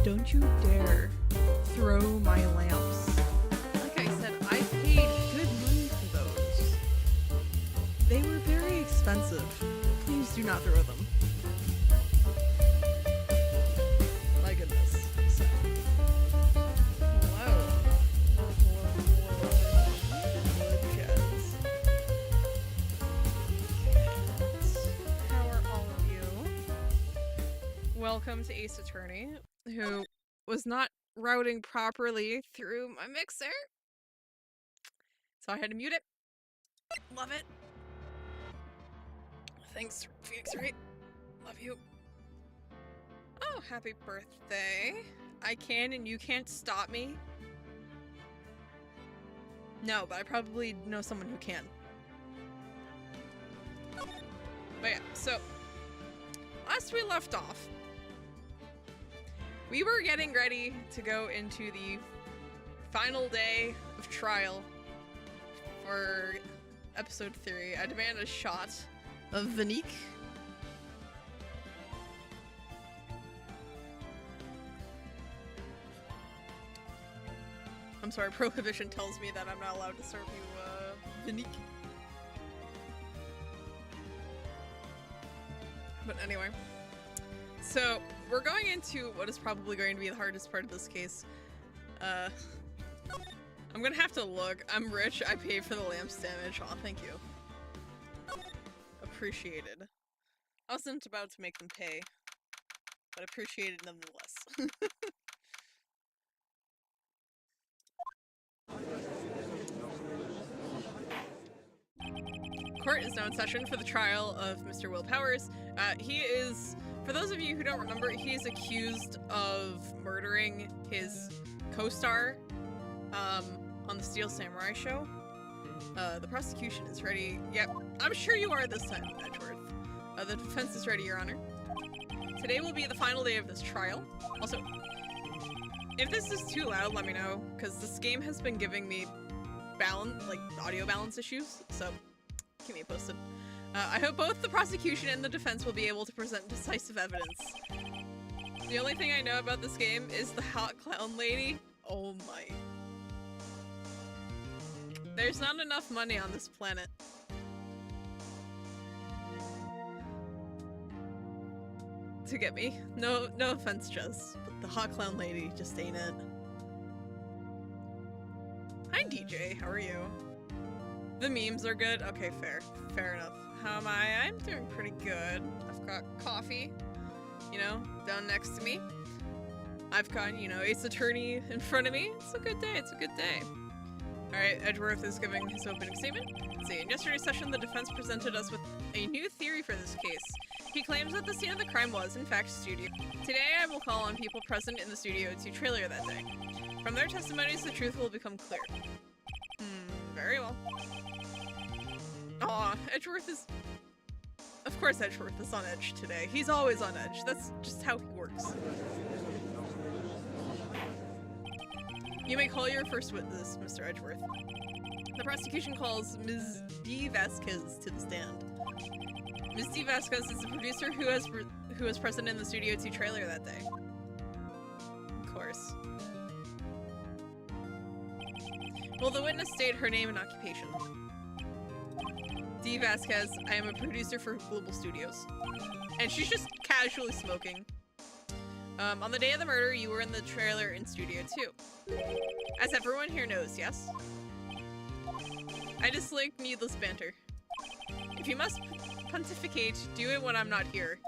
Don't you dare throw my lamps. Like I said, I paid good money for those. They were very expensive. Please do not throw them. My goodness. So. Hello. Jazz. How are all of you? Welcome to Ace Attorney, who was not routing properly through my mixer. So I had to mute it. Love it. Thanks, Phoenix Wright. Love you. Oh, happy birthday. I can and you can't stop me. No, but I probably know someone who can. But yeah, so last we left off, we were getting ready to go into the final day of trial for episode 3. I demand a shot of Vanique. I'm sorry, Prohibition tells me that I'm not allowed to serve you, Vanique. But anyway. So, we're going into what is probably going to be the hardest part of this case. I'm gonna have to look. I'm rich, I pay for the lamp's damage. Aw, thank you. Appreciated. I wasn't about to make them pay, but appreciated nonetheless. Court is now in session for the trial of Mr. Will Powers. He is, for those of you who don't remember, he is accused of murdering his co-star on the Steel Samurai show. The prosecution is ready. Yep, I'm sure you are this time, Edgeworth. The defense is ready, Your Honor. Today will be the final day of this trial. Also, if this is too loud, let me know, because this game has been giving me audio balance issues, so keep me posted. I hope both the prosecution and the defense will be able to present decisive evidence. The only thing I know about this game is the hot clown lady. Oh my. There's not enough money on this planet. To get me. No offense, Jess, but the hot clown lady just ain't it. Hi, DJ. How are you? The memes are good? Okay, fair enough. How am I? I'm doing pretty good. I've got coffee, you know, down next to me. I've got, you know, Ace Attorney in front of me. It's a good day. It's a good day. Alright, Edgeworth is giving his opening statement. Let's see. In yesterday's session, the defense presented us with a new theory for this case. He claims that the scene of the crime was, in fact, studio. Today, I will call on people present in the Studio 2 trailer that day. From their testimonies, the truth will become clear. Very well. Aw, Edgeworth is... Of course Edgeworth is on edge today. He's always on edge. That's just how he works. You may call your first witness, Mr. Edgeworth. The prosecution calls Ms. D. Vasquez to the stand. Ms. D. Vasquez is the producer who was present in the Studio 2 trailer that day. Of course. Will the witness state her name and occupation? D. Vasquez, I am a producer for Global Studios. And she's just casually smoking. On the day of the murder, you were in the trailer in Studio 2. As everyone here knows, yes? I dislike needless banter. If you must pontificate, do it when I'm not here.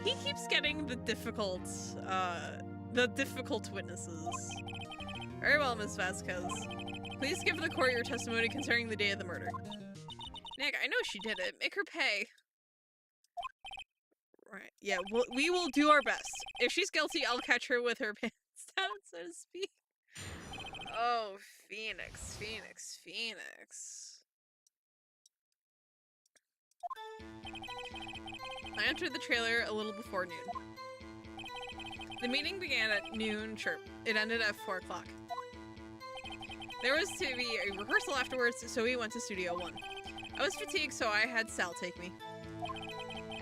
He keeps getting the difficult witnesses. Very well, Ms. Vasquez. Please give the court your testimony concerning the day of the murder. Nick, I know she did it. Make her pay. Right. Yeah, we will do our best. If she's guilty, I'll catch her with her pants down, so to speak. Oh, Phoenix. I entered the trailer a little before noon. The meeting began at noon, sure. It ended at 4 o'clock. There was to be a rehearsal afterwards, so we went to Studio 1. I was fatigued, so I had Sal take me.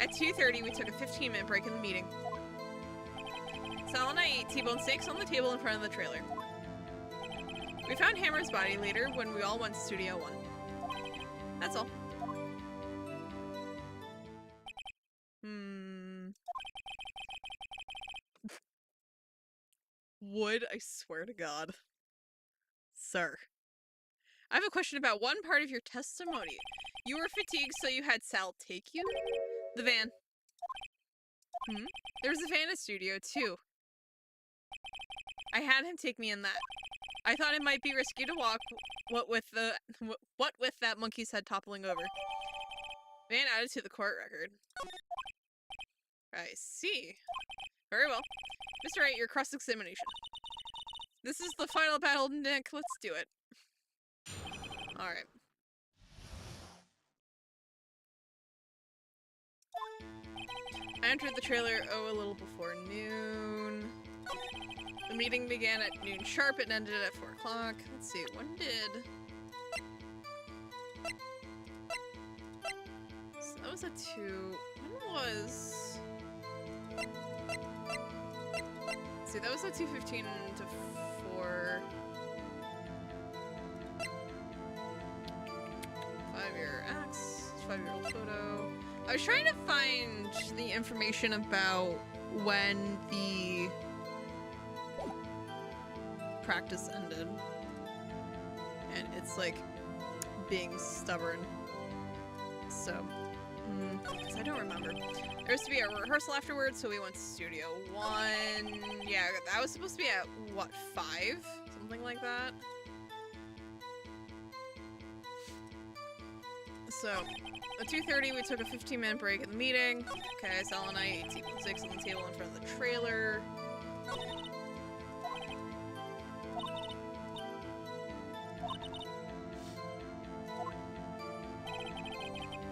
At 2:30, we took a 15-minute break in the meeting. Sal and I ate T-bone steaks on the table in front of the trailer. We found Hammer's body later when we all went to Studio 1. That's all. Would, I swear to God. Sir. I have a question about one part of your testimony. You were fatigued, so you had Sal take you? The van. There was a van at Studio, too. I had him take me in that. I thought it might be risky to walk, what with that monkey's head toppling over. Van added to the court record. I see. Very well. Mr. Wright, your cross-examination. This is the final battle, Nick. Let's do it. Alright. I entered the trailer, a little before noon. The meeting began at noon sharp and ended at 4 o'clock. Let's see, when did... So that was at 2. When was... Let's see, that was at 2:15 to 4. 5-year X, 5-year-old photo. I was trying to find the information about when the practice ended. And it's like being stubborn. So, I don't remember. There was to be a rehearsal afterwards, so we went to Studio 1. Yeah, that was supposed to be at, what, 5? Something like that. So, at 2:30, we took a 15-minute break in the meeting. Okay, Sal and I ate T-bone steaks on the table in front of the trailer.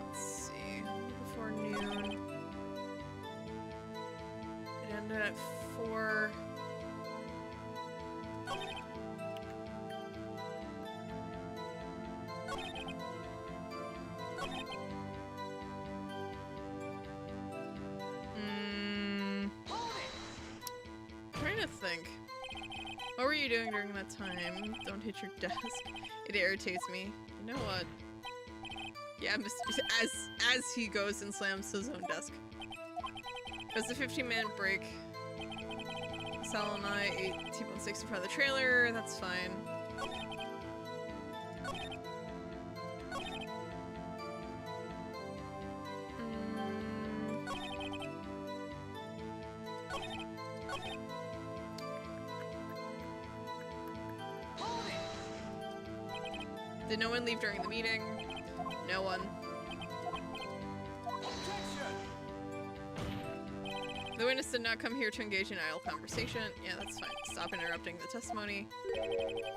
Let's see, before noon. It ended at 4. Trying to think. What were you doing during that time? Don't hit your desk. It irritates me. You know what? Yeah, as he goes and slams his own desk. It was a 15-minute break. Sal and I ate T-bone steaks in front of the trailer. That's fine. Did no one leave during the meeting? No one. The witness did not come here to engage in idle conversation. Yeah, that's fine. Stop interrupting the testimony.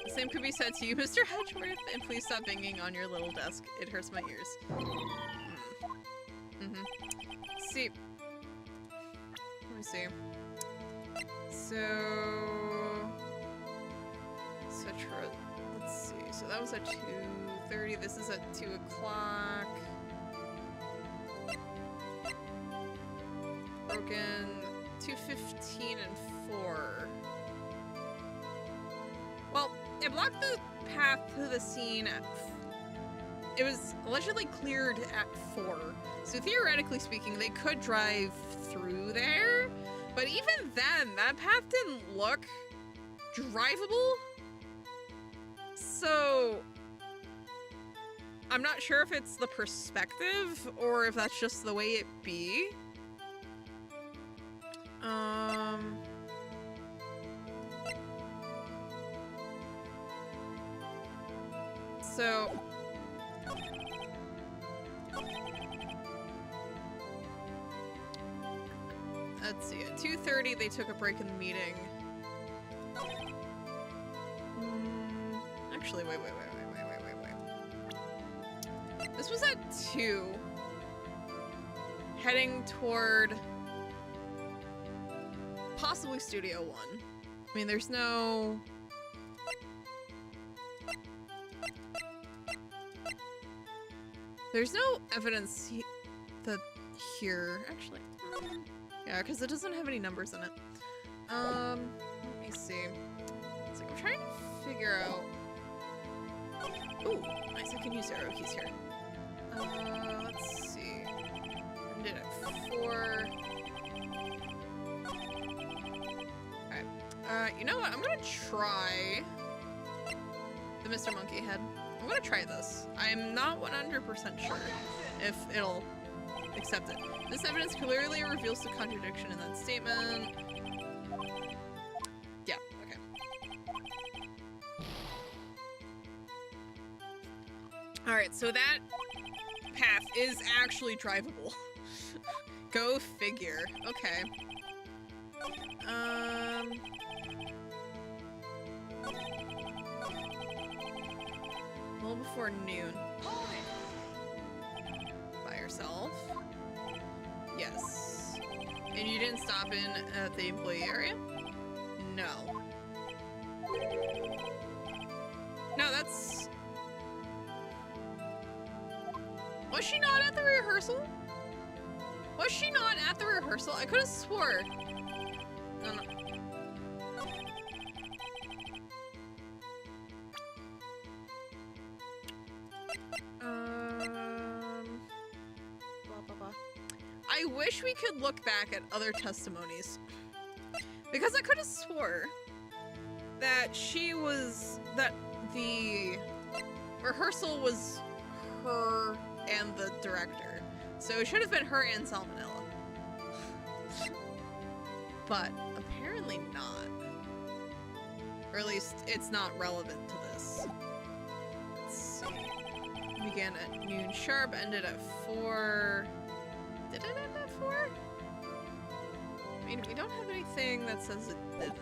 The same could be said to you, Mr. Hedgeworth, and please stop banging on your little desk. It hurts my ears. See. Let me see. Let's see. So that was at 2:30. This is at 2 o'clock. Broken 2:15 and 4. Well, it blocked the path to the scene at... It was allegedly cleared at 4. So theoretically speaking, they could drive through there. But even then, that path didn't look drivable. So, I'm not sure if it's the perspective or if that's just the way it be. So, let's see, at 2:30 they took a break in the meeting. Actually, wait. This was at 2. Heading toward possibly Studio 1. I mean, there's no... There's no evidence that here. Actually, yeah, because it doesn't have any numbers in it. Let me see. It's like I'm trying to figure out. Ooh, nice. I can use arrow keys here. Let's see. I did it 4. Alright. You know what? I'm gonna try the Mr. Monkey Head. I'm gonna try this. I'm not 100% sure if it'll accept it. This evidence clearly reveals the contradiction in that statement. Yeah, okay. Alright, so that path is actually drivable. Go figure. Okay. A little before noon. By yourself. Yes. And you didn't stop in at the employee area? No. No, that's... Was she not at the rehearsal? Was she not at the rehearsal? I could have swore. No, no. Blah, blah, blah. I wish we could look back at other testimonies. Because I could have swore that that the rehearsal was her and the director. So it should have been her and Salmonella. But apparently not. Or at least it's not relevant to this. Let's see. Began at noon sharp, ended at 4. Did it end at 4? I mean, we don't have anything that says it didn't.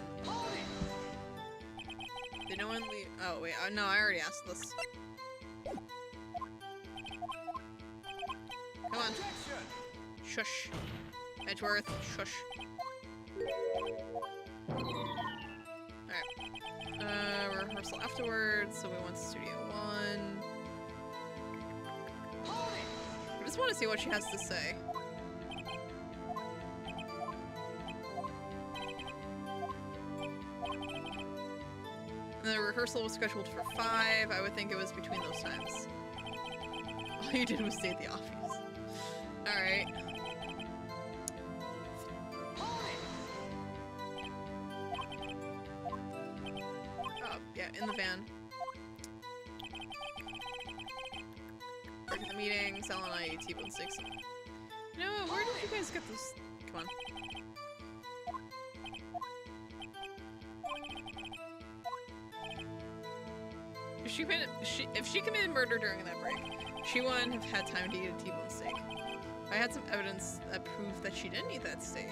Did no one leave? Oh, wait. No, I already asked this. Come on. Shush. Edgeworth, shush. Alright. Rehearsal afterwards, so we went to Studio 1. I just want to see what she has to say. And the rehearsal was scheduled for 5. I would think it was between those times. All you did was stay at the office. Alright. Oh, yeah, in the van. Break at the meeting, Sal and I eat T-bone steaks. You know, where did you guys get this? Come on. If she committed murder during that break, she wouldn't have had time to eat a T-bone steak. I had some evidence that proved that she didn't eat that steak.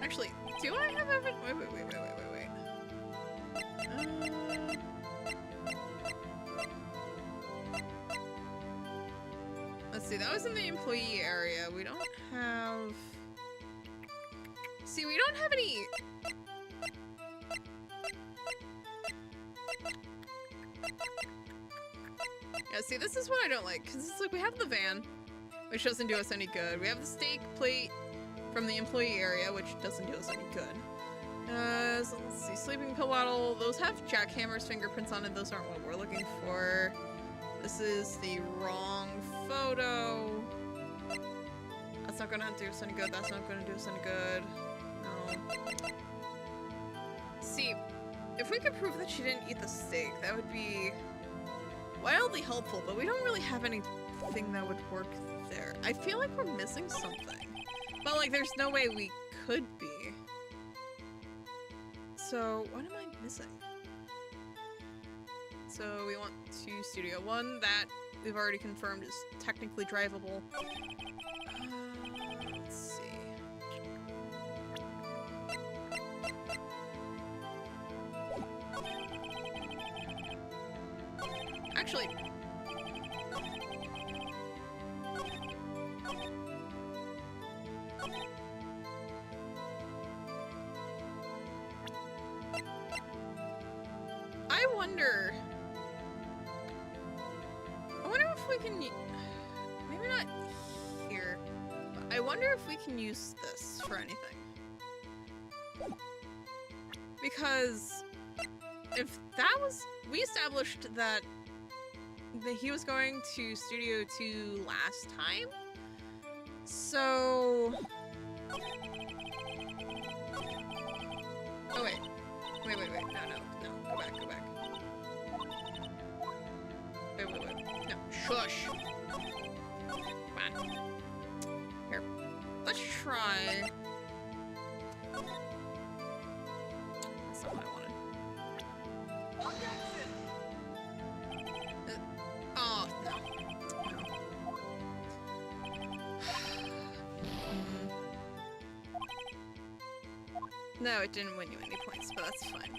Actually, do I have evidence? Wait. Let's see, that was in the employee area. We don't have... See, we don't have any... Yeah, see, this is what I don't like, because it's like we have the van, which doesn't do us any good. We have the steak plate from the employee area, which doesn't do us any good. So let's see, sleeping pill bottle. Those have Jackhammer's fingerprints on it. Those aren't what we're looking for. This is the wrong photo. That's not gonna do us any good. That's not gonna do us any good. No. See, if we could prove that she didn't eat the steak, that would be wildly helpful, but we don't really have anything that would work there. I feel like we're missing something. But, like, there's no way we could be. So, what am I missing? So, we went to Studio 1. That, we've already confirmed, is technically drivable. Let's see. Actually... wonder if we can, maybe not here, but I wonder if we can use this for anything. Because if that was, we established that he was going to Studio 2 last time, so... Oh wait, no, go back. Wait, no, shush. Come on. Here, let's try. That's not what I wanted. Oh, no. No, it didn't win you any points, but that's fine.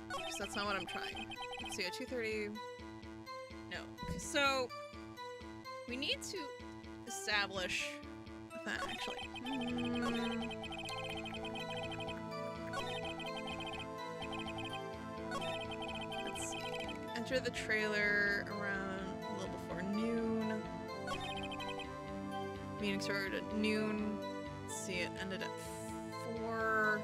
Because that's not what I'm trying. Let's see, a 230. No. So, we need to establish that actually. Let's see. Enter the trailer around a little before noon. Meeting started at noon. Let's see, it ended at 4.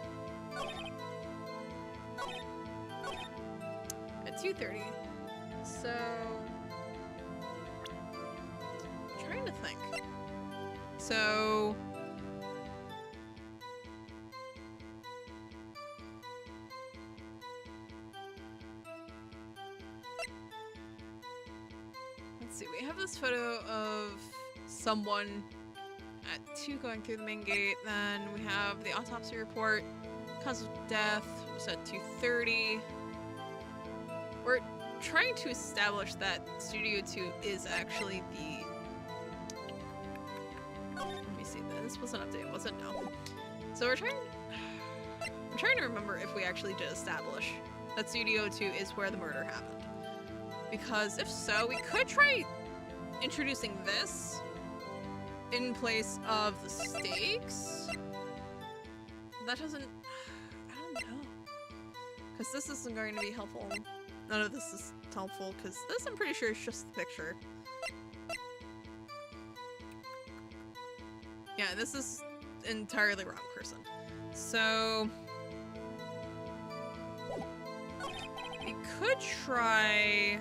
At 2:30. So, I'm trying to think. So, let's see, we have this photo of someone at 2 going through the main gate, then we have the autopsy report, cause of death was at 2:30. We're trying to establish that Studio 2 is actually the... Let me see, this was an update, was it? No. So I'm trying to remember if we actually did establish that Studio 2 is where the murder happened. Because if so, we could try introducing this in place of the stakes. That doesn't... I don't know. Because this isn't going to be helpful. None of this is helpful, because this I'm pretty sure is just the picture. Yeah, this is entirely wrong person. So... we could try...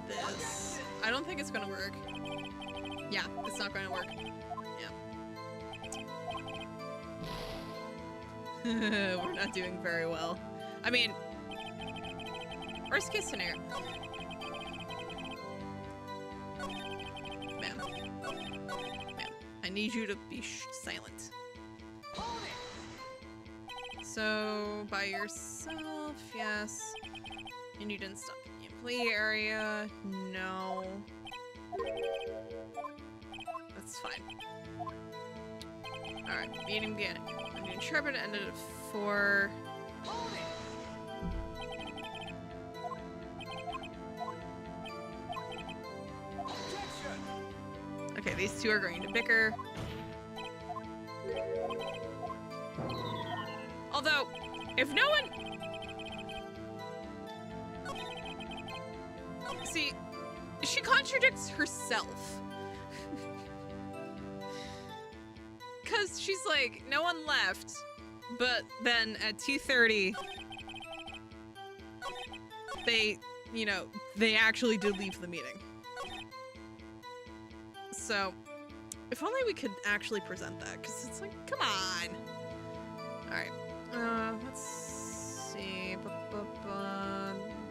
this. I don't think it's gonna work. Yeah, it's not gonna work. Yeah. We're not doing very well. I mean, worst case scenario. Ma'am. I need you to be silent. So, by yourself, yes. And you didn't stop in the employee area. No. That's fine. Alright, meeting beginning. I'm doing sharpen ended at 4. Okay, these two are going to bicker. Although, if no one... See, she contradicts herself. Because she's like, no one left, but then at 2:30, they, you know, they actually did leave the meeting. So, if only we could actually present that, because it's like, come on. Alright, let's see.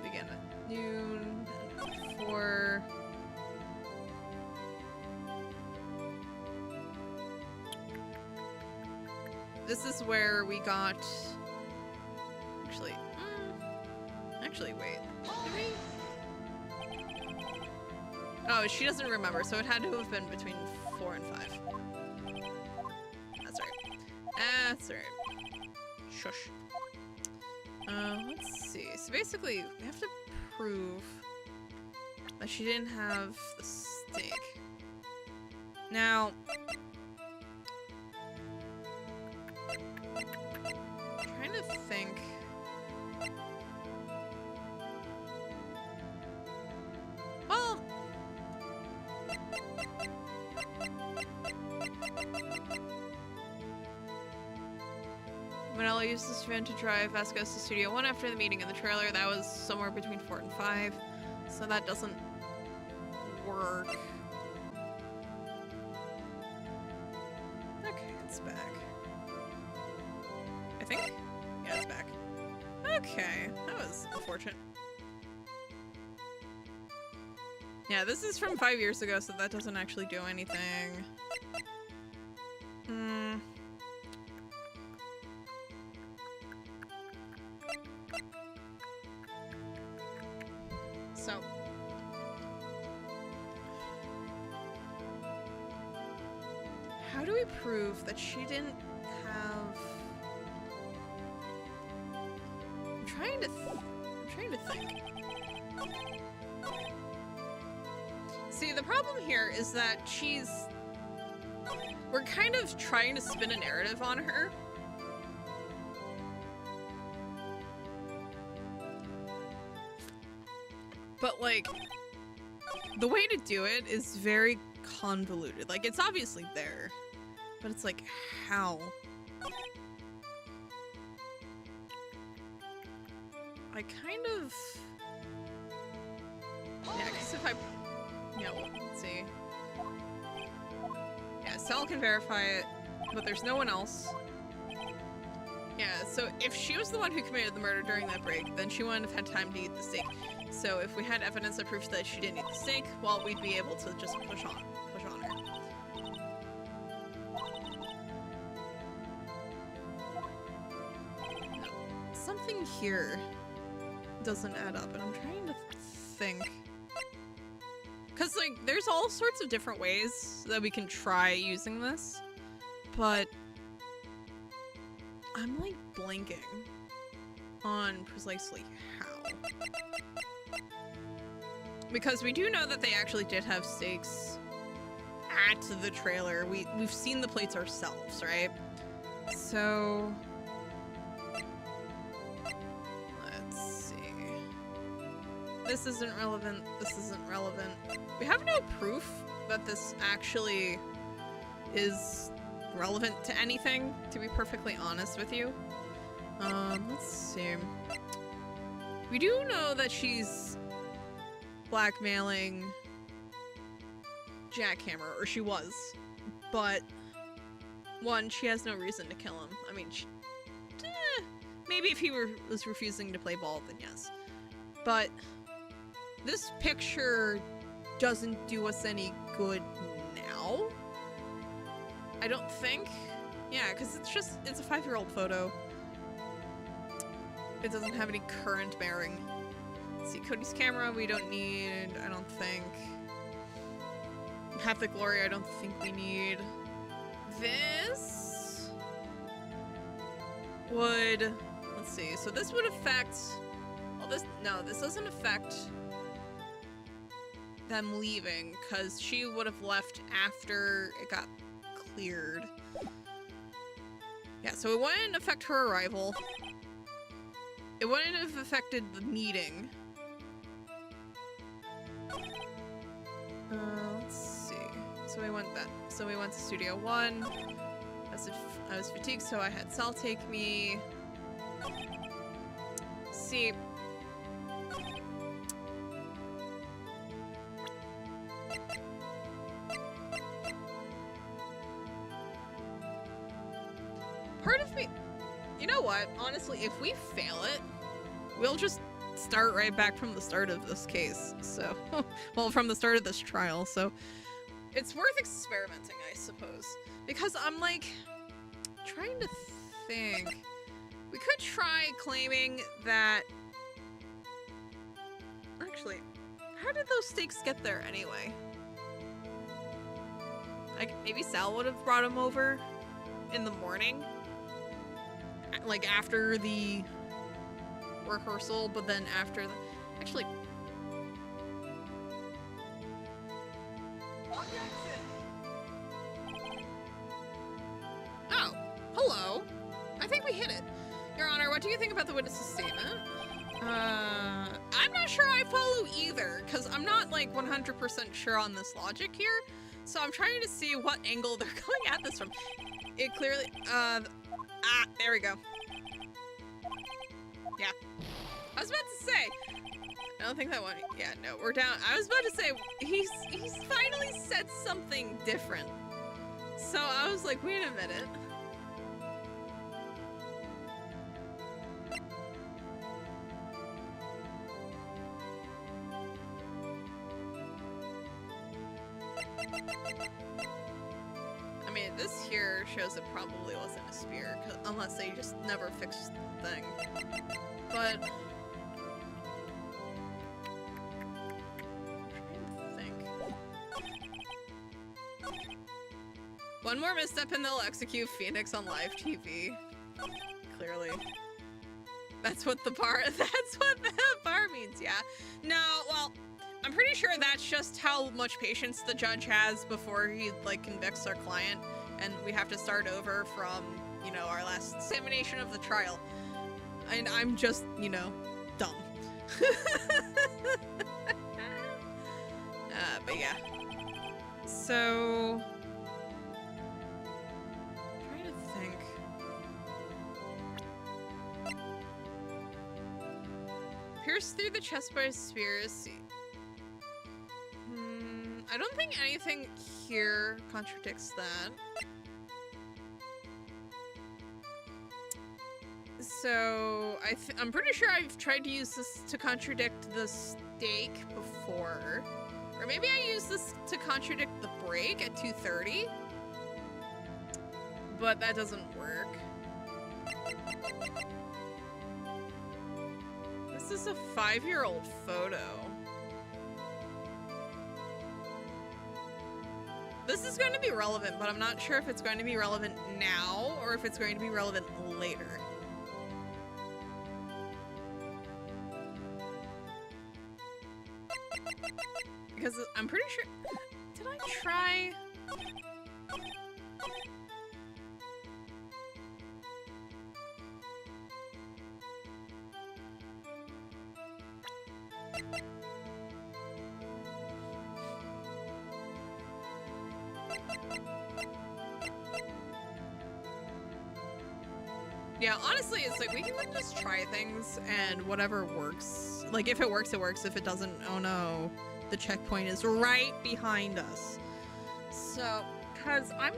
Begin at noon, 4. This is where we got... Actually, wait. Did we? Oh, she doesn't remember, so it had to have been between 4 and 5. That's right. That's right. Shush. Let's see. So basically, we have to prove that she didn't have the steak. Now... think. Well, Manella used this van to drive Vasquez to Studio 1 after the meeting in the trailer. That was somewhere between 4 and 5, so that doesn't work. Okay, it's back. I think? Yeah, it's back. Okay, that was unfortunate. Yeah, this is from 5 years ago, so that doesn't actually do anything. So. How do we prove that she didn't have... I'm trying to think. See, the problem here is that we're kind of trying to spin a narrative on her. But, like, the way to do it is very convoluted. Like, it's obviously there, but it's like, how? I kind of... Yeah, because if I... Yeah, well, let's see. Yeah, Sal can verify it, but there's no one else. Yeah, so if she was the one who committed the murder during that break, then she wouldn't have had time to eat the steak. So if we had evidence that proves that she didn't eat the steak, well, we'd be able to just push on her. No. Something here doesn't add up, and I'm trying to think. Because, like, there's all sorts of different ways that we can try using this, but I'm, like, blanking on precisely how. Because we do know that they actually did have steaks at the trailer. We've seen the plates ourselves, right? So let's see. This isn't relevant. This isn't relevant. We have no proof that this actually is relevant to anything, to be perfectly honest with you. Let's see. We do know that she's blackmailing Jackhammer, or she was, but one, she has no reason to kill him. I mean, maybe if he was refusing to play ball, then yes. But this picture doesn't do us any good now. I don't think. Yeah, because it's a 5-year-old photo. It doesn't have any current bearing. Let's see, Cody's camera we don't need, I don't think. Haptic Glory I don't think we need. This would, let's see, so this would affect, well this doesn't affect them leaving, because she would have left after it got cleared. Yeah, so it wouldn't affect her arrival. It wouldn't have affected the meeting. Let's see. So we went to Studio 1. I was fatigued, so I had Sal take me. See. Part of me, you know what? Honestly, if we fail it, we'll just start right back from the start of this case. So, well, from the start of this trial. So, it's worth experimenting, I suppose. Because I'm like, trying to think. We could try claiming that... Actually, how did those steaks get there anyway? Like, maybe Sal would have brought them over in the morning? Like, after the rehearsal, but then after the... Actually... Oh, hello. I think we hit it. Your Honor, what do I'm not sure I follow either, because I'm not like 100% sure on this logic here. So I'm trying to see what angle they're coming at this from. It clearly, there we go. Yeah. I was about to say, I don't think that one, yeah, no, we're down. I was about to say, he's finally said something different. So I was like, wait a minute. I mean, this here shows it probably wasn't a spear, unless they just never fixed the thing. But I'm trying to think. One more misstep and they'll execute Phoenix on live TV. Clearly. That's what the bar means, yeah. No, well, I'm pretty sure that's just how much patience the judge has before he, like, convicts our client, and we have to start over from, you know, our last examination of the trial. And I'm just, you know, dumb. But yeah. So... I'm trying to think. Pierced through the chest by a spear. I don't think anything here contradicts that. So I'm pretty sure I've tried to use this to contradict the stake before. Or maybe I used this to contradict the break at 2:30. But that doesn't work. This is a 5-year-old photo. This is going to be relevant, but I'm not sure if it's going to be relevant now or if it's going to be relevant later. Because I'm pretty sure... Did I try... Yeah, honestly, it's like we can like just try things and whatever works. Like if it works, it works. If it doesn't, oh no, the checkpoint is right behind us. So, cause I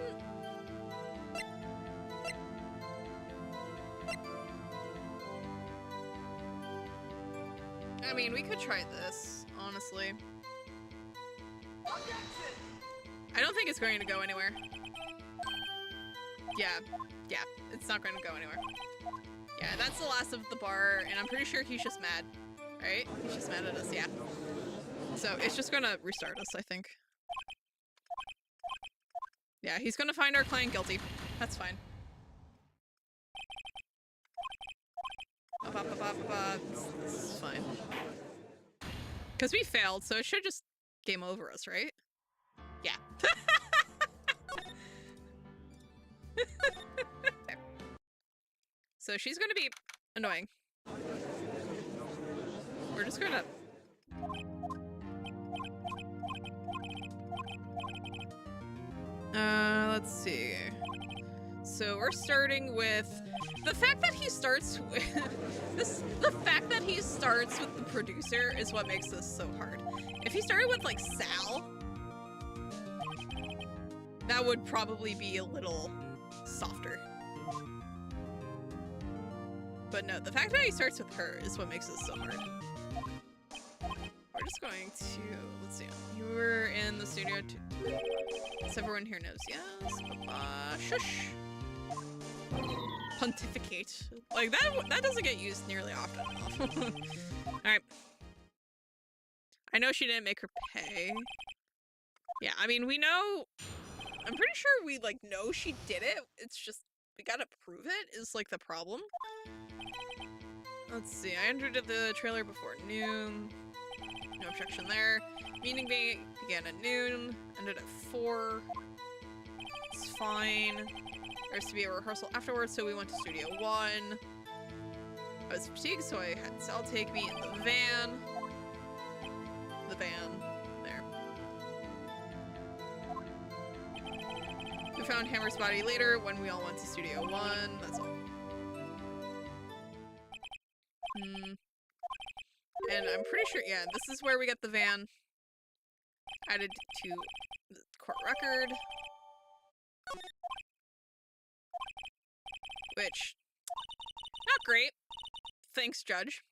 mean, we could try this, honestly. I don't think it's going to go anywhere. Yeah, it's not going to go anywhere. Yeah, that's the last of the bar, and I'm pretty sure he's just mad, right? He's just mad at us, yeah. So it's just gonna restart us, I think. Yeah, he's gonna find our client guilty. That's fine. This is fine. Because we failed, so it should just game over us, right? Yeah. So she's gonna be annoying. We're just gonna... let's see. So we're starting with the fact that he starts with the fact that he starts with the producer is what makes this so hard. If he started with like Sal, that would probably be a little softer. But no, the fact that he starts with her is what makes this so hard. We're just going to, let's see, you were in the studio too. So everyone here knows, yes, shush. Pontificate. Like, that doesn't get used nearly often. Alright. I know she didn't make her pay. Yeah, I mean, we know, I'm pretty sure we, like, know she did it. It's just, we gotta prove it is, like, the problem. Let's see, I entered the trailer before noon. No objection there. Meeting began at noon, ended at 4. It's fine. There's to be a rehearsal afterwards, so we went to Studio 1. I was fatigued, so I had Sal take me in the van. The van. There. We found Hammer's body later when we all went to Studio 1. That's all. And I'm pretty sure, yeah, this is where we get the van added to the court record. Which, not great. Thanks, Judge.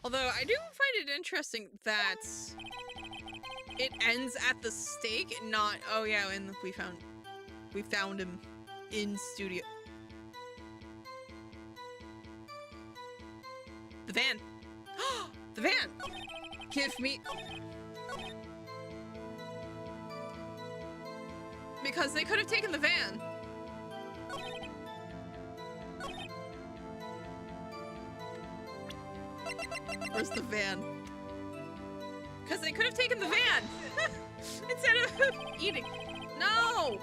Although, I do find it interesting that it ends at the stake, not, oh yeah, and we found him in studio. The van. The van! Give me... Because they could have taken the van. Where's the van? Because they could have taken the van! Instead of eating. No!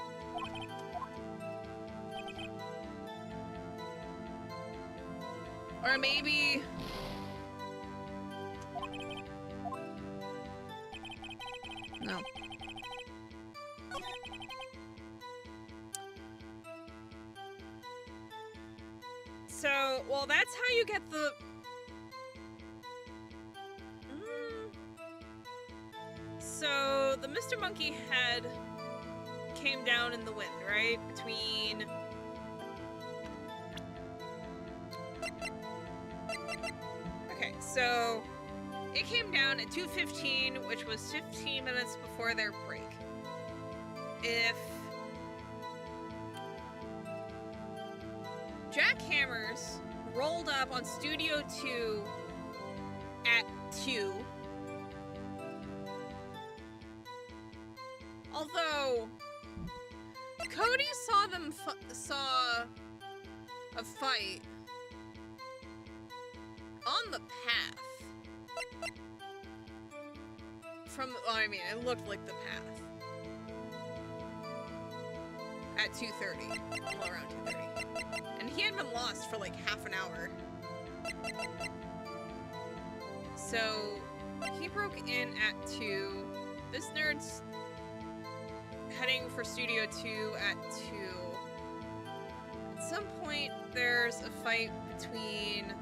Or maybe... No. So, well, that's how you get the... So, the Mr. Monkey head came down in the wind, right? Between... Okay, so... It came down at 2:15, which was 15 minutes before their break. If... Jack Hammers rolled up on Studio 2 at 2. Although, Cody saw them saw a fight on the path. From, well, I mean, it looked like the path. At 2:30. Well, around 2:30. And he had been lost for like half an hour. So, he broke in at 2. This nerd's heading for Studio 2 at 2. At some point, there's a fight between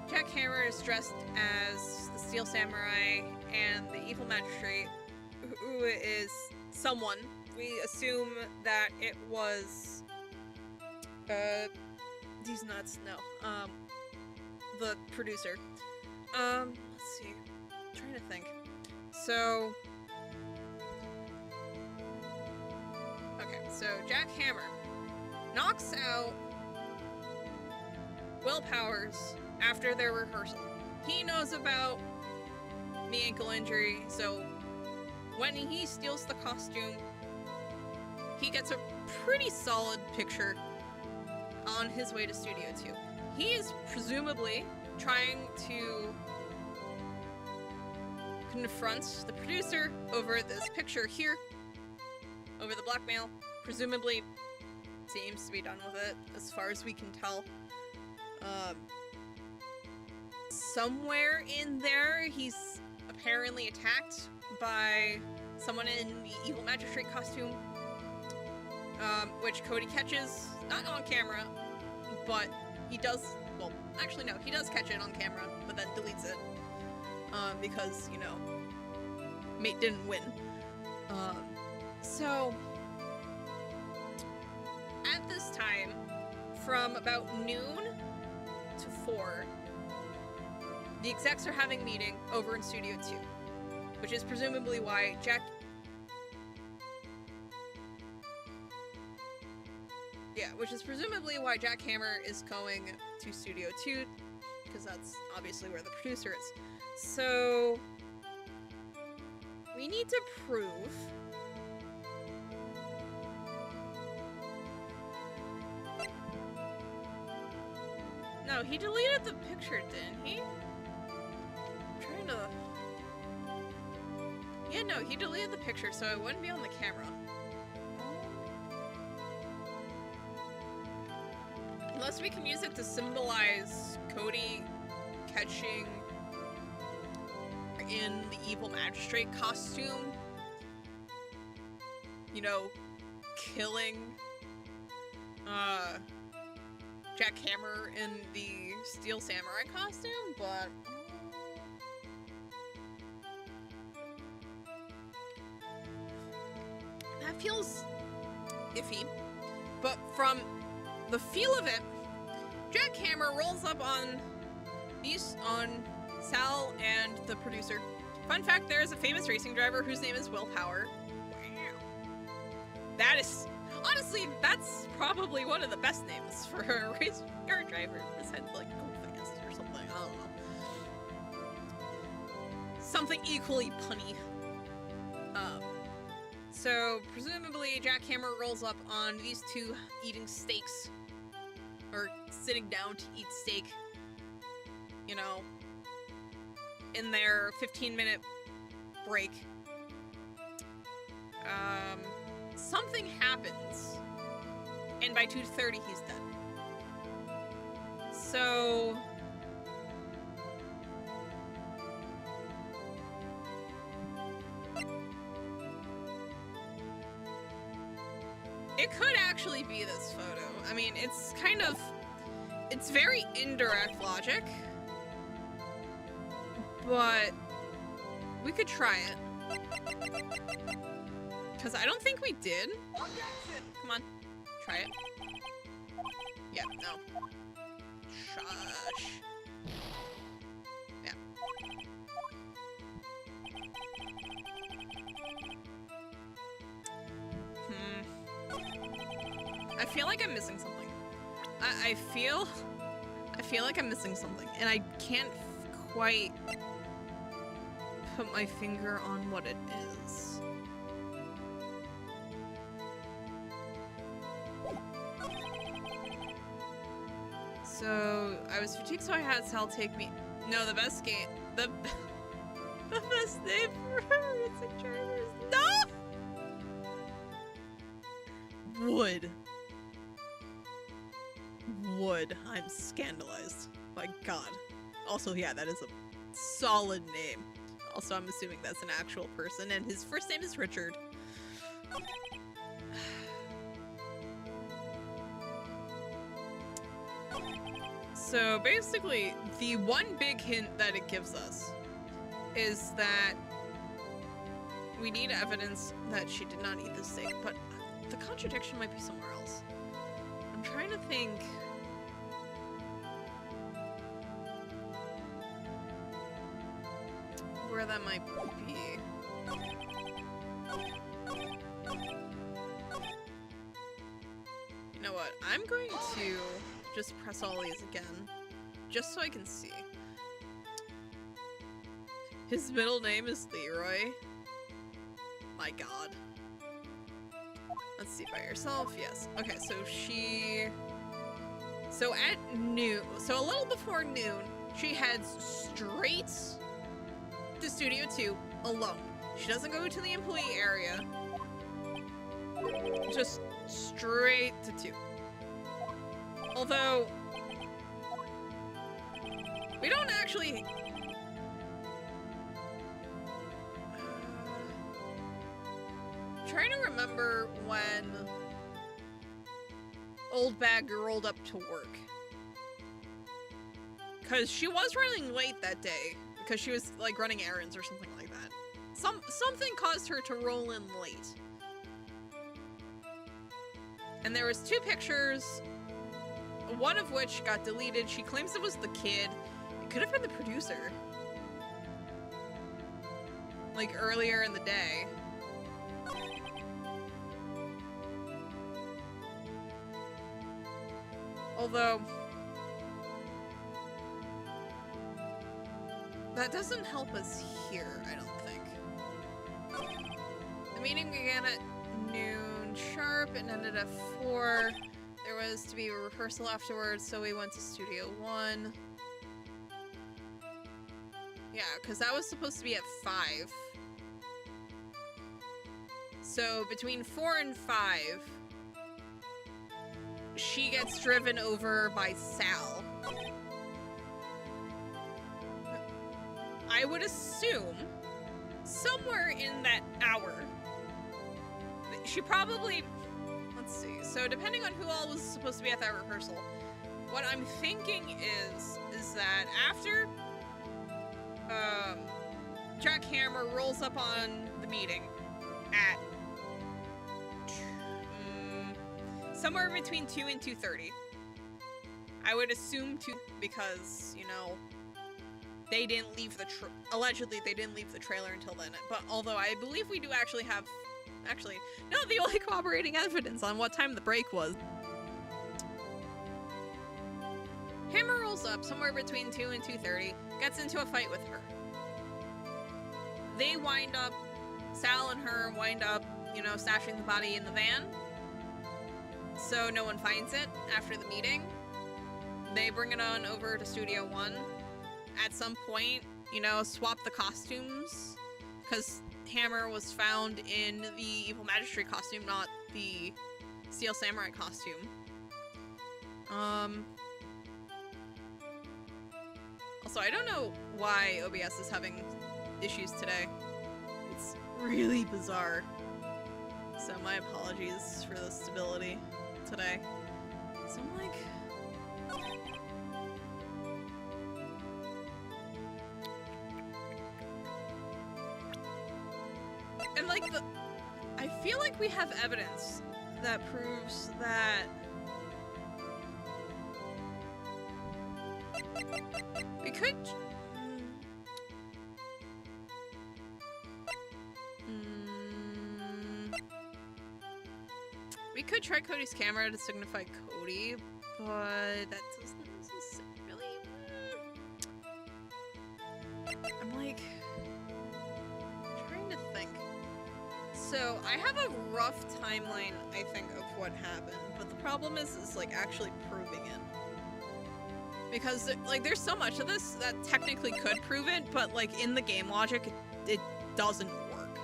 Jack Hammers dressed as the Steel Samurai and the evil magistrate, who is someone. We assume that it was these nuts, no. The producer. Let's see. I'm trying to think. So okay, so Jack Hammer knocks out Will Powers after their rehearsal. He knows about the ankle injury, so when he steals the costume, he gets a pretty solid picture on his way to Studio 2. He is presumably trying to confront the producer over this picture here, over the blackmail. Presumably seems to be done with it, as far as we can tell. Somewhere in there, he's apparently attacked by someone in the evil magistrate costume, which Cody catches, not on camera, but he does, well, actually no, he does catch it on camera, but then deletes it, because, you know, mate didn't win. So, at this time, from about noon to 4, the execs are having a meeting over in Studio 2, which is presumably why Jack Hammer is going to Studio 2, because that's obviously where the producer is. So, we need to prove no, he deleted the picture, didn't he? I'm trying to... Yeah, no, he deleted the picture, so it wouldn't be on the camera. we can use it to symbolize Cody catching in the evil magistrate costume. You know, killing Jack Hammer in the Steel Samurai costume, but that feels iffy. But from the feel of it, Jack Hammer rolls up on Sal and the producer. Fun fact, there is a famous racing driver whose name is Will Power. Wow. That is, honestly, that's probably one of the best names for a race car driver. Besides, like, Go Fast or something, I don't know. Something equally punny. So, presumably, Jack Hammer rolls up on these two eating steaks. Or sitting down to eat steak. You know, in their 15-minute break. Something happens. And by 2:30, he's dead. So... it could actually be this photo. I mean, it's kind of... it's very indirect logic. But... we could try it. Because I don't think we did. Come on. Try it. Yeah, no. Shush. Yeah. I feel like I'm missing something. I feel like I'm missing something, and I can't quite put my finger on what it is. So I was fatigued, so I had Sal take me. No, the best game. The best name for racing drivers. No. Wood. I'm scandalized. My God. Also, yeah, that is a solid name. Also, I'm assuming that's an actual person, and his first name is Richard. So basically, the one big hint that it gives us is that we need evidence that she did not eat the steak, but the contradiction might be somewhere else. I'm trying to think. Where that might be. You know what? I'm going to just press all these again, just so I can see. His middle name is Leroy. My God. Let's see, by herself, yes. Okay, so so at noon, so a little before noon, she heads straight to Studio 2 alone. She doesn't go to the employee area. Just straight to 2. Although, we don't actually... trying to remember when Old Bag rolled up to work. Because she was running late that day. Because she was, like, running errands or something like that. Something caused her to roll in late. And there was 2 pictures, one of which got deleted. She claims it was the kid. It could have been the producer. Like, earlier in the day. Although... that doesn't help us here, I don't think. The meeting began at noon sharp and ended at 4. There was to be a rehearsal afterwards, so we went to Studio 1. Yeah, because that was supposed to be at 5. So between 4 and 5, she gets driven over by Sal. I would assume somewhere in that hour, she probably, let's see, so depending on who all was supposed to be at that rehearsal, what I'm thinking is that after Jack Hammer rolls up on the meeting at somewhere between 2 and 2:30. I would assume 2 because, you know, they didn't leave the allegedly they didn't leave the trailer until then. But although I believe we do actually have the only corroborating evidence on what time the break was. Hammer rolls up somewhere between 2 and 2:30, gets into a fight with her. They wind up, Sal and her wind up, you know, stashing the body in the van. So no one finds it after the meeting. They bring it on over to Studio One. At some point, you know, swap the costumes, because Hammer was found in the Evil Magistrate costume, not the Steel Samurai costume. Also, I don't know why OBS is having issues today. It's really bizarre. So my apologies for the stability today. So I'm like... And like I feel like we have evidence that proves that we could try Cody's camera to signify Cody, but that doesn't really. I'm like trying to think. So I have a rough timeline, I think, of what happened, but the problem is like actually proving it. Because like there's so much of this that technically could prove it, but like in the game logic, it doesn't work.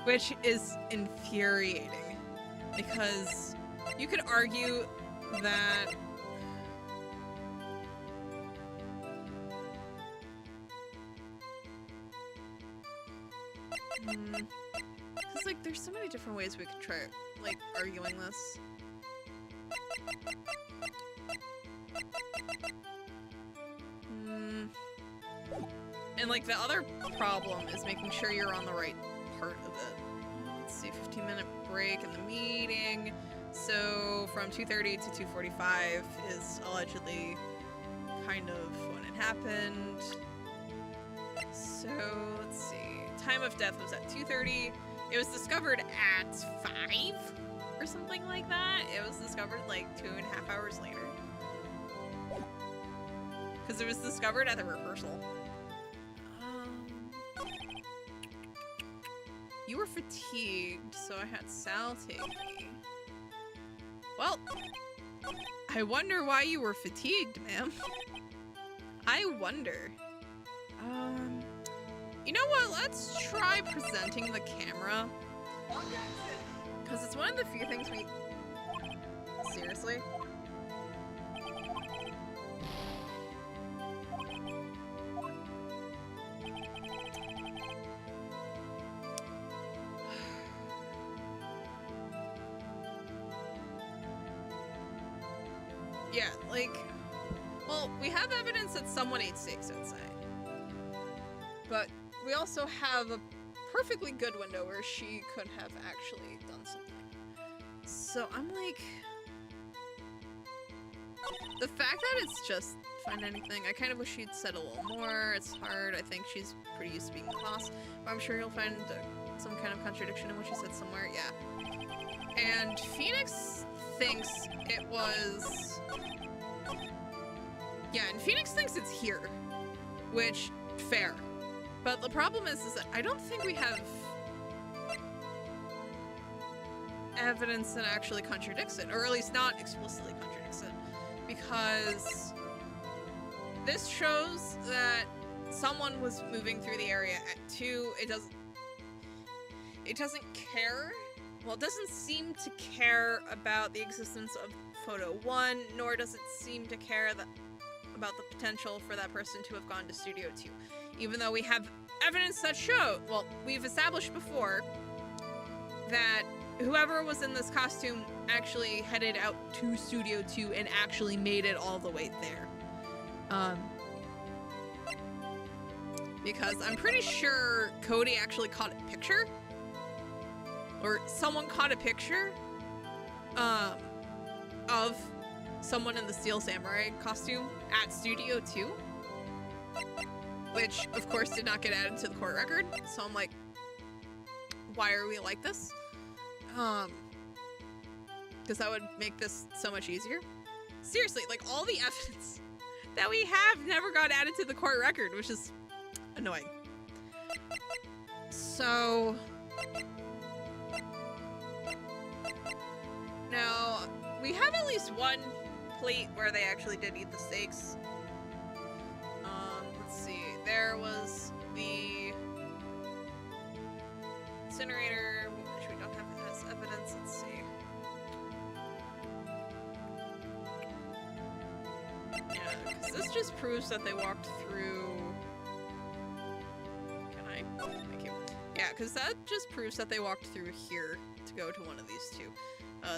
Which is infuriating. Because you could argue that because like there's so many different ways we could try like arguing this. And like the other problem is making sure you're on the right part of it. Let's see, 15-minute break in the meeting. So from 2:30 to 2:45 is allegedly kind of when it happened. So let's see. Time of death was at 2:30. It was discovered at 5 or something like that. It was discovered like 2.5 hours later. Because it was discovered at the rehearsal. You were fatigued, so I had Sal take me. Well, I wonder why you were fatigued, ma'am. I wonder. You know what? Let's try presenting the camera. Because it's one of the few things we... Seriously? Yeah, like, well, we have evidence that someone ate steaks outside. But we also have a perfectly good window where she could have actually done something. So I'm like, the fact that it's just find anything, I kind of wish she'd said a little more. It's hard. I think she's pretty used to being the boss. But I'm sure you'll find some kind of contradiction in what she said somewhere. Yeah. And Phoenix thinks it was... Yeah, and Phoenix thinks it's here. Which, fair. But the problem is that I don't think we have evidence that actually contradicts it, or at least not explicitly contradicts it, because this shows that someone was moving through the area at 2. It doesn't care well, it doesn't seem to care about the existence of photo 1, nor does it seem to care about the potential for that person to have gone to Studio 2. Even though we have evidence that show, well, we've established before that whoever was in this costume actually headed out to Studio 2 and actually made it all the way there. Because I'm pretty sure Cody actually caught a picture, or someone caught a picture of someone in the Steel Samurai costume at Studio 2, which of course did not get added to the court record. So I'm like, why are we like this? Because that would make this so much easier. Seriously, like, all the evidence that we have never got added to the court record, which is annoying. So now we have at least one plate where they actually did eat the steaks. Let's see. There was the incinerator, which we don't have as evidence. Let's see. Yeah, because this just proves that they walked through. Can I? Thank you. Yeah, because that just proves that they walked through here to go to one of these two.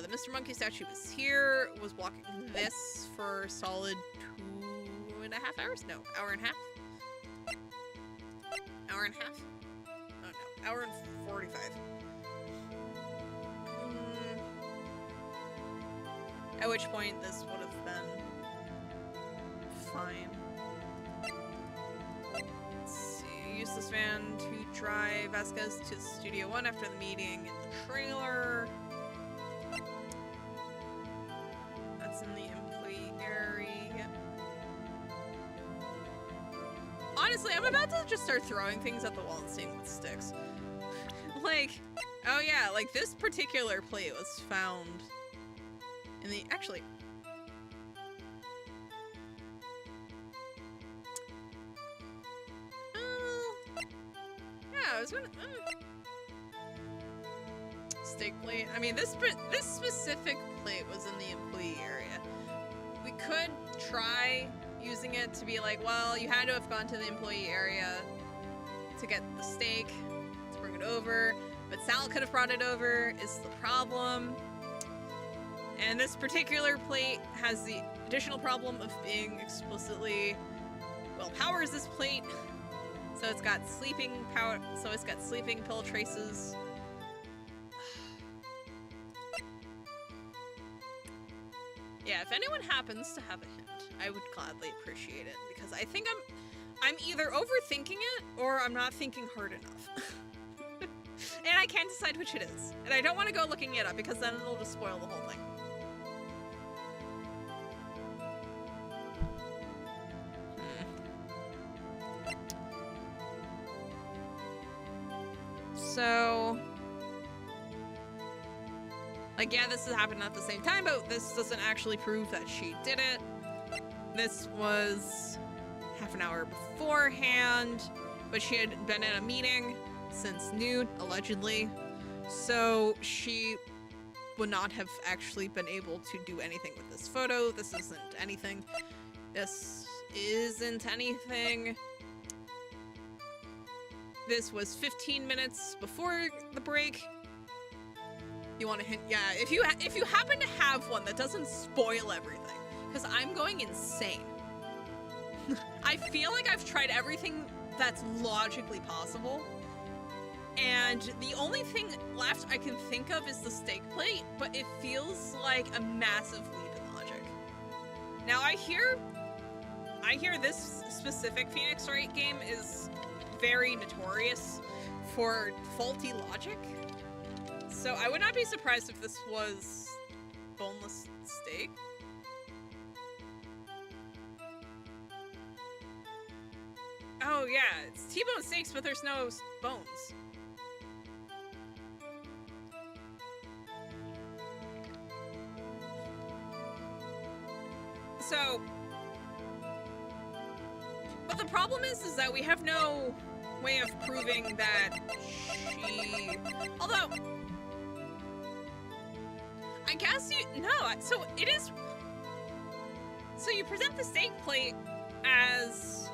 The Mr. Monkey statue was here, was walking this for a solid 2.5 hours? No, hour and a half? Hour and a half? Oh no, hour and 45. At which point this would have been fine. Let's see, use this van to drive Vasquez to Studio 1 after the meeting in the trailer. That's in the employee area. Honestly, I'm about to just start throwing things at the wall and seeing what sticks. Like, oh yeah, like this particular plate was found in the, actually, yeah, I was gonna, steak plate. I mean, this specific plate was in the employee area. We could try using it to be like, well, you had to have gone to the employee area to get the steak, to bring it over, but Sal could have brought it over, is the problem. And this particular plate has the additional problem of being explicitly, well, powers this plate, so it's got sleeping power, so it's got sleeping pill traces. Yeah, if anyone happens to have a hint, I would gladly appreciate it, because I think I'm either overthinking it or I'm not thinking hard enough. And I can't decide which it is. And I don't want to go looking it up because then it'll just spoil the whole thing. So, like, yeah, this has happened at the same time, but this doesn't actually prove that she did it. This was half an hour beforehand, but she had been in a meeting since noon, allegedly, so she would not have actually been able to do anything with this photo. This isn't anything. This isn't anything. This was 15 minutes before the break. You want to hint? Yeah, if you happen to have one that doesn't spoil everything, because I'm going insane. I feel like I've tried everything that's logically possible, and the only thing left I can think of is the steak plate, but it feels like a massive leap in logic. Now I hear this specific Phoenix Wright game is very notorious for faulty logic, so I would not be surprised if this was boneless steak. Oh yeah, it's T-bone steaks, but there's no bones. So, but the problem is that we have no way of proving that she, although, I guess you... No, so it is... So you present the steak plate as,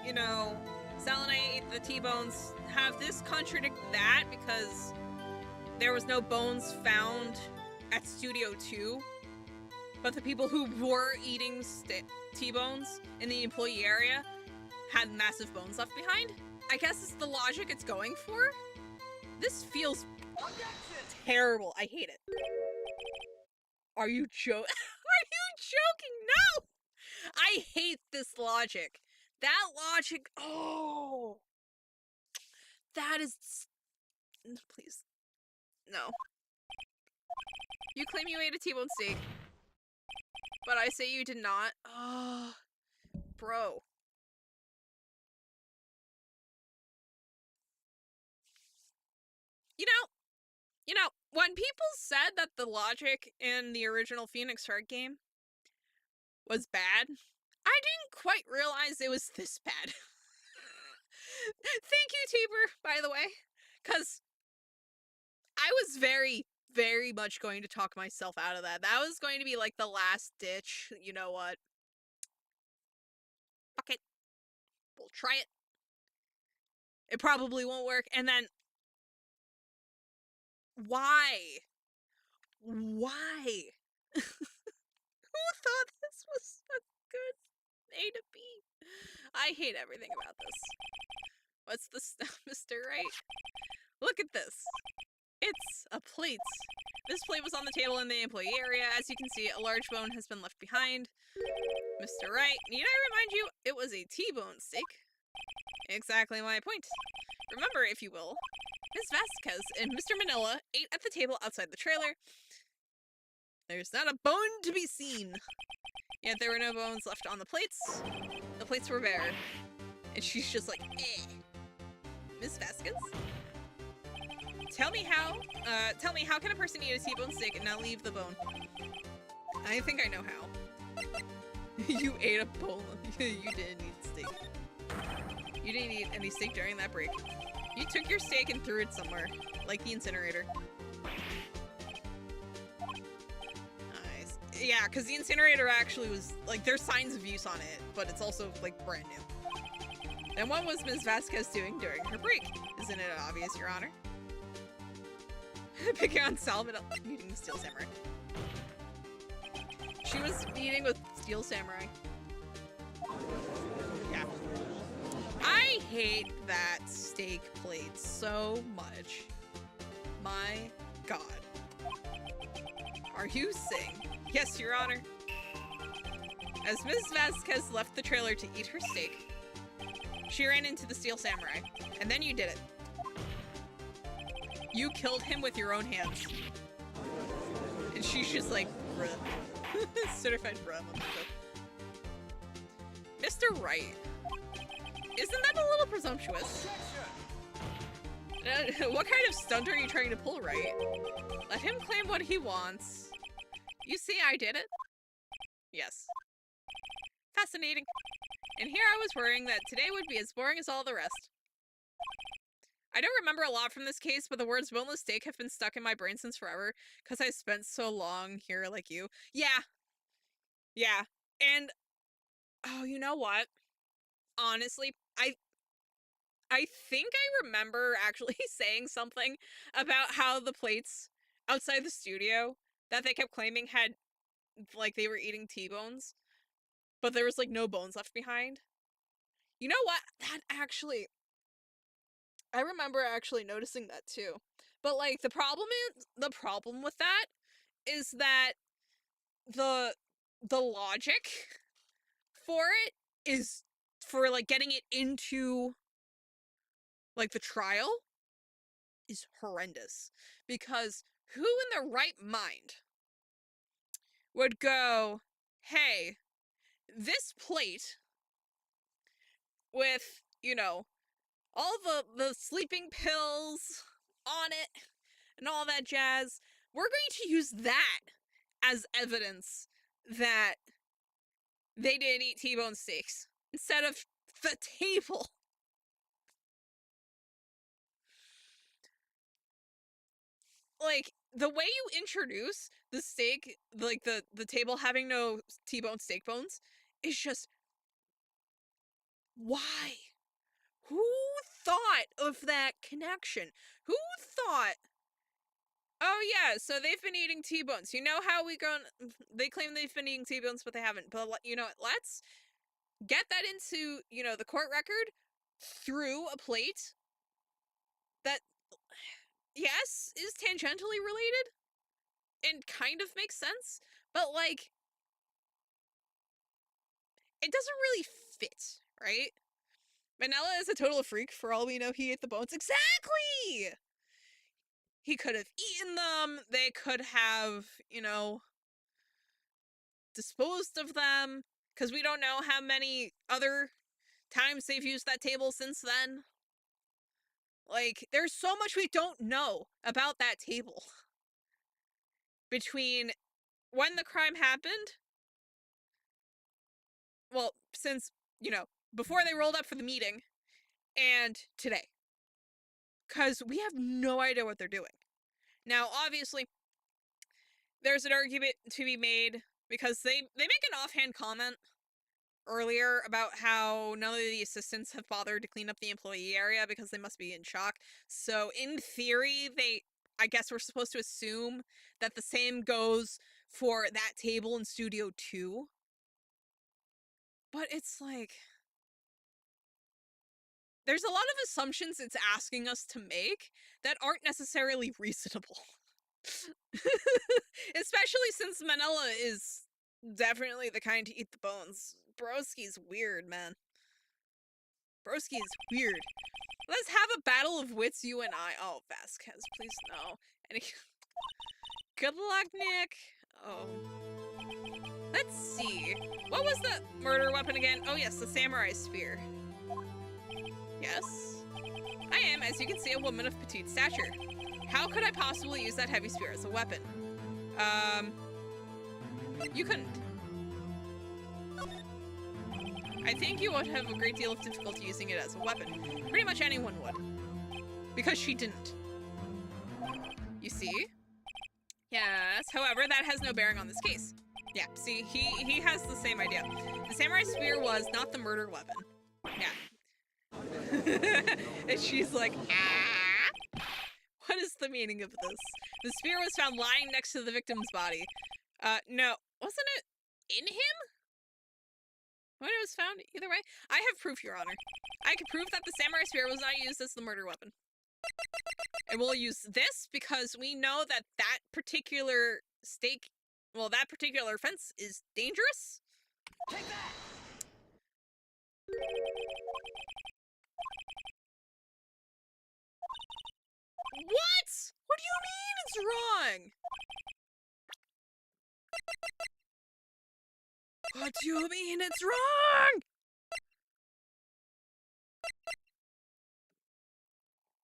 you know, Selenite ate the T-bones. Have this contradict that because there was no bones found at Studio 2, but the people who were eating T-bones in the employee area had massive bones left behind? I guess it's the logic it's going for? This feels terrible. I hate it. Are you joking? Are you joking? No! I hate this logic. That logic... Oh! That is... Please. No. You claim you ate a T-bone steak, but I say you did not. Oh, bro. You know, when people said that the logic in the original Phoenix Wright game was bad, I didn't quite realize it was this bad. Thank you, Tuber, by the way, because I was very, very much going to talk myself out of that. That was going to be like the last ditch. You know what? Fuck it. We'll try it. It probably won't work. And then, why? Why? Who thought this was a good A to B? I hate everything about this. What's this, Mr. Wright? Look at this. It's a plate. This plate was on the table in the employee area. As you can see, a large bone has been left behind. Mr. Wright, need I remind you, it was a T-bone steak. Exactly my point. Remember, if you will, Ms. Vasquez and Mr. Manila ate at the table outside the trailer. There's not a bone to be seen. Yet there were no bones left on the plates. The plates were bare. And she's just like, eh. Ms. Vasquez? Tell me how can a person eat a T-bone steak and not leave the bone? I think I know how. You ate a bone. You didn't eat steak. You didn't eat any steak during that break. You took your steak and threw it somewhere, like the incinerator. Nice. Yeah, because the incinerator actually was, like, there's signs of use on it, but it's also, like, brand new. And what was Ms. Vasquez doing during her break? Isn't it obvious, Your Honor? Picking on Salvin eating the Steel Samurai. She was eating with Steel Samurai. Yeah. I hate that steak plate so much. My God. Are you saying? Yes, Your Honor. As Ms. Vasquez left the trailer to eat her steak, she ran into the Steel Samurai, and then you did it. You killed him with your own hands. And she's just like, bruh. Certified bruh. Mr. Wright. Isn't that a little presumptuous? What kind of stunt are you trying to pull, Wright? Let him claim what he wants. You see, I did it? Yes. Fascinating. And here I was worrying that today would be as boring as all the rest. I don't remember a lot from this case, but the words boneless steak have been stuck in my brain since forever, because I spent so long here like you. Yeah. Yeah. And, oh, you know what? Honestly, I think I remember actually saying something about how the plates outside the studio that they kept claiming had, like, they were eating T-bones, but there was, like, no bones left behind. You know what? That actually... I remember actually noticing that too. But, like, the problem with that is that the logic for it is for, like, getting it into, like, the trial is horrendous. Because who in their right mind would go, hey, this plate with, you know, all the sleeping pills on it and all that jazz, we're going to use that as evidence that they didn't eat T-bone steaks instead of the table. Like, the way you introduce the steak, like the table having no T-bone steak bones, is just why? Who thought of that connection? Who thought? Oh yeah, so they've been eating T-bones. You know how they claim they've been eating T-bones, but they haven't. But you know what? Let's get that into, you know, the court record through a plate that, yes, is tangentially related and kind of makes sense, but like, it doesn't really fit, right? Manila is a total freak. For all we know, he ate the bones. Exactly! He could have eaten them. They could have, you know, disposed of them. Because we don't know how many other times they've used that table since then. Like, there's so much we don't know about that table. Between when the crime happened, well, since, you know, before they rolled up for the meeting, and today. Because we have no idea what they're doing. Now, obviously, there's an argument to be made because they make an offhand comment earlier about how none of the assistants have bothered to clean up the employee area because they must be in shock. So in theory, I guess we're supposed to assume that the same goes for that table in Studio 2. But it's like, there's a lot of assumptions it's asking us to make that aren't necessarily reasonable. Especially since Manila is definitely the kind to eat the bones. Broski's weird, man. Broski is weird. Let's have a battle of wits, you and I. Oh, Vasquez, please no. Any... Good luck, Nick. Oh. Let's see. What was the murder weapon again? Oh yes, the samurai spear. Yes. I am, as you can see, a woman of petite stature. How could I possibly use that heavy spear as a weapon? You couldn't. I think you would have a great deal of difficulty using it as a weapon. Pretty much anyone would. Because she didn't. You see? Yes, however, that has no bearing on this case. Yeah, see, he has the same idea. The samurai spear was not the murder weapon. Yeah. And she's like, ah! What is the meaning of this? The spear was found lying next to the victim's body. No, wasn't it in him? When it was found, either way. I have proof, Your Honor. I can prove that the samurai spear was not used as the murder weapon. And we'll use this because we know that that particular stake, well, that particular fence is dangerous. Take that! What? What do you mean it's wrong? What do you mean it's wrong?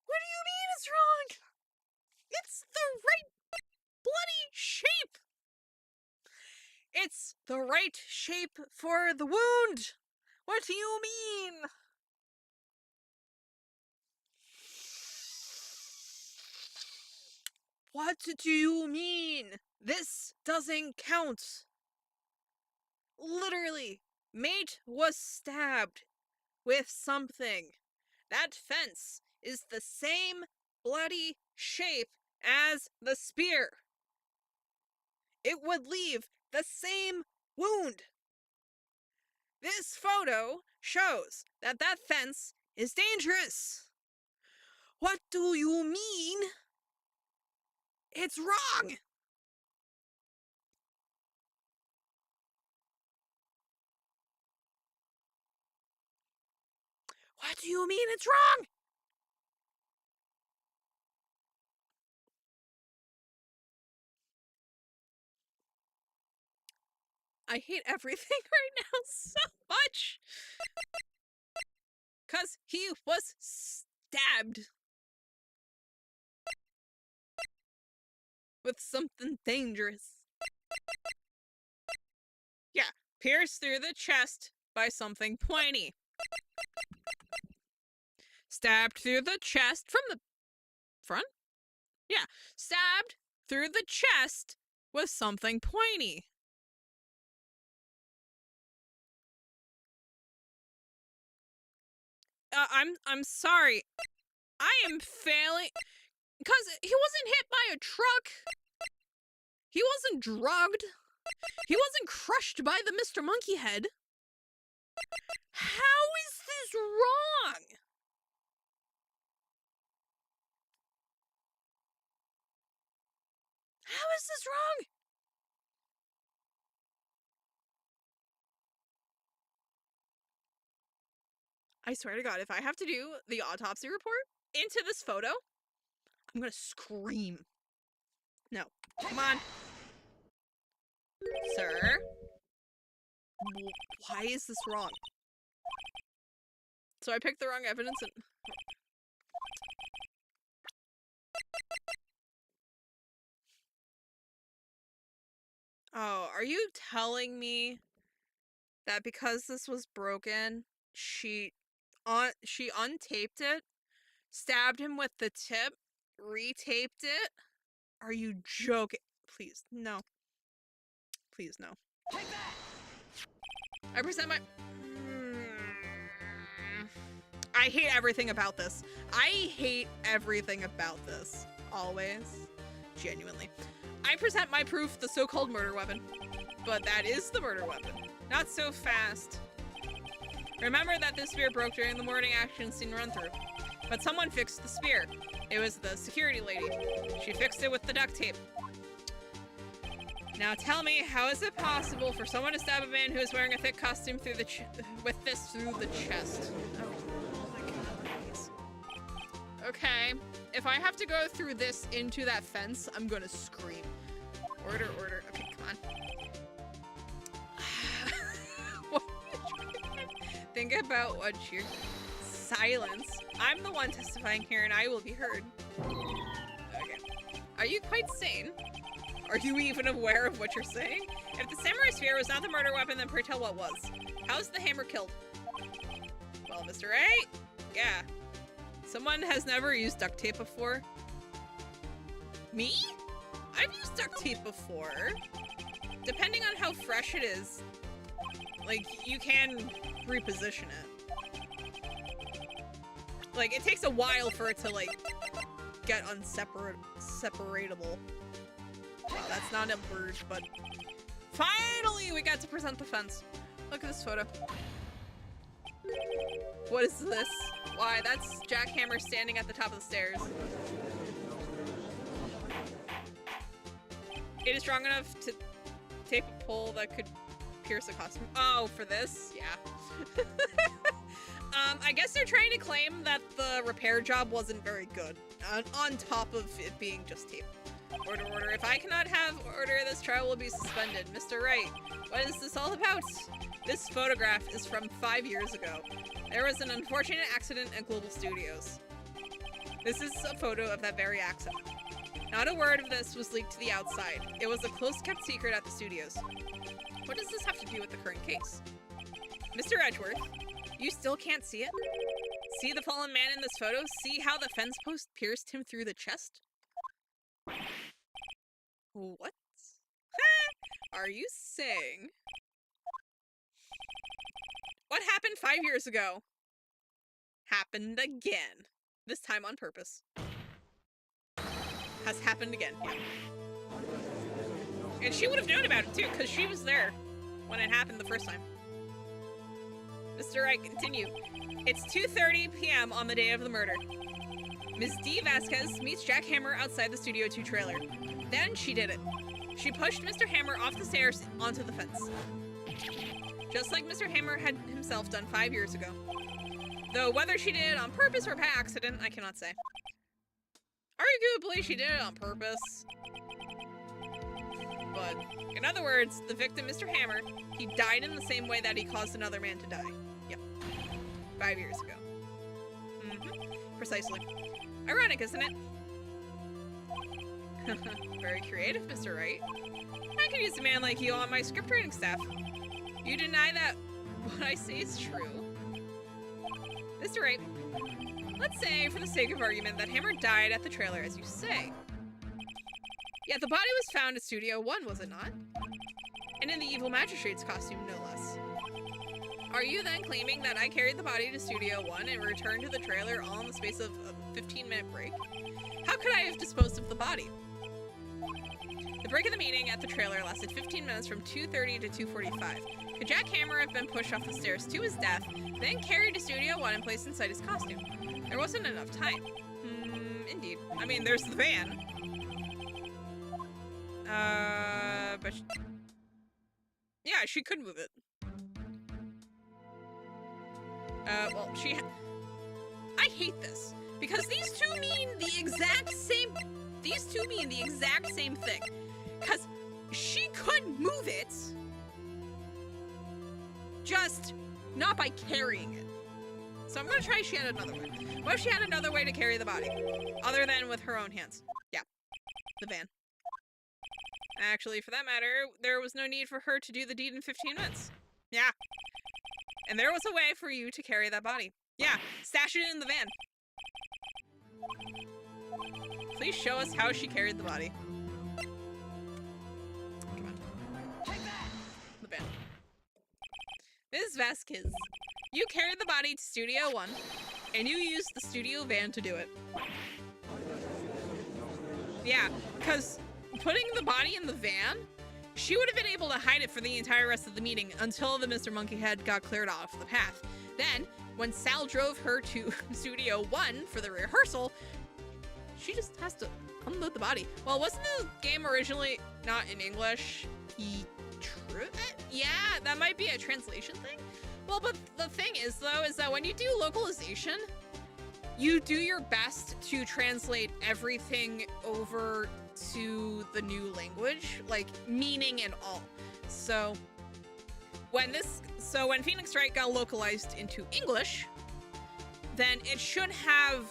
What do you mean it's wrong? It's the right bloody shape. It's the right shape for the wound. What do you mean? What do you mean? This doesn't count. Literally, mate was stabbed with something. That fence is the same bloody shape as the spear. It would leave the same wound. This photo shows that that fence is dangerous. What do you mean? It's wrong! What do you mean it's wrong? I hate everything right now so much. Because he was stabbed with something dangerous. Yeah, pierced through the chest by something pointy. Stabbed through the chest from the front? Yeah, stabbed through the chest with something pointy. I'm sorry. I am failing. Because he wasn't hit by a truck. He wasn't drugged. He wasn't crushed by the Mr. Monkey Head. How is this wrong? How is this wrong? I swear to God, if I have to do the autopsy report into this photo, I'm gonna scream. No. Come on. Sir? Why is this wrong? So I picked the wrong evidence and... Oh, are you telling me that because this was broken, she untaped it, stabbed him with the tip, retaped it? Are you joking? Please, no. Please, no. Take that! I present my... I hate everything about this. I hate everything about this. Always. Genuinely. I present my proof, the so-called murder weapon. But that is the murder weapon. Not so fast. Remember that this spear broke during the morning action scene run-through. But someone fixed the spear. It was the security lady. She fixed it with the duct tape. Now tell me, how is it possible for someone to stab a man who is wearing a thick costume through the with this through the chest? Oh my God, please. Okay, if I have to go through this into that fence, I'm gonna scream. Order, order. Okay, come on. Think about what you're... Silence. I'm the one testifying here and I will be heard. Okay. Are you quite sane? Are you even aware of what you're saying? If the samurai spear was not the murder weapon, then pray tell what was. How's the hammer killed? Well, Mr. Wright? Yeah. Someone has never used duct tape before. Me? I've used duct tape before. Depending on how fresh it is, like, you can reposition it. Like, it takes a while for it to, like, get separatable. That's not a word, but finally we got to present the fence. Look at this photo. What is this? Why, that's Jackhammer standing at the top of the stairs. It is strong enough to tape a pole that could pierce a costume. Oh, for this? Yeah. I guess they're trying to claim that the repair job wasn't very good, on top of it being just tape. Order, order. If I cannot have order, this trial will be suspended. Mr. Wright, what is this all about? This photograph is from 5 years ago. There was an unfortunate accident at Global Studios. This is a photo of that very accident. Not a word of this was leaked to the outside. It was a close-kept secret at the studios. What does this have to do with the current case? Mr. Edgeworth, you still can't see it? See the fallen man in this photo? See how the fence post pierced him through the chest? What? Are you saying? What happened 5 years ago happened again. This time on purpose. Has happened again. Yeah. And she would have known about it too, because she was there when it happened the first time. Mr. Wright, continue. It's 2:30 p.m. on the day of the murder. Ms. D. Vasquez meets Jack Hammer outside the Studio 2 trailer. Then she did it. She pushed Mr. Hammer off the stairs onto the fence. Just like Mr. Hammer had himself done 5 years ago. Though whether she did it on purpose or by accident, I cannot say. Arguably, she did it on purpose. But, in other words, the victim, Mr. Hammer, he died in the same way that he caused another man to die. Yep. 5 years ago. Precisely. Ironic, isn't it? Very creative, Mr. Wright. I could use a man like you on my script writing staff. You deny that what I say is true? Mr. Wright, let's say, for the sake of argument, that Hammer died at the trailer, as you say. Yeah, the body was found at Studio 1, was it not? And in the evil magistrate's costume, no less. Are you then claiming that I carried the body to Studio 1 and returned to the trailer all in the space of a 15-minute break? How could I have disposed of the body? The break of the meeting at the trailer lasted 15 minutes from 2:30 to 2:45. Could Jack Hammer have been pushed off the stairs to his death, then carried to Studio 1 and placed inside his costume? There wasn't enough time. Indeed. I mean, there's the van. But yeah, she could move it. Well, I hate this because these two mean the exact same. These two mean the exact same thing. Because she could move it, just not by carrying it. So I'm gonna try she had another way. What if she had another way to carry the body, other than with her own hands? Yeah, the van. Actually, for that matter, there was no need for her to do the deed in 15 minutes. Yeah. And there was a way for you to carry that body. Yeah, stash it in the van. Please show us how she carried the body. Come on. The van. Ms. Vasquez, you carried the body to Studio 1, and you used the studio van to do it. Yeah, because putting the body in the van, she would have been able to hide it for the entire rest of the meeting until the Mr. Monkey Head got cleared off the path. Then, when Sal drove her to Studio 1 for the rehearsal, she just has to unload the body. Well, wasn't the game originally not in English? Yeah, that might be a translation thing. Well, but the thing is, though, is that when you do localization, you do your best to translate everything over to the new language, like meaning and all. So when Phoenix Wright got localized into English, then it should have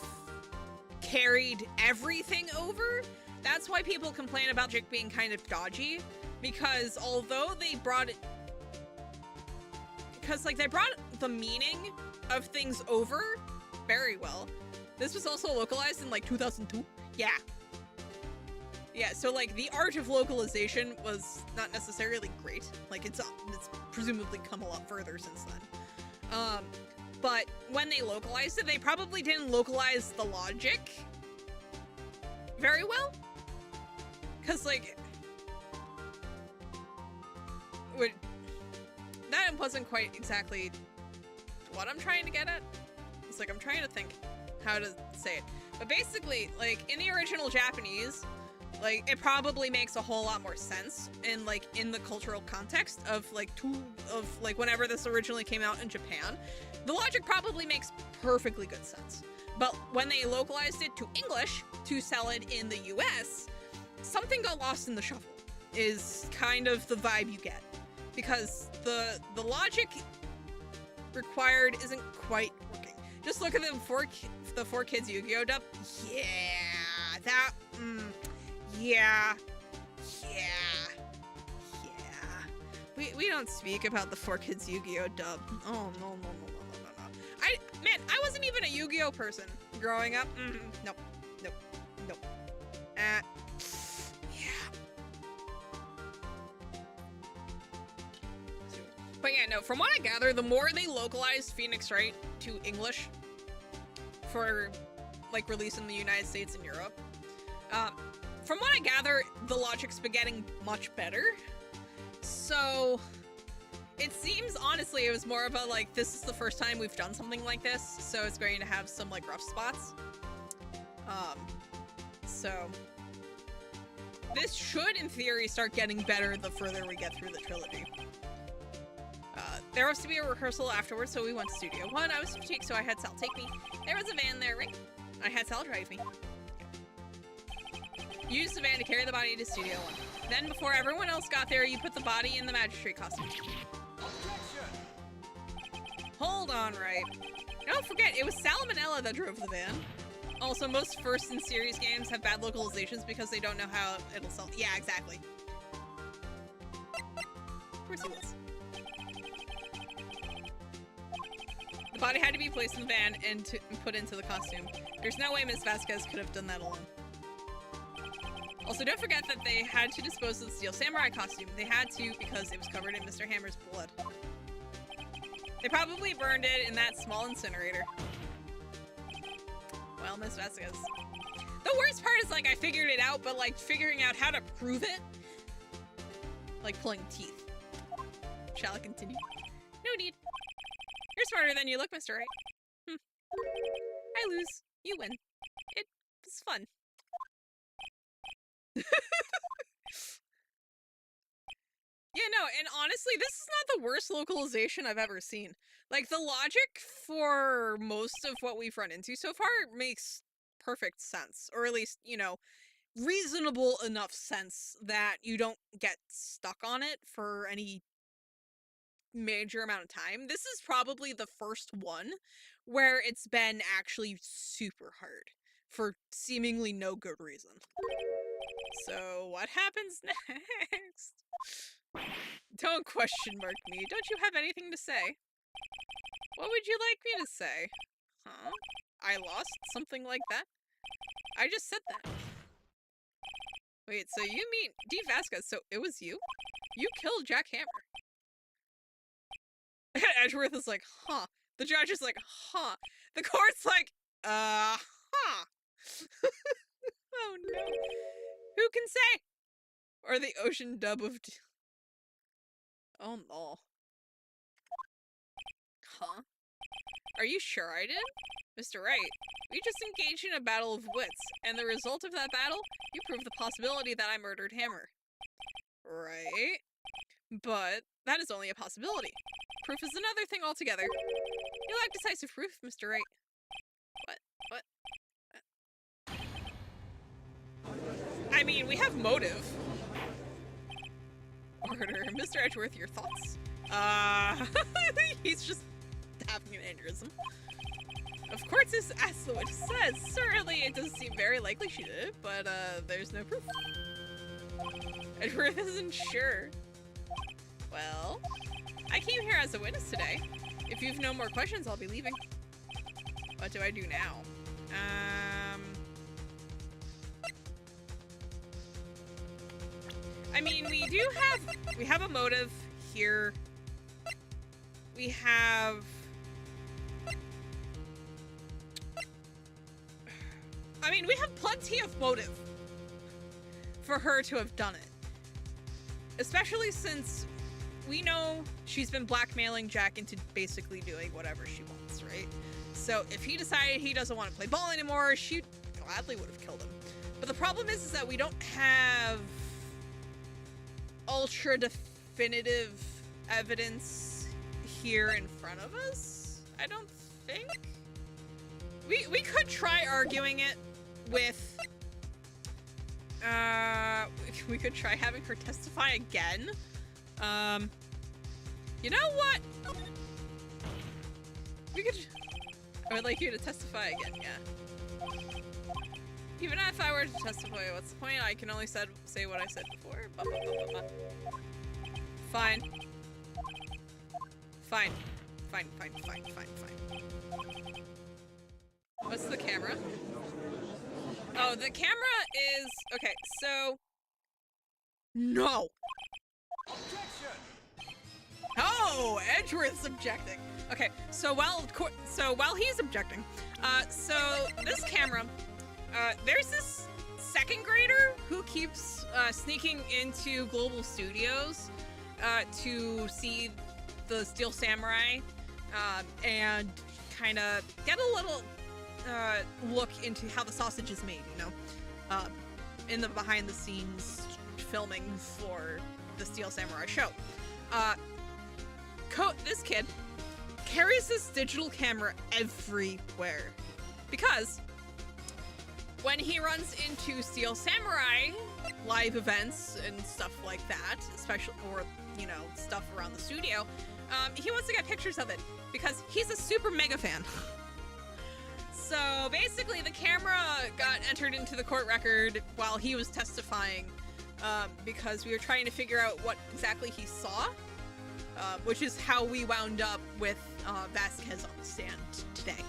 carried everything over. That's why people complain about Jick being kind of dodgy, because although they brought it, because like they brought the meaning of things over very well. This was also localized in like 2002. Yeah, so like the art of localization was not necessarily great. Like it's presumably come a lot further since then. But when they localized it, they probably didn't localize the logic very well. Cause like, that wasn't quite exactly what I'm trying to get at. It's like, I'm trying to think how to say it. But basically, like in the original Japanese, like it probably makes a whole lot more sense in like in the cultural context of like whenever this originally came out in Japan. The logic probably makes perfectly good sense. But when they localized it to English to sell it in the US, something got lost in the shuffle, is kind of the vibe you get. Because the logic required isn't quite working. Just look at the four kids Yu-Gi-Oh dub. Yeah. We don't speak about the 4Kids Yu-Gi-Oh dub. Oh no. I wasn't even a Yu-Gi-Oh person growing up. Nope. Yeah. But yeah, no, from what I gather, the more they localized Phoenix Wright to English for like release in the United States and Europe, from what I gather, the logic's been getting much better. So it seems, honestly, it was more of a like, this is the first time we've done something like this, so it's going to have some like rough spots. So this should, in theory, start getting better the further we get through the trilogy. There was to be a rehearsal afterwards, so we went to Studio 1. I was fatigued, so I had Sal take me. There was a van there, right? I had Sal drive me. You used the van to carry the body to Studio 1. Then, before everyone else got there, you put the body in the magistrate costume. Hold on, Wright. Don't forget, it was Salmonella that drove the van. Also, most first-in-series games have bad localizations because they don't know how it'll sell. Yeah, exactly. Of course he was. The body had to be placed in the van and put into the costume. There's no way Miss Vasquez could have done that alone. Also, don't forget that they had to dispose of the Steel Samurai costume. They had to because it was covered in Mr. Hammer's blood. They probably burned it in that small incinerator. Well, Miss Vasquez. The worst part is, like, I figured it out, but, like, figuring out how to prove it, like pulling teeth. Shall I continue? No need. You're smarter than you look, Mr. Wright. I lose. You win. It was fun. Yeah, no, and honestly, this is not the worst localization I've ever seen. Like, the logic for most of what we've run into so far makes perfect sense. Or at least, you know, reasonable enough sense that you don't get stuck on it for any major amount of time. This is probably the first one where it's been actually super hard for seemingly no good reason. So, what happens next? Don't question mark me. Don't you have anything to say? What would you like me to say? Huh? I lost? Something like that? I just said that. Wait, so you mean D. Vasquez, so it was you? You killed Jack Hammer. Edgeworth is like, huh. The judge is like, huh. The court's like, huh. Oh no. Who can say? Or the ocean dub of... Oh no. Huh? Are you sure I did? Mr. Wright, we just engaged in a battle of wits, and the result of that battle, you proved the possibility that I murdered Hammer. Right? But that is only a possibility. Proof is another thing altogether. You lack decisive proof, Mr. Wright. What? I mean, we have motive. Order. Mr. Edgeworth, your thoughts? He's just having an aneurysm. Of course, this as the witch says. Certainly, it doesn't seem very likely she did it, but there's no proof. Edgeworth isn't sure. Well, I came here as a witness today. If you've no more questions, I'll be leaving. What do I do now? I mean, we have a motive here. We have... I mean, we have plenty of motive for her to have done it. Especially since we know she's been blackmailing Jack into basically doing whatever she wants, right? So if he decided he doesn't want to play ball anymore, she gladly would have killed him. But the problem is that we don't have ultra definitive evidence here in front of us, I don't think. We could try arguing it with, we could try having her testify again. You know what? I would like you to testify again, yeah. Even if I were to testify, what's the point? I can only say what I said before. Bah, bah, bah, bah, bah. Fine. Fine. What's the camera? Oh, the camera is... Okay, so... No! Oh, Edgeworth's objecting. Okay, so while he's objecting, so this camera, there's this second grader who keeps sneaking into Global Studios to see the Steel Samurai and kind of get a little look into how the sausage is made, you know, in the behind-the-scenes filming for the Steel Samurai show. This kid carries this digital camera everywhere because when he runs into Steel Samurai live events and stuff like that, especially, or, you know, stuff around the studio, he wants to get pictures of it because he's a super mega fan. So basically the camera got entered into the court record while he was testifying because we were trying to figure out what exactly he saw, which is how we wound up with Vasquez on the stand today.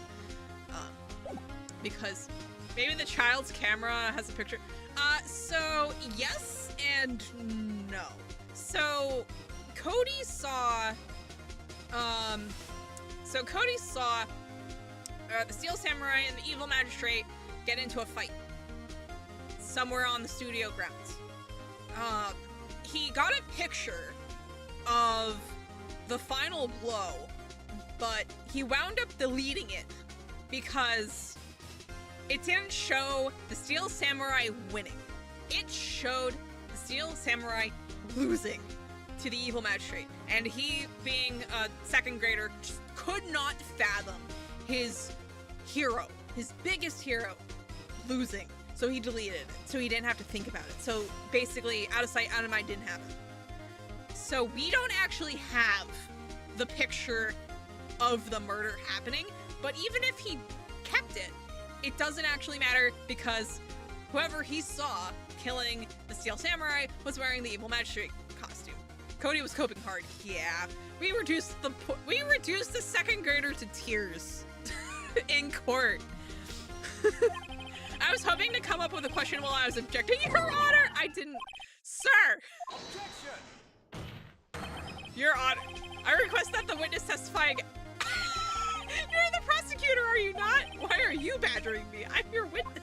because maybe the child's camera has a picture. So yes and no. So Cody saw the Steel Samurai and the Evil Magistrate get into a fight somewhere on the studio grounds. He got a picture of the final blow, but he wound up deleting it because it didn't show the Steel Samurai winning. It showed the Steel Samurai losing to the Evil Magistrate. And he, being a second grader, just could not fathom his hero, his biggest hero, losing. So he deleted it, so he didn't have to think about it. So basically, out of sight, out of mind didn't happen. So we don't actually have the picture of the murder happening, but even if he kept it, it doesn't actually matter because whoever he saw killing the Steel Samurai was wearing the Evil Magistrate costume. Cody was coping hard. Yeah, we reduced the second grader to tears in court. I was hoping to come up with a question while I was objecting. Your Honor, I didn't. Sir! Objection! Your Honor, I request that the witness testify again. You're the prosecutor, are you not? Why are you badgering me? I'm your witness.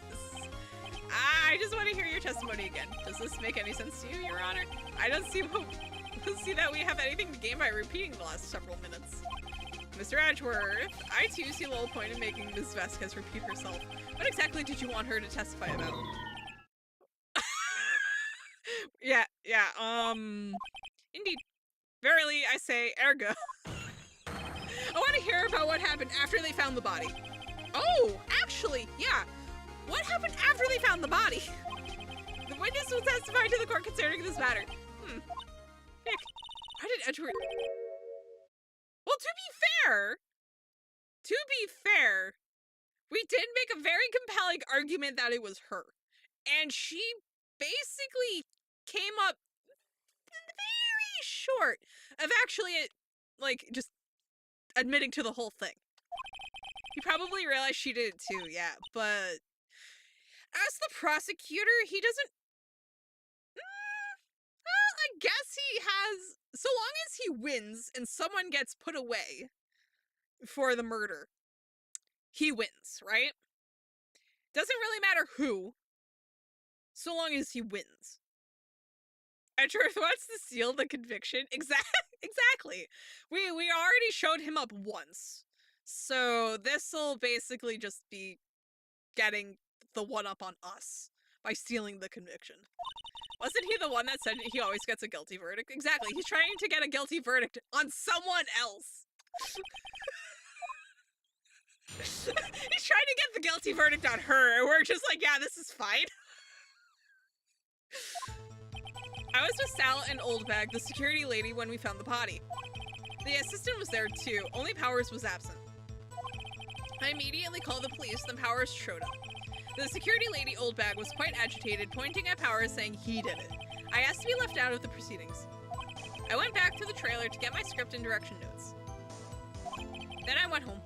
I just want to hear your testimony again. Does this make any sense to you, Your Honor? I don't see that we have anything to gain by repeating the last several minutes. Mr. Edgeworth, I too see little point in making Ms. Vasquez repeat herself. What exactly did you want her to testify about? Yeah, indeed. Verily, I say, ergo. I want to hear about what happened after they found the body. Oh, actually, yeah. What happened after they found the body? The witness will testify to the court concerning this matter. Nick, why did Edgeworth... Well, to be fair, we did make a very compelling argument that it was her. And she basically came up very short of actually, like, just admitting to the whole thing. He probably realized she did it too, yeah, but as the prosecutor, he doesn't... Well, I guess he has... So long as he wins and someone gets put away for the murder, he wins, right? Doesn't really matter who, so long as he wins. Edgeworth wants to seal the conviction. Exactly. We already showed him up once, so this'll basically just be getting the one up on us by stealing the conviction. Wasn't he the one that said he always gets a guilty verdict? Exactly. He's trying to get a guilty verdict on someone else. He's trying to get the guilty verdict on her, and we're just like, yeah, this is fine. I was with Sal and Oldbag, the security lady, when we found the body. The assistant was there too, only Powers was absent. I immediately called the police, then Powers showed up. The security lady, Oldbag, was quite agitated, pointing at Powers saying he did it. I asked to be left out of the proceedings. I went back to the trailer to get my script and direction notes. Then I went home.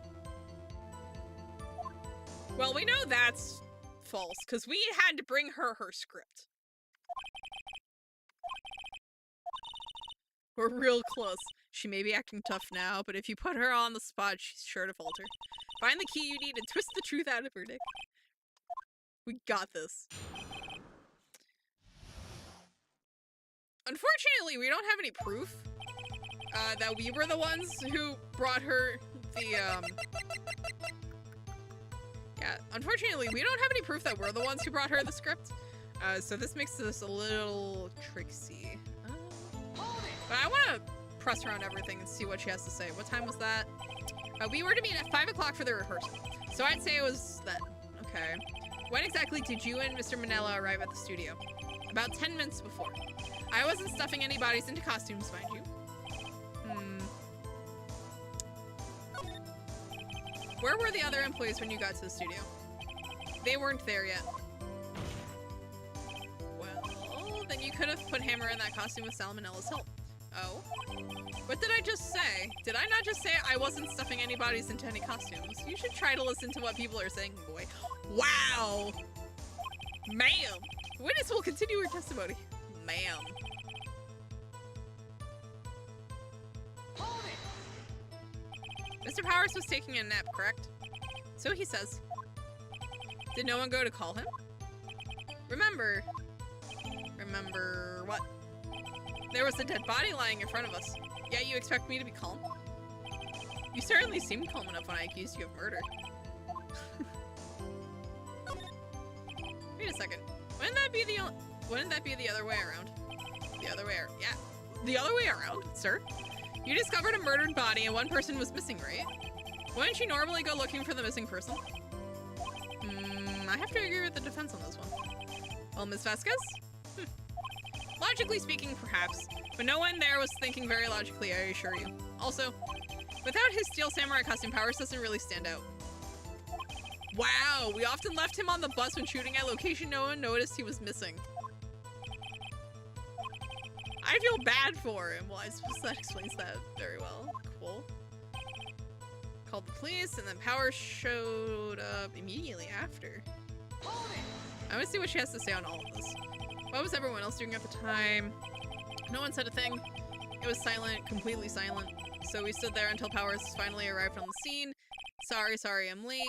Well, we know that's false, because we had to bring her script. We're real close. She may be acting tough now, but if you put her on the spot, she's sure to falter. Find the key you need and twist the truth out of her, Nick. We got this. Unfortunately, we don't have any proof that we were the ones who brought her the, Yeah, unfortunately, we don't have any proof that we're the ones who brought her the script. So this makes this a little tricksy. But I want to press around everything and see what she has to say. What time was that? We were to meet at 5 o'clock for the rehearsal. So I'd say it was then. Okay. When exactly did you and Mr. Manella arrive at the studio? About 10 minutes before. I wasn't stuffing any bodies into costumes, mind you. Where were the other employees when you got to the studio? They weren't there yet. Well, then you could have put Hammer in that costume with Salmonella's help. Oh? What did I just say? Did I not just say I wasn't stuffing any bodies into any costumes? You should try to listen to what people are saying, boy. Wow! Ma'am! Witness will continue her testimony. Ma'am. Mr. Powers was taking a nap, correct? So he says. Did no one go to call him? Remember what? There was a dead body lying in front of us. Yet you expect me to be calm? You certainly seemed calm enough when I accused you of murder. Wait a second. Wouldn't that be the other way around? The other way, yeah. The other way around, sir. You discovered a murdered body and one person was missing, right? Wouldn't you normally go looking for the missing person? I have to agree with the defense on this one. Well, Ms. Vasquez? Logically speaking, perhaps, but no one there was thinking very logically, I assure you. Also, without his steel samurai costume, Powers doesn't really stand out. Wow, we often left him on the bus when shooting at location no one noticed he was missing. I feel bad for him. Well, I suppose that explains that very well. Cool. Called the police, and then Powers showed up immediately after. I want to see what she has to say on all of this. What was everyone else doing at the time? No one said a thing. It was silent, completely silent. So we stood there until Powers finally arrived on the scene. Sorry, I'm late.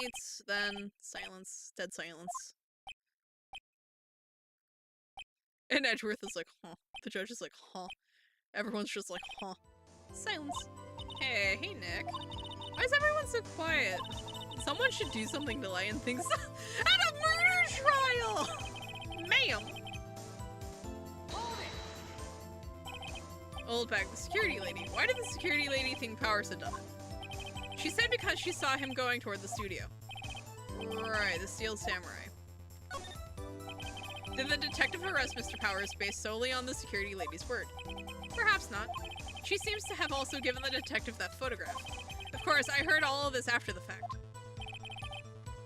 Then silence, dead silence. And Edgeworth is like, huh. The judge is like, huh. Everyone's just like, huh. Silence. Hey Nick. Why is everyone so quiet? Someone should do something to lighten things up at a murder trial! Ma'am! Old bag, the security lady. Why did the security lady think Powers had done it? She said because she saw him going toward the studio. Right, the steel samurai. Did the detective arrest Mr. Powers based solely on the security lady's word? Perhaps not. She seems to have also given the detective that photograph. Of course, I heard all of this after the fact.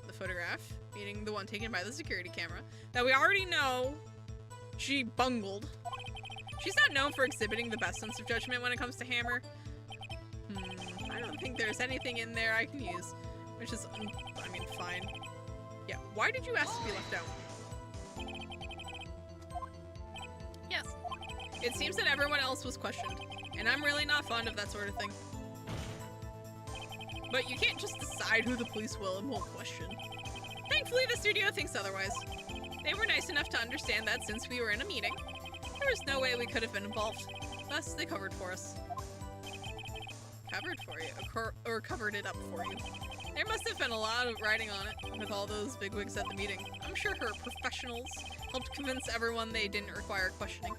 The photograph, meaning the one taken by the security camera, that we already know she bungled. She's not known for exhibiting the best sense of judgment when it comes to Hammer. I don't think there's anything in there I can use, which is, I mean, fine. Yeah, why did you ask to be left out? Yes. It seems that everyone else was questioned, and I'm really not fond of that sort of thing. But you can't just decide who the police will and won't question. Thankfully, the studio thinks otherwise. They were nice enough to understand that since we were in a meeting, there was no way we could have been involved. Thus, they covered for us. Covered for you? Or covered it up for you. There must have been a lot of writing on it, with all those bigwigs at the meeting. I'm sure her professionals helped convince everyone they didn't require questioning.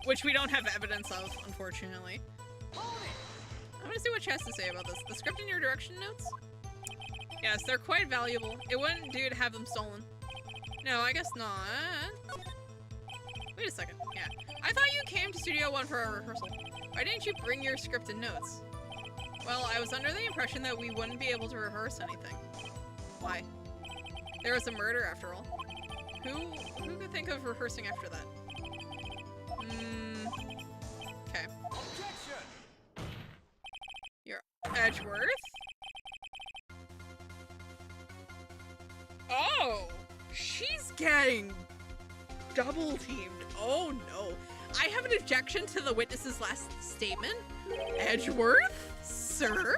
Which we don't have evidence of, unfortunately. I want to see what she has to say about this. The script in your direction notes? Yes, they're quite valuable. It wouldn't do to have them stolen. No, I guess not. Wait a second. Yeah. I thought you came to Studio 1 for a rehearsal. Why didn't you bring your script and notes? Well, I was under the impression that we wouldn't be able to rehearse anything. Why? There was a murder after all. Who could think of rehearsing after that? Okay. Objection! You're Edgeworth? Oh! She's getting double teamed. Oh no. I have an objection to the witness's last statement. Edgeworth? Sir?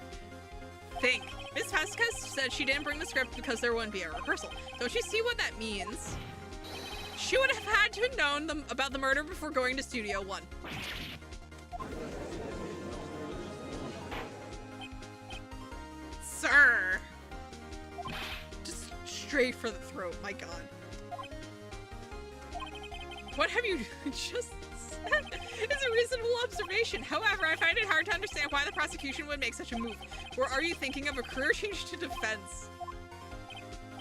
Think. Miss Vasquez said she didn't bring the script because there wouldn't be a rehearsal. Don't you see what that means? She would have had to have known about the murder before going to Studio 1. Sir! Just straight for the throat, my god. What have you just said? It's a reasonable observation. However, I find it hard to understand why the prosecution would make such a move. Or are you thinking of a career change to defense?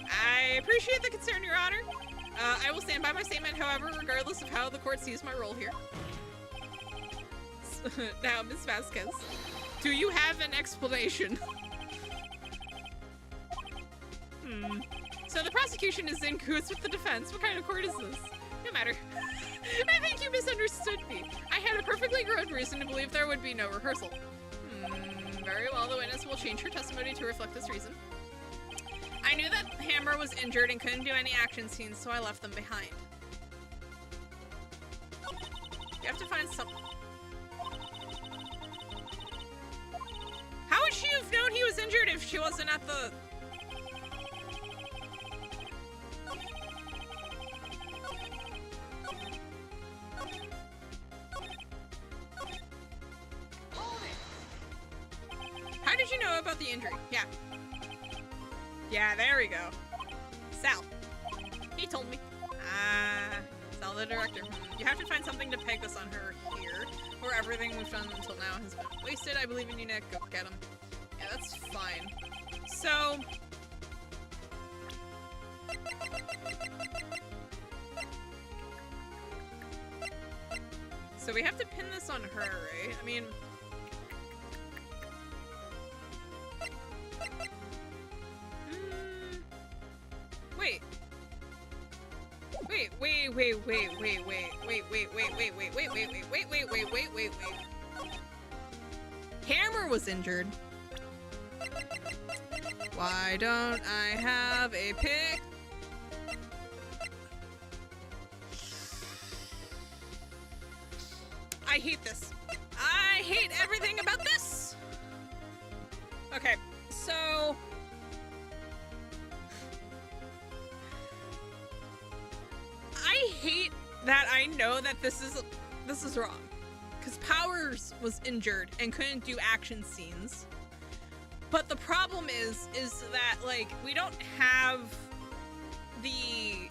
I appreciate the concern, Your Honor. I will stand by my statement, however, regardless of how the court sees my role here. Now, Ms. Vasquez, do you have an explanation? So the prosecution is in cahoots with the defense. What kind of court is this? No matter. I think you misunderstood me. I had a perfectly good reason to believe there would be no rehearsal. Very well, the witness will change her testimony to reflect this reason. I knew that Hammer was injured and couldn't do any action scenes, so I left them behind. You have to find some... How would she have known he was injured if she wasn't at the... How did you know about the injury? Yeah. Yeah, there we go. Sal. He told me. Sal the director. You have to find something to peg this on her here, or everything we've done until now has been wasted. I believe in you, Nick. Go get him. Yeah, that's fine. So... So we have to pin this on her, right? I mean... Wait. Wait. Hammer was injured. Why don't I have a pic? I hate this. I hate everything about this. Okay, so... I hate that I know that this is wrong. Because Powers was injured and couldn't do action scenes. But the problem is that, like, we don't have the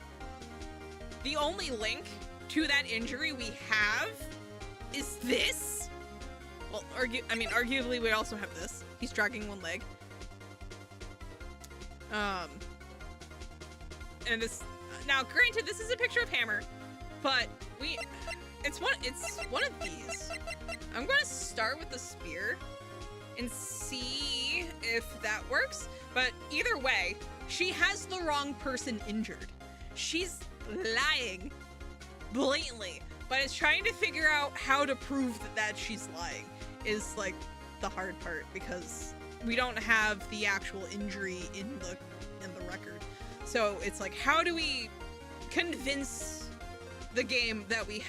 only link to that injury we have is this. Well, arguably we also have this. He's dragging one leg. And this, now granted, this is a picture of Hammer, but it's one of these. I'm gonna start with the spear and see if that works, but either way, she has the wrong person injured. She's lying blatantly, but it's trying to figure out how to prove that she's lying is like the hard part, because we don't have the actual injury in the record. So it's like, how do we convince the game that we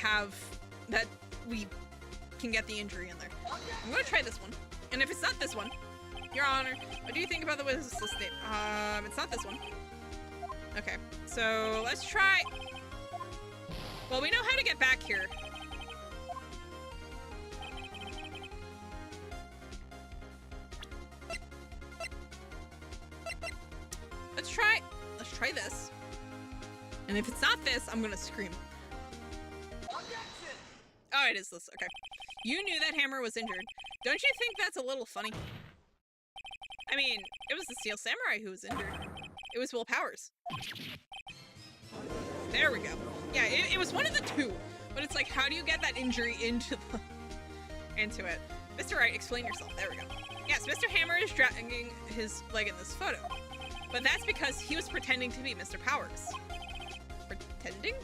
can get the injury in there? I'm gonna try this one. And if it's not this one, Your Honor, what do you think about the witness statement? It's not this one. Okay, so let's try. Well, we know how to get back here. Let's try this. And if it's not this, I'm gonna scream. Oh, it is this. Okay. You knew that Hammer was injured. Don't you think that's a little funny? I mean, it was the Steel Samurai who was injured. It was Will Powers. There we go. Yeah, it was one of the two. But it's like, how do you get that injury into it? Mr. Wright, explain yourself. There we go. Yes, Mr. Hammer is dragging his leg in this photo. But that's because he was pretending to be Mr. Powers. Pretending?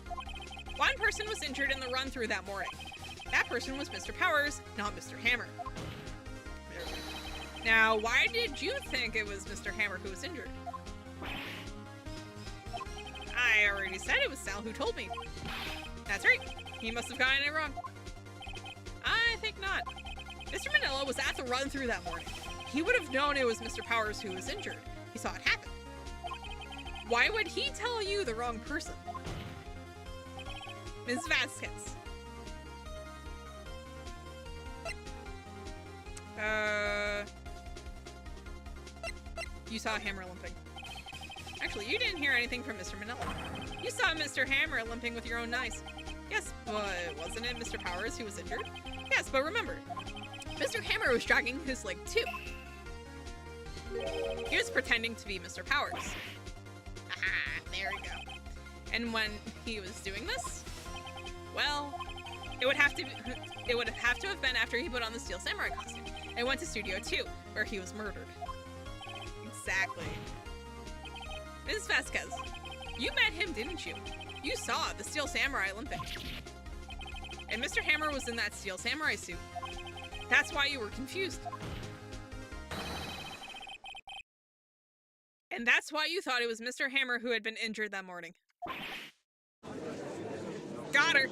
One person was injured in the run-through that morning. That person was Mr. Powers, not Mr. Hammer. Now, why did you think it was Mr. Hammer who was injured? I already said it was Sal who told me. That's right. He must have gotten it wrong. I think not. Mr. Manila was at the run-through that morning. He would have known it was Mr. Powers who was injured. He saw it happen. Why would he tell you the wrong person? Ms. Vasquez. You saw Hammer limping. Actually, you didn't hear anything from Mr. Manila. You saw Mr. Hammer limping with your own eyes. Yes, but wasn't it Mr. Powers who was injured? Yes, but remember, Mr. Hammer was dragging his leg too. He was pretending to be Mr. Powers. Aha, there we go. And when he was doing this, well, it would have to have been after he put on the Steel Samurai costume and went to Studio 2, where he was murdered. Exactly. Ms. Vasquez, you met him, didn't you? You saw the Steel Samurai limping. And Mr. Hammer was in that steel samurai suit. That's why you were confused. And that's why you thought it was Mr. Hammer who had been injured that morning. Got her.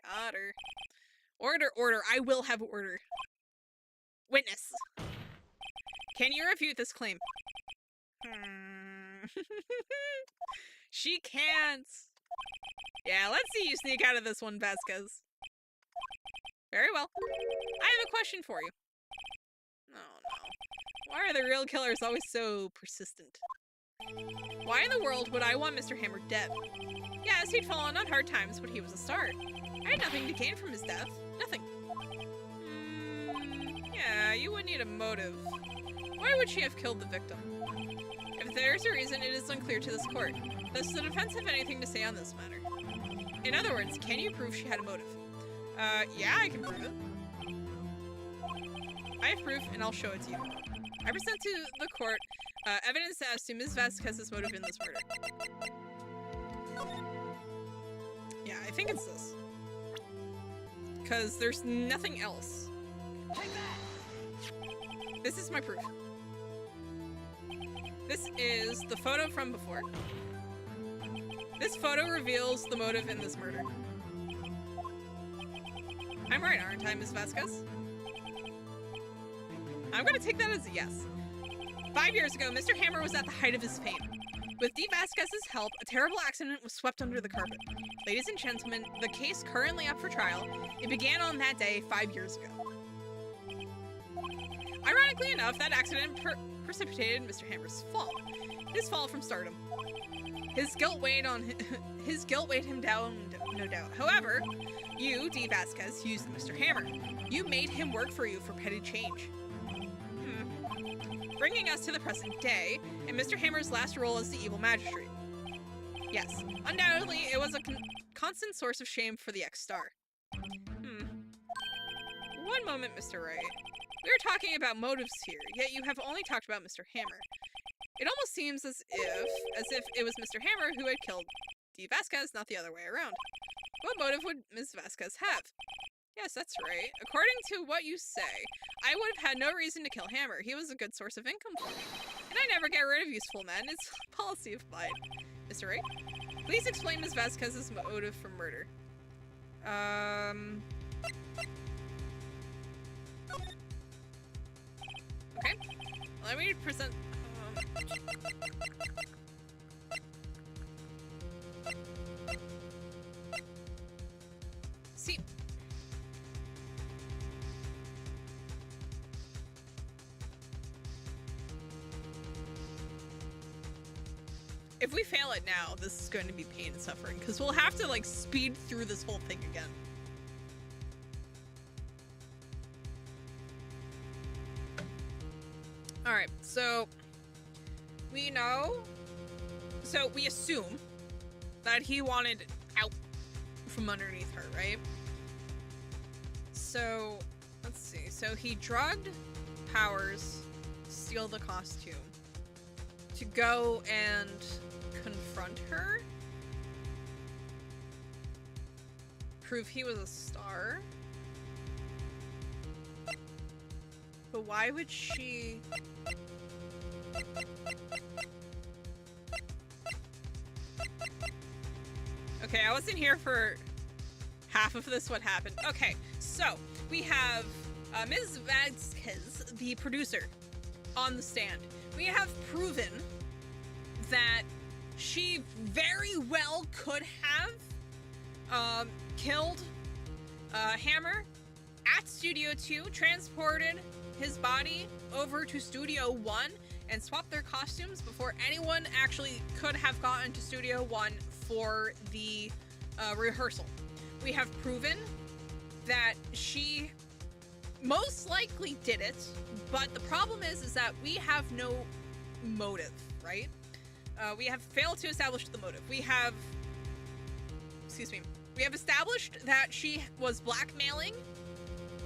Got her. Order, order. I will have order. Witness. Can you refute this claim? She can't. Yeah, let's see you sneak out of this one, Vasquez. Very well. I have a question for you. Oh no. Why are the real killers always so persistent? Why in the world would I want Mr. Hammer dead? Yes, he'd fallen on hard times, but he was a star. I had nothing to gain from his death. Nothing. Yeah, you would need a motive. Why would she have killed the victim? If there's a reason, it is unclear to this court. Does the defense have anything to say on this matter? In other words, can you prove she had a motive? Yeah, I can prove it. I have proof, and I'll show it to you. I present to the court evidence as to Ms. Vasquez's motive in this murder. Yeah, I think it's this. Because there's nothing else. This is my proof. This is the photo from before. This photo reveals the motive in this murder. I'm right, aren't I, Ms. Vasquez? I'm gonna take that as a yes. 5 years ago, Mr. Hammer was at the height of his fame. With D. Vasquez's help, a terrible accident was swept under the carpet. Ladies and gentlemen, the case currently up for trial, it began on that day 5 years ago. Ironically enough, that accident precipitated Mr. Hammer's fall. His fall from stardom. His guilt weighed him down, no doubt. However, you, D. Vasquez, used Mr. Hammer. You made him work for you for petty change. Bringing us to the present day, and Mr. Hammer's last role as the evil magistrate. Yes, undoubtedly, it was a constant source of shame for the ex-star. One moment, Mr. Wright. We are talking about motives here, yet you have only talked about Mr. Hammer. It almost seems as if it was Mr. Hammer who had killed D. Vasquez, not the other way around. What motive would Ms. Vasquez have? Yes, that's right. According to what you say, I would have had no reason to kill Hammer. He was a good source of income for me. And I never get rid of useful men. It's a policy of mine. Mr. Wright, please explain Ms. Vasquez's motive for murder. Okay. Let me present... See... If we fail it now, this is going to be pain and suffering, because we'll have to, like, speed through this whole thing again. Alright, so... we know... so we assume that he wanted out from underneath her, right? So, let's see. So he drugged Powers, steal the costume, to go and confront her, prove he was a star. But why would she... Okay, I wasn't here for half of this, what happened. Okay, so we have Ms. Vasquez, the producer, on the stand. We have proven that she very well could have killed Hammer at Studio 2, transported his body over to Studio 1, and swapped their costumes before anyone actually could have gotten to Studio 1 for the rehearsal. We have proven that she most likely did it, but the problem is that we have no motive, right? We have failed to establish the motive. We have established that she was blackmailing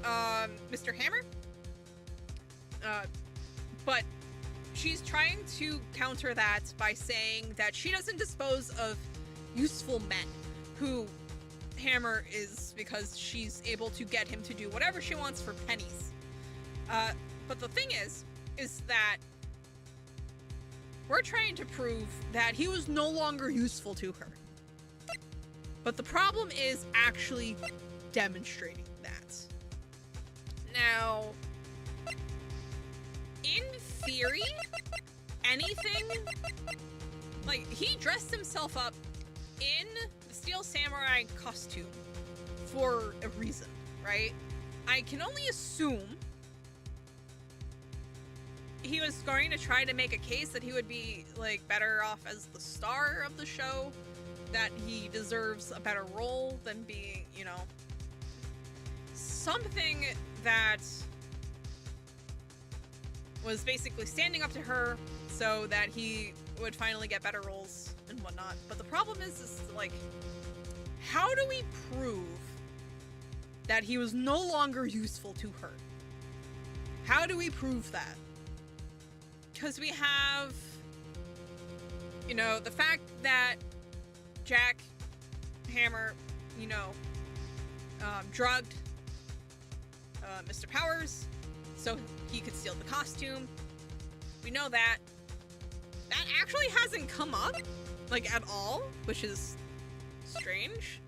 Mr. Hammer, but she's trying to counter that by saying that she doesn't dispose of useful men who hammer is because she's able to get him to do whatever she wants for pennies. But the thing is that we're trying to prove that he was no longer useful to her. But the problem is actually demonstrating that. Now, in theory, anything, like, he dressed himself up in the Steel Samurai costume for a reason, right? I can only assume he was going to try to make a case that he would be, like, better off as the star of the show, that he deserves a better role than being, you know, something that was basically standing up to her so that he would finally get better roles and whatnot. But the problem is like, how do we prove that he was no longer useful to her? How do we prove that? Because we have, you know, the fact that Jack Hammer, you know, drugged Mr. Powers so he could steal the costume. We know that. That actually hasn't come up, like, at all, which is strange.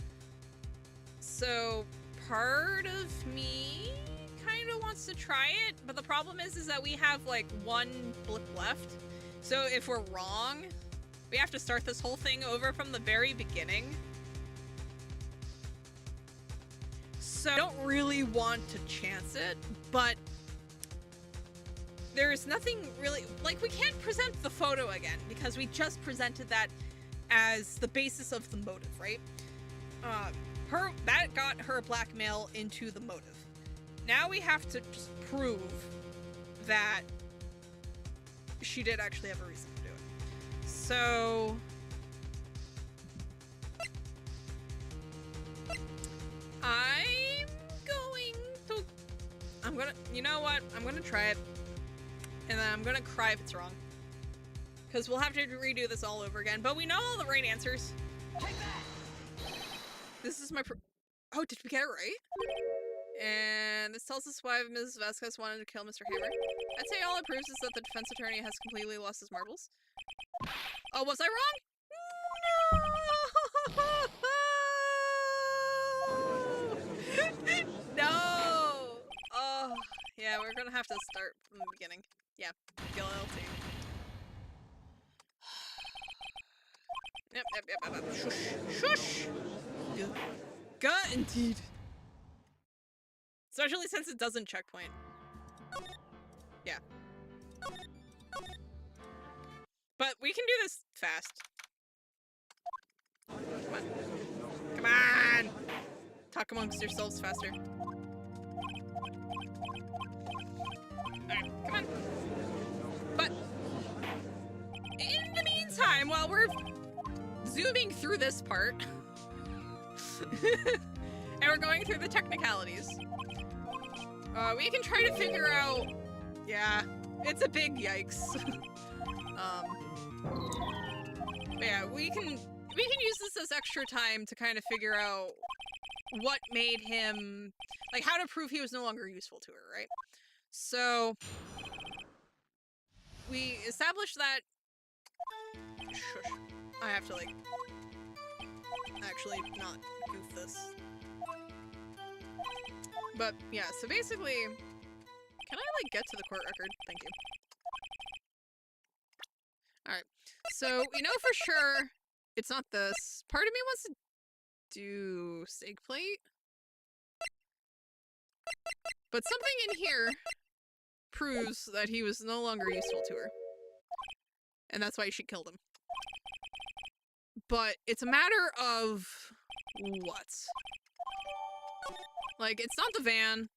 So part of me kind of wants to try it, but the problem is that we have, like, one blip left. So if we're wrong, we have to start this whole thing over from the very beginning. So I don't really want to chance it, but there's nothing really, like, we can't present the photo again because we just presented that as the basis of the motive, right? That got her blackmail into the motive. Now we have to just prove that she did actually have a reason to do it. So you know what? I'm gonna try it. And then I'm gonna cry if it's wrong. Because we'll have to redo this all over again. But we know all the right answers. This is my oh, did we get it right? And this tells us why Mrs. Vasquez wanted to kill Mr. Hammer. I'd say all it proves is that the defense attorney has completely lost his marbles. Oh, was I wrong? No! No! Oh, yeah, we're gonna have to start from the beginning. Yeah, guilty. Yep. Shush! Shush! Gut, indeed. Especially since it doesn't checkpoint. Yeah. But we can do this fast. Come on. Come on! Talk amongst yourselves faster. Alright, come on. But in the meantime, while we're zooming through this part, and we're going through the technicalities, we can try to figure out, yeah, it's a big yikes. But yeah, we can use this as extra time to kind of figure out what made him, like, how to prove he was no longer useful to her, right? So we established that, shush, I have to, like, actually not goof this. But yeah, so basically, can I, like, get to the court record? Thank you. Alright, so we know for sure it's not this. Part of me wants to do steak plate, but something in here proves that he was no longer useful to her. And that's why she killed him. But it's a matter of what? Like, it's not the van.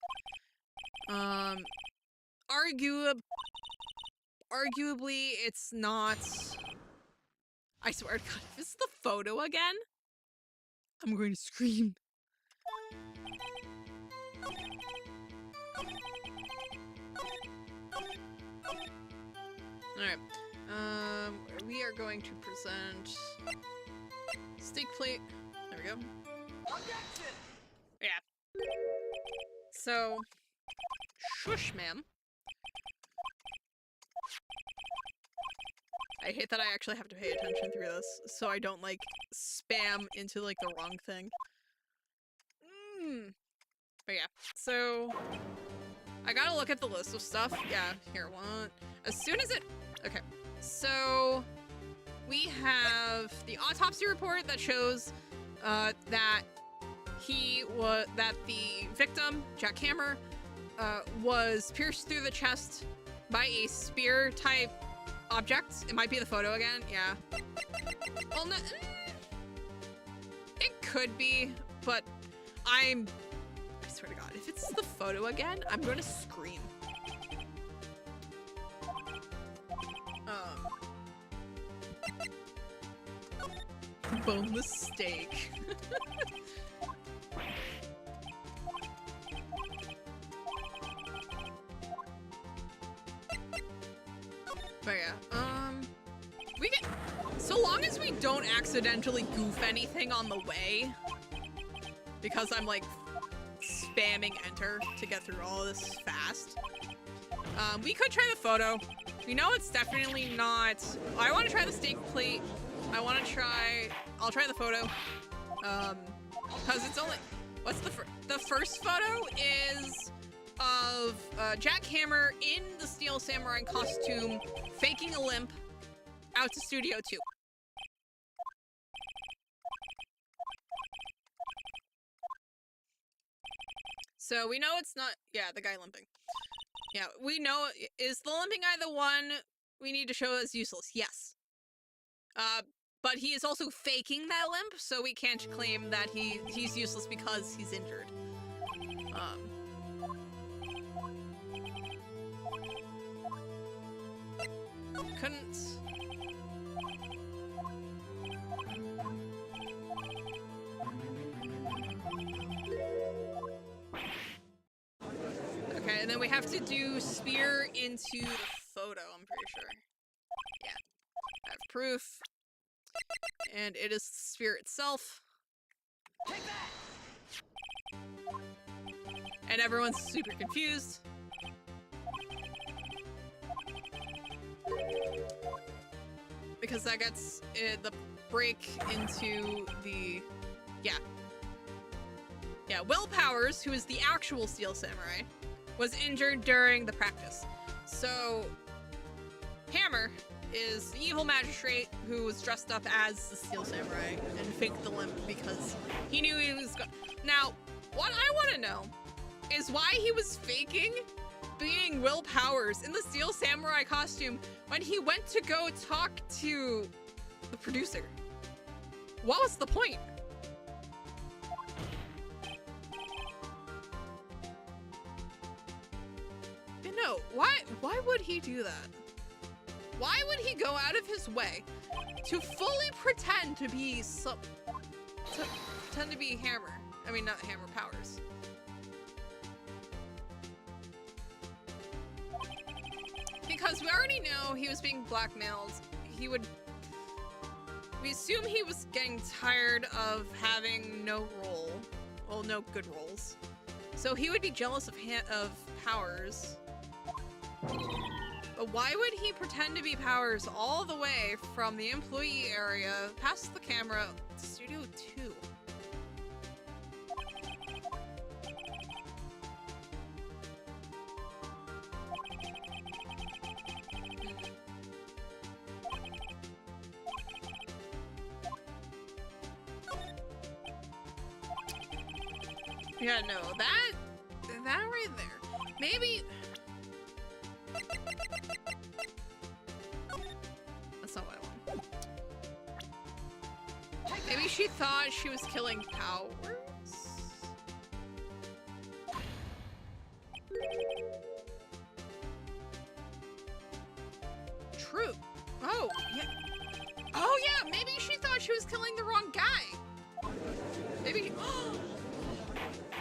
Arguably, it's not. I swear to God, if this is the photo again, I'm going to scream. Alright. We are going to present steak plate. There we go. Yeah. So, shush, ma'am. I hate that I actually have to pay attention through this, so I don't, like, spam into, like, the wrong thing. But yeah, so I gotta look at the list of stuff. Yeah, here, one. As soon as it... Okay, so we have the autopsy report that shows that the victim, Jack Hammer, was pierced through the chest by a spear-type object. It might be the photo again, yeah. Well, no, it could be, but I swear to God, if it's the photo again, I'm gonna scream. Boneless steak. But yeah, we can, so long as we don't accidentally goof anything on the way, because I'm like spamming enter to get through all of this fast. We could try the photo. We know it's definitely not, I want to try the steak plate. I'll try the photo. Cause it's only, what's the first photo is of Jack Hammer in the Steel Samurai costume, faking a limp, out to Studio 2. So we know it's not, yeah, the guy limping. Yeah, we know, is the limping guy the one we need to show as useless? Yes. But he is also faking that limp, so we can't claim that he's useless because he's injured. Couldn't... Okay, and then we have to do spear into the photo, I'm pretty sure. Yeah. I have proof. And it is the spear itself. Take that! And everyone's super confused. Because that gets the break into the... Yeah. Yeah, Will Powers, who is the actual Steel Samurai, was injured during the practice. So, Hammer is the evil magistrate who was dressed up as the Steel Samurai and faked the limp because he knew he was Now, what I want to know is why he was faking being Will Powers in the Steel Samurai costume when he went to go talk to the producer. What was the point? No, why would he do that? Why would he go out of his way to fully pretend to be Hammer? I mean, not Hammer, Powers. Because we already know he was being blackmailed. We assume he was getting tired of having no role. Well, no good roles. So he would be jealous of Powers. But why would he pretend to be Powers all the way from the employee area past the camera to Studio 2? Yeah, no, that right there. Maybe... That's not what I want. Maybe she thought she was killing Powers? True. Oh, yeah. Oh, yeah, maybe she thought she was killing the wrong guy. Maybe...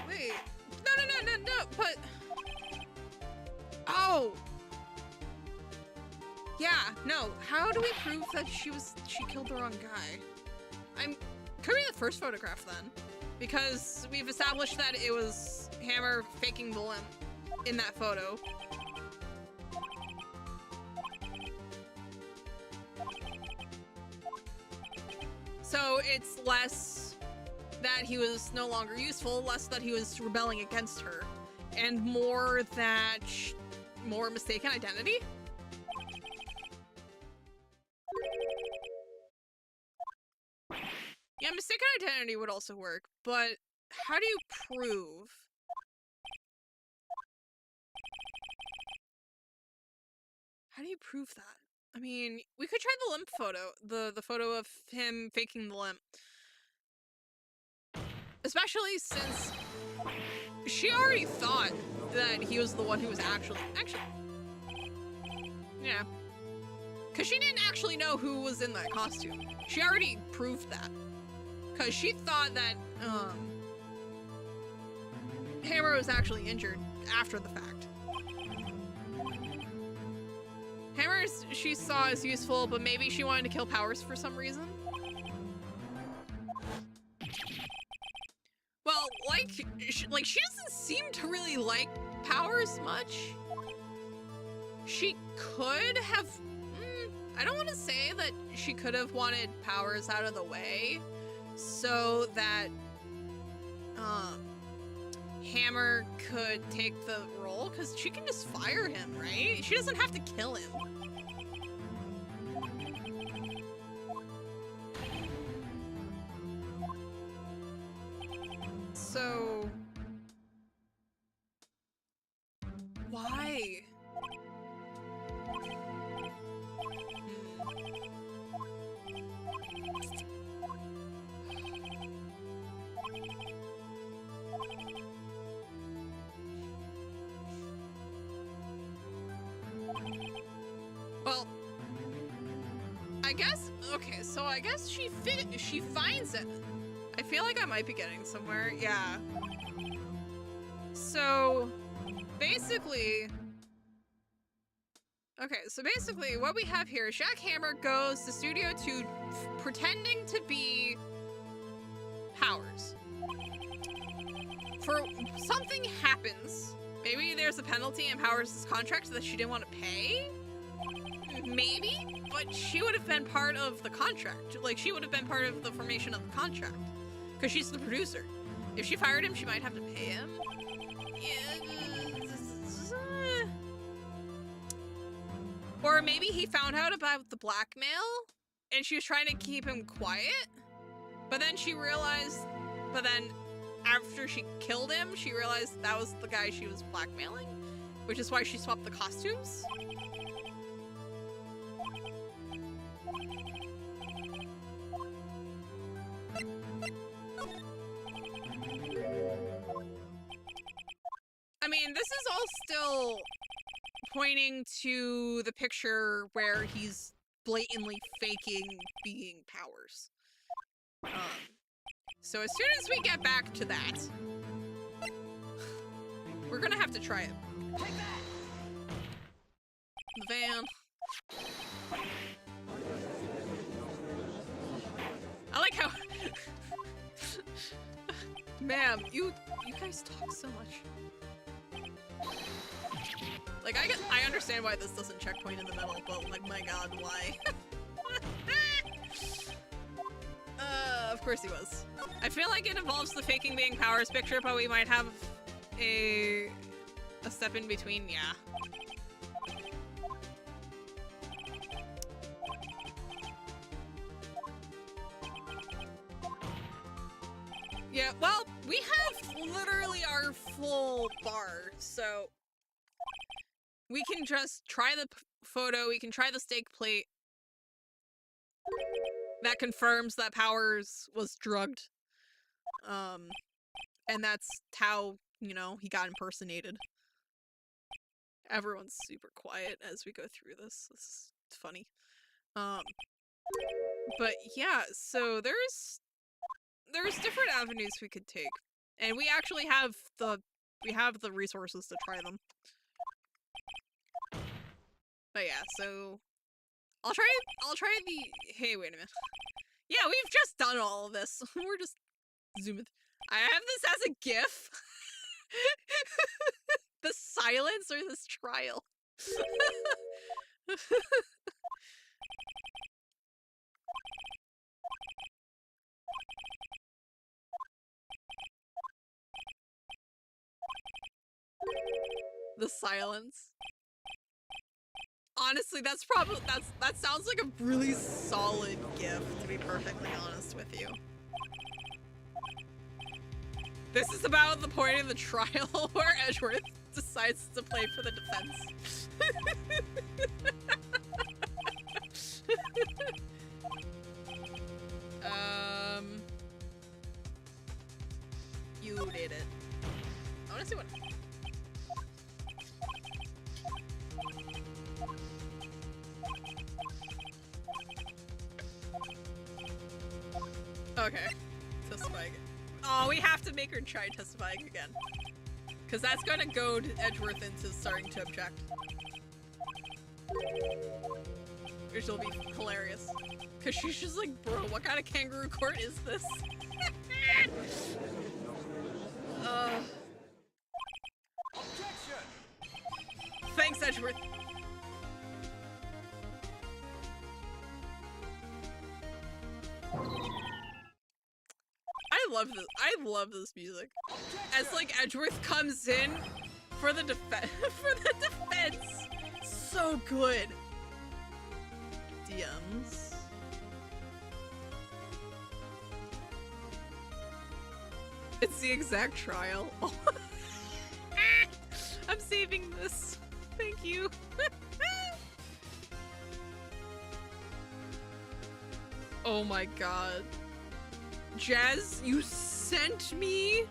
Wait. No, but... Oh! Yeah, no. How do we prove that she killed the wrong guy? Could be the first photograph then. because we've established that it was Hammer faking the limp in that photo. So it's less that he was no longer useful, less that he was rebelling against her, and more that more mistaken identity. Yeah, mistaken identity would also work, but how do you prove? How do you prove that? I mean, we could try the limp photo, the photo of him faking the limp. Especially since she already thought that he was the one who was actually, yeah. Because she didn't actually know who was in that costume. She already proved that. Because she thought that, Hammer was actually injured after the fact. Hammer she saw as useful, but maybe she wanted to kill Powers for some reason. Well, she doesn't seem to really like Powers much. She could have, I don't want to say that she could have wanted Powers out of the way so that Hammer could take the role, because she can just fire him, right? She doesn't have to kill him. So why? Well, I guess, okay, so I guess she finds it. I feel like I might be getting somewhere, yeah. So, basically, okay, so basically what we have here is Jack Hammer goes to Studio 2 pretending to be Powers. For something happens, maybe there's a penalty in Powers' contract that she didn't want to pay? Maybe, but she would have been part of the contract. Like, she would have been part of the formation of the contract. Because she's the producer. If she fired him, she might have to pay him. Yeah. Or maybe he found out about the blackmail, and she was trying to keep him quiet. But then she realized, after she killed him, she realized that was the guy she was blackmailing. Which is why she swapped the costumes. I mean, this is all still pointing to the picture where he's blatantly faking being Powers. So as soon as we get back to that, we're gonna have to try it. The van. I like how... Ma'am, you guys talk so much. Like, I understand why this doesn't checkpoint in the middle, but like, my god, why? Of course he was. I feel like it involves the faking being Powers picture, but we might have a step in between, yeah. Yeah, well, we have literally our full bar, so we can just try the photo, we can try the steak plate. That confirms that Powers was drugged. And that's how, you know, he got impersonated. Everyone's super quiet as we go through this. This is funny. But yeah, so there's different avenues we could take. And we actually have the resources to try them. But yeah, so I'll try the, hey, wait a minute. Yeah, we've just done all of this. We're just zooming. I have this as a GIF. The silence or this trial? The silence. Honestly, that sounds like a really solid GIF, to be perfectly honest with you. This is about the point in the trial where Edgeworth decides to play for the defense. You did it. I wanna see what... Okay. Testifying. Oh, we have to make her try testifying again. Because that's gonna goad Edgeworth into starting to object. Which will be hilarious. Because she's just like, bro, what kind of kangaroo court is this? Thanks, Edgeworth. I love this music. As like Edgeworth comes in for the defense. So good. DMs. It's the exact trial. I'm saving this. Thank you. Oh my god. Jazz, you sent me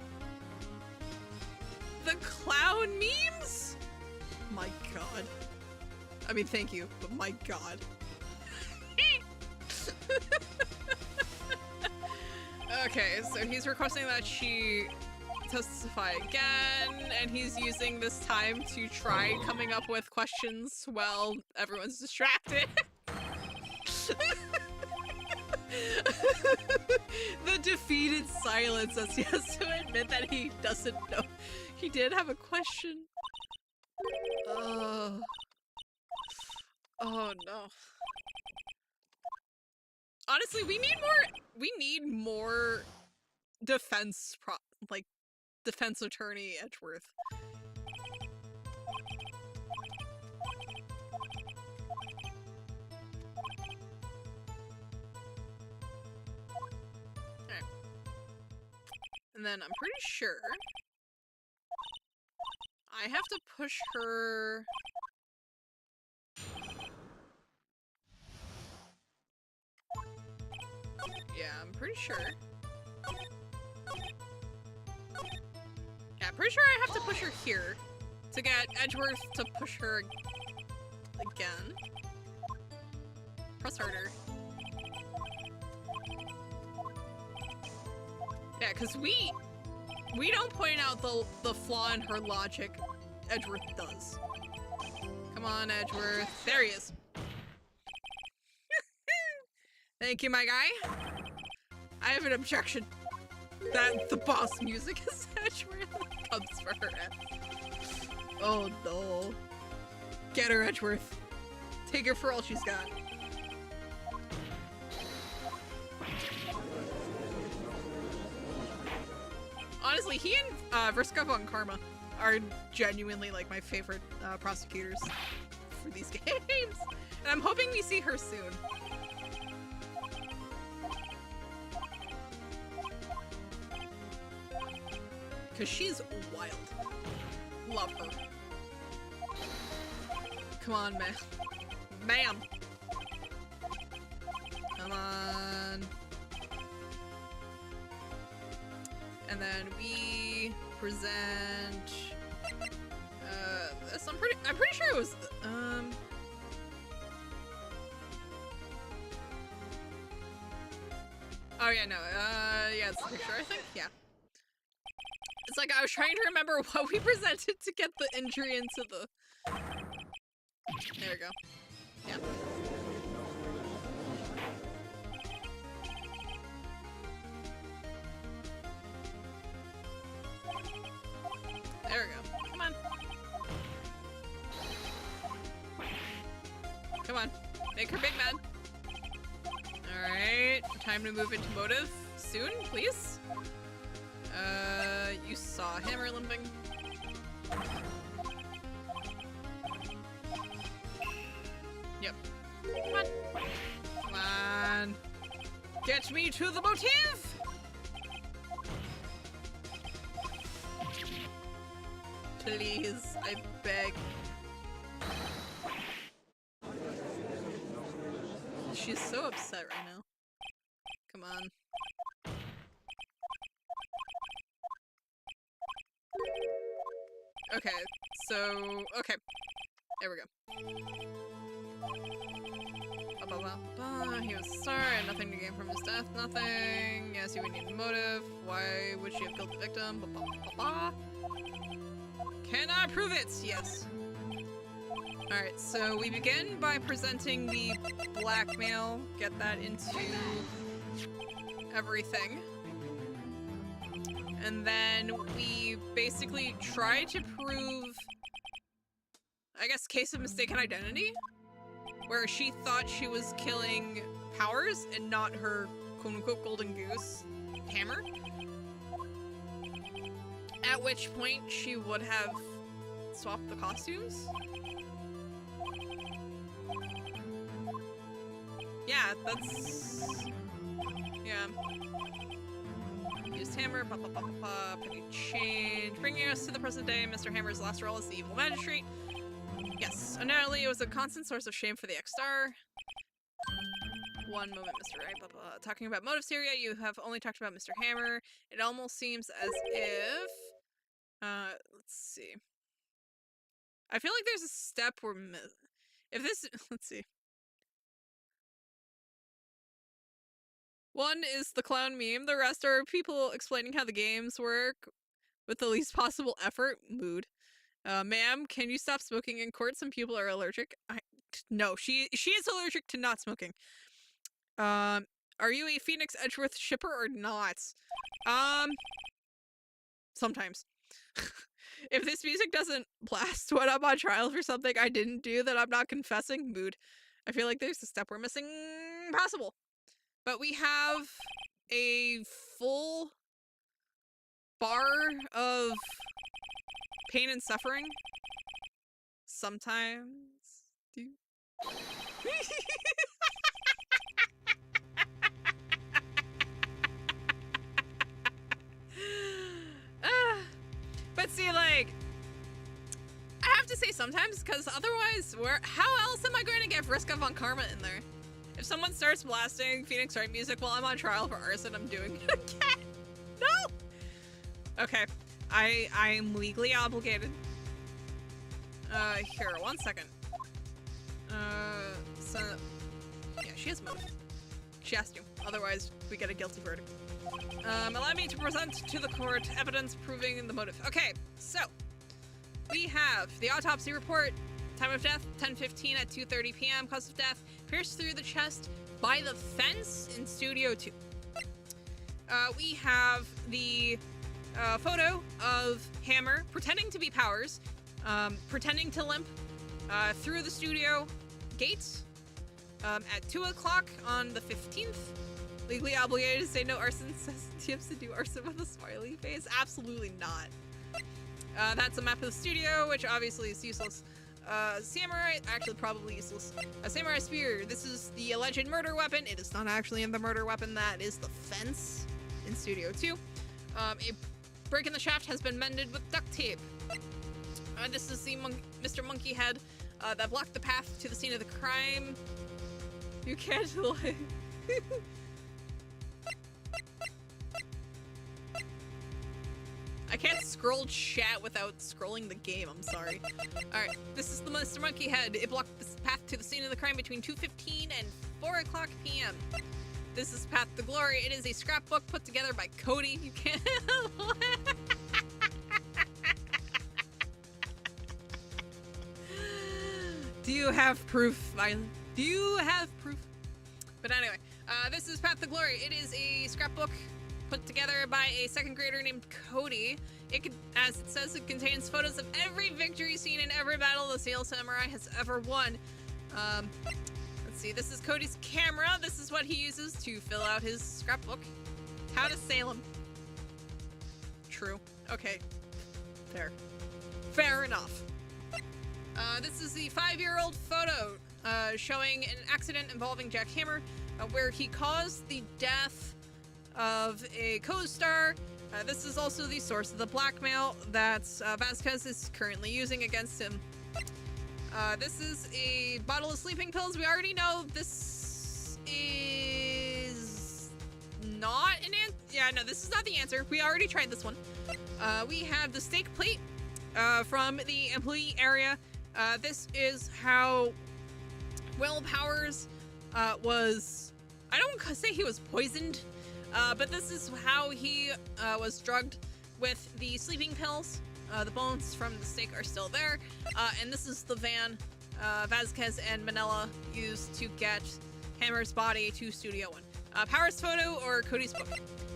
the clown memes? My god. I mean, thank you, but my god. Okay, so he's requesting that she testify again, and he's using this time to try coming up with questions while everyone's distracted. The defeated silence as he has to admit that he doesn't know. He did have a question. Oh no. Honestly, we need more defense defense attorney Edgeworth. Alright. And then I'm pretty sure I have to push her. Yeah, I'm pretty sure. Yeah, I'm pretty sure I have to push her here to get Edgeworth to push her again. Press harder. Yeah, because we don't point out the flaw in her logic. Edgeworth does. Come on, Edgeworth. There he is. Thank you, my guy. I have an objection that the boss music is Edgeworth comes for her. Oh no. Get her, Edgeworth. Take her for all she's got. Honestly, he and Vriska von Karma are genuinely like my favorite prosecutors for these games. And I'm hoping we see her soon. Because she's wild. Love her. Come on, man. Ma'am. Come on. And then we present this. I'm pretty sure it was oh yeah, no. Yeah, it's a picture, I think. Yeah. It's like I was trying to remember what we presented to get the injury into the... There we go. Yeah. Come on. Make her big man. Alright. Time to move into motive soon, please. You saw hammer limping. Yep. Come on. Come on. Get me to the motif! Please, I beg. She's so upset right now. Come on. Okay, so... Okay. There we go. He was sorry, nothing to gain from his death, nothing. Yes, he would need a motive. Why would she have killed the victim? Can I prove it? Yes. Alright, so we begin by presenting the blackmail. Get that into everything. And then we basically try to prove, I guess, case of mistaken identity, where she thought she was killing Powers and not her quote-unquote golden goose hammer. At which point she would have swapped the costumes. Yeah, that's... Yeah. Used hammer, penny change. Bringing us to the present day, Mr. Hammer's last role as the evil magistrate. Yes, undoubtedly it was a constant source of shame for the X-Star. One moment, Mr. Wright. Talking about motives here, yeah, you have only talked about Mr. Hammer. It almost seems as if... let's see. I feel like there's a step where... If this... Let's see. One is the clown meme. The rest are people explaining how the games work with the least possible effort. Mood. Ma'am, can you stop smoking in court? Some people are allergic. No, she is allergic to not smoking. Are you a Phoenix Edgeworth shipper or not? Sometimes. If this music doesn't blast when I'm on trial for something I didn't do that I'm not confessing, mood. I feel like there's a step we're missing. Possible. But we have a full bar of pain and suffering. Sometimes. Do. But see, like, I have to say sometimes, because otherwise, how else am I going to get Vriska von Karma in there? If someone starts blasting Phoenix Wright music while I'm on trial for arson, I'm doing it again. No! Okay. I'm legally obligated. Here, 1 second. So... Yeah, she has motive. She has to. Otherwise, we get a guilty verdict. Allow me to present to the court evidence proving the motive. Okay, so... We have the autopsy report. Time of death, 10:15 at 2:30 p.m. Cause of death, pierced through the chest by the fence in Studio 2. We have the photo of Hammer pretending to be Powers, pretending to limp through the studio gates at 2 o'clock on the 15th. Legally obligated to say no arson, says attempts to do arson with a smiley face. Absolutely not. That's a map of the studio, which obviously is useless. Samurai, actually probably useless. A samurai spear. This is the alleged murder weapon. It is not actually in the murder weapon. That is the fence in Studio 2. A break in the shaft has been mended with duct tape. This is the Mr. Monkey Head that blocked the path to the scene of the crime. You can't lie. I can't scroll chat without scrolling the game, I'm sorry. Alright, this is the Mr. Monkey Head. It blocked the path to the scene of the crime between 2:15 and 4 o'clock p.m. This is Path to Glory. It is a scrapbook put together by Cody. You can't... Do you have proof, Violet? Do you have proof? But anyway, this is Path to Glory. It is a scrapbook put together by a second grader named Cody. As it says, it contains photos of every victory scene in every battle the Seal Samurai has ever won. Let's see, this is Cody's camera. This is what he uses to fill out his scrapbook. How to Salem. True. Okay. Fair. Fair enough. This is the 5-year-old photo showing an accident involving Jack Hammer where he caused the death of a co-star. This is also the source of the blackmail that Vasquez is currently using against him. This is a bottle of sleeping pills. We already know this is not an answer. Yeah, no, this is not the answer. We already tried this one. We have the steak plate from the employee area. This is how Will Powers was, I don't want to say he was poisoned, but this is how he was drugged with the sleeping pills. The bones from the steak are still there. And this is the van Vasquez and Manila used to get Hammer's body to Studio One. Powers' photo or Cody's book?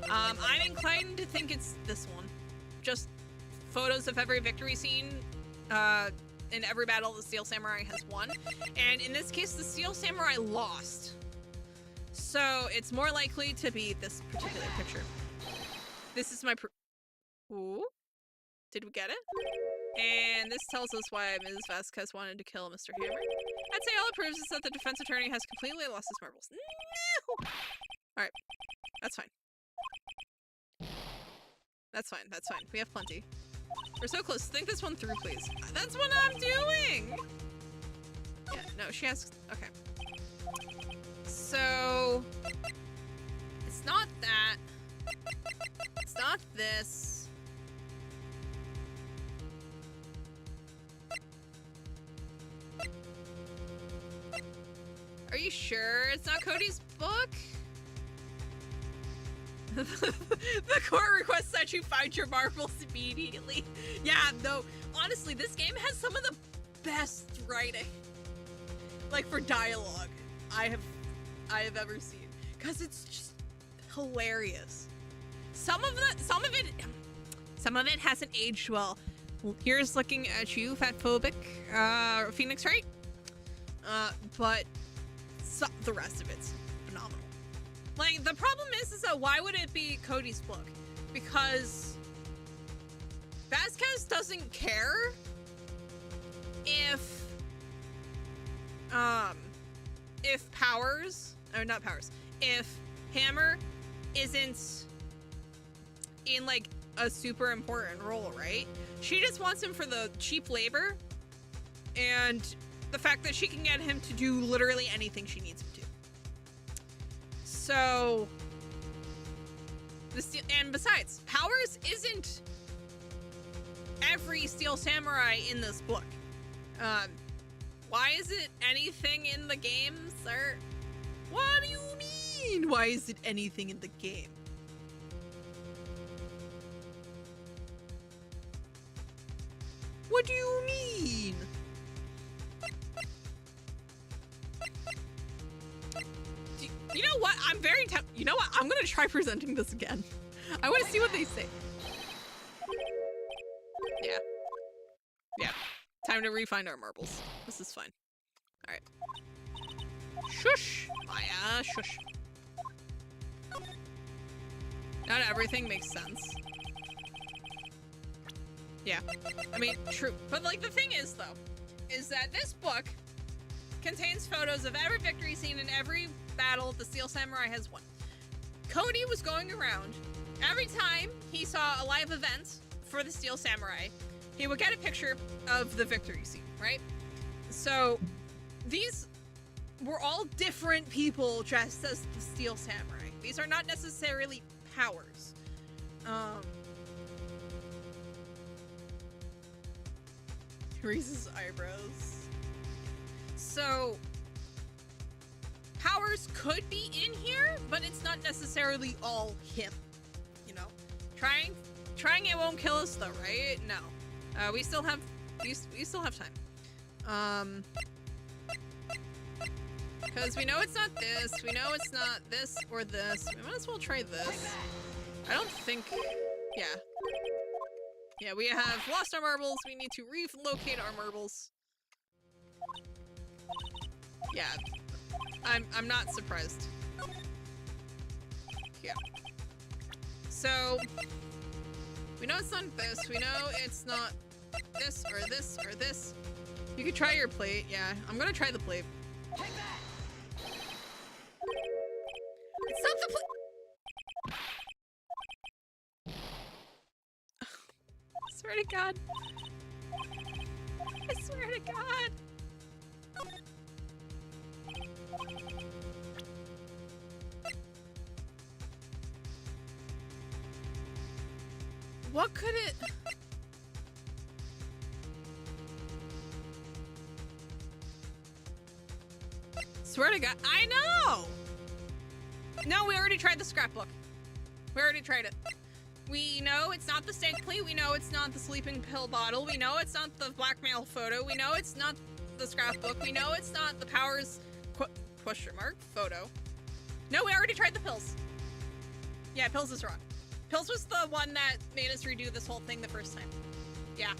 I'm inclined to think it's this one. Just photos of every victory scene in every battle the Steel Samurai has won. And in this case, the Steel Samurai lost. So it's more likely to be this particular picture. This is my Ooh. Did we get it? And this tells us why Ms. Vasquez wanted to kill Mr. Hammer. I'd say all it proves is that the defense attorney has completely lost his marbles. No! Alright. That's fine. That's fine. That's fine. We have plenty. We're so close. Think this one through, please. That's what I'm doing! Yeah, no, she has... Okay. So... It's not that. It's not this. Are you sure it's not Cody's book? The court requests that you find your marbles immediately. Yeah, no, honestly, this game has some of the best writing, like for dialogue, I have ever seen, because it's just hilarious. Some of it hasn't aged well. Here's looking at you, fatphobic, Phoenix, Wright. But the rest of it's phenomenal. Like, the problem is that why would it be Cody's book? Because Vasquez doesn't care if Powers, or not Powers, if Hammer isn't in, like, a super important role, right? She just wants him for the cheap labor and the fact that she can get him to do literally anything she needs him to. So, and besides, Powers isn't every Steel Samurai in this book. Why is it anything in the game, sir? What do you mean? Why is it anything in the game? What do you mean? You know what? I'm very tempted. You know what? I'm gonna try presenting this again. I want to see what they say. Yeah. Yeah. Time to refine our marbles. This is fine. All right. Shush. Maya, shush. Not everything makes sense. Yeah. I mean, true. But, like, the thing is, though, is that this book contains photos of every victory scene in every battle the Steel Samurai has won. Cody was going around. Every time he saw a live event for the Steel Samurai, he would get a picture of the victory scene, right? So these were all different people dressed as the Steel Samurai. These are not necessarily Powers. Raises eyebrows. So Powers could be in here, but it's not necessarily all him. You know, trying it won't kill us though, right? No, we still have time. Because we know it's not this, we know it's not this or this. We might as well try this. I don't think, yeah. Yeah, we have lost our marbles. We need to relocate our marbles. Yeah, I'm not surprised. Yeah. So we know it's not this. We know it's not this or this or this. You could try your plate. Yeah, I'm gonna try the plate. Take that. It's not the plate. I swear to God. I swear to God. What could it... Swear to God, I know! No, we already tried the scrapbook. We already tried it. We know it's not the steak plate. We know it's not the sleeping pill bottle. We know it's not the blackmail photo. We know it's not the scrapbook. We know it's not the Powers question mark photo. No, we already tried the pills. Yeah, pills is wrong. Pills was the one that made us redo this whole thing the first time. Yeah.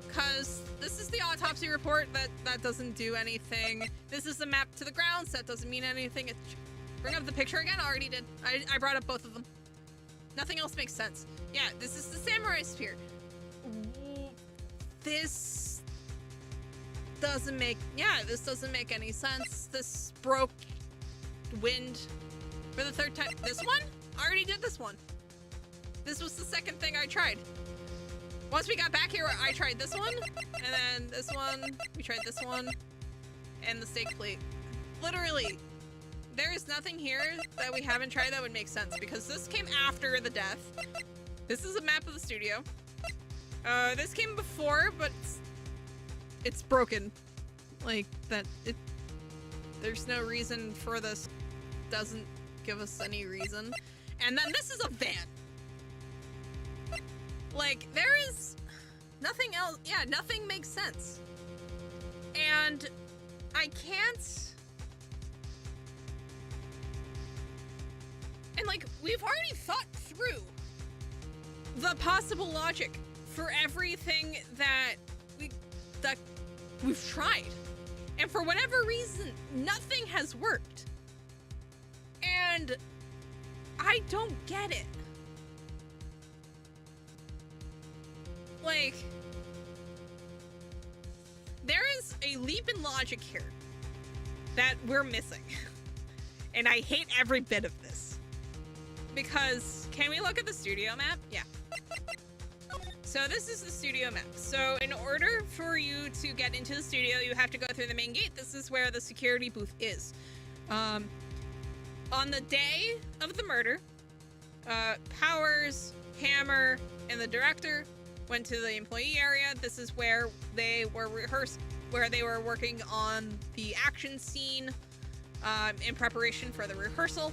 Cause this is the autopsy report that doesn't do anything. This is the map to the grounds. That doesn't mean anything. Bring up the picture again. I already did. I brought up both of them. Nothing else makes sense. Yeah, this is the samurai spear. This doesn't make, yeah, this doesn't make any sense. This broke wind for the third time. This one? I already did this one. This was the second thing I tried. Once we got back here, I tried this one, and then this one, we tried this one, and the steak plate. Literally, there is nothing here that we haven't tried that would make sense, because this came after the death. This is a map of the studio. This came before, but it's broken. Like, there's no reason for this. Doesn't give us any reason. And then this is a van. Like, there is nothing else. Yeah, nothing makes sense. And I can't. And like, we've already thought through the possible logic for everything that we've tried. And for whatever reason, nothing has worked. And I don't get it. Like, there is a leap in logic here that we're missing. And I hate every bit of this. Because, can we look at the studio map? Yeah. So this is the studio map. So in order for you to get into the studio, you have to go through the main gate. This is where the security booth is. On the day of the murder, Powers, Hammer, and the director went to the employee area. This is where they were where they were working on the action scene in preparation for the rehearsal.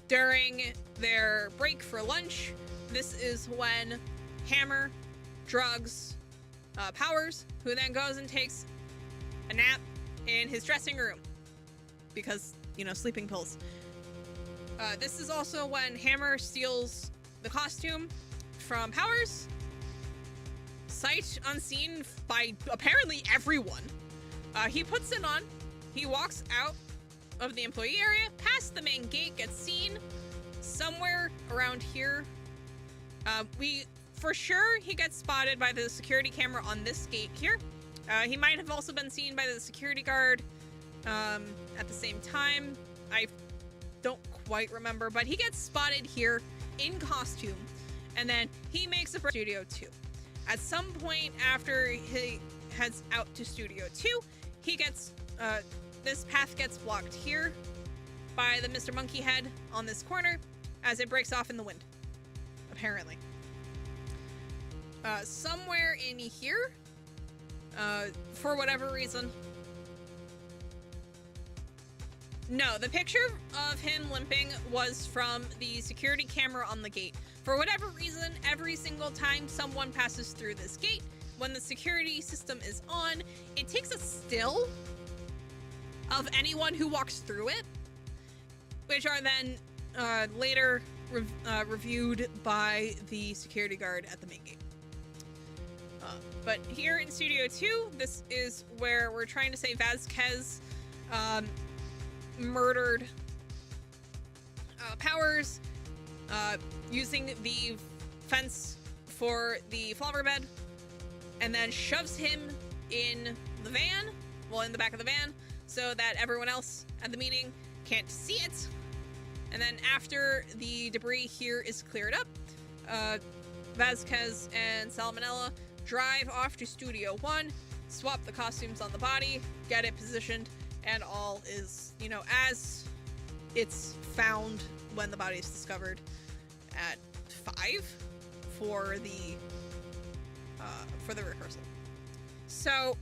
During their break for lunch, this is when Hammer drugs Powers, who then goes and takes a nap in his dressing room because, you know, sleeping pills. This is also when Hammer steals the costume from Powers, sight unseen by apparently everyone. He puts it on, he walks out of the employee area, past the main gate, gets seen somewhere around here. For sure he gets spotted by the security camera on this gate here. He might have also been seen by the security guard at the same time. I don't quite remember, but he gets spotted here in costume, and then he makes a break to Studio 2. At some point after he heads out to Studio 2, he gets, this path gets blocked here by the Mr. Monkey head on this corner as it breaks off in the wind, apparently. Somewhere in here, for whatever reason. No, the picture of him limping was from the security camera on the gate. For whatever reason, every single time someone passes through this gate, when the security system is on, it takes a still of anyone who walks through it, which are then later reviewed by the security guard at the main gate. But here in Studio 2, this is where we're trying to say Vasquez murdered Powers using the fence for the flower bed, and then shoves him in the van, well, in the back of the van, so that everyone else at the meeting can't see it. And then after the debris here is cleared up, Vasquez and Salmonella drive off to Studio 1, swap the costumes on the body, get it positioned, and all is, you know, as it's found when the body is discovered at 5 for the rehearsal. So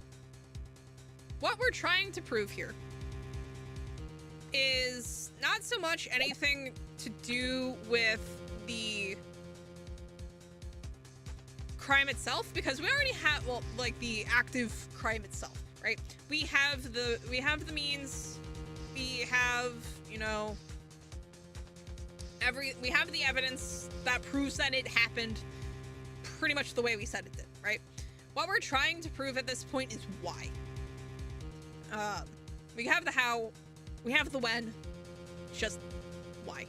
what we're trying to prove here is not so much anything to do with the crime itself, because we already have, well, like the active crime itself, right? We have the means, we have, you know, we have the evidence that proves that it happened pretty much the way we said it did, right? What we're trying to prove at this point is why. We have the how, we have the when, just why.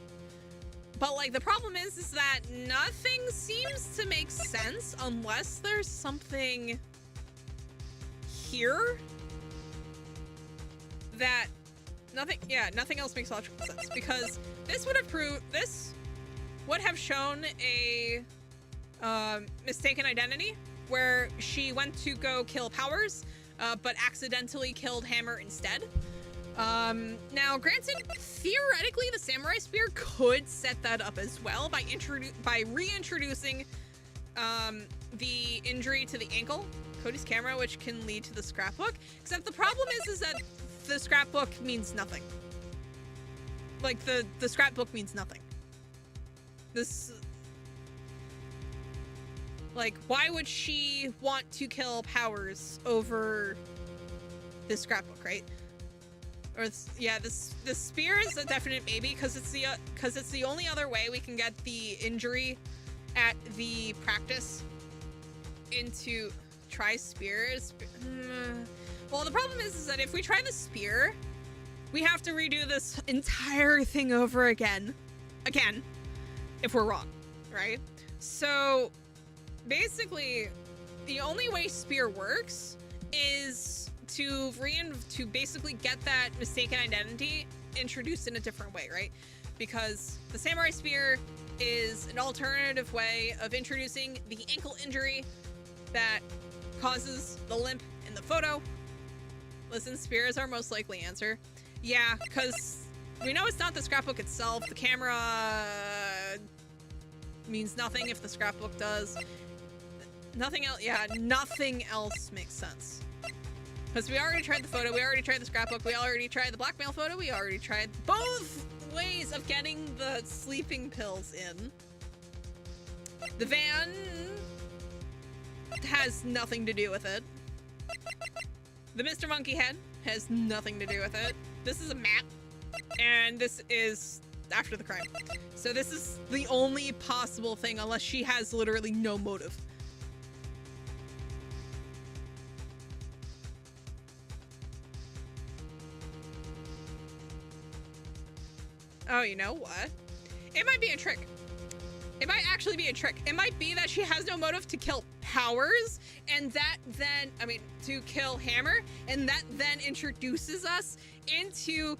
But like the problem is that nothing seems to make sense unless there's something here that nothing else makes logical sense, because this would have shown a mistaken identity where she went to go kill Powers, but accidentally killed Hammer instead. Now, granted, theoretically, the Samurai Spear could set that up as well by reintroducing the injury to the ankle, Cody's camera, which can lead to the scrapbook. Except the problem is that the scrapbook means nothing. Like, the scrapbook means nothing. Like, why would she want to kill Powers over this scrapbook, right? Or yeah, this spear is a definite maybe, because it's the only other way we can get the injury at the practice into try spears. Well, the problem is that if we try the spear, we have to redo this entire thing over again, if we're wrong, right? So basically, the only way spear works is to basically get that mistaken identity introduced in a different way, right? Because the Samurai Spear is an alternative way of introducing the ankle injury that causes the limp in the photo. Listen, spear is our most likely answer. Yeah, because we know it's not the scrapbook itself. The camera means nothing if the scrapbook does. Nothing else, yeah, nothing else makes sense. Because we already tried the photo, we already tried the scrapbook, we already tried the blackmail photo, we already tried both ways of getting the sleeping pills in. The van has nothing to do with it. The Mr. Monkey Head has nothing to do with it. This is a map, and this is after the crime. So this is the only possible thing, unless she has literally no motive. Oh, you know what? It might be a trick. It might actually be a trick. It might be that she has no motive to kill Powers, and that then, to kill Hammer, and that then introduces us into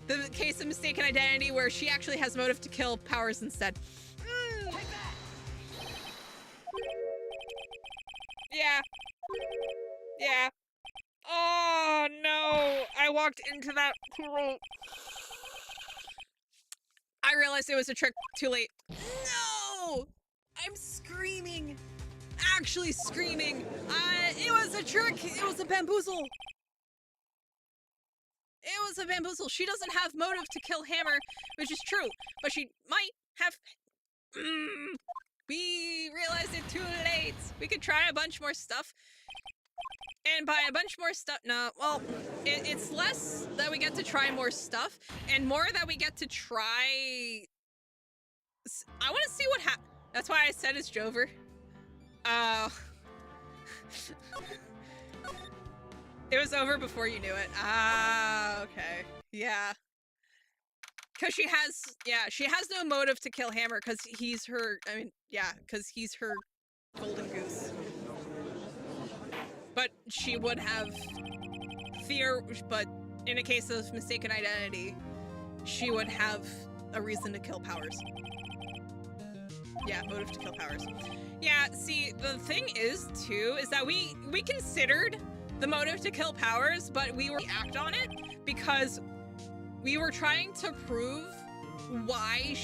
the case of mistaken identity where she actually has motive to kill Powers instead. Yeah. Yeah. Oh, no. I walked into that too late. I realized it was a trick too late. No! I'm screaming. Actually screaming. It was a trick. It was a bamboozle. It was a bamboozle. She doesn't have motive to kill Hammer, which is true, but she might have... We realized it too late. We could try a bunch more stuff. And by a bunch more stuff, no, well, it's less that we get to try more stuff, and more that we get to try... I want to see what happens. That's why I said it's Jover. It was over before you knew it. Ah, okay. Yeah. Because she has no motive to kill Hammer because he's her, because he's her golden goose. But she would have but in a case of mistaken identity, she would have a reason to kill Powers. Yeah, motive to kill Powers. Yeah, see, the thing is, too, is that we considered the motive to kill Powers, but we were act on it because we were trying to prove why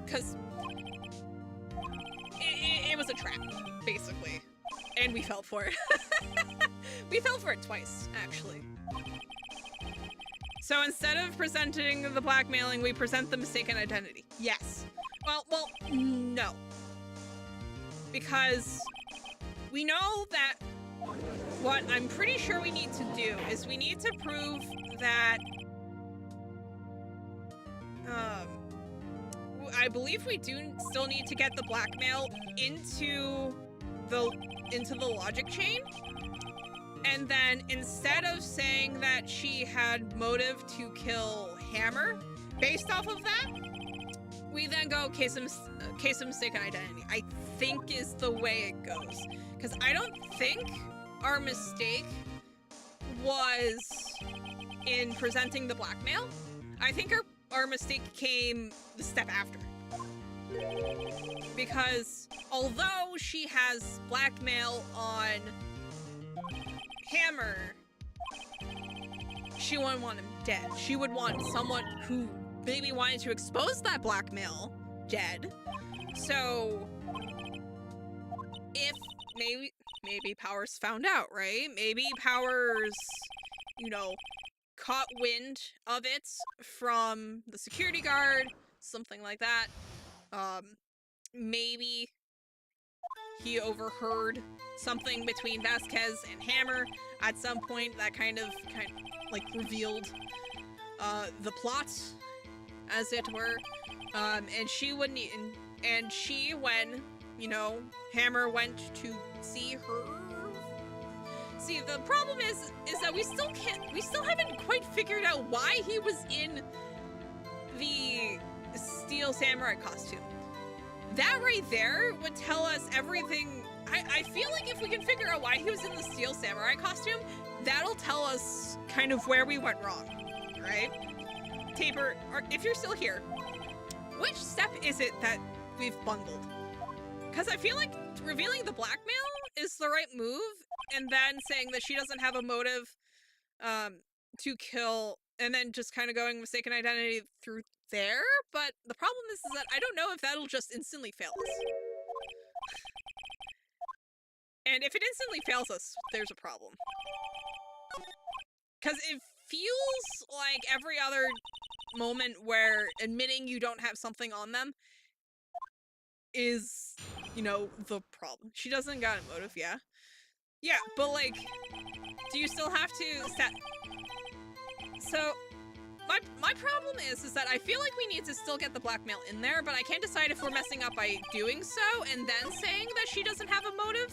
because it was a trap, basically, and we fell for it. We fell for it twice, actually. So instead of presenting the blackmailing, we present the mistaken identity. Yes. Well, no. Because we know that what I'm pretty sure we need to do is we need to prove that I believe we do still need to get the blackmail into the logic chain. And then instead of saying that she had motive to kill Hammer, based off of that, we then go case of mistaken identity. I think is the way it goes. Because I don't think our mistake was in presenting the blackmail. I think our mistake came the step after. Because although she has blackmail on Hammer, she wouldn't want him dead. She would want someone who maybe wanted to expose that blackmail dead. So if maybe Powers found out, right? Maybe Powers, caught wind of it from the security guard, something like that. Maybe he overheard something between Vasquez and Hammer at some point that kind of like revealed the plot, as it were. And she wouldn't, and she, when Hammer went to see her. See, the problem is that we still haven't quite figured out why he was in the Steel Samurai costume. That right there would tell us everything. I feel like if we can figure out why he was in the Steel Samurai costume, that'll tell us kind of where we went wrong, right? Taper, if you're still here, which step is it that we've bungled? Because I feel like revealing the blackmail is the right move, and then saying that she doesn't have a motive to kill, and then just kind of going mistaken identity through there. But the problem is that I don't know if that'll just instantly fail us. And if it instantly fails us, there's a problem. Because it feels like every other moment where admitting you don't have something on them is, the problem. She doesn't got a motive, yeah. Yeah, but like, do you still have to set... So, my problem is that I feel like we need to still get the blackmail in there, but I can't decide if we're messing up by doing so and then saying that she doesn't have a motive,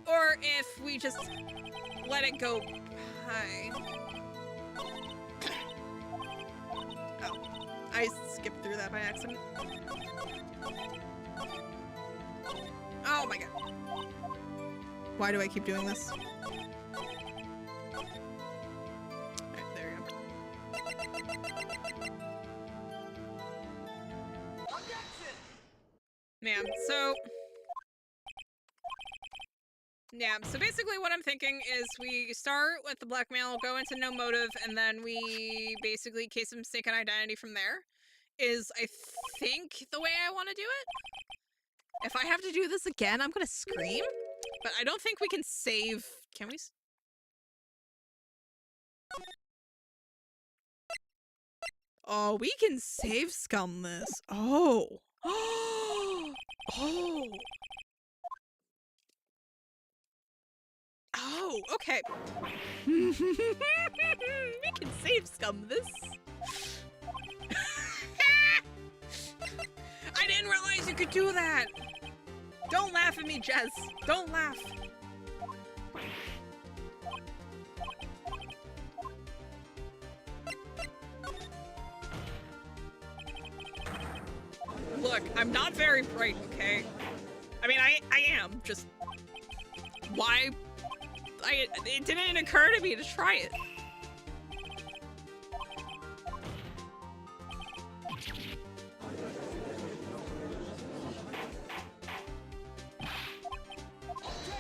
or if we just let it go by. Oh, I skipped through that by accident. Oh my god. Why do I keep doing this? Right, there you go. Man, so... Yeah, so basically what I'm thinking is we start with the blackmail, go into no motive, and then we basically case of mistaken identity from there. Is, I think, the way I want to do it. If I have to do this again, I'm gonna scream. But I don't think we can save... Can we? Oh, we can save scum this. Oh. Oh. Oh, okay. We can save scum this. I didn't realize you could do that. Don't laugh at me, Jez. Don't laugh. I'm not very bright, okay? I mean, I am, just... Why... it didn't occur to me to try it.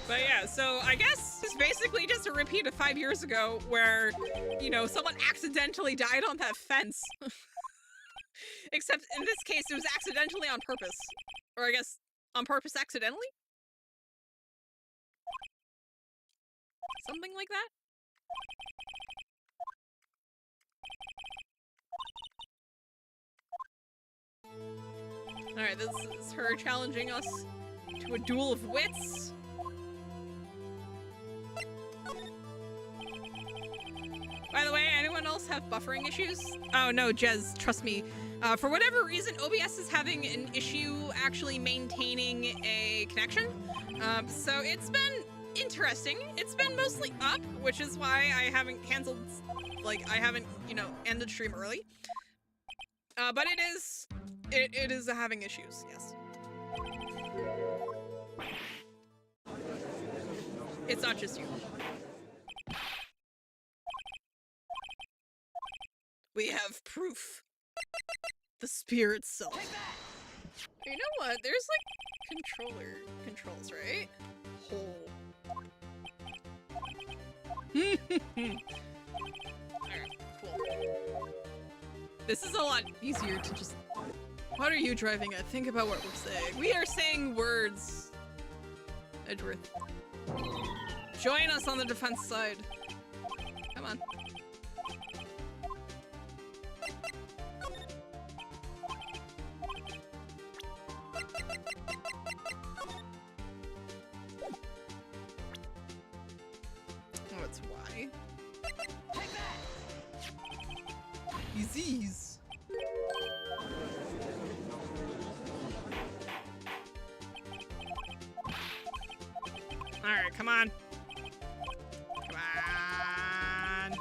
But yeah, so I guess it's basically just a repeat of 5 years ago where, you know, someone accidentally died on that fence. Except in this case, it was accidentally on purpose. Or I guess, on purpose accidentally? Something like that? Alright, this is her challenging us to a duel of wits. By the way, anyone else have buffering issues? Oh no, Jez, trust me. For whatever reason, OBS is having an issue actually maintaining a connection. So it's been interesting. It's been mostly up, which is why I haven't canceled, like, I haven't, you know, ended stream early. But it is having issues, yes. It's not just you. We have proof. The spirit self. You know what? There's like controls, right? Hole. Alright, cool. This is a lot easier to just... What are you driving at? Think about what we're saying. We are saying words. Edgeworth. Join us on the defense side. Come on. Oh, it's why. Easies. Alright, come on. Come on.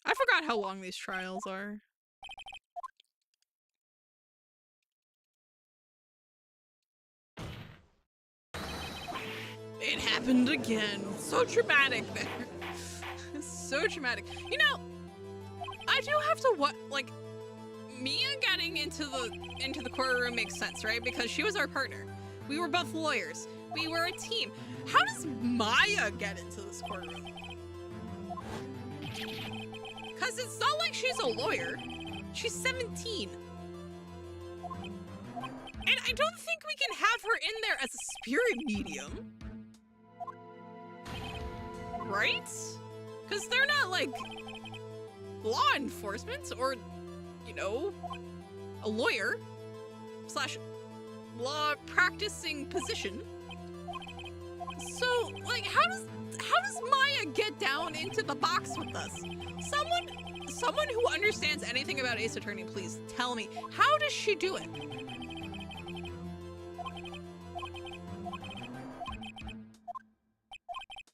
I forgot how long these trials are. It happened again. So dramatic there. So dramatic. You know, I do have to like Mia getting into the courtroom makes sense, right? Because she was our partner. We were both lawyers. We were a team. How does Maya get into this courtroom? Because it's not like she's a lawyer. She's 17. And I don't think we can have her in there as a spirit medium. Right? Because they're not like law enforcement or, you know, a lawyer / law practicing position. So, like, how does Maya get down into the box with us? Someone who understands anything about Ace Attorney, please tell me, how does she do it?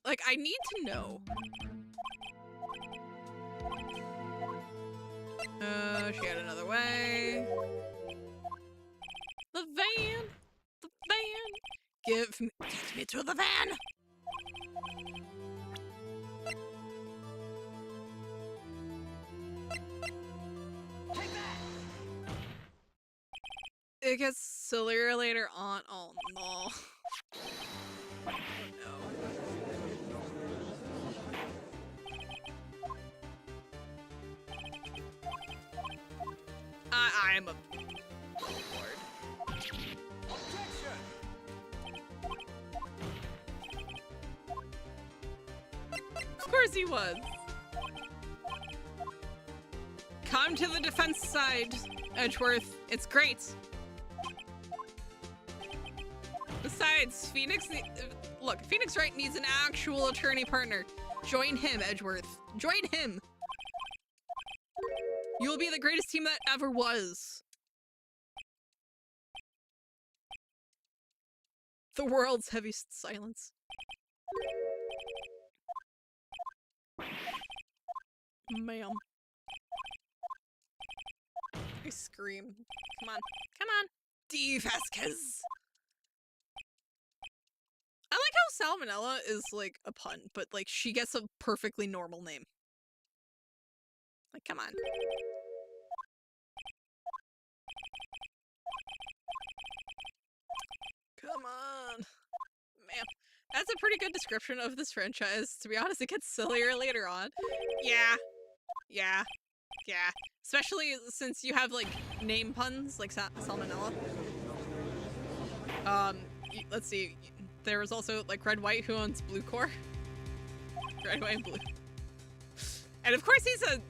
Like, I need to know. She had another way. The van! The van! Get me to the van! It gets sillier later on. Oh no. Oh no. I'm a lord. Of course he was. Come to the defense side, Edgeworth. It's great. Besides, look, Phoenix Wright needs an actual attorney partner. Join him, Edgeworth. Join him. You will be the greatest team that ever was. The world's heaviest silence. Ma'am. I scream. Come on. Come on. D. Vasquez. I like how Salmonella is like a pun, but like she gets a perfectly normal name. Like, come on. Come on. Man, that's a pretty good description of this franchise. To be honest, it gets sillier later on. Yeah. Yeah. Yeah. Especially since you have, like, name puns, like Salmonella. Let's see. There was also, like, Red White, who owns Blue Core. Red, White, and Blue. And of course he's a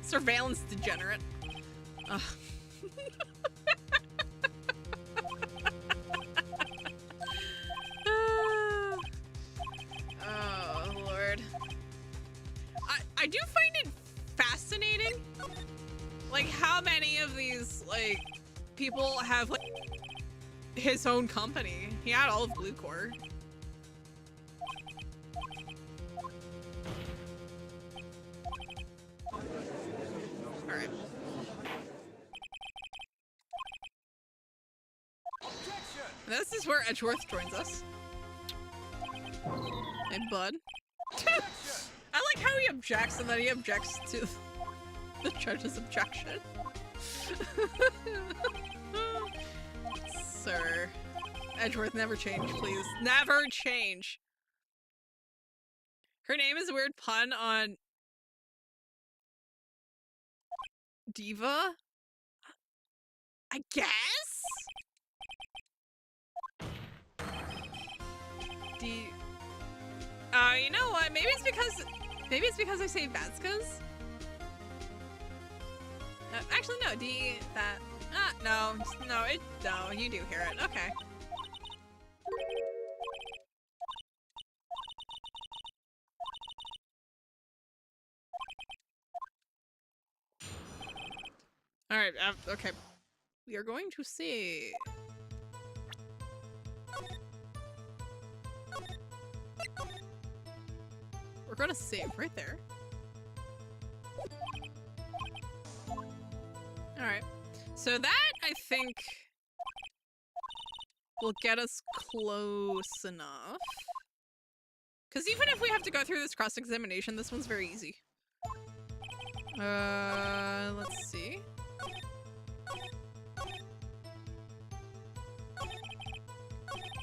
surveillance degenerate. Oh, Lord. I do find it fascinating, like, how many of these, like, people have, like, his own company. He had all of Blue Core. Alright. This is where Edgeworth joins us. Hey, bud. I like how he objects and then he objects to the judge's objection. Sir. Edgeworth, never change, please. Never change! Her name is a weird pun on Diva? I guess? You know what? Maybe it's because I say Vasquez? Actually, no, no, you do hear it. Okay. Alright, okay. We are going to see. We're gonna save right there. Alright. So that, I think, will get us close enough. Because even if we have to go through this cross-examination, this one's very easy. Let's see.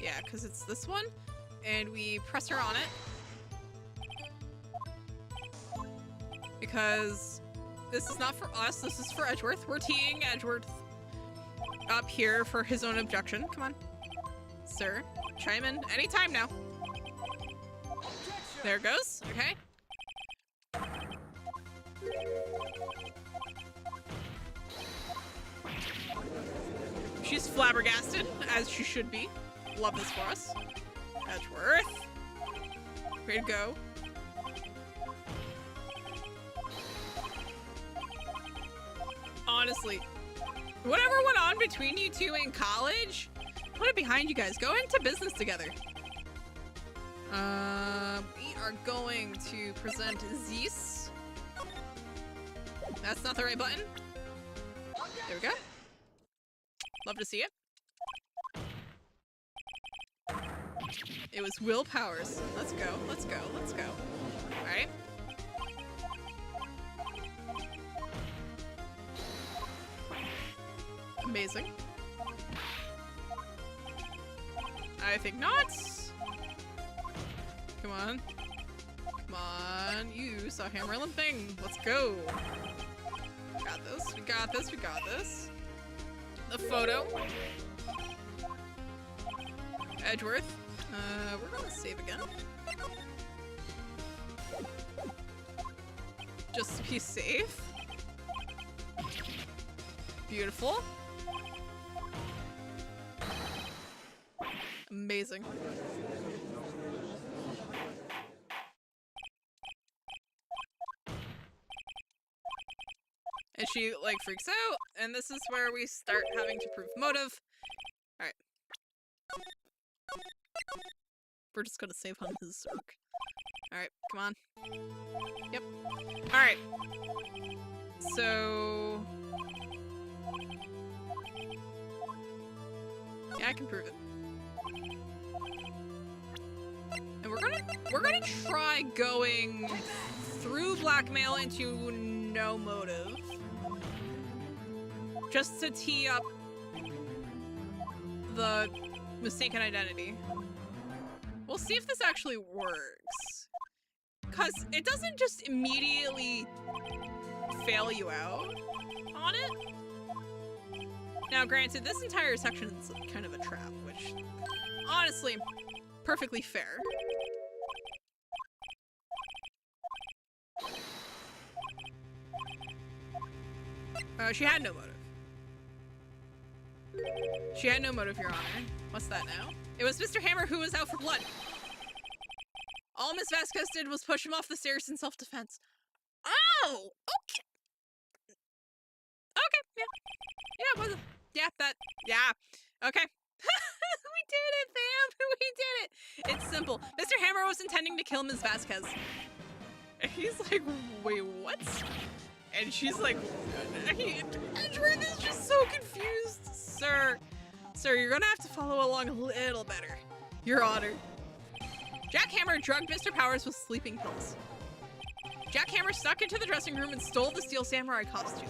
Yeah, because it's this one, and we press her on it. Because this is not for us, this is for Edgeworth. We're teeing Edgeworth up here for his own objection. Come on. Sir, chime in anytime now. There it goes, okay. She's flabbergasted, as she should be. Love this for us. Edgeworth. Way to go. Honestly, whatever went on between you two in college, put it behind you guys. Go into business together. We are going to present Zeus. That's not the right button. There we go. Love to see it. It was Will Powers. Let's go, let's go, let's go. Alright. Amazing. I think not. Come on. Come on. You saw hammer limping. Let's go. Got this. We got this. We got this. The photo. Edgeworth. We're gonna save again. Just to be safe. Beautiful. Amazing. And she, like, freaks out, and this is where we start having to prove motive. Alright. We're just gonna save on his Zerk. Alright, come on. Yep. Alright. So... Yeah, I can prove it. And we're gonna try going through blackmail into no motive. Just to tee up the mistaken identity. We'll see if this actually works. Cause it doesn't just immediately fail you out on it. Now granted, this entire section is kind of a trap, which honestly, perfectly fair. She had no motive. She had no motive, Your Honor. What's that now? It was Mr. Hammer who was out for blood. All Miss Vasquez did was push him off the stairs in self-defense. Oh! Okay. Okay, yeah. Yeah. Okay. We did it, fam! We did it! It's simple. Mr. Hammer was intending to kill Miss Vasquez. And he's like, wait, what? And she's like, Edgeworth is just so confused. Sir, you're gonna have to follow along a little better. Your Honor. Jack Hammer drugged Mr. Powers with sleeping pills. Jack Hammer snuck into the dressing room and stole the Steel Samurai costume.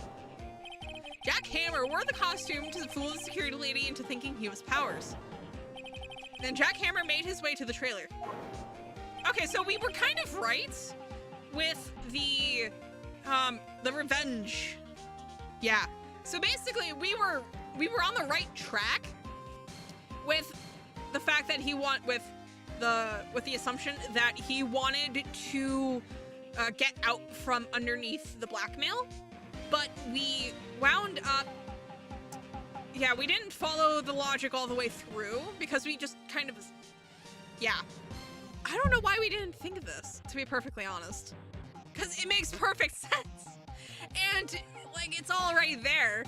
Jack Hammer wore the costume to fool the security lady into thinking he was Powers. Then Jack Hammer made his way to the trailer. Okay, so we were kind of right with the revenge. Yeah. So basically, we were on the right track with the fact that with the assumption that he wanted to get out from underneath the blackmail, but we wound up. Yeah, we didn't follow the logic all the way through because we just kind of. Yeah. I don't know why we didn't think of this, to be perfectly honest. Because it makes perfect sense. And, like, it's all right there.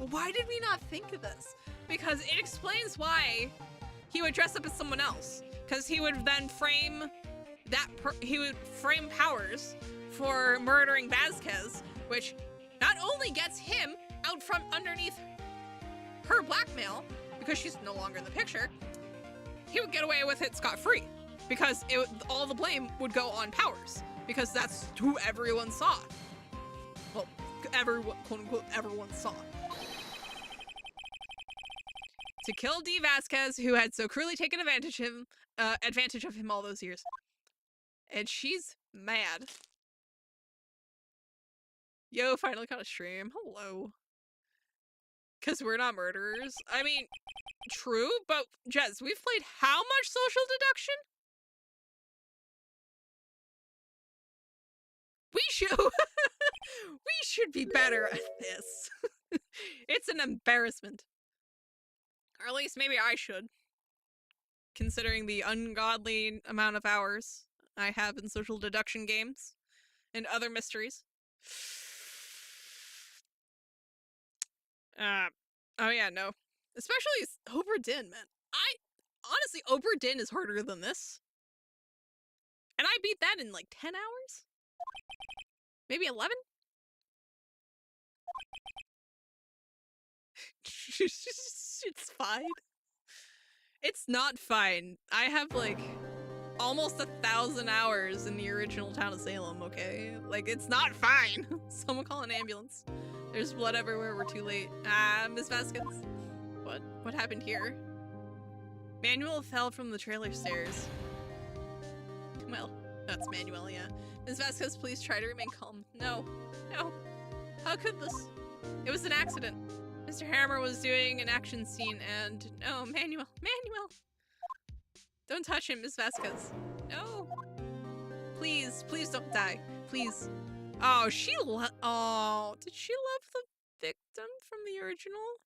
Why did we not think of this? Because it explains why he would dress up as someone else. Because he would then frame frame Powers for murdering Vasquez, which not only gets him out from underneath her blackmail, because she's no longer in the picture, he would get away with it scot-free. Because all the blame would go on Powers. Because that's who everyone saw. Well, everyone, quote unquote, everyone saw. To kill D. Vasquez, who had so cruelly taken advantage of him all those years. And she's mad. Yo, finally caught a stream. Hello. Because we're not murderers. I mean, true, but Jez, we've played how much social deduction? We should be better at this. It's an embarrassment. Or at least maybe I should. Considering the ungodly amount of hours I have in social deduction games and other mysteries. Oh yeah, no. Especially Obra Dinn, man. Honestly, Obra Dinn is harder than this. And I beat that in like 10 hours? Maybe 11? It's fine. It's not fine. I have like almost 1,000 hours in the original Town of Salem, okay? Like, it's not fine. Someone call an ambulance. There's blood everywhere, we're too late. Miss Vasquez. What happened here? Manuel fell from the trailer stairs. Well, that's Manuel, yeah. Miss Vasquez, please try to remain calm. No. How could this? It was an accident. Mr. Hammer was doing an action scene and... No, Manuel. Don't touch him, Miss Vasquez. No. Please don't die. Please. Oh, did she love the victim from the original?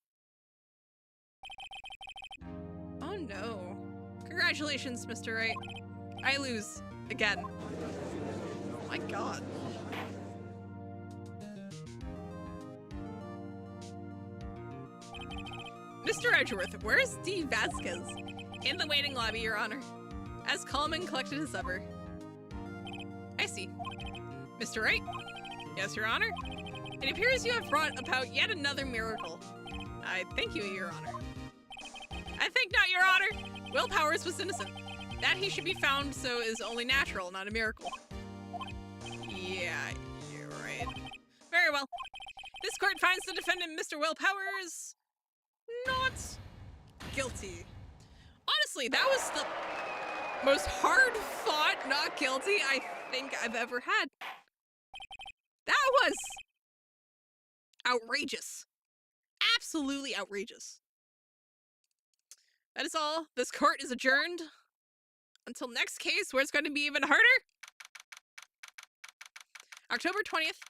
Oh no. Congratulations, Mr. Wright. I lose. Again. Oh my god. Mr. Edgeworth, where is D. Vasquez? In the waiting lobby, Your Honor. As calm and collected as ever. I see. Mr. Wright? Yes, Your Honor? It appears you have brought about yet another miracle. I thank you, Your Honor. I think not, Your Honor. Will Powers was innocent. That he should be found so is only natural, not a miracle. Yeah, you're right. Very well. This court finds the defendant, Mr. Will Powers, not guilty. Honestly, that was the most hard-fought not guilty I think I've ever had. That was outrageous. Absolutely outrageous. That is all. This court is adjourned until next case, where it's going to be even harder. October 20th,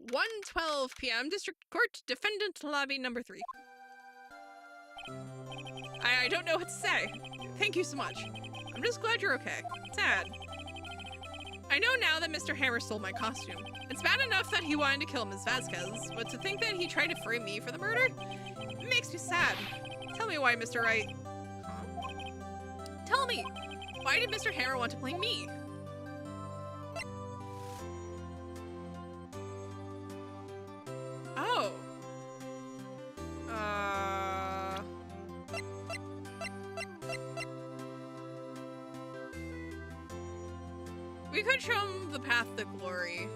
1:12 p.m. District Court, Defendant Lobby number 3. I don't know what to say. Thank you so much. I'm just glad you're okay. Sad. I know now that Mr. Hammer stole my costume. It's bad enough that he wanted to kill Ms. Vasquez, but to think that he tried to frame me for the murder makes me sad. Tell me why, Mr. Wright. Huh? Tell me, why did Mr. Hammer want to blame me? Oh. We could show him the path to glory.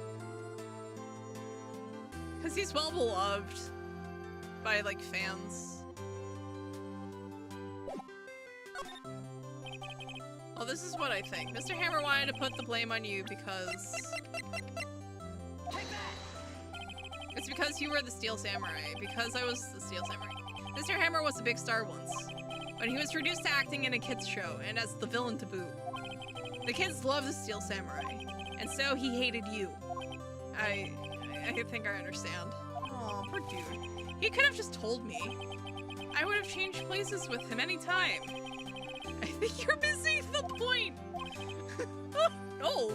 Because he's well beloved by, like, fans. Well, this is what I think. Mr. Hammer wanted to put the blame on you because... It's because you were the Steel Samurai. Because I was the Steel Samurai. Mr. Hammer was a big star once. But he was reduced to acting in a kids show, and as the villain to boot. The kids love the Steel Samurai, and so he hated you. I think I understand. Aw, poor dude. He could have just told me. I would have changed places with him anytime. I think you're missing the point. Oh,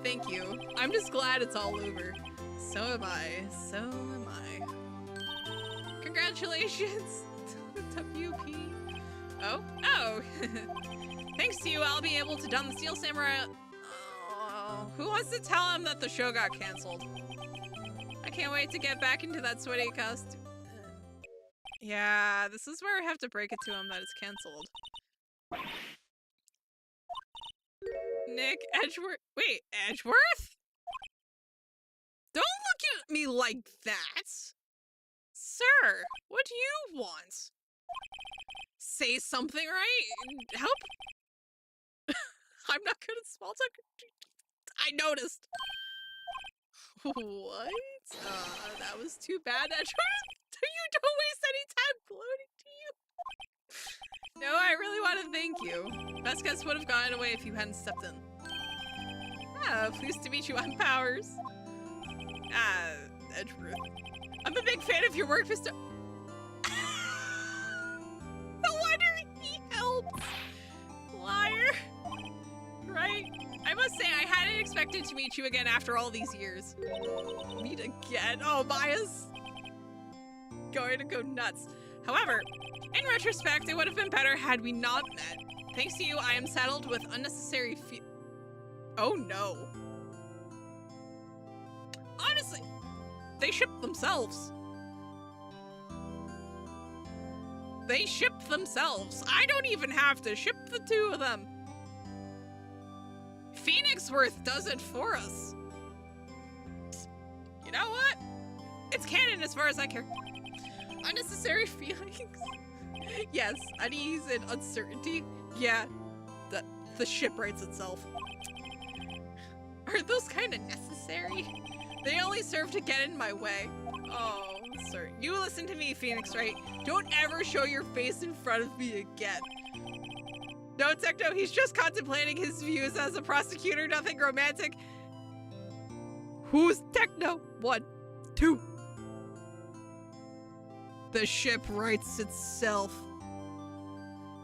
thank you. I'm just glad it's all over. So am I. So am I. Congratulations, WP. Oh? Oh. Thanks to you, I'll be able to don the Steel Samurai. Oh, who wants to tell him that the show got canceled? I can't wait to get back into that sweaty costume. Yeah, this is where I have to break it to him that it's canceled. Nick Edgeworth. Wait, Edgeworth? Don't look at me like that. Sir, what do you want? Say something, right? Help? I'm not good at small talk. I noticed. What? That was too bad. You don't waste any time gloating, do you? No, I really want to thank you. Vasquez would have gotten away if you hadn't stepped in. Ah, pleased to meet you. I'm Powers. Edgeworth. I'm a big fan of your work, Mr. No wonder he helps. Liar. Right? I must say, I hadn't expected to meet you again after all these years. Meet again? Oh, Maya's going to go nuts. However, in retrospect, it would have been better had we not met. Thanks to you, I am saddled with unnecessary Oh no. Honestly, they ship themselves. They ship themselves. I don't even have to ship the two of them. Phoenixworth does it for us. You know what? It's canon as far as I care. Unnecessary feelings. Yes, unease and uncertainty. Yeah, the ship writes itself. Are those kind of necessary? They only serve to get in my way. Oh, sir. You listen to me, Phoenix, right? Don't ever show your face in front of me again. No, Techno, he's just contemplating his views as a prosecutor, nothing romantic. Who's Techno? 1, 2. The ship writes itself.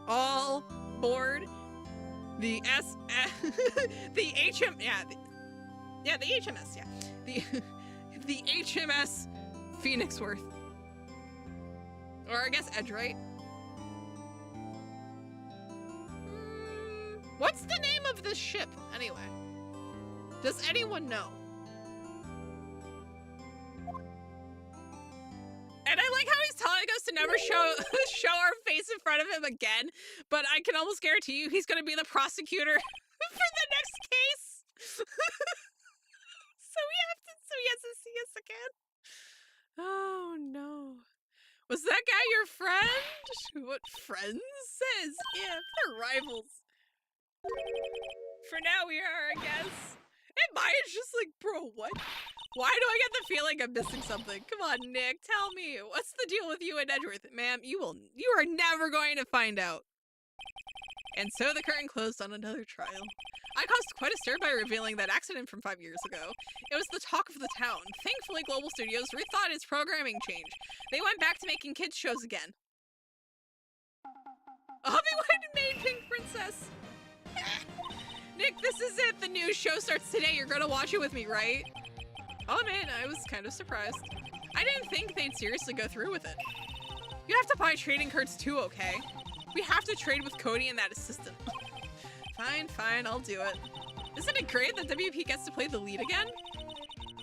All board. The the HM, yeah, the HMS, yeah. The HMS Phoenixworth. Or I guess Edge, right? What's the name of this ship, anyway? Does anyone know? like how he's telling us to never show show our face in front of him again, but I can almost guarantee you he's gonna be the prosecutor for the next case. So he has to see us again. Oh no. Was that guy your friend? What friends says? Yeah, they're rivals. For now we are, I guess. And Maya's just like, bro, what? Why do I get the feeling I'm missing something? Come on, Nick, tell me. What's the deal with you and Edgeworth? Ma'am, you are never going to find out. And so the curtain closed on another trial. I caused quite a stir by revealing that accident from 5 years ago. It was the talk of the town. Thankfully, Global Studios rethought its programming change. They went back to making kids shows again. Obi-Wan made Pink Princess. Nick, this is it. The new show starts today. You're gonna watch it with me, right? Oh man, I was kind of surprised. I didn't think they'd seriously go through with it. You have to buy trading cards too, okay? We have to trade with Cody and that assistant. Fine, I'll do it. Isn't it great that WP gets to play the lead again?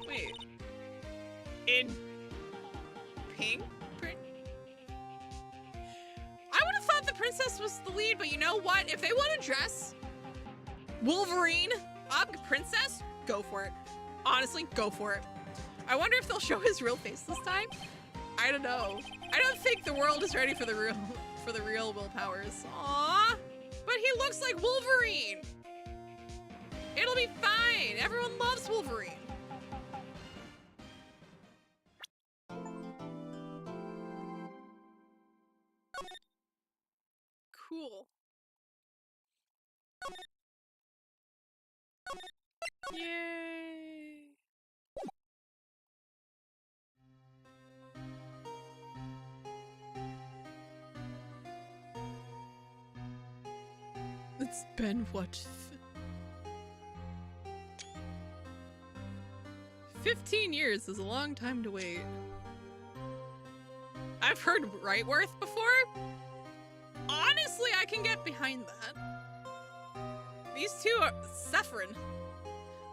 Wait. In Pink? I would have thought the princess was the lead, but you know what? If they want to dress Wolverine up princess, go for it. Honestly, go for it. I wonder if they'll show his real face this time. I don't know. I don't think the world is ready for the real Will Powers. Aww. But he looks like Wolverine. It'll be fine. Everyone loves Wolverine. Cool. Yay. It's been what? 15 years is a long time to wait. I've heard Wrightworth before. Honestly, I can get behind that. These two are suffering.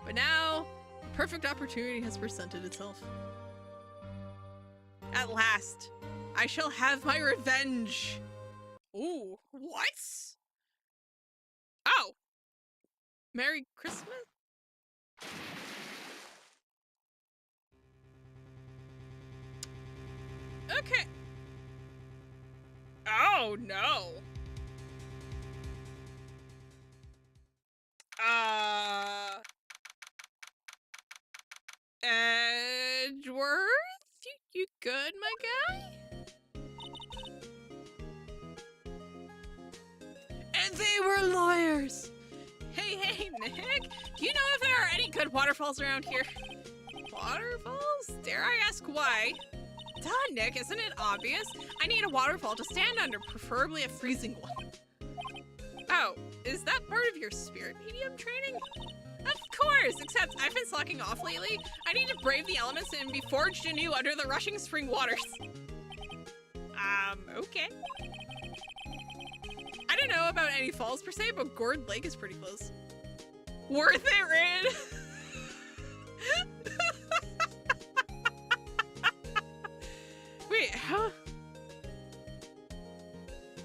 But now, the perfect opportunity has presented itself. At last, I shall have my revenge. Ooh, what? Oh. Merry Christmas? Okay. Oh, no. Edgeworth? You good, my guy? And they were lawyers. Hey, Nick. Do you know if there are any good waterfalls around here? Waterfalls? Dare I ask why? Duh, Nick, isn't it obvious? I need a waterfall to stand under, preferably a freezing one. Oh, is that part of your spirit medium training? Of course, except I've been slacking off lately. I need to brave the elements and be forged anew under the rushing spring waters. Okay. I don't know about any falls per se, but Gourd Lake is pretty close. Worth it, Rin! Wait, huh?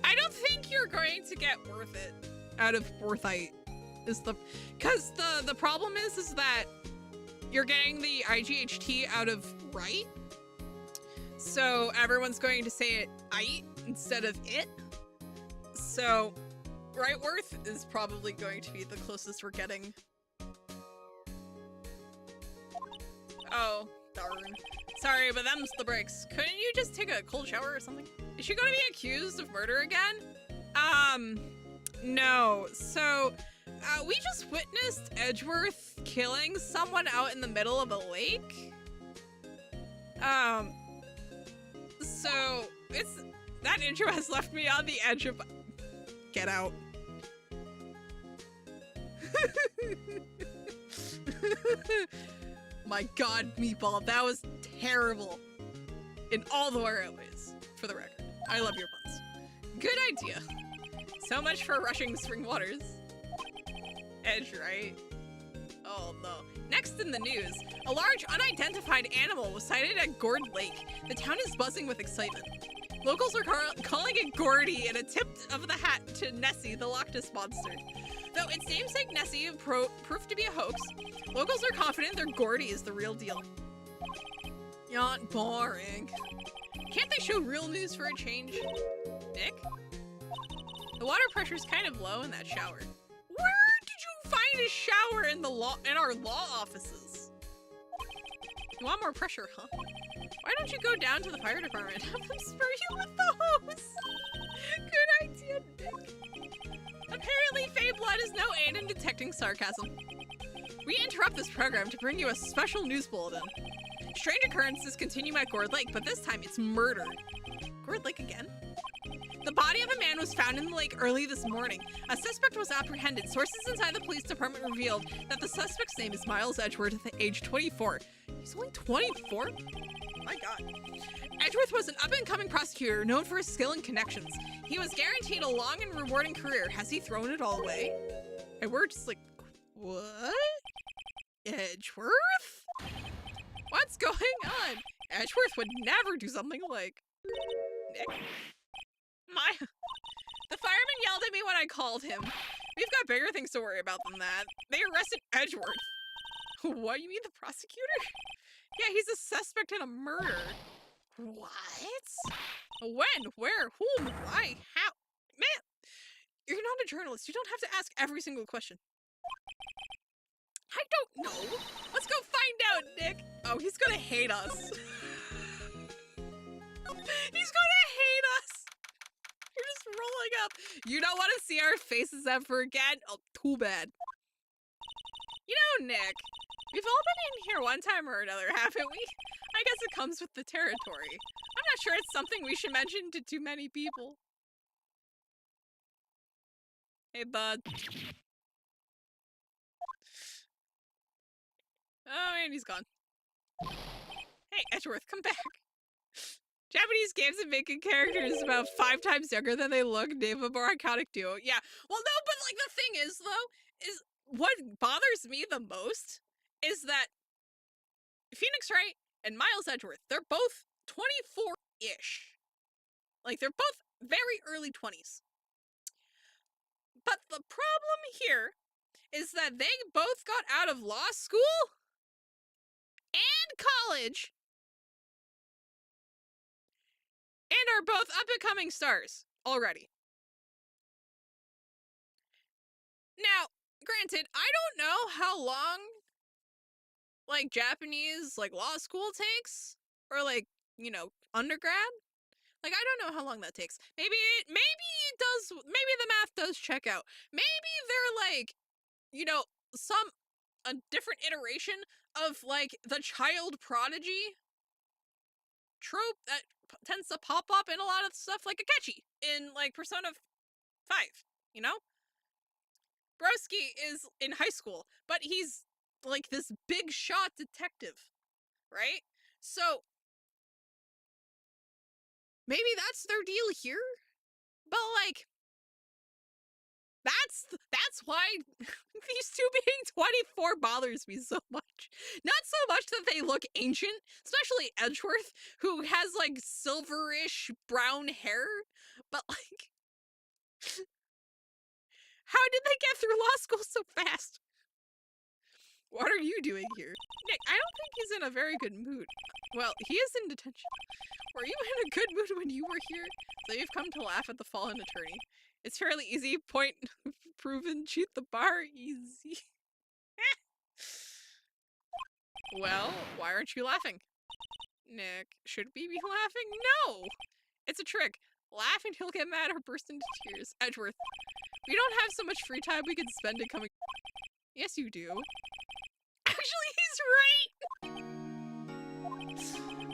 I don't think you're going to get worth it out of Worthite. Because the problem is that you're getting the IGHT out of Wright. So everyone's going to say it "ite" instead of "it." So Wrightworth is probably going to be the closest we're getting. Oh, darn. Sorry, but them's the breaks. Couldn't you just take a cold shower or something? Is she gonna be accused of murder again? No. So, we just witnessed Edgeworth killing someone out in the middle of a lake. So, that intro has left me on the edge of... Get out. My god, Meatball, that was terrible. In all the right ways, for the record. I love your puns. Good idea. So much for rushing spring waters. Edge, right? Oh no. Next in the news. A large, unidentified animal was sighted at Gord Lake. The town is buzzing with excitement. Locals are calling it Gordy in a tip of the hat to Nessie, the Loch Ness Monster. Though its namesake Nessie proved to be a hoax, locals are confident their Gordy is the real deal. Yawn, boring. Can't they show real news for a change? Nick? The water pressure's kind of low in that shower. Where did you find a shower in our law offices? You want more pressure, huh? Why don't you go down to the fire department? Have them spray you with the hose. Good idea, Nick. Apparently, Faye Blood is no aid in detecting sarcasm. We interrupt this program to bring you a special news bulletin. Strange occurrences continue at Gord Lake, but this time it's murder. Gord Lake again? The body of a man was found in the lake early this morning. A suspect was apprehended. Sources inside the police department revealed that the suspect's name is Miles Edgeworth, age 24. He's only 24? My God. Edgeworth was an up-and-coming prosecutor known for his skill and connections. He was guaranteed a long and rewarding career. Has he thrown it all away? And we're just like, what? Edgeworth? What's going on? Edgeworth would never do something like... Nick? The fireman yelled at me when I called him. We've got bigger things to worry about than that. They arrested Edgeworth. What, you mean the prosecutor? Yeah, he's a suspect in a murder. What? When? Where? Whom? Why? How? Man, you're not a journalist. You don't have to ask every single question. I don't know. Let's go find out, Nick. Oh, he's gonna hate us. He's gonna hate us. You're just rolling up. You don't want to see our faces ever again? Oh, too bad. You know, Nick, we've all been in here one time or another, haven't we? I guess it comes with the territory. I'm not sure it's something we should mention to too many people. Hey, bud. Oh, and he's gone. Hey, Edgeworth, come back. Japanese games and making characters about 5 times younger than they look. Name a more iconic duo. Yeah. Well, no, but like the thing is, though, is what bothers me the most is that Phoenix Wright and Miles Edgeworth, they're both 24-ish. Like, they're both very early 20s. But the problem here is that they both got out of law school and college and are both up-and-coming stars already. Now, granted, I don't know how long, like, Japanese, like, law school takes, or, like, you know, undergrad. Like, I don't know how long that takes. Maybe it does, maybe the math does check out. Maybe they're, like, you know, a different iteration of, like, the child prodigy trope that tends to pop up in a lot of stuff, like Akechi in, like, Persona 5, you know? Broski is in high school, but he's, like, this big shot detective, right? So, maybe that's their deal here? But, like, that's why these two being 24 bothers me so much. Not so much that they look ancient, especially Edgeworth, who has, like, silverish brown hair, but, like, how did they get through law school so fast? What are you doing here? Nick, I don't think he's in a very good mood. Well, he is in detention. Were you in a good mood when you were here? So you've come to laugh at the fallen attorney. It's fairly easy. Point proven. Cheat the bar. Easy. Well, why aren't you laughing? Nick, should we be laughing? No! It's a trick. Laugh and he'll get mad or burst into tears. Edgeworth, we don't have so much free time we can spend it coming. Yes, you do. Actually, he's right!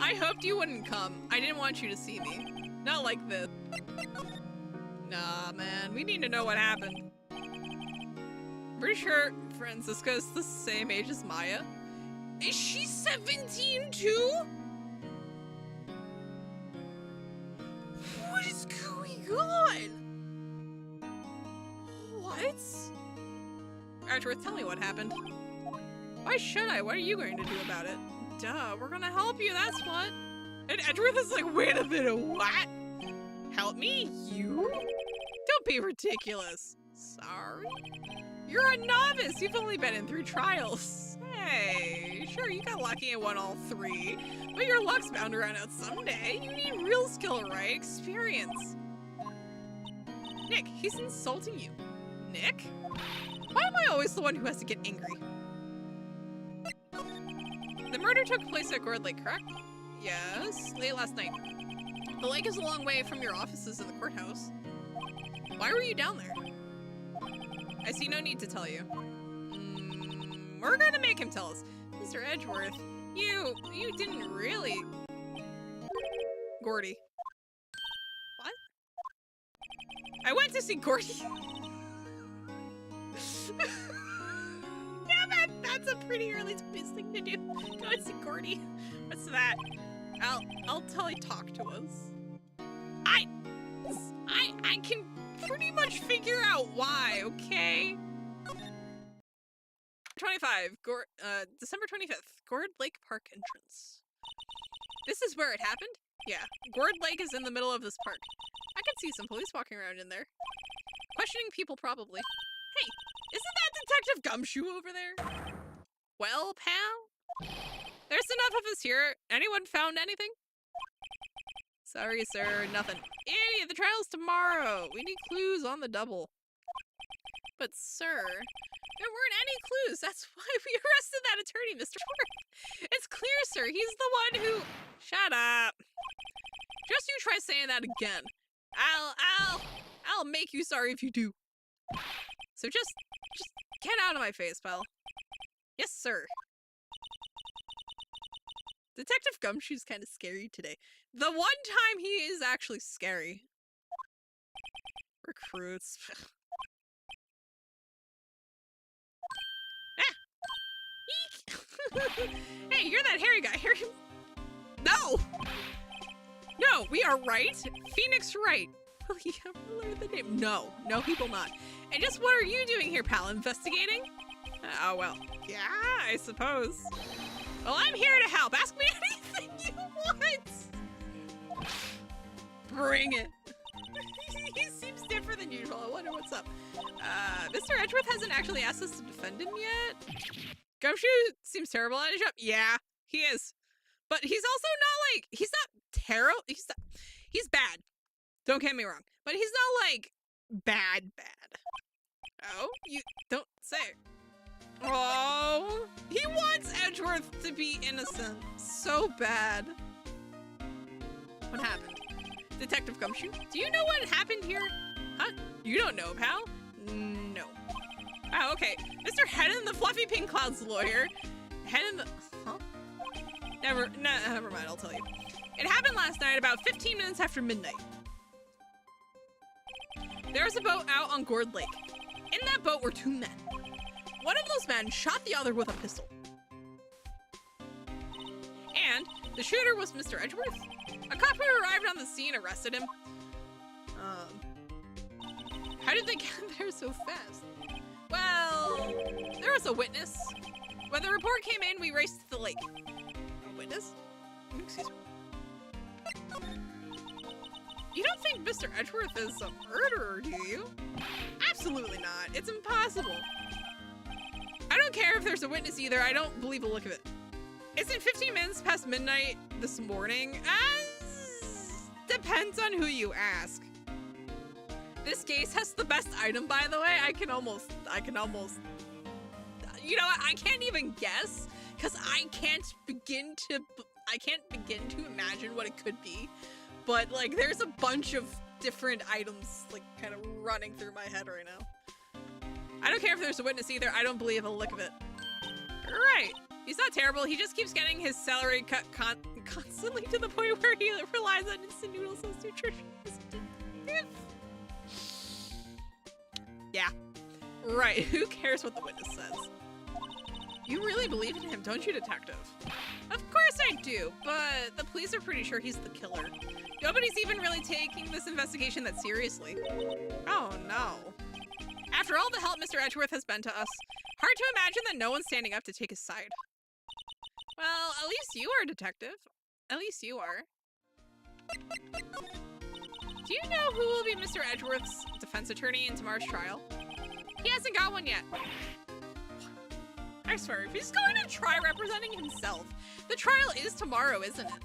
I hoped you wouldn't come. I didn't want you to see me. Not like this. Nah, man. We need to know what happened. Pretty sure Francisca is the same age as Maya. Is she 17 too? What is going on? What? Edgeworth, tell me what happened. Why should I? What are you going to do about it? Duh, we're gonna help you, that's what. And Edgeworth is like, wait a minute, what? Help me? You? Don't be ridiculous. Sorry? You're a novice. You've only been in 3 trials. Hey, sure, you got lucky and won all 3, but your luck's bound to run out someday. You need real skill, right? Experience. Nick, he's insulting you. Nick? Why am I always the one who has to get angry? The murder took place at Gourd Lake, correct? Yes, late last night. The lake is a long way from your offices in the courthouse. Why were you down there? I see no need to tell you. We're gonna make him tell us. Mr. Edgeworth, you didn't really... Gordy. What? I went to see Gordy. Yeah, that's a pretty early 20s thing to do. Go and see Gordy. What's that? I'll tell you talk to us. I can pretty much figure out why, okay? 25, December 25th, Gourd Lake Park entrance. This is where it happened? Yeah, Gourd Lake is in the middle of this park. I can see some police walking around in there. Questioning people, probably. Hey, isn't that Detective Gumshoe over there? Well, pal? There's enough of us here. Anyone found anything? Sorry, sir, nothing. Idiot, the trial's tomorrow. We need clues on the double. But, sir, there weren't any clues. That's why we arrested that attorney, Mr. Worth. It's clear, sir. He's the one who... Shut up. Just you try saying that again. I'll make you sorry if you do. So just get out of my face, pal. Yes, sir. Detective Gumshoe's kind of scary today. The one time he is actually scary. Recruits. Hey, you're that hairy guy. No! No, we are Wright. Phoenix Wright. Will he ever learn the name? No, he will not. And just what are you doing here, pal? Investigating? Oh, well. Yeah, I suppose. Well, I'm here to help. Ask me anything you want. Bring it. He seems different than usual. I wonder what's up. Mr. Edgeworth hasn't actually asked us to defend him yet. Gumshoe seems terrible at his job. Yeah, he is. But he's also not like, he's not terrible. He's bad. Don't get me wrong. But he's not like bad. Oh, you don't say. Oh, he wants Edgeworth to be innocent so bad. What happened? Detective Gumshoe, do you know what happened here? Huh? You don't know, pal? No. Oh, okay. Mr. Head in the Fluffy Pink Cloud's lawyer. Head in the... Huh? Never mind, I'll tell you. It happened last night about 15 minutes after midnight. There was a boat out on Gourd Lake. In that boat were 2 men. One of those men shot the other with a pistol. And the shooter was Mr. Edgeworth. A cop who arrived on the scene arrested him. How did they get there so fast? Well, there was a witness. When the report came in, we raced to the lake. A witness? Excuse me. You don't think Mr. Edgeworth is a murderer, do you? Absolutely not. It's impossible. I don't care if there's a witness either. I don't believe the look of it. Isn't 15 minutes past midnight this morning? Depends on who you ask. This case has the best item, by the way. I can almost, you know what? I can't even guess because I can't begin to imagine what it could be. But like, there's a bunch of different items like kind of running through my head right now. I don't care if there's a witness either. I don't believe a lick of it. Right. He's not terrible. He just keeps getting his salary cut constantly to the point where he relies on instant noodles as nutrition. Yeah. Right. Who cares what the witness says? You really believe in him, don't you, detective? Of course I do, but the police are pretty sure he's the killer. Nobody's even really taking this investigation that seriously. Oh no. After all the help Mr. Edgeworth has been to us, Hard to imagine that no one's standing up to take his side. Well, at least you are, detective. At least you are. Do you know who will be Mr. Edgeworth's defense attorney in tomorrow's trial? He hasn't got one yet. I swear, if he's going to try representing himself, the trial is tomorrow, isn't it?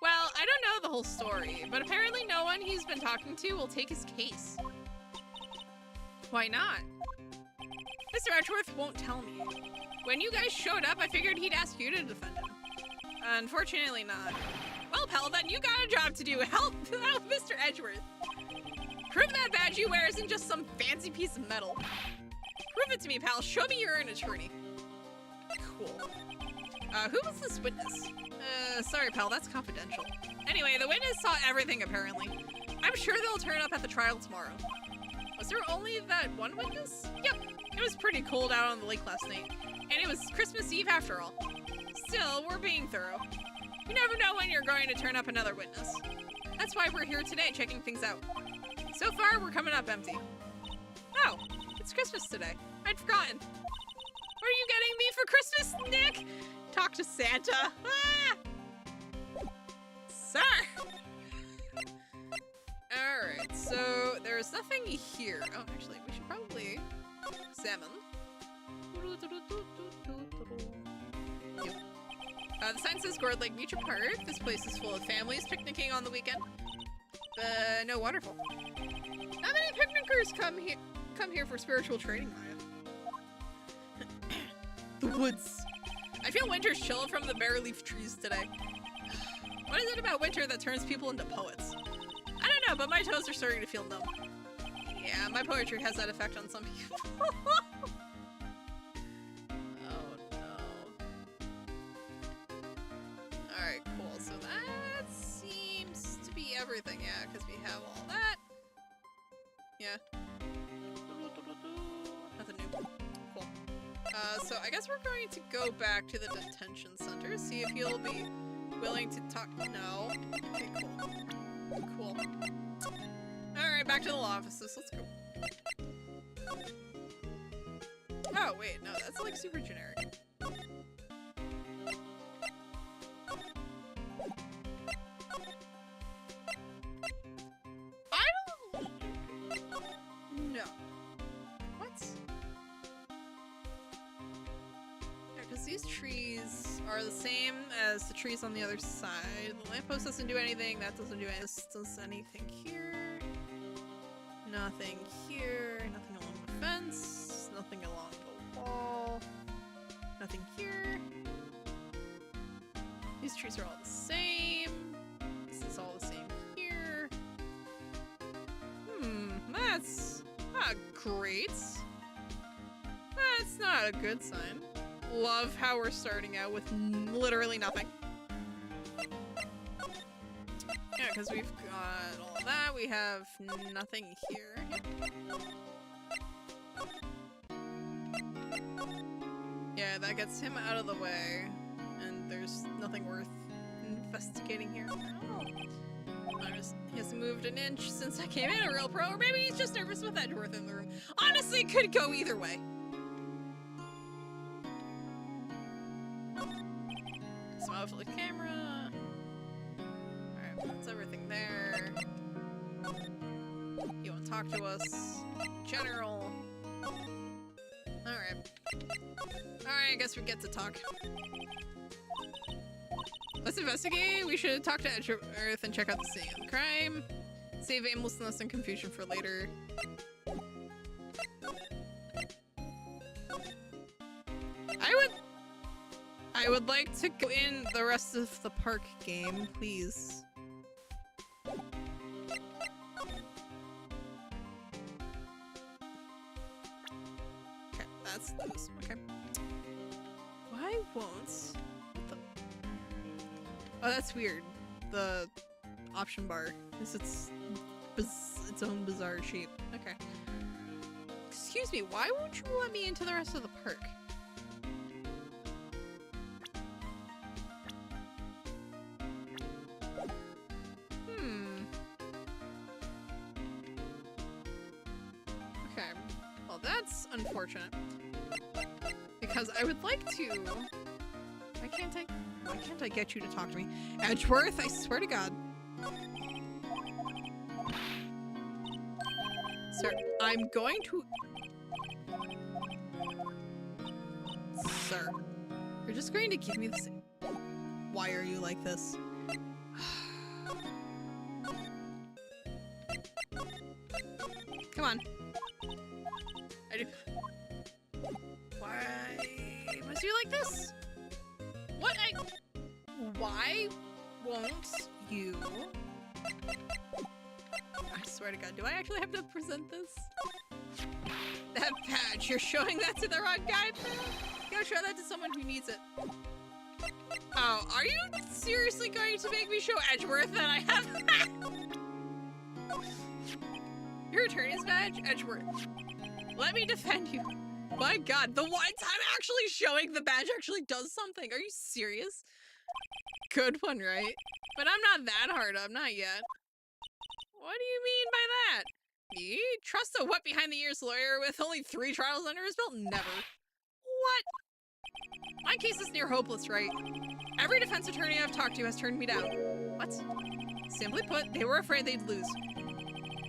Well, I don't know the whole story, but apparently no one he's been talking to will take his case. Why not? Mr. Edgeworth won't tell me. When you guys showed up, I figured he'd ask you to defend him. Unfortunately not. Well, pal, then you got a job to do. Help out Mr. Edgeworth. Prove that badge you wear isn't just some fancy piece of metal. Prove it to me, pal. Show me you're an attorney. Cool. Who was this witness? Sorry, pal, that's confidential. Anyway, the witness saw everything, apparently. I'm sure they'll turn up at the trial tomorrow. Was there only that one witness? Yep. It was pretty cold out on the lake last night. And it was Christmas Eve after all. Still, we're being thorough. You never know when you're going to turn up another witness. That's why we're here today, checking things out. So far, we're coming up empty. Oh, it's Christmas today. I'd forgotten. What are you getting me for Christmas, Nick? Talk to Santa. Ah! Sir! Alright, so there's nothing here. Oh, actually, we should probably examine. Yep. The sign says Gourd Lake Nature Park. This place is full of families picnicking on the weekend. No waterfall. Not many picnickers come here for spiritual training, Maya. The woods. I feel winter's chill from the bare leaf trees today. What is it about winter that turns people into poets? I don't know, but my toes are starting to feel numb. Yeah, my poetry has that effect on some people. Oh no. Alright, cool. So that seems to be everything, yeah, because we have all that. Yeah. Nothing new. Cool. So I guess we're going to go back to the detention center, see if he'll be willing to talk. No. Okay, cool. Cool. Alright, back to the law offices. Let's go. Oh, wait, no, that's like super generic. I don't... No. What? Yeah, because these trees are the same as the trees on the other side. The lamppost doesn't do anything, that doesn't do anything. This does anything here. Nothing here. Nothing along the fence. Nothing along the wall. Nothing here. These trees are all the same. This is all the same here. That's not great. That's not a good sign. Love how we're starting out with literally nothing. Yeah, because we've got all of that. We have nothing here. Yeah, that gets him out of the way. And there's nothing worth investigating here. Oh. He hasn't moved an inch since I came in, a real pro. Or maybe he's just nervous with Edgeworth in the room. Honestly, it could go either way. Some out for the camera. Alright, that's everything there. You won't talk to us. General. Alright. Alright, I guess we get to talk. Let's investigate. We should talk to Edgeworth and check out the scene of the crime. Save aimlessness and confusion for later. I would like to go in the rest of the park game, please. Okay, that's those. Okay. Why won't... What the... Oh, that's weird. The option bar is its own bizarre shape. Okay. Excuse me, why won't you let me into the rest of the park? Okay. Well, that's unfortunate. because I would like to... Why can't I get you to talk to me? Edgeworth, I swear to God. Sir, I'm going to... Sir, you're just going to give me this... Why are you like this? Come on. I do... Why must you like this? What Why won't you? I swear to God, do I actually have to present this? That badge, you're showing that to the wrong guy? Go show that to someone who needs it. Oh, are you seriously going to make me show Edgeworth that I have? Your attorney's badge, Edgeworth. Let me defend you. My God, the one time actually showing the badge actually does something. Are you serious? Good one, right? But I'm not that hard up, not yet. What do you mean by that? Me? Trust a wet behind the ears lawyer with only 3 trials under his belt? Never. What? My case is near hopeless, right? Every defense attorney I've talked to has turned me down. What? Simply put, they were afraid they'd lose.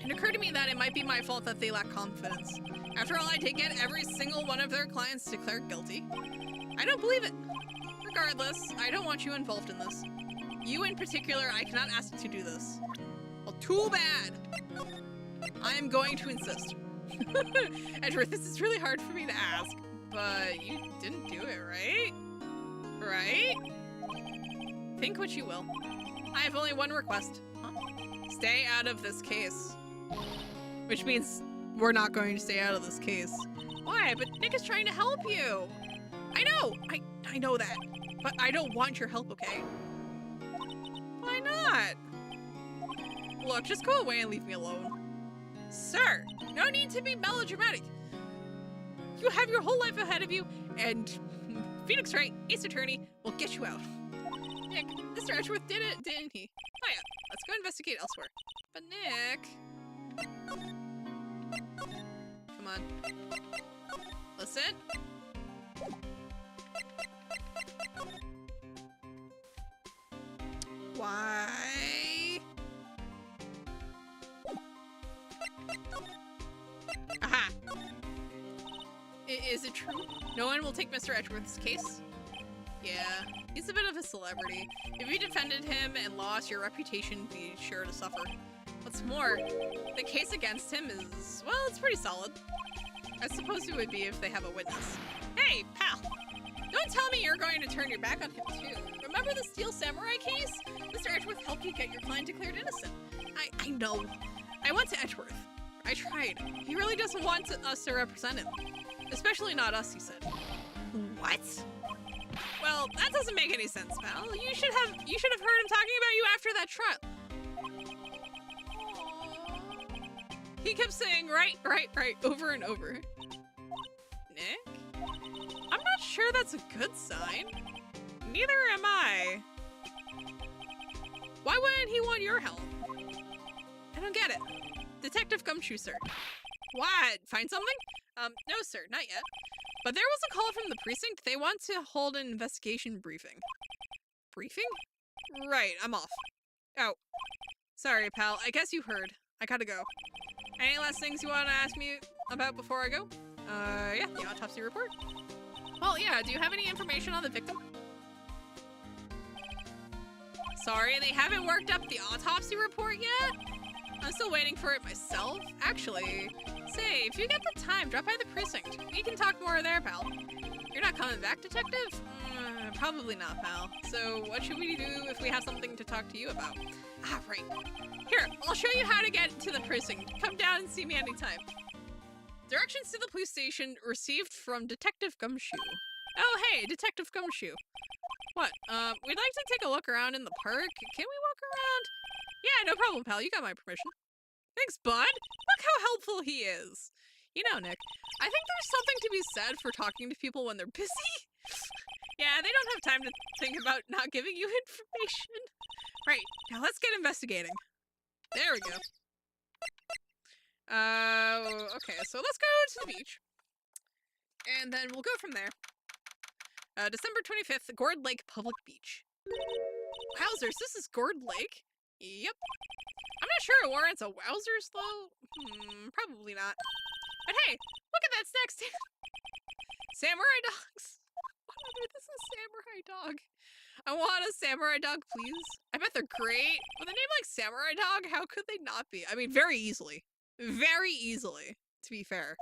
It occurred to me that it might be my fault that they lack confidence. After all, I did get every single one of their clients declared guilty. I don't believe it. Regardless, I don't want you involved in this. You in particular, I cannot ask you to do this. Well, too bad. I am going to insist. Edgeworth, this is really hard for me to ask, but you didn't do it, right? Right? Think what you will. I have only one request. Huh? Stay out of this case. Which means we're not going to stay out of this case. Why? But Nick is trying to help you. I know. I know that. But I don't want your help, okay? Why not? Look, just go away and leave me alone. Sir, no need to be melodramatic. You have your whole life ahead of you, and Phoenix Wright, Ace Attorney, will get you out. Nick, Mr. Edgeworth did it, didn't he? Oh yeah, let's go investigate elsewhere. But Nick... Come on. Listen. Why? Aha! Is it true? No one will take Mr. Edgeworth's case? Yeah, he's a bit of a celebrity. If you defended him and lost, your reputation would be sure to suffer. What's more, the case against him is, well, it's pretty solid. I suppose it would be if they have a witness. Hey, pal! Don't tell me you're going to turn your back on him, too. Remember the Steel Samurai case? Mr. Edgeworth helped you get your client declared innocent. I know. I went to Edgeworth. I tried. He really doesn't want us to represent him. Especially not us, he said. What? Well, that doesn't make any sense, pal. You should have heard him talking about you after that trial. He kept saying right, over and over. Nick? I'm not sure that's a good sign. Neither am I. Why wouldn't he want your help? I don't get it. Detective Gumshoe, sir. What? Find something? No, sir, not yet. But there was a call from the precinct. They want to hold an investigation briefing. Briefing? Right, I'm off. Oh. Sorry, pal. I guess you heard. I gotta go. Any last things you want to ask me about before I go? Yeah, the autopsy report. Well, yeah, do you have any information on the victim? Sorry, they haven't worked up the autopsy report yet? I'm still waiting for it myself. Actually, say, if you get the time, drop by the precinct. We can talk more there, pal. You're not coming back, detective? Probably not, pal. So what should we do if we have something to talk to you about? Ah, right. Here, I'll show you how to get to the precinct. Come down and see me anytime. Directions to the police station received from Detective Gumshoe. Oh, hey, Detective Gumshoe. What? We'd like to take a look around in the park. Can we walk around? Yeah, no problem, pal. You got my permission. Thanks, bud. Look how helpful he is. You know, Nick, I think there's something to be said for talking to people when they're busy. Yeah, they don't have time to think about not giving you information. Right, now let's get investigating. There we go. Okay, so let's go to the beach. And then we'll go from there. December 25th, Gourd Lake Public Beach. Wowzers, this is Gourd Lake? Yep. I'm not sure it warrants a wowzers, though. Probably not. But hey, look at that snack stand. Samurai dogs. This is Samurai Dog. I want a Samurai Dog, please. I bet they're great. With a name like Samurai Dog, how could they not be? I mean, very easily. Very easily, to be fair.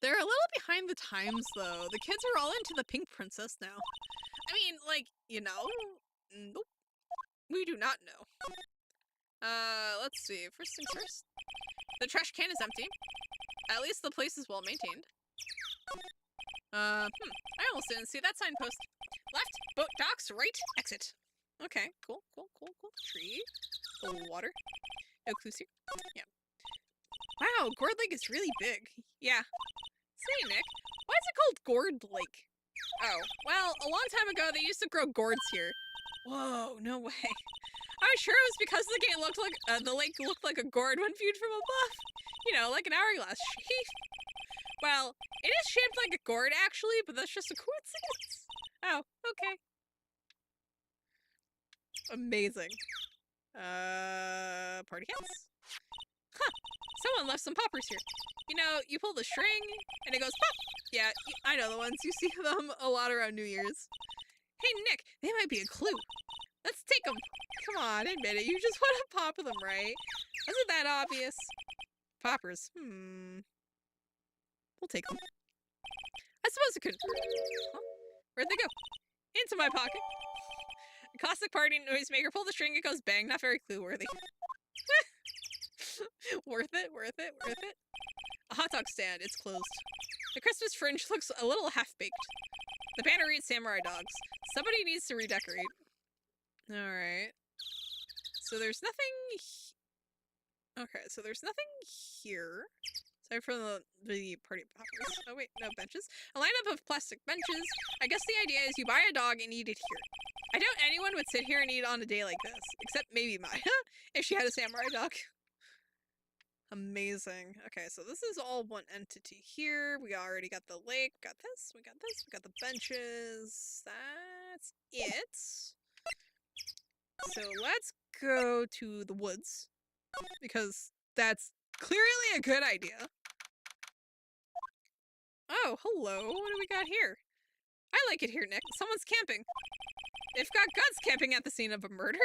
They're a little behind the times, though. The kids are all into the Pink Princess now. I mean, like, you know? Nope. We do not know. Let's see. First things first. The trash can is empty. At least the place is well maintained. I almost didn't see that signpost. Left, boat docks, right, exit. Okay, cool. Tree, water. No clues here. Yeah. Wow, Gourd Lake is really big. Yeah. Say, Nick, why is it called Gourd Lake? Oh, well, a long time ago they used to grow gourds here. Whoa, no way. I was sure it was because the lake looked like a gourd when viewed from above. You know, like an hourglass shape. Well, it is shaped like a gourd actually, but that's just a coincidence. Oh, okay. Amazing. Party hats? Huh. Someone left some poppers here. You know, you pull the string, and it goes pop! Yeah, I know the ones. You see them a lot around New Year's. Hey, Nick, they might be a clue. Let's take them. Come on, admit it. You just want to pop them, right? Wasn't that obvious? Poppers. We'll take them. I suppose it could. Huh? Where'd they go? Into my pocket. A classic party noisemaker. Pull the string, it goes bang. Not very clue-worthy. Worth it. A hot dog stand. It's closed. The Christmas fringe looks a little half-baked. The banner reads Samurai Dogs. Somebody needs to redecorate. Alright. So there's nothing... Okay, so there's nothing here. Sorry for the party poppers. Oh wait, no benches. A lineup of plastic benches. I guess the idea is you buy a dog and eat it here. I doubt anyone would sit here and eat on a day like this. Except maybe Maya, if she had a samurai dog. Amazing. Okay, so this is all one entity here. We already got the lake, we got this, we got the benches. That's it. So let's go to the woods. Because that's clearly a good idea. Oh, hello. What do we got here? I like it here, Nick. Someone's camping. They've got guns camping at the scene of a murder.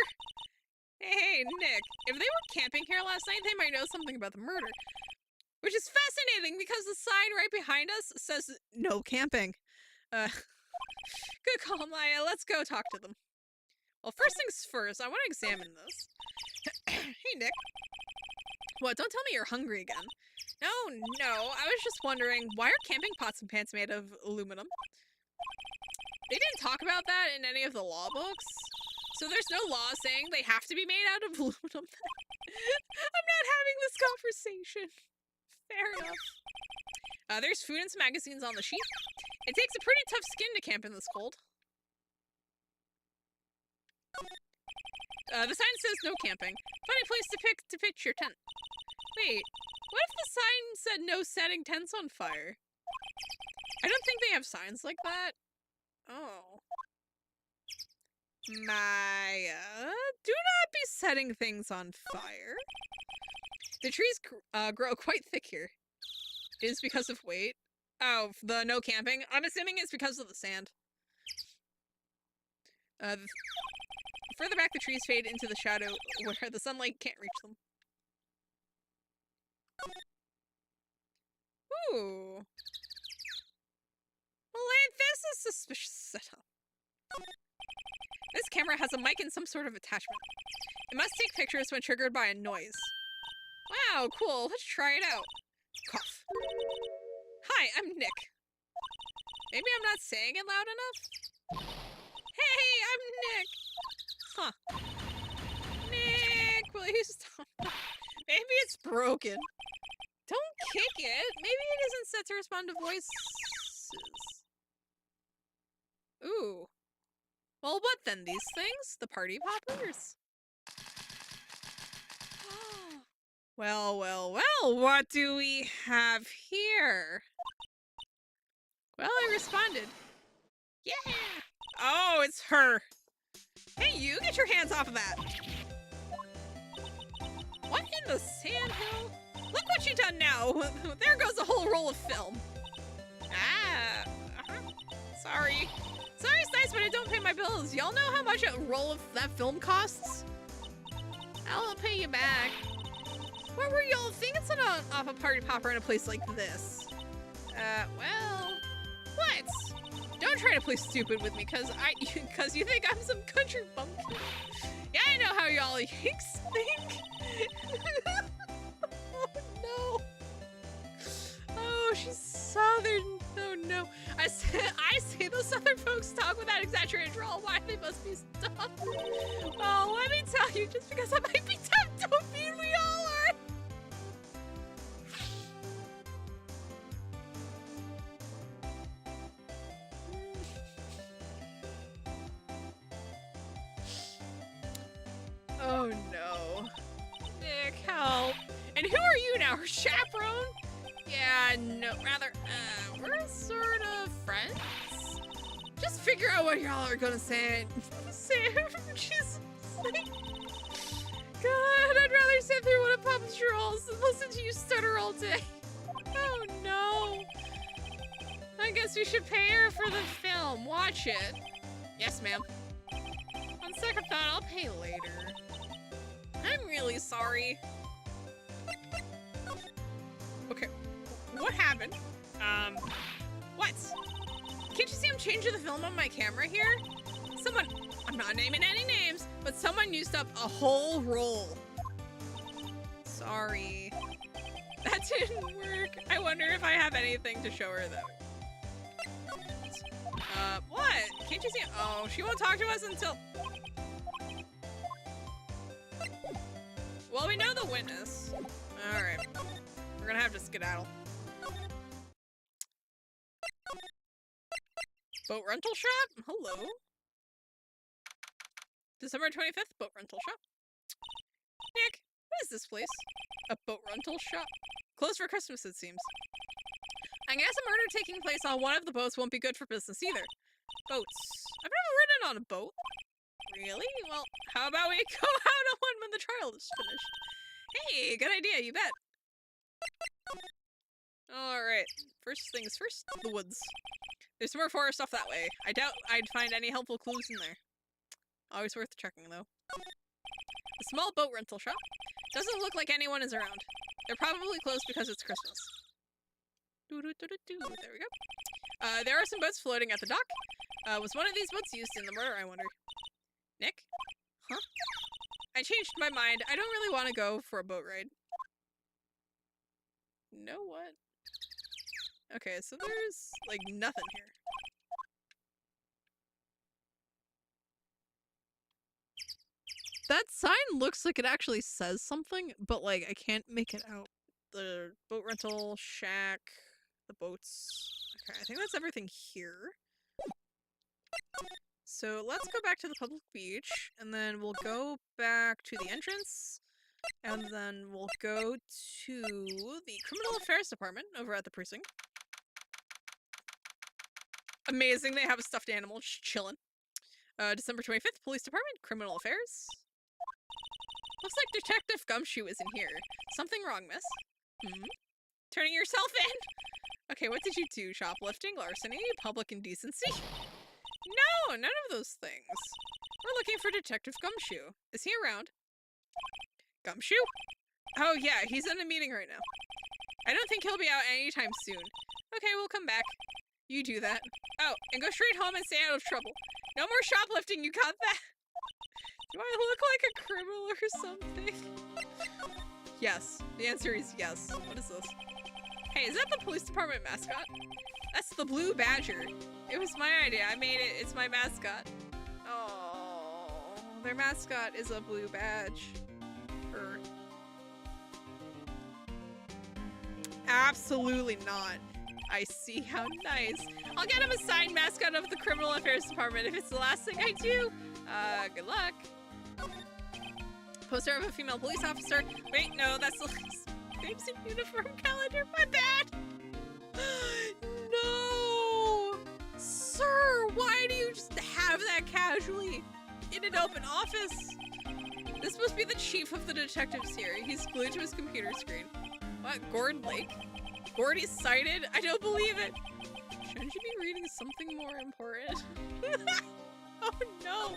Hey, Nick. If they were camping here last night, they might know something about the murder. Which is fascinating because the sign right behind us says no camping. Good call, Maya. Let's go talk to them. Well, first things first, I want to examine this. Hey, Nick. What? Don't tell me you're hungry again. No. I was just wondering, why are camping pots and pans made of aluminum? They didn't talk about that in any of the law books. So there's no law saying they have to be made out of aluminum. I'm not having this conversation. Fair enough. There's food and some magazines on the sheet. It takes a pretty tough skin to camp in this cold. The sign says no camping. Funny place to pitch your tent. Wait, what if the sign said no setting tents on fire? I don't think they have signs like that. Oh. Maya, do not be setting things on fire. The trees grow quite thick here. It is because of weight. Oh, the no camping? I'm assuming it's because of the sand. Further back, the trees fade into the shadow where the sunlight can't reach them. Ooh. Well, ain't this a suspicious setup? This camera has a mic and some sort of attachment. It must take pictures when triggered by a noise. Wow, cool. Let's try it out. Cough. Hi, I'm Nick. Maybe I'm not saying it loud enough? Hey, I'm Nick. Huh. Nick, will you stop? Maybe it's broken. Don't kick it. Maybe it isn't set to respond to voices. Ooh. Well, what then? These things? The party poppers? Well, what do we have here? Well, I responded. Yeah! Oh, it's her. Hey, you, get your hands off of that. What in the sandhill? Look what you done now. There goes a whole roll of film. Ah, sorry. Sorry's nice, but I don't pay my bills. Y'all know how much a roll of that film costs? I'll pay you back. Where were y'all thinking off a party popper in a place like this? Well, what? Don't try to play stupid with me, cause you think I'm some country bumpkin. Yeah, I know how y'all Yanks think. Oh no. Oh, she's Southern. Oh no. I say those Southern folks talk with that exaggerated drawl. Why they must be stuffed. Oh, let me tell you, just because I might be tough don't mean we all are. Oh no. Nick, help. And who are you now, her chaperone? Yeah, no, rather, we're sort of friends. Just figure out what y'all are gonna say. Jesus. God, I'd rather sit through one of Papa's trolls than listen to you stutter all day. Oh no. I guess we should pay her for the film. Watch it. Yes, ma'am. On second thought, I'll pay later. I'm really sorry. Okay. What happened? What? Can't you see I'm changing the film on my camera here? Someone, I'm not naming any names, but someone used up a whole roll. Sorry. That didn't work. I wonder if I have anything to show her though. What? Can't you see? Oh, she won't talk to us until... Well, we know the witness. All right. We're gonna have to skedaddle. Boat rental shop? Hello. December 25th, boat rental shop. Nick, what is this place? A boat rental shop? Closed for Christmas, it seems. I guess a murder taking place on one of the boats won't be good for business either. Boats. I've never ridden on a boat. Really? Well, how about we go out on one when the trial is finished? Hey, good idea, you bet. Alright, first things first, the woods. There's more forest stuff that way. I doubt I'd find any helpful clues in there. Always worth checking, though. A small boat rental shop. Doesn't look like anyone is around. They're probably closed because it's Christmas. There we go. There are some boats floating at the dock. Was one of these boats used in the murder, I wonder? Nick? Huh? I changed my mind. I don't really want to go for a boat ride. Know what? Okay, so there's, like, nothing here. That sign looks like it actually says something, but, like, I can't make it out. The boat rental, shack, the boats. Okay, I think that's everything here. So let's go back to the public beach, and then we'll go back to the entrance, and then we'll go to the Criminal Affairs Department over at the precinct. Amazing, they have a stuffed animal just chilling. December 25th, Police Department, Criminal Affairs. Looks like Detective Gumshoe is in here. Something wrong, miss? Hmm? Turning yourself in? Okay, what did you do? Shoplifting, larceny, public indecency? No, none of those things. We're looking for Detective Gumshoe. Is he around? Gumshoe? Oh yeah, he's in a meeting right now. I don't think he'll be out anytime soon. Okay, we'll come back. You do that. Oh, and go straight home and stay out of trouble. No more shoplifting, you got that? Do I look like a criminal or something? Yes. The answer is yes. What is this? Hey, is that the police department mascot? That's the blue badger. It was my idea. I made it. It's my mascot. Oh, their mascot is a blue badge. Her. Absolutely not. I see, how nice. I'll get him a signed mascot of the Criminal Affairs Department if it's the last thing I do. Good luck. Poster of a female police officer. Wait, no, that's the babes in uniform calendar. My bad. No! Sir, Or why do you just have that casually in an open office? This must be the chief of the detectives here. He's glued to his computer screen. What, Gord Lake? Gordy's sighted? I don't believe it. Shouldn't you be reading something more important? Oh no.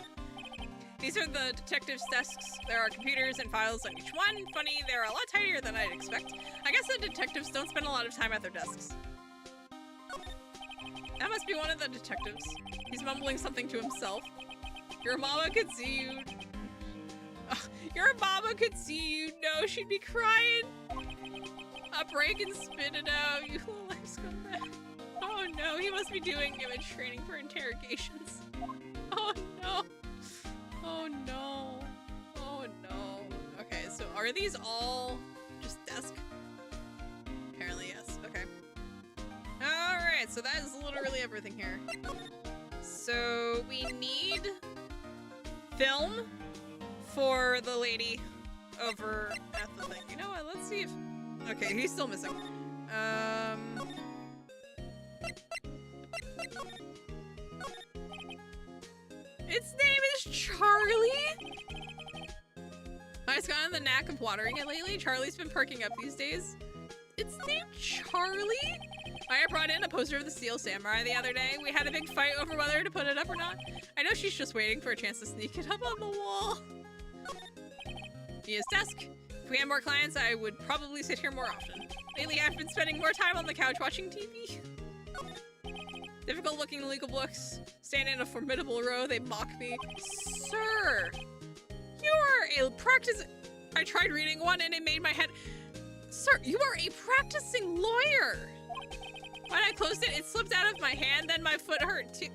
These are the detectives' desks. There are computers and files on each one. Funny, they're a lot tinier than I'd expect. I guess the detectives don't spend a lot of time at their desks. That must be one of the detectives. He's mumbling something to himself. Your mama could see you. Your mama could see you. No, she'd be crying. Up, break and spit it out. You little scumbag. Oh no, he must be doing image training for interrogations. Oh no. Oh no. Oh no. Okay, so are these all just desk? Apparently yes. Okay. Alright, so that is literally everything here. So we need film for the lady over at the thing. You know what? Let's see if... Okay, he's still missing. Its name is Charlie? I've gotten the knack of watering it lately. Charlie's been perking up these days. Its name Charlie? I brought in a poster of the Steel Samurai the other day. We had a big fight over whether to put it up or not. I know she's just waiting for a chance to sneak it up on the wall. Mia's desk. If we had more clients, I would probably sit here more often. Lately, I've been spending more time on the couch watching TV. Difficult looking legal books stand in a formidable row. They mock me. Sir, you are a I tried reading one and it made my head... Sir, you are a practicing lawyer. When I closed it, it slipped out of my hand, then my foot hurt too.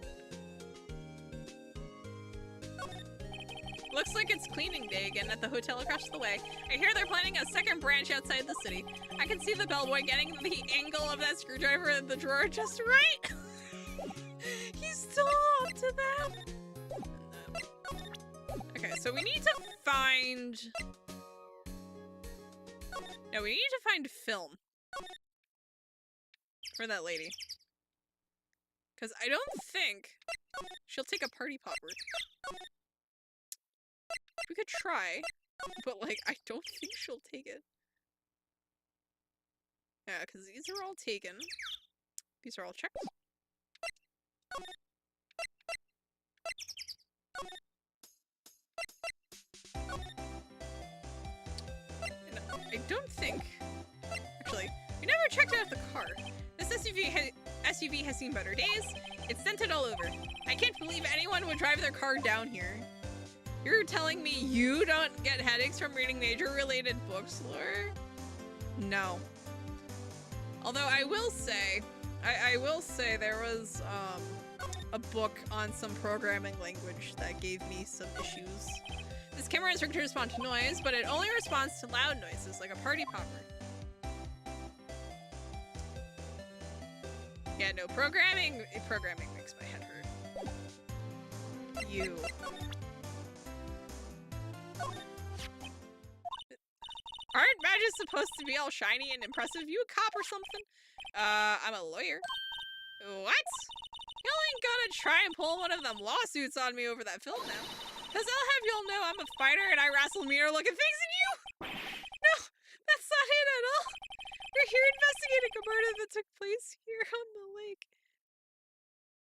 Looks like it's cleaning day again at the hotel across the way. I hear they're planning a second branch outside the city. I can see the bellboy getting the angle of that screwdriver in the drawer just right. He's still up to that. Okay, so we need to find... No, we need to find film for that lady. Because I don't think she'll take a party popper. We could try, but like, I don't think she'll take it. Yeah, because these are all taken. These are all checked. And I don't think... Actually, we never checked out the car. This SUV has seen better days. It's dented all over. I can't believe anyone would drive their car down here. You're telling me you don't get headaches from reading nature-related books, Lore? No. Although I will say, there was a book on some programming language that gave me some issues. This camera is rigged to respond to noise, but it only responds to loud noises, like a party popper. Yeah, no, programming makes my head hurt. You. Aren't badges supposed to be all shiny and impressive? You a cop or something? I'm a lawyer. What? Y'all ain't gonna try and pull one of them lawsuits on me over that film now. Cause I'll have y'all know I'm a fighter and I wrestle meaner looking things than you! No, that's not it at all. We're here investigating a murder that took place here on the lake.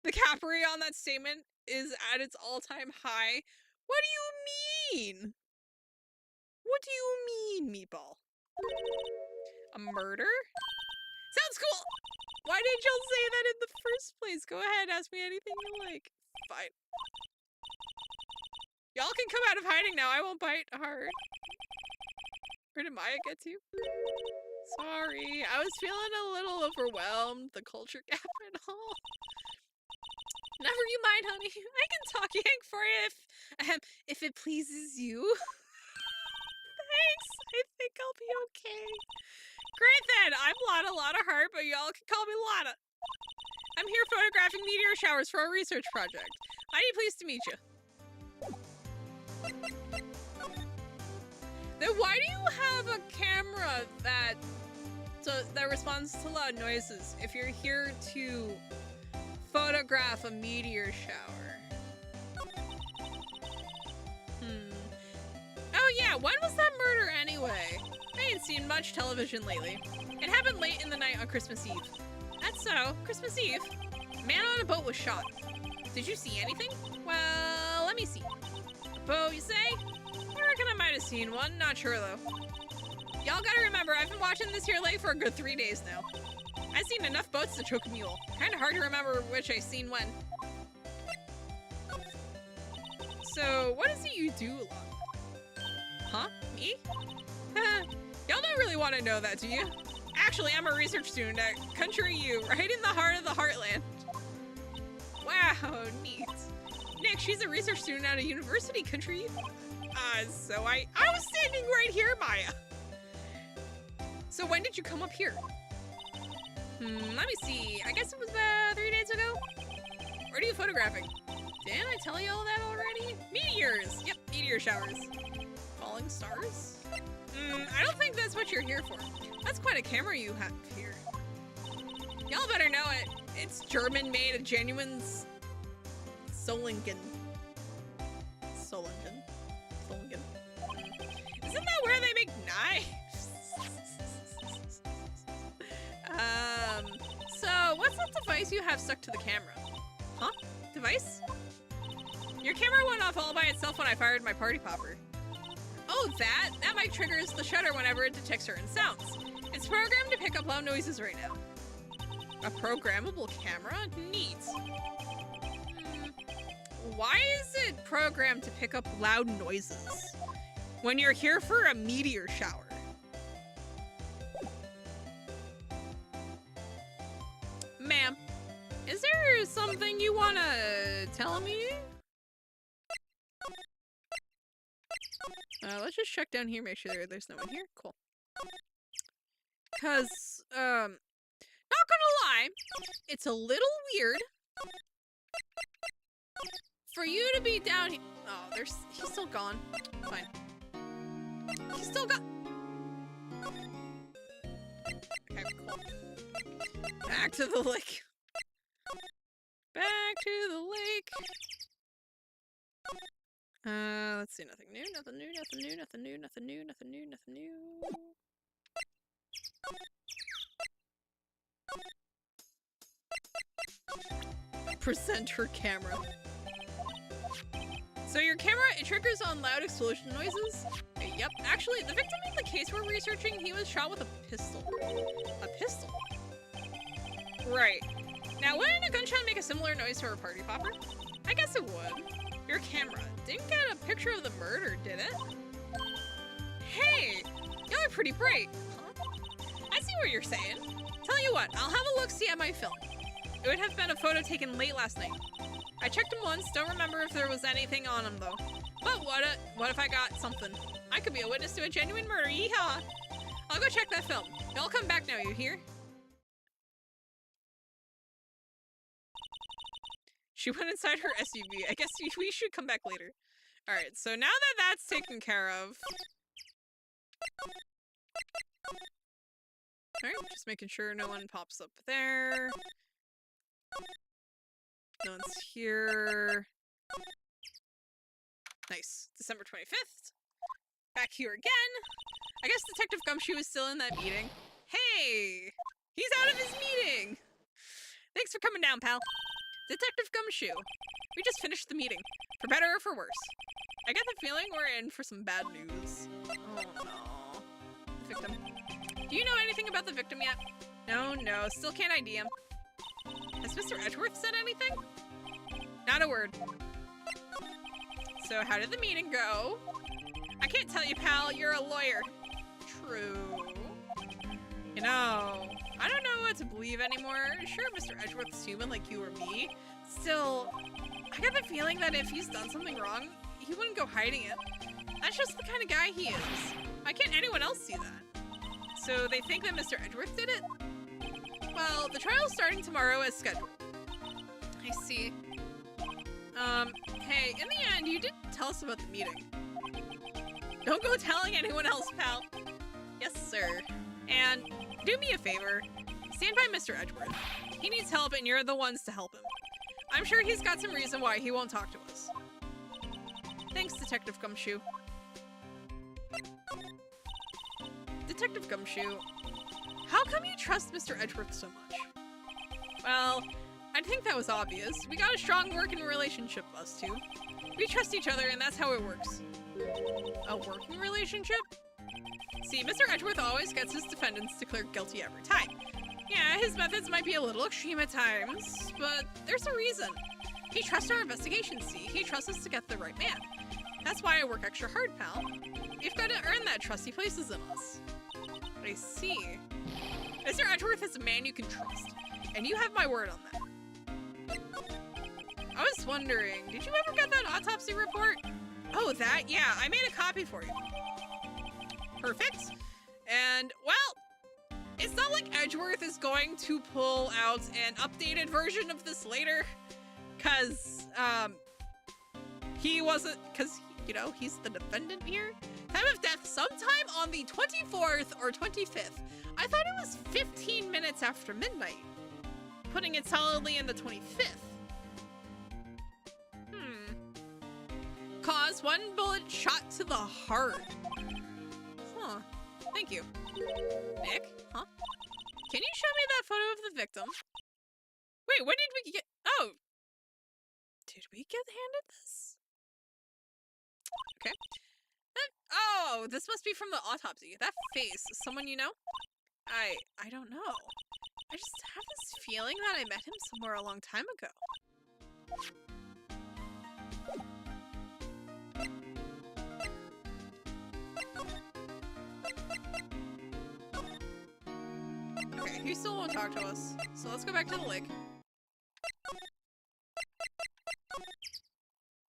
The capri on that statement is at its all-time high. What do you mean? What do you mean, Meatball? A murder? Sounds cool! Why did y'all say that in the first place? Go ahead, ask me anything you like. Fine. Y'all can come out of hiding now. I won't bite hard. Where did Maya get to? Sorry, I was feeling a little overwhelmed. The culture gap and all. Never you mind, honey. I can talk yank for you if it pleases you. Thanks. I think I'll be okay. Great then. I'm Lotta Heart, but y'all can call me Lotta. I'm here photographing meteor showers for a research project. Mighty pleased to meet you. Then why do you have a camera that responds to loud noises if you're here to photograph a meteor shower. Oh yeah, when was that murder anyway? I ain't seen much television lately. It happened late in the night on Christmas Eve. That's so, Christmas Eve. A man on a boat was shot. Did you see anything? Well, let me see. A boat, you say? I reckon I might have seen one, not sure though. Y'all gotta remember, I've been watching this here lake for a good 3 days now. I've seen enough boats to choke a mule. Kinda hard to remember which I seen when. So, what is it you do a lot? Huh? Me? Y'all don't really want to know that, do you? Actually, I'm a research student at Country U, right in the heart of the heartland. Wow, neat. Nick, she's a research student at a university, Country U. So I was standing right here, Maya. So when did you come up here? Let me see. I guess it was 3 days ago. What are you photographing? Didn't I tell you all that already? Meteors! Yep, meteor showers. Falling stars? I don't think that's what you're here for. That's quite a camera you have here. Y'all better know it. It's German-made, a genuine Solingen. Solingen. Solingen. Isn't that where they make knives? So what's that device you have stuck to the camera? Huh? Device? Your camera went off all by itself when I fired my party popper. Oh, that mic triggers the shutter whenever it detects certain sounds. It's programmed to pick up loud noises right now. A programmable camera? Neat. Why is it programmed to pick up loud noises when you're here for a meteor shower? Ma'am, is there something you want to tell me? Let's just check down here, make sure there's no one here. Cool. Cause, not gonna lie, it's a little weird for you to be down here. Oh, he's still gone. Fine. He's still gone. Okay, cool. Back to the lake. Back to the lake. Let's see, nothing new, nothing new, nothing new, nothing new, nothing new, nothing new, nothing new. Presenter camera. So your camera, it triggers on loud explosion noises? Yep, actually, the victim in the case we're researching, he was shot with a pistol. A pistol? Right. Now, wouldn't a gunshot make a similar noise to a party popper? I guess it would. Your camera didn't get a picture of the murder, did it? Hey, y'all are pretty bright. Huh? I see what you're saying. Tell you what, I'll have a look-see at my film. It would have been a photo taken late last night. I checked him once, don't remember if there was anything on him though. But what if I got something? I could be a witness to a genuine murder, yeehaw! I'll go check that film. Y'all come back now, you hear? She went inside her SUV. I guess we should come back later. Alright, so now that that's taken care of... Alright, just making sure no one pops up there. No one's here. Nice. December 25th. Back here again. I guess Detective Gumshoe is still in that meeting. Hey! He's out of his meeting! Thanks for coming down, pal. Detective Gumshoe. We just finished the meeting. For better or for worse. I get the feeling we're in for some bad news. Oh no. The victim. Do you know anything about the victim yet? No, still can't ID him. Has Mr. Edgeworth said anything? Not a word. So how did the meeting go? I can't tell you, pal. You're a lawyer. True. You know, I don't know what to believe anymore. Sure, Mr. Edgeworth's human like you or me. Still, I get the feeling that if he's done something wrong, he wouldn't go hiding it. That's just the kind of guy he is. Why can't anyone else see that? So they think that Mr. Edgeworth did it? Well, the trial's starting tomorrow as scheduled. I see. Hey, in the end, you did tell us about the meeting. Don't go telling anyone else, pal. Yes, sir. And do me a favor. Stand by Mr. Edgeworth. He needs help and you're the ones to help him. I'm sure he's got some reason why he won't talk to us. Thanks, Detective Gumshoe. Detective Gumshoe, how come you trust Mr. Edgeworth so much? Well, I think that was obvious. We got a strong working relationship, us two. We trust each other, and that's how it works. A working relationship? See, Mr. Edgeworth always gets his defendants declared guilty every time. Yeah, his methods might be a little extreme at times, but there's a reason. He trusts our investigation, see? He trusts us to get the right man. That's why I work extra hard, pal. We've got to earn that trust he places in us. I see. Mr. Edgeworth is a man you can trust, and you have my word on that. I was wondering, did you ever get that autopsy report? Oh, that? Yeah, I made a copy for you. Perfect. And, well, it's not like Edgeworth is going to pull out an updated version of this later, because, he wasn't, because, you know, he's the defendant here. Time of death sometime on the 24th or 25th. I thought it was 15 minutes after midnight, putting it solidly in the 25th. Cause 1 bullet shot to the heart. Huh. Thank you. Nick? Huh? Can you show me that photo of the victim? Wait, when did we get... Oh. Did we get handed this? Okay. Oh, this must be from the autopsy. That face. Someone you know? I don't know. I just have this feeling that I met him somewhere a long time ago. Okay, he still won't talk to us. So let's go back to the lake.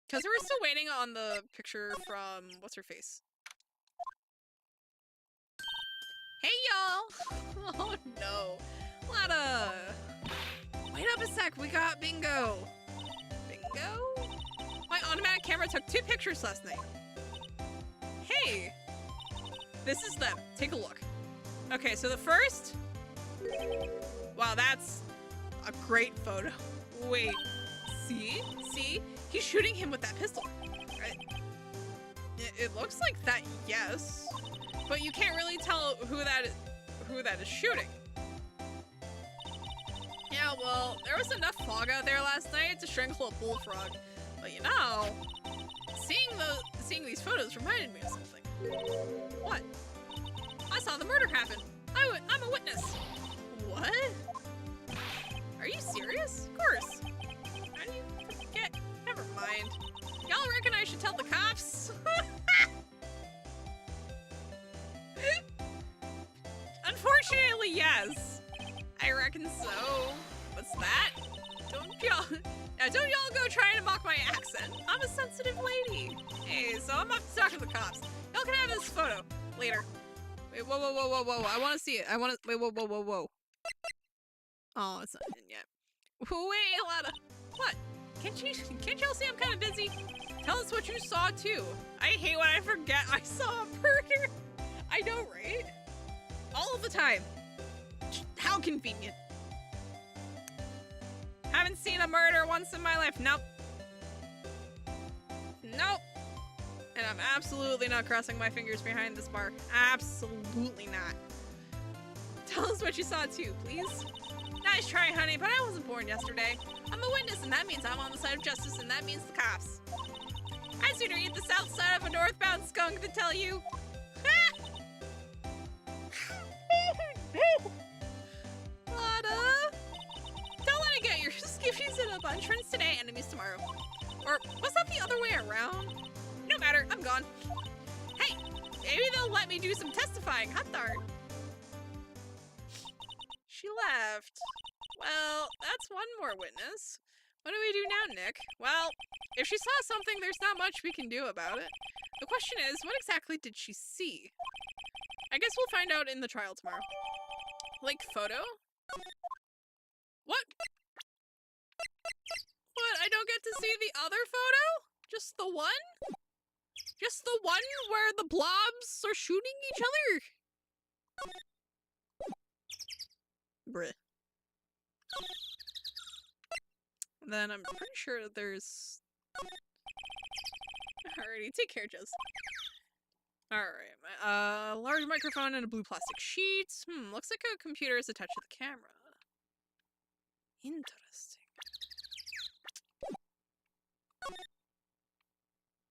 Because we're still waiting on the picture from what's-her-face. Hey, y'all! Oh, no. Lada! Wait up a sec, we got bingo. Bingo? My automatic camera took 2 pictures last night. Hey! This is them. Take a look. Okay, so the first... Wow, that's a great photo. Wait. See? See? He's shooting him with that pistol. Right? It looks like that, yes. But you can't really tell who that is shooting. Yeah, well, there was enough fog out there last night to strangle a bullfrog. But you know, seeing these photos reminded me of something. What? I saw the murder happen. I'm a witness. What? Are you serious? Of course. How do you forget? Never mind. Y'all reckon I should tell the cops? Unfortunately, yes. I reckon so. What's that? Don't y'all go trying to mock my accent. I'm a sensitive lady. Hey, so I'm off to talk to the cops. Y'all can have this photo later. Wait, whoa, whoa, whoa, whoa, whoa. I want to see it. Wait, whoa, whoa, whoa, whoa. Oh, it's not in yet. Wait, Lada. What? Can't y'all see I'm kind of busy? Tell us what you saw, too. I hate when I forget I saw a murder. I know, right? All of the time. How convenient. Haven't seen a murder once in my life. Nope. Nope. And I'm absolutely not crossing my fingers behind this bar. Absolutely not. Tell us what you saw too, please. Nice try, honey, but I wasn't born yesterday. I'm a witness, and that means I'm on the side of justice, and that means the cops. I'd sooner eat the south side of a northbound skunk than tell you. Lada! Don't let it get your skiffies in a entrance today, enemies tomorrow. Or was that the other way around? No matter, I'm gone. Hey, maybe they'll let me do some testifying, hot darn. She left. Well, that's one more witness. What do we do now, Nick? Well, if she saw something, there's not much we can do about it. The question is, what exactly did she see? I guess we'll find out in the trial tomorrow. Like, photo? What? What, I don't get to see the other photo? Just the one? Just the one where the blobs are shooting each other? Bruh. And then I'm pretty sure there's... Alrighty, take care, Jess. Alright, large microphone and a blue plastic sheet. Looks like a computer is attached to the camera. Interesting.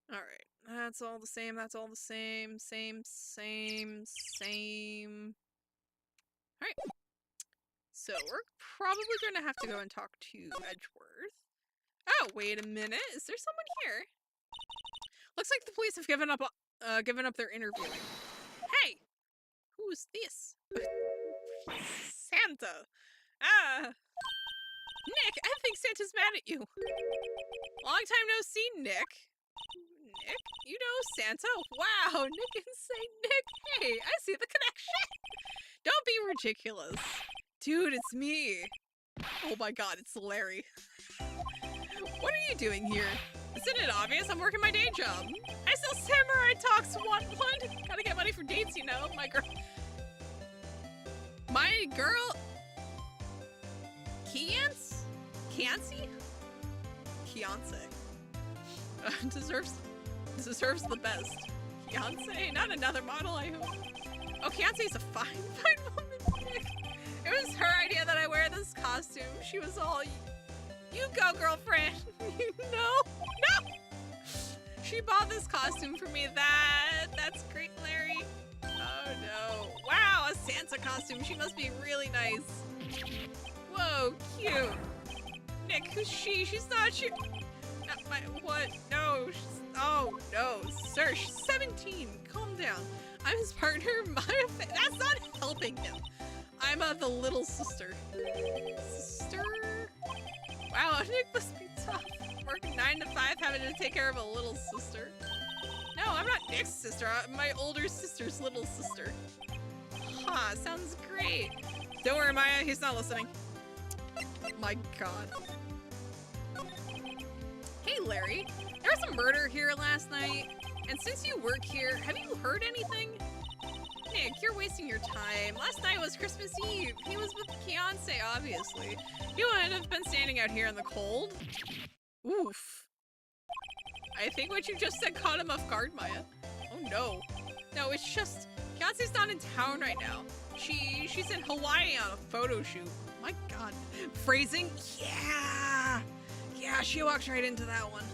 Alright, that's all the same, that's all the same. Same. Alright. So, we're probably going to have to go and talk to Edgeworth. Oh, wait a minute. Is there someone here? Looks like the police have given up their interviewing. Hey! Who's this? Santa. Nick, I think Santa's mad at you. Long time no see, Nick. Nick? You know Santa? Wow, Nick and say Nick. Hey, I see the connection. Don't be ridiculous. Dude, it's me. Oh my god, it's Larry. What are you doing here? Isn't it obvious? I'm working my day job. I sell samurai talks 1-1. Gotta get money for dates, you know. My girl. Kianci? Deserves the best. Kianci? Not another model, I hope. Oh, Kianci's a fine woman. It was her idea that I wear this costume. She was all, you go, girlfriend. No! She bought this costume for me. That's great, Larry. Oh no. Wow, a Santa costume. She must be really nice. Whoa, cute. Nick, who's she? She's not you. What? No. Oh no, sir. She's 17. Calm down. I'm his partner. That's not helping him. I'm the little sister. Sister? Wow, Nick must be tough. Working 9 to 5, having to take care of a little sister. No, I'm not Nick's sister. I'm my older sister's little sister. Huh, sounds great. Don't worry, Maya, he's not listening. My god. Hey, Larry. There was a murder here last night, and since you work here, have you heard anything? Nick, you're wasting your time. Last night was Christmas Eve. He was with Kianci, obviously. He wouldn't have been standing out here in the cold. Oof. I think what you just said caught him off guard, Maya. Oh no. No, it's just, Kianci's not in town right now. She's in Hawaii on a photo shoot. My god. Phrasing? Yeah! Yeah, she walked right into that one.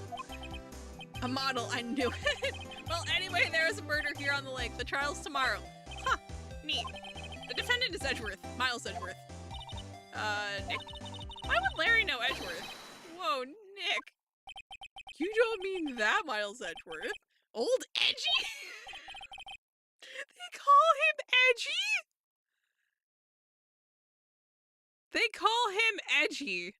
A model, I knew it. Well, anyway, there is a murder here on the lake. The trial's tomorrow. Huh, neat. The defendant is Edgeworth, Miles Edgeworth. Nick? Why would Larry know Edgeworth? Whoa, Nick. You don't mean that Miles Edgeworth. Old Edgy? They call him Edgy? They call him Edgy.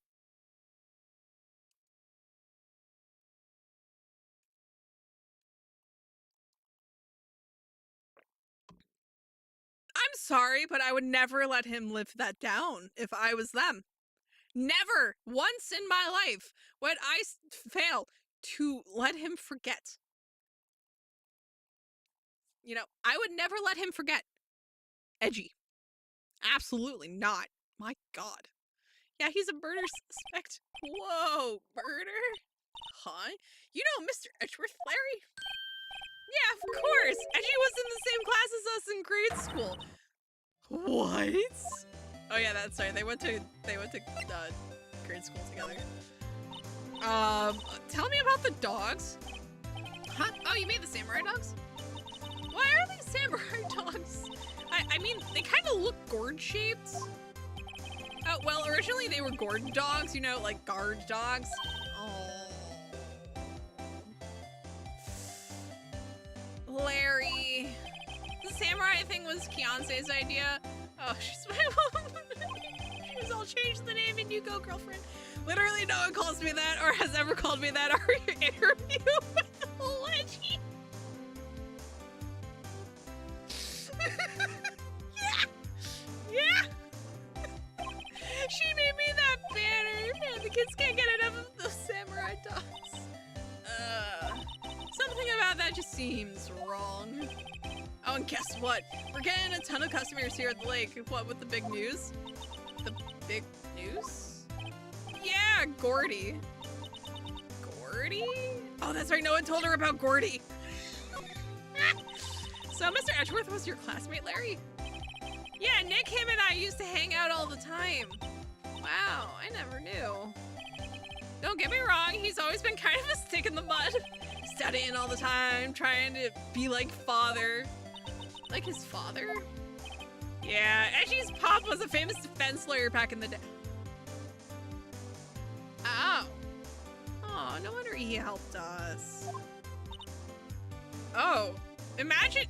I'm sorry, but I would never let him live that down if I was them. Never once in my life would I fail to let him forget. You know, I would never let him forget. Edgy. Absolutely not. My god. Yeah, he's a murder suspect. Whoa, murder? Huh? You know Mr. Edgeworth, Larry? Yeah, of course. Edgy was in the same class as us in grade school. What? Oh yeah, that's right. They went to grade school together. Tell me about the dogs. Huh? Oh, you made the samurai dogs? Why are these samurai dogs? I mean, they kind of look gourd-shaped. Oh, well, originally they were gourd dogs, you know, like guard dogs. Oh. Larry. The samurai thing was Kiance's idea. Oh, she's my mom. She was all changed the name and you go, girlfriend. Literally no one calls me that or has ever called me that. Are you interview with the legend? Yeah. She made me that banner. Man, the kids can't get enough of those samurai dogs. Something about that just seems wrong. Oh, and guess what? We're getting a ton of customers here at the lake. What, with the big news? The big news? Yeah, Yeah, Gordy. Gordy? Oh, that's right. No one told her about Gordy. So Mr. Edgeworth was your classmate, Larry? Yeah, Nick, him, and I used to hang out all the time. Wow, I never knew. Don't get me wrong, he's always been kind of a stick in the mud. Studying all the time, trying to be like father. Like his father? Yeah, Edgy's pop was a famous defense lawyer back in the day. Oh. Oh, no wonder he helped us. Oh, imagine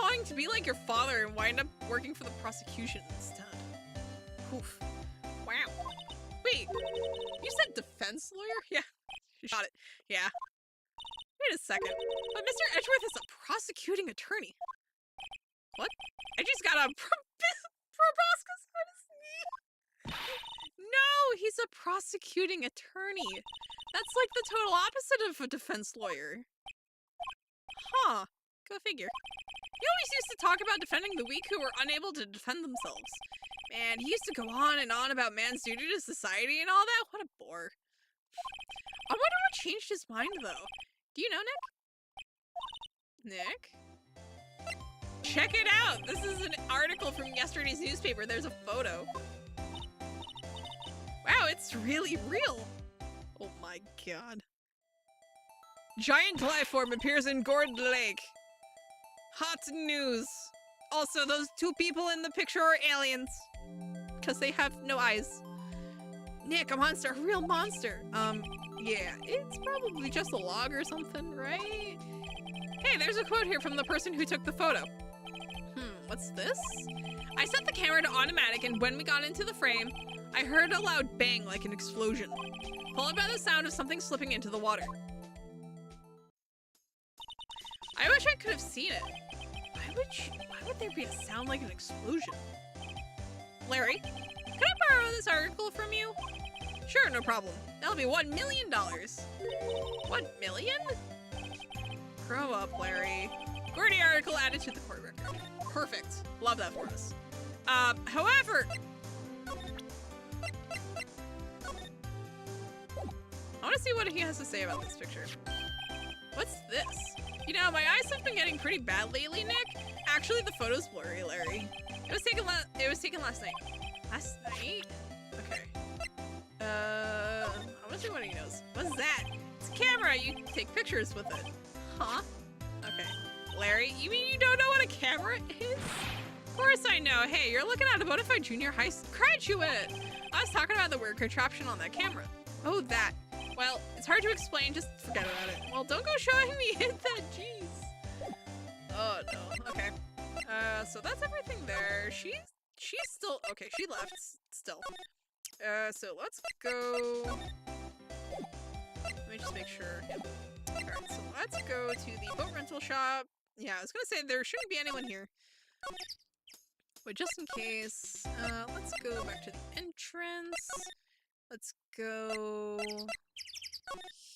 wanting to be like your father and wind up working for the prosecution instead. Oof. Wow. Wait, you said defense lawyer? Yeah, she shot it. Yeah. Wait a second. But Mr. Edgeworth is a prosecuting attorney. What? I just got a proboscis on his knee. No, he's a prosecuting attorney. That's like the total opposite of a defense lawyer. Huh. Go figure. He always used to talk about defending the weak who were unable to defend themselves. Man, he used to go on and on about man's duty to society and all that. What a bore. I wonder what changed his mind, though. Do you know, Nick? Nick? Check it out! This is an article from yesterday's newspaper. There's a photo. Wow, it's really real. Oh my god. Giant life form appears in Gourd Lake. Hot news. Also, those two people in the picture are aliens. Because they have no eyes. Nick, a monster, a real monster. Yeah, it's probably just a log or something, right? Hey, there's a quote here from the person who took the photo. What's this? I set the camera to automatic, and when we got into the frame, I heard a loud bang like an explosion, followed by the sound of something slipping into the water. I wish I could have seen it. Why would there be a sound like an explosion? Larry, can I borrow this article from you? Sure, no problem. That'll be $1 million. 1 million? Grow up, Larry. Gordy article added to the court record. Perfect. Love that for us. However, I want to see what he has to say about this picture. What's this? You know, my eyes have been getting pretty bad lately, Nick. Actually, the photo's blurry, Larry. It was taken last night. Last night? Okay. I want to see what he knows. What's that? It's a camera. You take pictures with it. Huh? Okay. Larry, you mean you don't know what a camera is? Of course I know. Hey, you're looking at a bona fide junior high graduate. I was talking about the weird contraption on that camera. Oh, that. Well, it's hard to explain. Just forget about it. Well, don't go showing me hit that. Jeez. Oh, no. Okay. So that's everything there. She's still... Okay, she left still. So let's go... Let me just make sure. Alright, so let's go to the boat rental shop. Yeah, I was gonna say there shouldn't be anyone here. But just in case, let's go back to the entrance. Let's go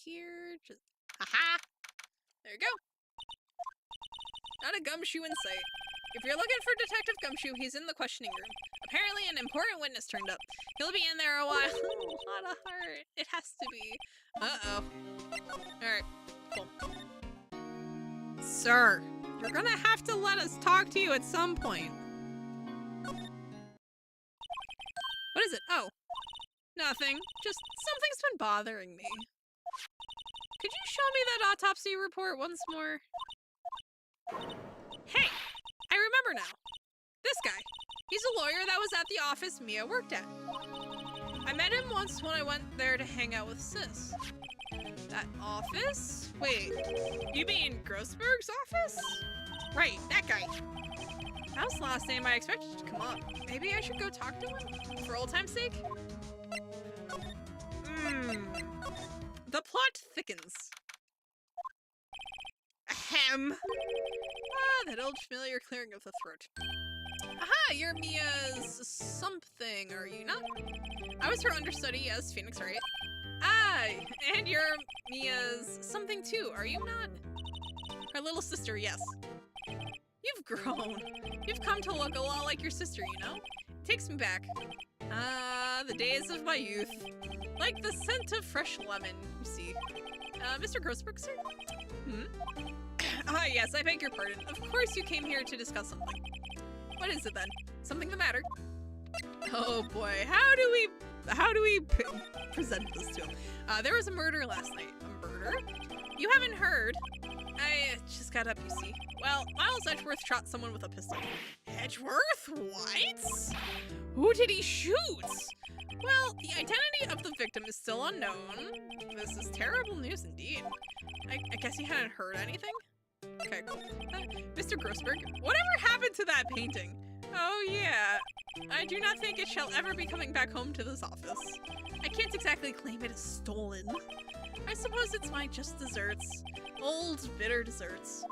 here. Just haha. There you go. Not a gumshoe in sight. If you're looking for Detective Gumshoe, he's in the questioning room. Apparently an important witness turned up. He'll be in there a while. A lot of heart. It has to be. Uh-oh. Alright, cool. Sir, you're gonna have to let us talk to you at some point. What is it? Oh. Nothing. Just something's been bothering me. Could you show me that autopsy report once more? Hey! I remember now. This guy. He's a lawyer that was at the office Mia worked at. I met him once when I went there to hang out with Sis. That office? Wait, you mean Grossberg's office? Right, that guy. That was the last name I expected to come up. Maybe I should go talk to him? For old time's sake? The plot thickens. Ahem. Ah, that old familiar clearing of the throat. Aha, you're Mia's something, are you not? I was her understudy, yes, Phoenix Wright. Ah, and you're Mia's something too, are you not? Her little sister, yes. You've grown. You've come to look a lot like your sister, you know? Takes me back. Ah, the days of my youth. Like the scent of fresh lemon, you see. Mr. Grossberg, sir? Ah, yes, I beg your pardon. Of course you came here to discuss something. What is it then? Something the matter? Oh boy, how do we present this to him? There was a murder last night. A murder? You haven't heard. I just got up, you see. Well, Miles Edgeworth shot someone with a pistol. Edgeworth? What? Who did he shoot? Well, the identity of the victim is still unknown. This is terrible news indeed. I guess you hadn't heard anything? Okay, cool. Mr. Grossberg, whatever happened to that painting? Oh yeah, I do not think it shall ever be coming back home to this office. I can't exactly claim it as stolen. I suppose it's my just desserts. Old, bitter desserts.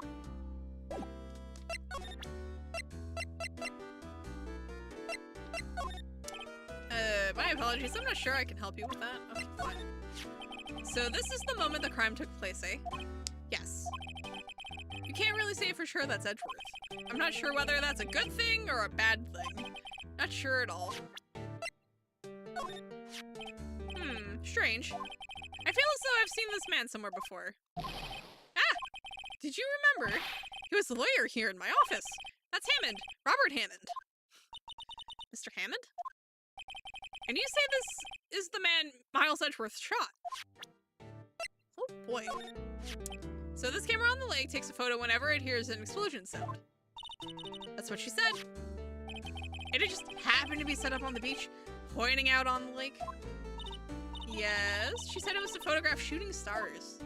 My apologies, I'm not sure I can help you with that. Okay, fine. So this is the moment the crime took place, eh? Yes. You can't really say for sure that's Edgeworth. I'm not sure whether that's a good thing or a bad thing. Not sure at all. Strange. I feel as though I've seen this man somewhere before. Ah! Did you remember? He was the lawyer here in my office. That's Hammond. Robert Hammond. Mr. Hammond? And you say this is the man Miles Edgeworth shot? Oh boy. So this camera on the lake takes a photo whenever it hears an explosion sound. That's what she said. And it just happened to be set up on the beach, pointing out on the lake. Yes, she said it was to photograph shooting stars.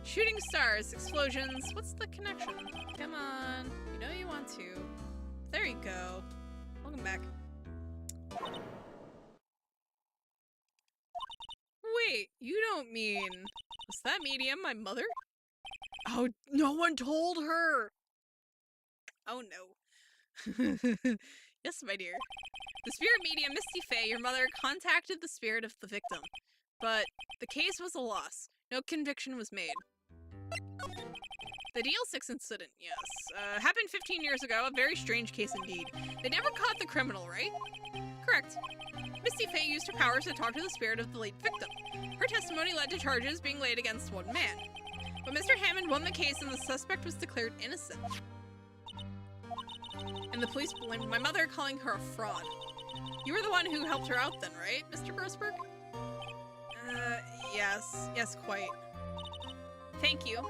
Shooting stars, explosions, what's the connection? Come on, you know you want to. There you go. Welcome back. Wait, you don't mean... Was that medium my mother? Oh, no one told her! Oh no. Yes, my dear. The spirit medium, Misty Faye, your mother, contacted the spirit of the victim. But the case was a loss. No conviction was made. The DL6 incident, yes. Happened 15 years ago, a very strange case indeed. They never caught the criminal, right? Correct. Misty Faye used her powers to talk to the spirit of the late victim. Her testimony led to charges being laid against one man. But Mr. Hammond won the case and the suspect was declared innocent. And the police blamed my mother, calling her a fraud. You were the one who helped her out then, right, Mr. Grossberg? Yes. Yes, quite. Thank you.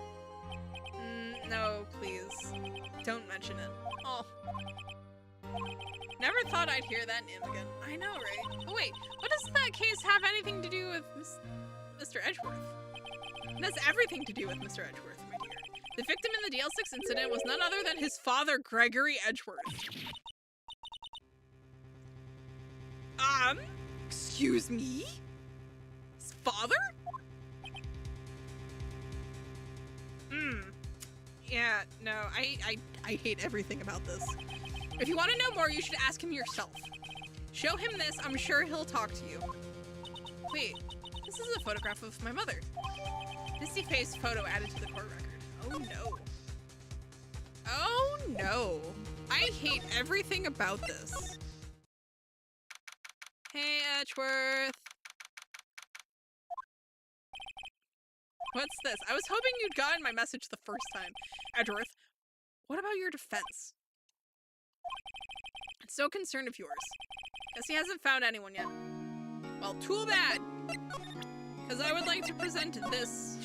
No, please. Don't mention it. Oh. Never thought I'd hear that name again. I know, right? Oh wait, what does that case have anything to do with Mr. Edgeworth? It has everything to do with Mr. Edgeworth, my dear. The victim in the DL6 incident was none other than his father, Gregory Edgeworth. Excuse me? His father? Yeah, no, I hate everything about this. If you want to know more, you should ask him yourself. Show him this, I'm sure he'll talk to you. Wait, this is a photograph of my mother. Misty Faye's photo added to the court record. Oh no. Oh no. I hate everything about this. Hey, Edgeworth. What's this? I was hoping you'd gotten my message the first time. Edgeworth, what about your defense? It's no concern of yours. Guess he hasn't found anyone yet. Well, too bad. Because I would like to present this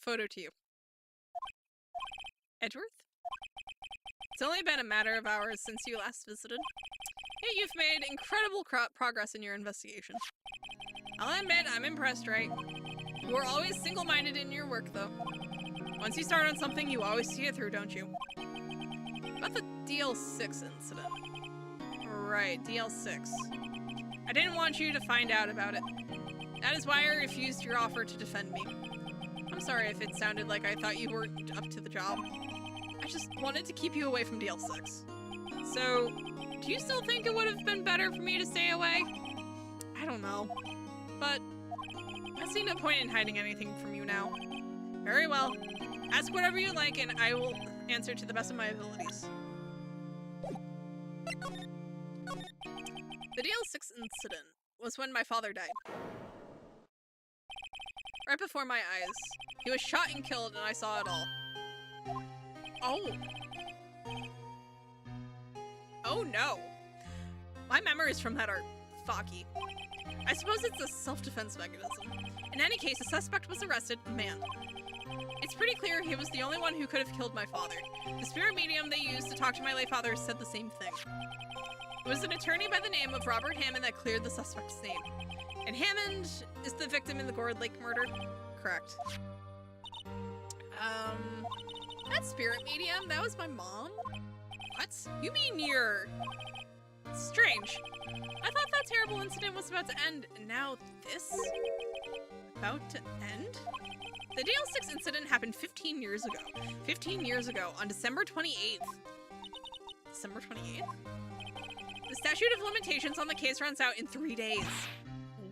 photo to you. Edgeworth? It's only been a matter of hours since you last visited. Hey, you've made incredible progress in your investigation. I'll admit, I'm impressed, right? You are always single-minded in your work, though. Once you start on something, you always see it through, don't you? About the DL6 incident. Right, DL6. I didn't want you to find out about it. That is why I refused your offer to defend me. I'm sorry if it sounded like I thought you weren't up to the job. I just wanted to keep you away from DL6. So, do you still think it would have been better for me to stay away? I don't know. But I see no point in hiding anything from you now. Very well. Ask whatever you like and I will answer to the best of my abilities. The DL6 incident was when my father died. Right before my eyes. He was shot and killed, and I saw it all. Oh. Oh no. My memories from that are foggy. I suppose it's a self-defense mechanism. In any case, the suspect was arrested, a man. It's pretty clear he was the only one who could have killed my father. The spirit medium they used to talk to my late father said the same thing. It was an attorney by the name of Robert Hammond that cleared the suspect's name. And Hammond is the victim in the Gourd Lake murder? Correct. That spirit medium, that was my mom? What? You mean you're... Strange. I thought that terrible incident was about to end, and now this? About to end? The DL6 incident happened 15 years ago. 15 years ago, on December 28th. December 28th? The statute of limitations on the case runs out in 3 days.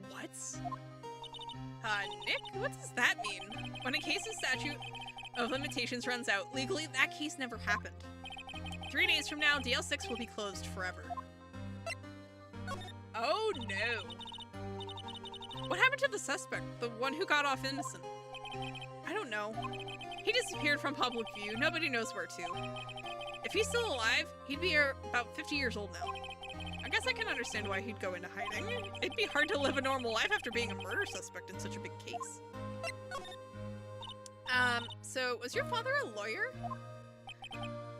What? Nick, what does that mean? When a case's statute of limitations runs out, legally, that case never happened. 3 days from now, DL6 will be closed forever. Oh no. What happened to the suspect? The one who got off innocent? I don't know. He disappeared from public view. Nobody knows where to. If he's still alive, he'd be about 50 years old now. I guess I can understand why he'd go into hiding. It'd be hard to live a normal life after being a murder suspect in such a big case. So was your father a lawyer?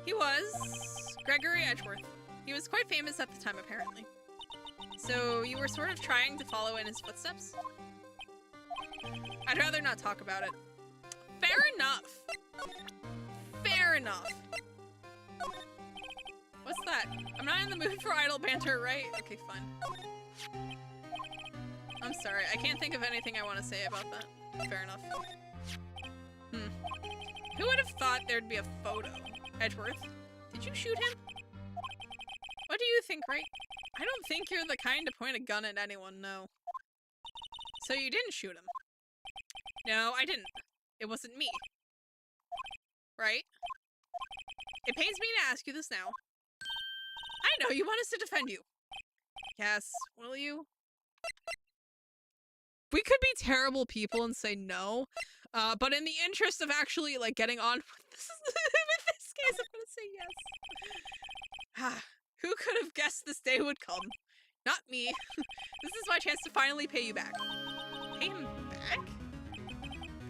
He was. Gregory Edgeworth. He was quite famous at the time, apparently. So you were sort of trying to follow in his footsteps? I'd rather not talk about it. Fair enough. Fair enough. What's that? I'm not in the mood for idle banter, right? Okay, fine. I'm sorry, I can't think of anything I want to say about that. Fair enough. Who would have thought there'd be a photo? Edgeworth, did you shoot him? What do you think, Wright? I don't think you're the kind to point a gun at anyone, no. So you didn't shoot him? No, I didn't. It wasn't me. Right? It pains me to ask you this now. I know, you want us to defend you. Yes, will you? We could be terrible people and say no, but in the interest of actually, like, getting on with this case, I'm gonna say yes. Who could have guessed this day would come? Not me. This is my chance to finally pay you back. Pay him back?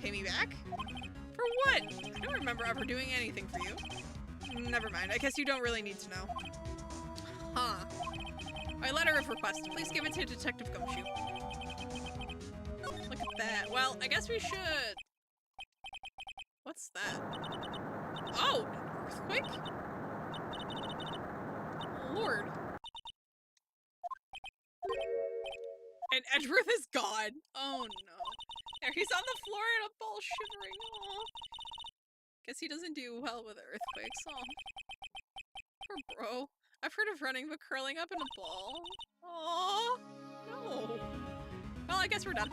Pay me back? For what? I don't remember ever doing anything for you. Never mind, I guess you don't really need to know. Huh. My letter of request. Please give it to Detective Gumshoe. Look at that. Well, I guess we should... What's that? Oh! An earthquake? Lord. And Edgeworth is gone. Oh no. There, he's on the floor in a ball shivering. Aw. Guess he doesn't do well with earthquakes. Aw. Poor bro. I've heard of running, but curling up in a ball. Aww. No. Well, I guess we're done.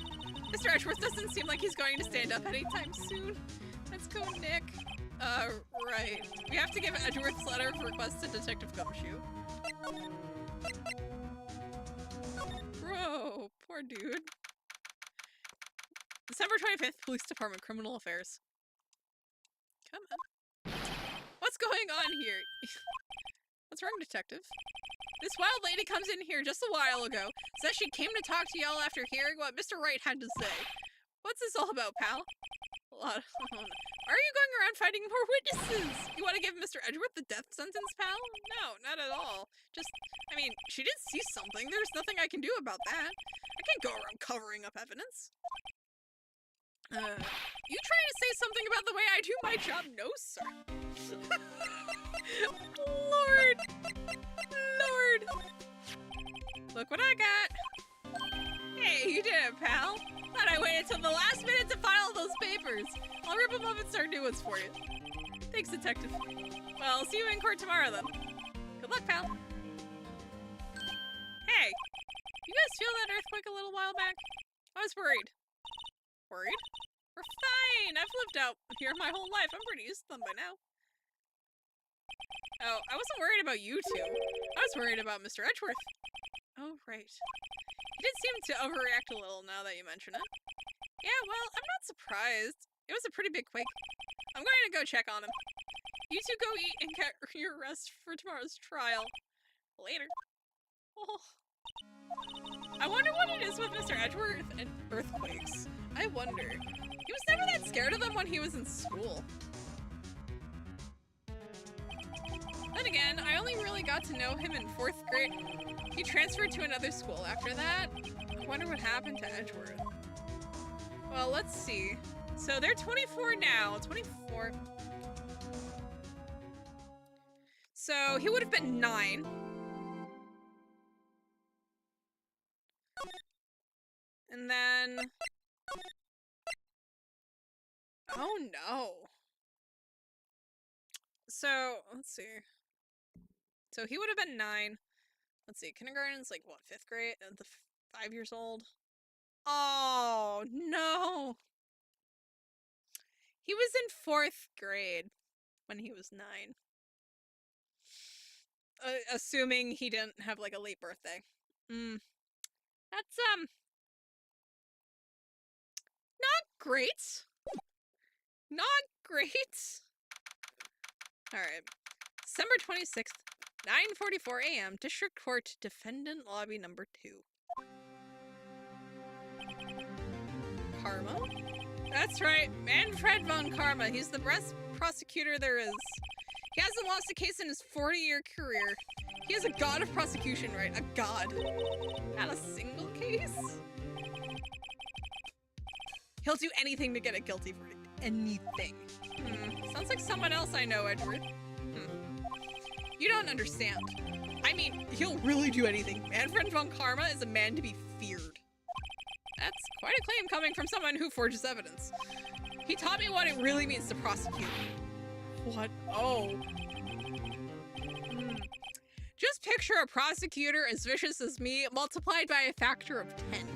Mr. Edgeworth doesn't seem like he's going to stand up anytime soon. Let's go, Nick. Right. We have to give Edgeworth's letter of request to Detective Gumshoe. Bro, poor dude. December 25th, Police Department, Criminal Affairs. Come on. What's going on here? What's wrong, Detective? This wild lady comes in here just a while ago, says she came to talk to y'all after hearing what Mr. Wright had to say. What's this all about, pal? Are you going around fighting more witnesses? You want to give Mr. Edgeworth the death sentence, pal? No, not at all. Just, I mean, she did see something. There's nothing I can do about that. I can't go around covering up evidence. You trying to say something about the way I do my job? No, sir. Lord. Lord. Look what I got. Hey, you did it, pal. Thought I waited till the last minute to file those papers. I'll rip them up and start new ones for you. Thanks, Detective. Well, I'll see you in court tomorrow, then. Good luck, pal. Hey, you guys feel that earthquake a little while back? I was worried. Worried? We're fine. I've lived out here my whole life. I'm pretty used to them by now. Oh, I wasn't worried about you two. I was worried about Mr. Edgeworth. Oh, right. He did seem to overreact a little now that you mention it. Yeah, well, I'm not surprised. It was a pretty big quake. I'm going to go check on him. You two go eat and get your rest for tomorrow's trial. Later. Oh. I wonder what it is with Mr. Edgeworth and earthquakes. I wonder. He was never that scared of them when he was in school. Then again, I only really got to know him in 4th grade. He transferred to another school after that. I wonder what happened to Edgeworth. Well, let's see. So they're 24 now. 24. So he would have been 9. And then... Oh no. So, let's see. So he would have been 9. Let's see, kindergarten's like, what, 5th grade? 5 years old? Oh, no! He was in 4th grade when he was 9. Assuming he didn't have, like, a late birthday. That's, not great. Not great. Alright. December 26th, 9:44 a.m. District Court, Defendant Lobby number 2. Karma? That's right, Manfred von Karma. He's the best prosecutor there is. He hasn't lost a case in his 40-year career. He is a god of prosecution, right? A god. Not a single case? He'll do anything to get a guilty verdict. Anything. Sounds like someone else I know, Edward. You don't understand. I mean, he'll really do anything. Manfred von Karma is a man to be feared. That's quite a claim coming from someone who forges evidence. He taught me what it really means to prosecute. What? Oh. Just picture a prosecutor as vicious as me multiplied by a factor of 10.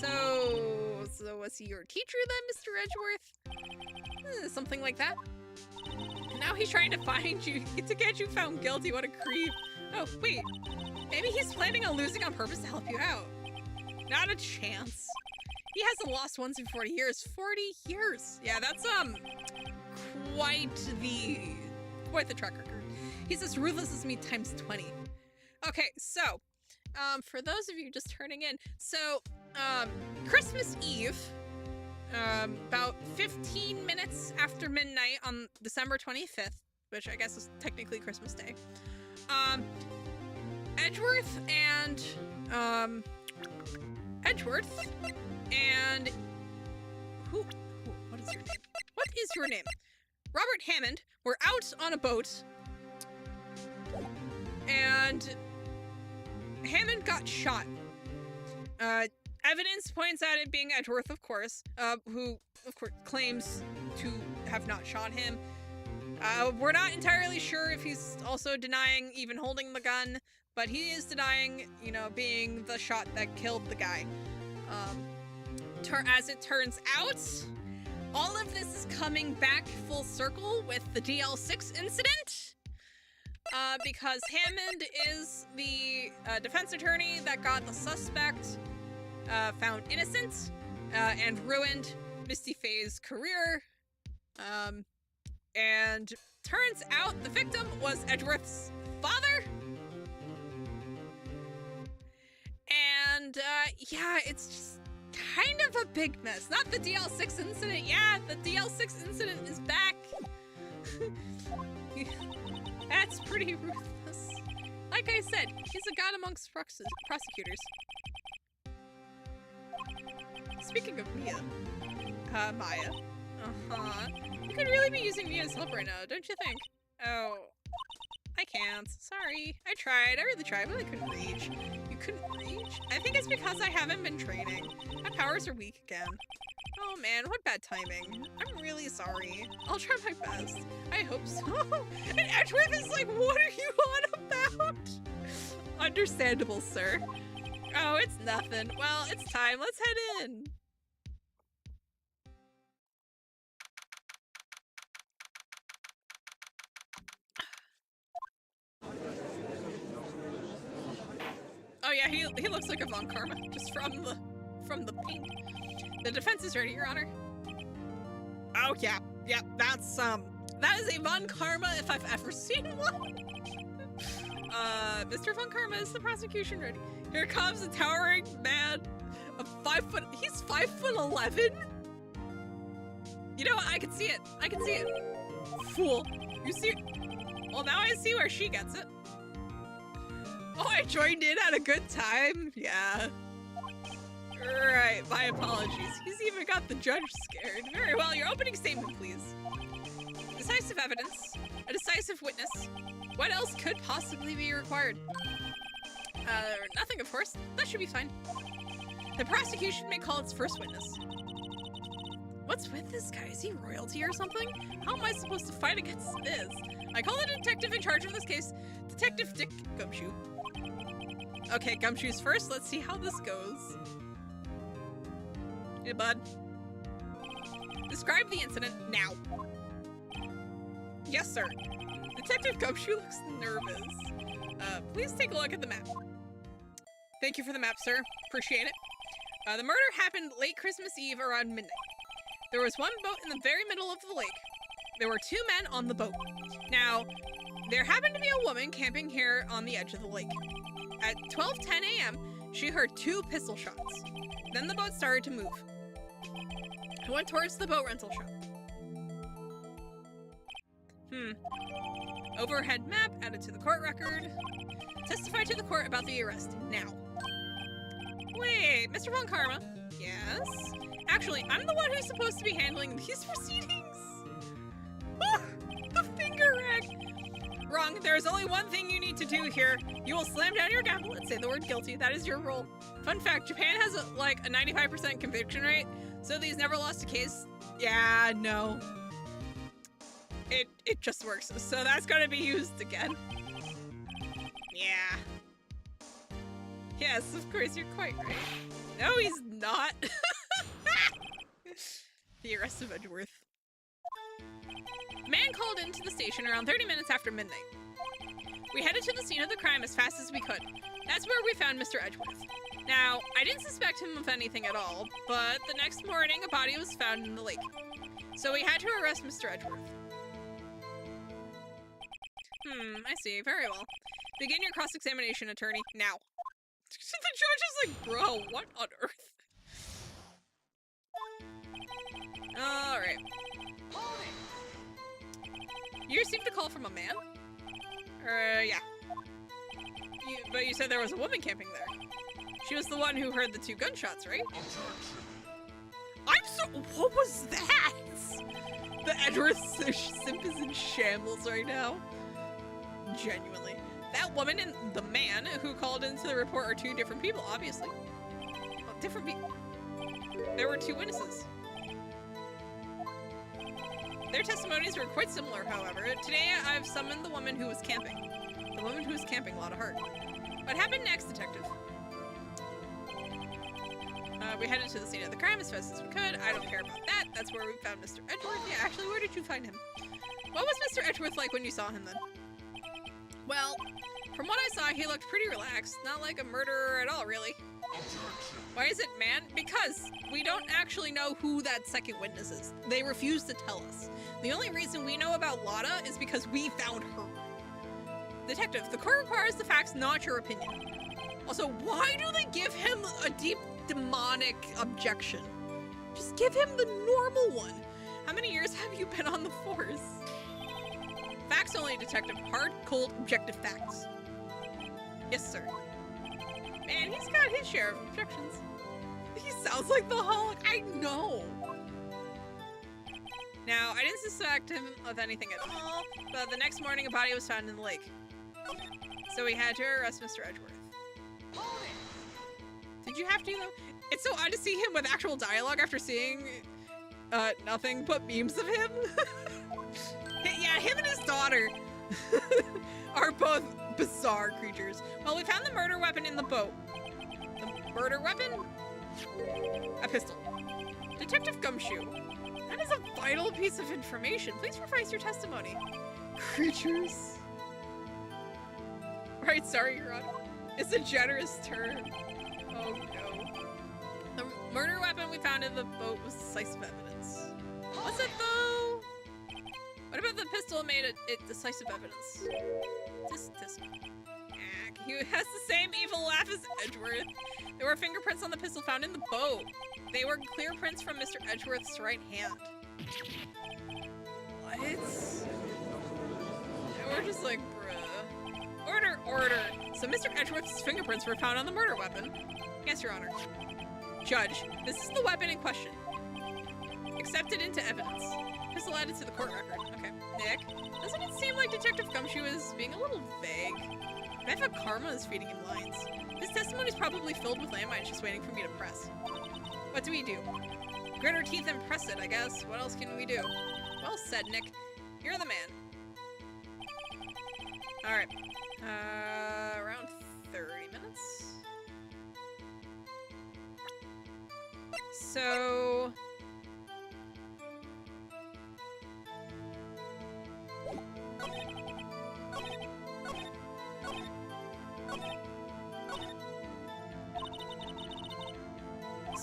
So was he your teacher then, Mr. Edgeworth? Something like that. And now he's trying to find you to get you found guilty. What a creep. Oh, wait. Maybe he's planning on losing on purpose to help you out. Not a chance. He hasn't lost once in 40 years. 40 years. Yeah, that's quite the track record. He's as ruthless as me times 20. Okay, so for those of you just turning in, so Christmas Eve, about 15 minutes after midnight on December 25th, which I guess is technically Christmas Day, Edgeworth and what is your name? What is your name? Robert Hammond were out on a boat, and Hammond got shot. Evidence points at it being Edgeworth, of course, who, of course, claims to have not shot him. We're not entirely sure if he's also denying even holding the gun, but he is denying, you know, being the shot that killed the guy. As it turns out, all of this is coming back full circle with the DL6 incident, because Hammond is the defense attorney that got the suspect found innocent and ruined Misty Faye's career. And turns out the victim was Edgeworth's father. And yeah, it's just kind of a big mess. Not the DL6 incident. Yeah, the DL6 incident is back. That's pretty ruthless. Like I said, he's a god amongst prosecutors. Speaking of Maya. You could really be using Mia's help right now, don't you think? Oh, I can't. Sorry. I tried. I really tried, but I couldn't reach. You couldn't reach? I think it's because I haven't been training. My powers are weak again. Oh man, what bad timing. I'm really sorry. I'll try my best. I hope so. And Edgeworth is like, what are you on about? Understandable, sir. Oh, it's nothing. Well, it's time. Let's head in. Yeah, he looks like a Von Karma, just from the paint. The defense is ready, Your Honor. Oh yeah, that is a Von Karma if I've ever seen one. Mr. Von Karma, is the prosecution ready? Here comes a towering man of 5 foot. He's 5'11". You know what? I can see it. I can see it. Fool. You see? Well, now I see where she gets it. Oh, I joined in at a good time. Yeah. Right. My apologies. He's even got the judge scared. Very well. Your opening statement, please. Decisive evidence. A decisive witness. What else could possibly be required? Nothing, of course. That should be fine. The prosecution may call its first witness. What's with this guy? Is he royalty or something? How am I supposed to fight against this? I call the detective in charge of this case, Detective Dick Gumshoe. Okay, Gumshoe's first. Let's see how this goes. Hey, bud. Describe the incident now. Yes, sir. Detective Gumshoe looks nervous. Please take a look at the map. Thank you for the map, sir. Appreciate it. The murder happened late Christmas Eve around midnight. There was one boat in the very middle of the lake. There were 2 men on the boat. Now, there happened to be a woman camping here on the edge of the lake. At 12:10 a.m., she heard 2 pistol shots. Then the boat started to move. I went towards the boat rental shop. Overhead map added to the court record. Testify to the court about the arrest now. Wait, Mr. Von Karma? Yes? Actually, I'm the one who's supposed to be handling these proceedings. Oh, the finger rag. Wrong. There is only one thing you need to do here. You will slam down your gavel and say the word guilty. That is your role. Fun fact, Japan has like a 95% conviction rate, so these never lost a case. Yeah, no. It just works. So that's gonna be used again. Yeah. Yes, of course, you're quite right. No, he's not. The arrest of Edgeworth. Man called into the station around 30 minutes after midnight. We headed to the scene of the crime as fast as we could. That's where we found Mr. Edgeworth. Now, I didn't suspect him of anything at all, but the next morning a body was found in the lake. So we had to arrest Mr. Edgeworth. I see. Very well. Begin your cross-examination, attorney. Now. The judge is like, bro, what on earth? Alright. You received a call from a man? Yeah. But you said there was a woman camping there. She was the one who heard the 2 gunshots, right? What was that? The Edgeworth simp is in shambles right now. Genuinely. That woman and the man who called into the report are 2 different people, obviously. Well, different people. There were 2 witnesses. Their testimonies were quite similar, however. Today, I've summoned the woman who was camping. The woman who was camping, a lot of heart. What happened next, detective? We headed to the scene of the crime as fast as we could. I don't care about that. That's where we found Mr. Edgeworth. Yeah, actually, where did you find him? What was Mr. Edgeworth like when you saw him then? Well, from what I saw, he looked pretty relaxed. Not like a murderer at all, really. Why is it, man? Because we don't actually know who that second witness is. They refuse to tell us. The only reason we know about Lotta is because we found her. Detective, the court requires the facts, not your opinion. Also, why do they give him a deep demonic objection? Just give him the normal one. How many years have you been on the force? Facts only, detective. Hard, cold, objective facts. Yes, sir. Man, he's got his share of objections. He sounds like the Hulk. I know. Now, I didn't suspect him of anything at all, but the next morning a body was found in the lake. So we had to arrest Mr. Edgeworth. Did you have to, though? It's so odd to see him with actual dialogue after seeing nothing but memes of him. Yeah, him and his daughter are both bizarre creatures. Well, we found the murder weapon in the boat. The murder weapon? A pistol. Detective Gumshoe. That is a vital piece of information. Please revise your testimony. Creatures. Right, sorry, Your Honor. It's a generous term. Oh no. The murder weapon we found in the boat was decisive evidence. Was it though? What about the pistol made it decisive evidence? He has the same evil laugh as Edgeworth. There were fingerprints on the pistol found in the boat. They were clear prints from Mr. Edgeworth's right hand. What? And we're just like, bruh. Order, order. So Mr. Edgeworth's fingerprints were found on the murder weapon. Yes, Your Honor. Judge, this is the weapon in question. Accepted into evidence. Pistol added to the court record. Okay. Nick, doesn't it seem like Detective Gumshoe is being a little vague? I thought Karma is feeding him lines. His testimony is probably filled with landmines just waiting for me to press. What do we do? Grit our teeth and press it, I guess. What else can we do? Well said, Nick. You're the man. Alright. Around 30 minutes. So...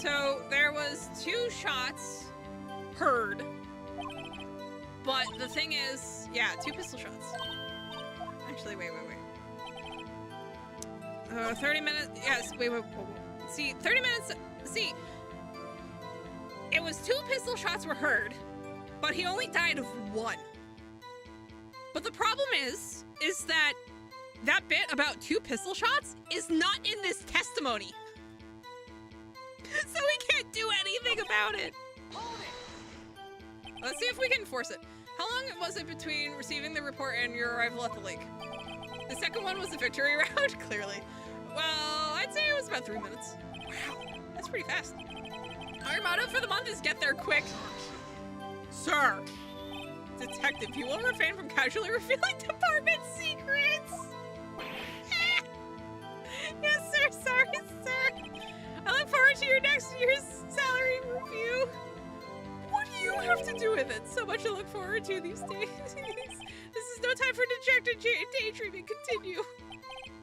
So there was 2 shots heard, but the thing is, yeah, 2 pistol shots. Actually, wait. 30 minutes, yes, wait. See, 30 minutes, see, it was 2 pistol shots were heard, but he only died of 1. But the problem is that bit about 2 pistol shots is not in this testimony. So we can't do anything about it. Let's see if we can force it. How long was it between receiving the report and your arrival at the lake? The second one was the victory round, clearly. Well, I'd say it was about 3 minutes. Wow, that's pretty fast. Our motto for the month is get there quick. Sir, detective, you will refrain from casually revealing department secrets. Yes, sir, sorry, sir. I look forward to your next year's salary review. What do you have to do with it? So much to look forward to these days. This is no time for dejected daydreaming. Continue.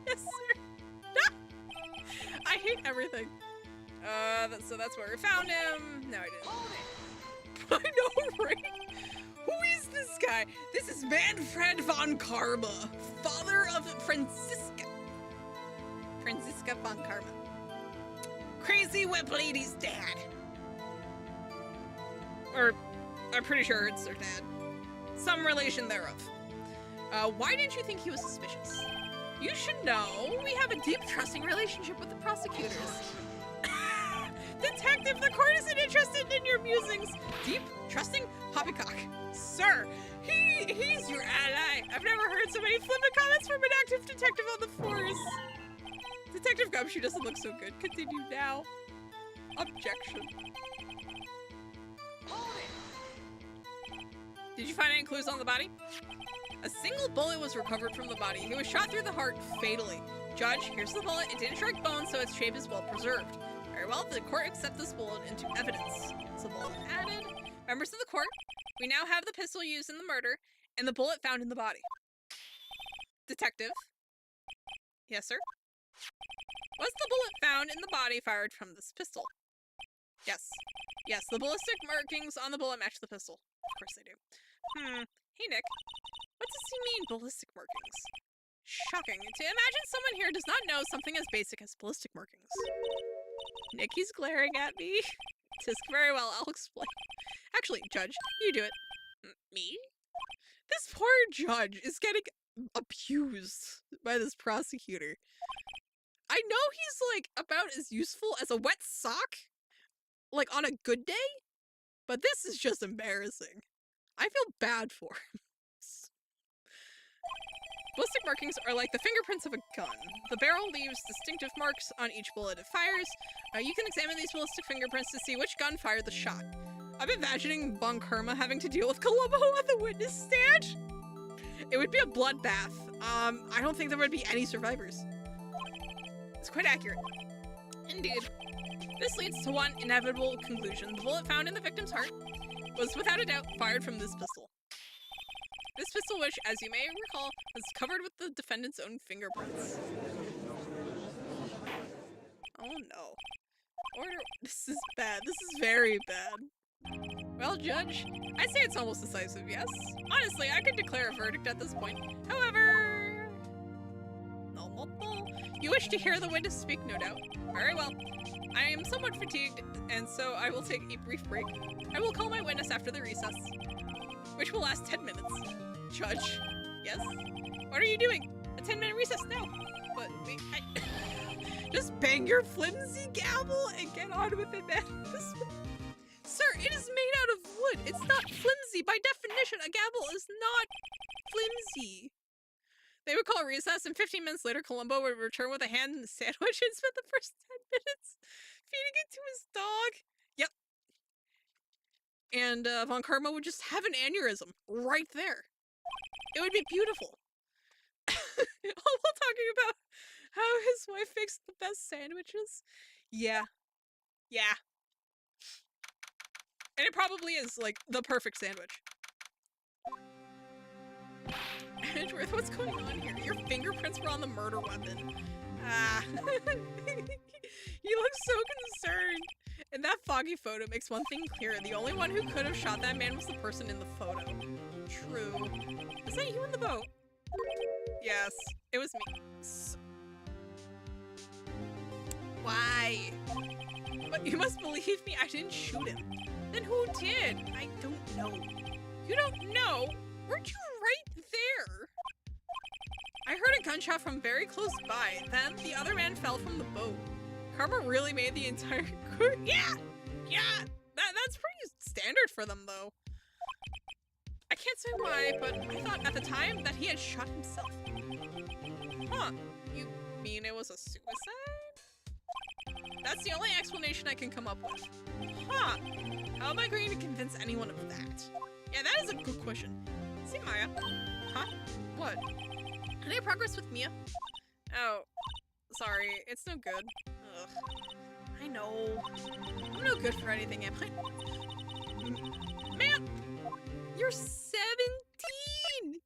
Yes, sir. I hate everything. So that's where we found him. No, I didn't. I know, right? Who is this guy? This is Manfred von Karma, father of Franziska von Karma. Crazy whip lady's dad. Or, I'm pretty sure it's their dad. Some relation thereof. Why didn't you think he was suspicious? You should know we have a deep, trusting relationship with the prosecutors. Detective, the court isn't interested in your musings. Deep, trusting poppycock. Sir, he's your ally. I've never heard so many flippant comments from an active detective on the force. Detective Gumshoe doesn't look so good. Continue now. Objection. Did you find any clues on the body? A single bullet was recovered from the body. He was shot through the heart fatally. Judge, here's the bullet. It didn't strike bone, so its shape is well preserved. Very well, the court accepts this bullet into evidence. So bullet added. Members of the court, we now have the pistol used in the murder and the bullet found in the body. Detective. Yes, sir? Was the bullet found in the body fired from this pistol? Yes. Yes, the ballistic markings on the bullet match the pistol. Of course they do. Hey, Nick. What does he mean, ballistic markings? Shocking. To imagine someone here does not know something as basic as ballistic markings. Nick, he's glaring at me. Tisk, very well, I'll explain. Actually, Judge, you do it. Me? This poor judge is getting abused by this prosecutor. I know he's, like, about as useful as a wet sock, like, on a good day, but this is just embarrassing. I feel bad for him. Ballistic markings are like the fingerprints of a gun. The barrel leaves distinctive marks on each bullet it fires. You can examine these ballistic fingerprints to see which gun fired the shot. I'm imagining Von Karma having to deal with Columbo on the witness stand. It would be a bloodbath. I don't think there would be any survivors. It's quite accurate. Indeed. This leads to one inevitable conclusion. The bullet found in the victim's heart was without a doubt fired from this pistol. This pistol, which, as you may recall, was covered with the defendant's own fingerprints. Oh no. Order. This is bad. This is very bad. Well, Judge, I say it's almost decisive, yes? Honestly, I could declare a verdict at this point. However... No. You wish to hear the witness speak, no doubt. Very well. I am somewhat fatigued, and so I will take a brief break. I will call my witness after the recess, which will last 10 minutes. Judge? Yes? What are you doing? A 10-minute recess now. But wait, just bang your flimsy gavel and get on with it, man. Sir, it is made out of wood. It's not flimsy. By definition, a gavel is not flimsy. They would call recess, and 15 minutes later, Columbo would return with a hand and a sandwich and spend the first 10 minutes feeding it to his dog. Yep. And Von Karma would just have an aneurysm right there. It would be beautiful. All while talking about how his wife makes the best sandwiches. Yeah. Yeah. And it probably is, like, the perfect sandwich. Edgeworth, what's going on here? Your fingerprints were on the murder weapon. Ah. You look so concerned. And that foggy photo makes one thing clear. The only one who could have shot that man was the person in the photo. True. Is that you in the boat? Yes, it was me. Why? But you must believe me, I didn't shoot him. Then who did? I don't know. You don't know? Weren't you right there? I heard a gunshot from very close by. Then the other man fell from the boat. Karma really made the entire crew. Yeah! That's pretty standard for them, though. I can't say why, but I thought at the time that he had shot himself. Huh. You mean it was a suicide? That's the only explanation I can come up with. Huh. How am I going to convince anyone of that? Yeah, that is a good question. See, Maya. Huh? What? Any progress with Mia? Oh, sorry. It's no good. Ugh. I know. I'm no good for anything, am I? Man! You're 17!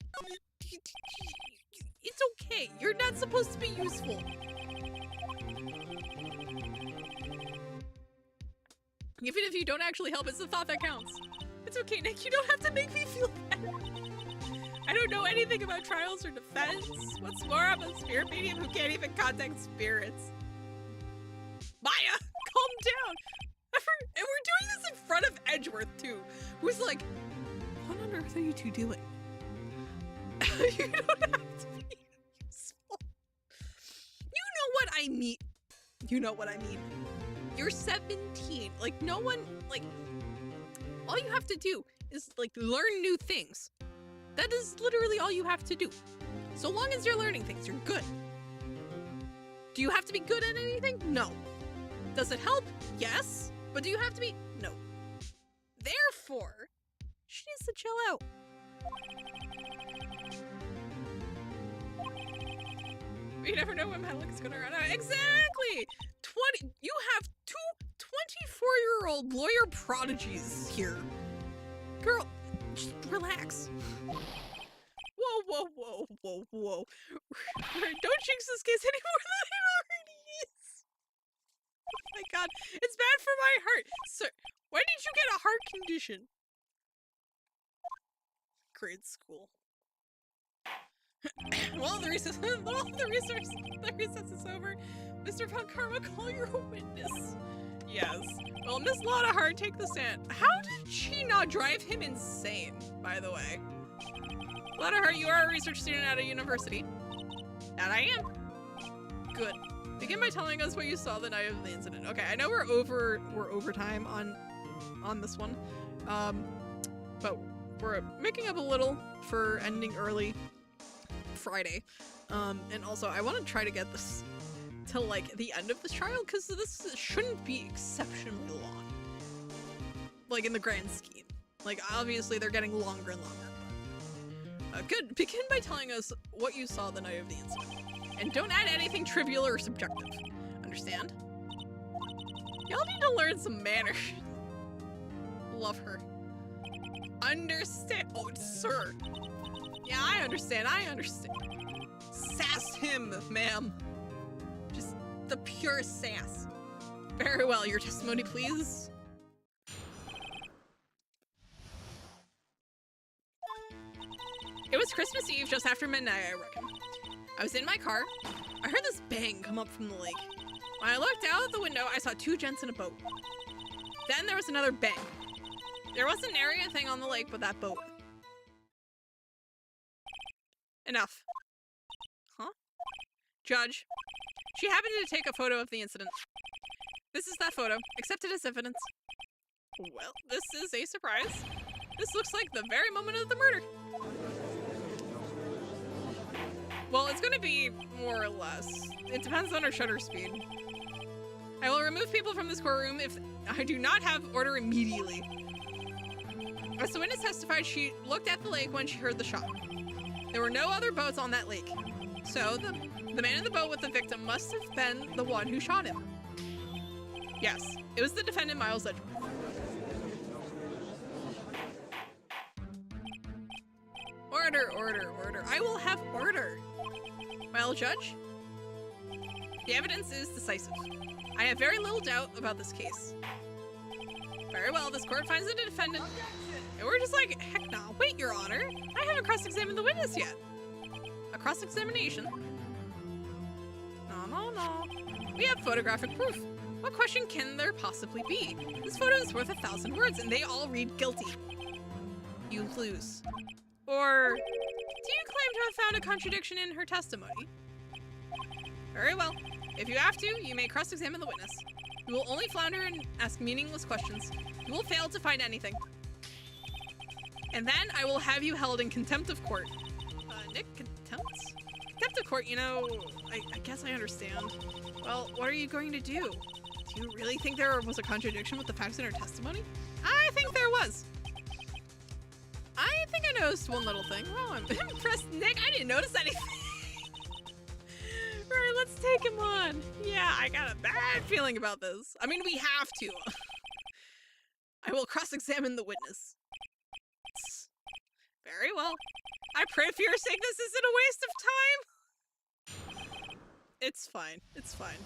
It's okay. You're not supposed to be useful. Even if you don't actually help, it's the thought that counts. It's okay, Nick. You don't have to make me feel bad. I don't know anything about trials or defense. What's more, I'm a spirit medium who can't even contact spirits. Maya, calm down. And we're doing this in front of Edgeworth, too, who's like, what on earth are you two doing? You don't have to be useful. You know what I mean. You know what I mean. You're 17. Like, no one, like, all you have to do is, like, learn new things. That is literally all you have to do. So long as you're learning things, you're good. Do you have to be good at anything? No. Does it help? Yes. But do you have to be? No. Therefore, she needs to chill out. We never know when Malik is gonna run out. Exactly! You have two 24-year-old lawyer prodigies here. Girl, just relax. Whoa. Don't jinx this case any more than it already is. Oh my god, it's bad for my heart. Sir, when did you get a heart condition? Grade school. Well, the recess is over. Mr. Von Karma, call your witness. Yes. Well, Miss Lottahart, take the stand. How did she not drive him insane, by the way? Lottahart, you are a research student at a university. That I am. Good. Begin by telling us what you saw the night of the incident. Okay, I know we're over time on this one. But we're making up a little for ending early Friday. And also I want to try to get this to like the end of this trial because this shouldn't be exceptionally long. Like in the grand scheme. Like obviously they're getting longer and longer. Good. Begin by telling us what you saw the night of the incident. And don't add anything trivial or subjective. Understand? Y'all need to learn some manners. Love her. Understand. Oh, sir. Yeah, I understand. Sass him, ma'am. Just the pure sass. Very well, your testimony, please. It was Christmas Eve, just after midnight, I reckon. I was in my car. I heard this bang come up from the lake. When I looked out the window, I saw two gents in a boat. Then there was another bang. There was an area thing on the lake, but that boat. Enough. Huh? Judge. She happened to take a photo of the incident. This is that photo. Accepted as evidence. Well, this is a surprise. This looks like the very moment of the murder. Well, it's gonna be more or less. It depends on her shutter speed. I will remove people from this courtroom if I do not have order immediately. As the witness testified, she looked at the lake when she heard the shot. There were no other boats on that lake. So the man in the boat with the victim must have been the one who shot him. Yes, it was the defendant, Miles Edgeworth. Order, order, order. I will have order. Well, Judge, the evidence is decisive. I have very little doubt about this case. Very well, this court finds the defendant. And we're just like, heck no. Wait, Your Honor. I haven't cross-examined the witness yet. A cross-examination? No. We have photographic proof. What question can there possibly be? This photo is worth 1,000 words, and they all read guilty. You lose. Or, do you claim to have found a contradiction in her testimony? Very well. If you have to, you may cross-examine the witness. You will only flounder and ask meaningless questions. You will fail to find anything. And then I will have you held in contempt of court. Nick, contempt? Contempt of court, you know, I guess I understand. Well, what are you going to do? Do you really think there was a contradiction with the facts in her testimony? I think there was. I think I noticed one little thing. Wow, I'm impressed, Nick. I didn't notice anything. Right, let's take him on. Yeah, I got a bad feeling about this. I mean, we have to. I will cross-examine the witness. Very well. I pray for your sake this isn't a waste of time. It's fine. It's fine.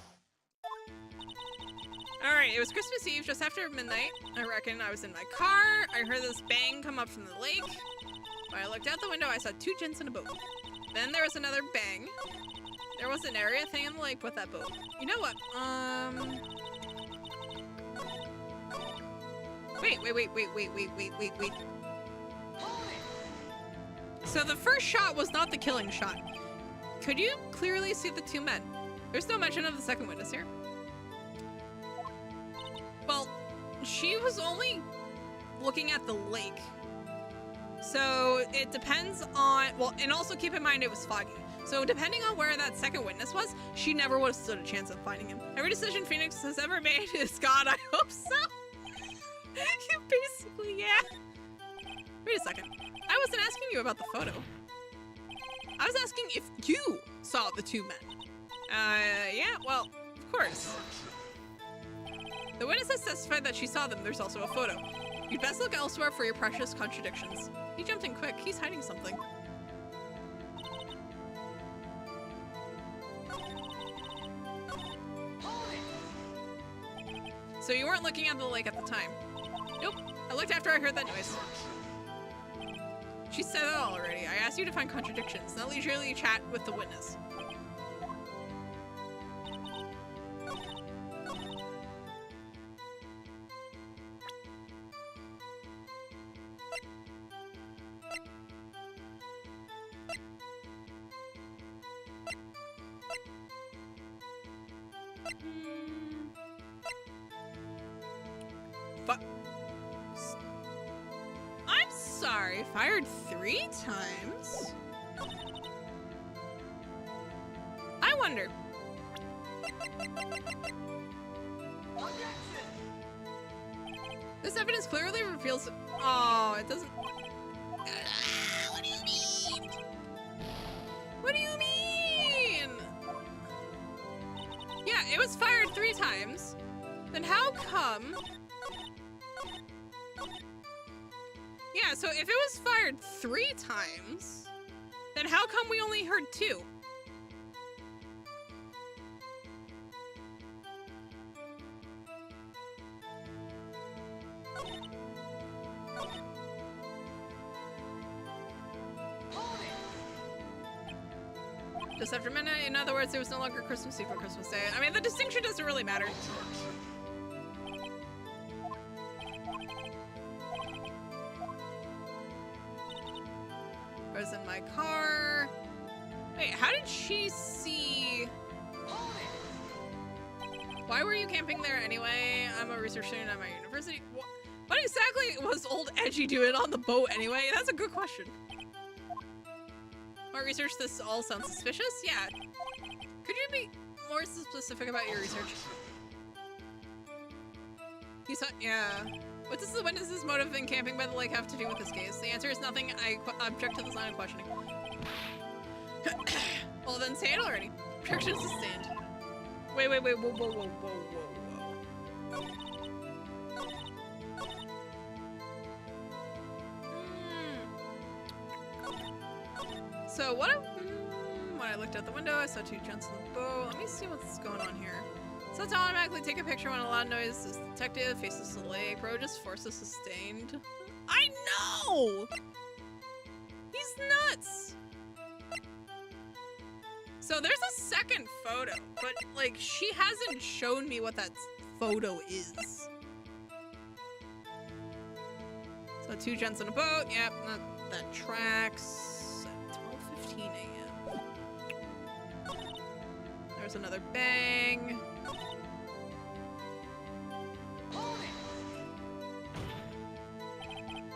Alright, it was Christmas Eve, just after midnight. I reckon I was in my car. I heard this bang come up from the lake. When I looked out the window, I saw two gents in a boat. Then there was another bang. There was an area thing in the lake with that boat. You know what? Wait. So the first shot was not the killing shot. Could you clearly see the two men? There's no mention of the second witness here. Well, she was only looking at the lake. So it depends on, well, and also keep in mind it was foggy. So depending on where that second witness was, she never would have stood a chance of finding him. Every decision Phoenix has ever made is God, I hope so. You basically, yeah. Wait a second. I wasn't asking you about the photo. I was asking if you saw the two men. Yeah, well, of course. The witness has testified that she saw them. There's also a photo. You'd best look elsewhere for your precious contradictions. He jumped in quick. He's hiding something. So you weren't looking at the lake at the time? Nope. I looked after I heard that noise. She said that already. I asked you to find contradictions, not leisurely chat with the witness. I'm sorry, fired 3 times? I wonder. This evidence clearly reveals. Oh, it doesn't. What do you mean? What do you mean? Yeah, it was fired 3 times. Then how come? Yeah, so if it was fired 3 times, then how come we only heard 2? Just after midnight, in other words, it was no longer Christmas Eve or Christmas Day. I mean, the distinction doesn't really matter. I was in my car. Wait, how did she see? Why were you camping there anyway? I'm a research student at my university. What exactly was old Edgy doing on the boat anyway? That's a good question. More research, this all sounds suspicious? Yeah. Could you be more specific about your research? You saw, yeah. What does his motive in camping by the lake have to do with this case? The answer is nothing. I object to this line of questioning. Well then say it already. Objection sustained. Wait, whoa. So when I looked out the window, I saw two gents in the boat. Let me see what's going on here. So it's automatically take a picture when a loud noise is detected, faces to the lake. Bro, just forces sustained. I know! He's nuts! So there's a second photo, but like she hasn't shown me what that photo is. So two gents in a boat, yep, that tracks. 12:15 a.m. There's another bang.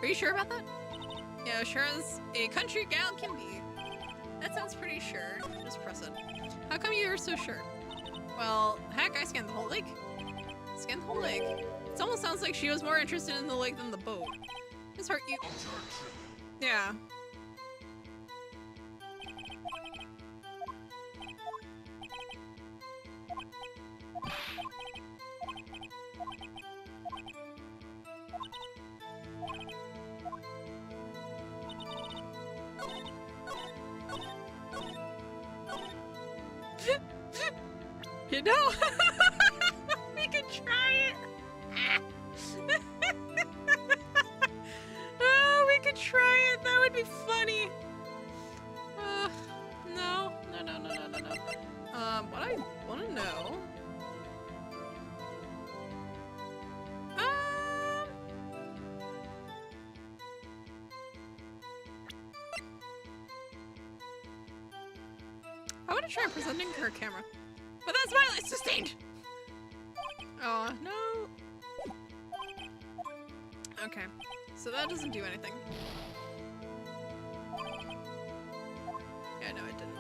Are you sure about that? Yeah, sure as a country gal can be. That sounds pretty sure. Just press it. How come you're so sure? Well, heck, I scanned the whole lake. Scanned the whole lake. It almost sounds like she was more interested in the lake than the boat. Just hurt you. Yeah. You know, we could try it. Oh, we could try it. That would be funny. No. What I want to know. I want to try presenting her camera. But that's why it's sustained! Oh, no. Okay, so that doesn't do anything. Yeah, no, it didn't.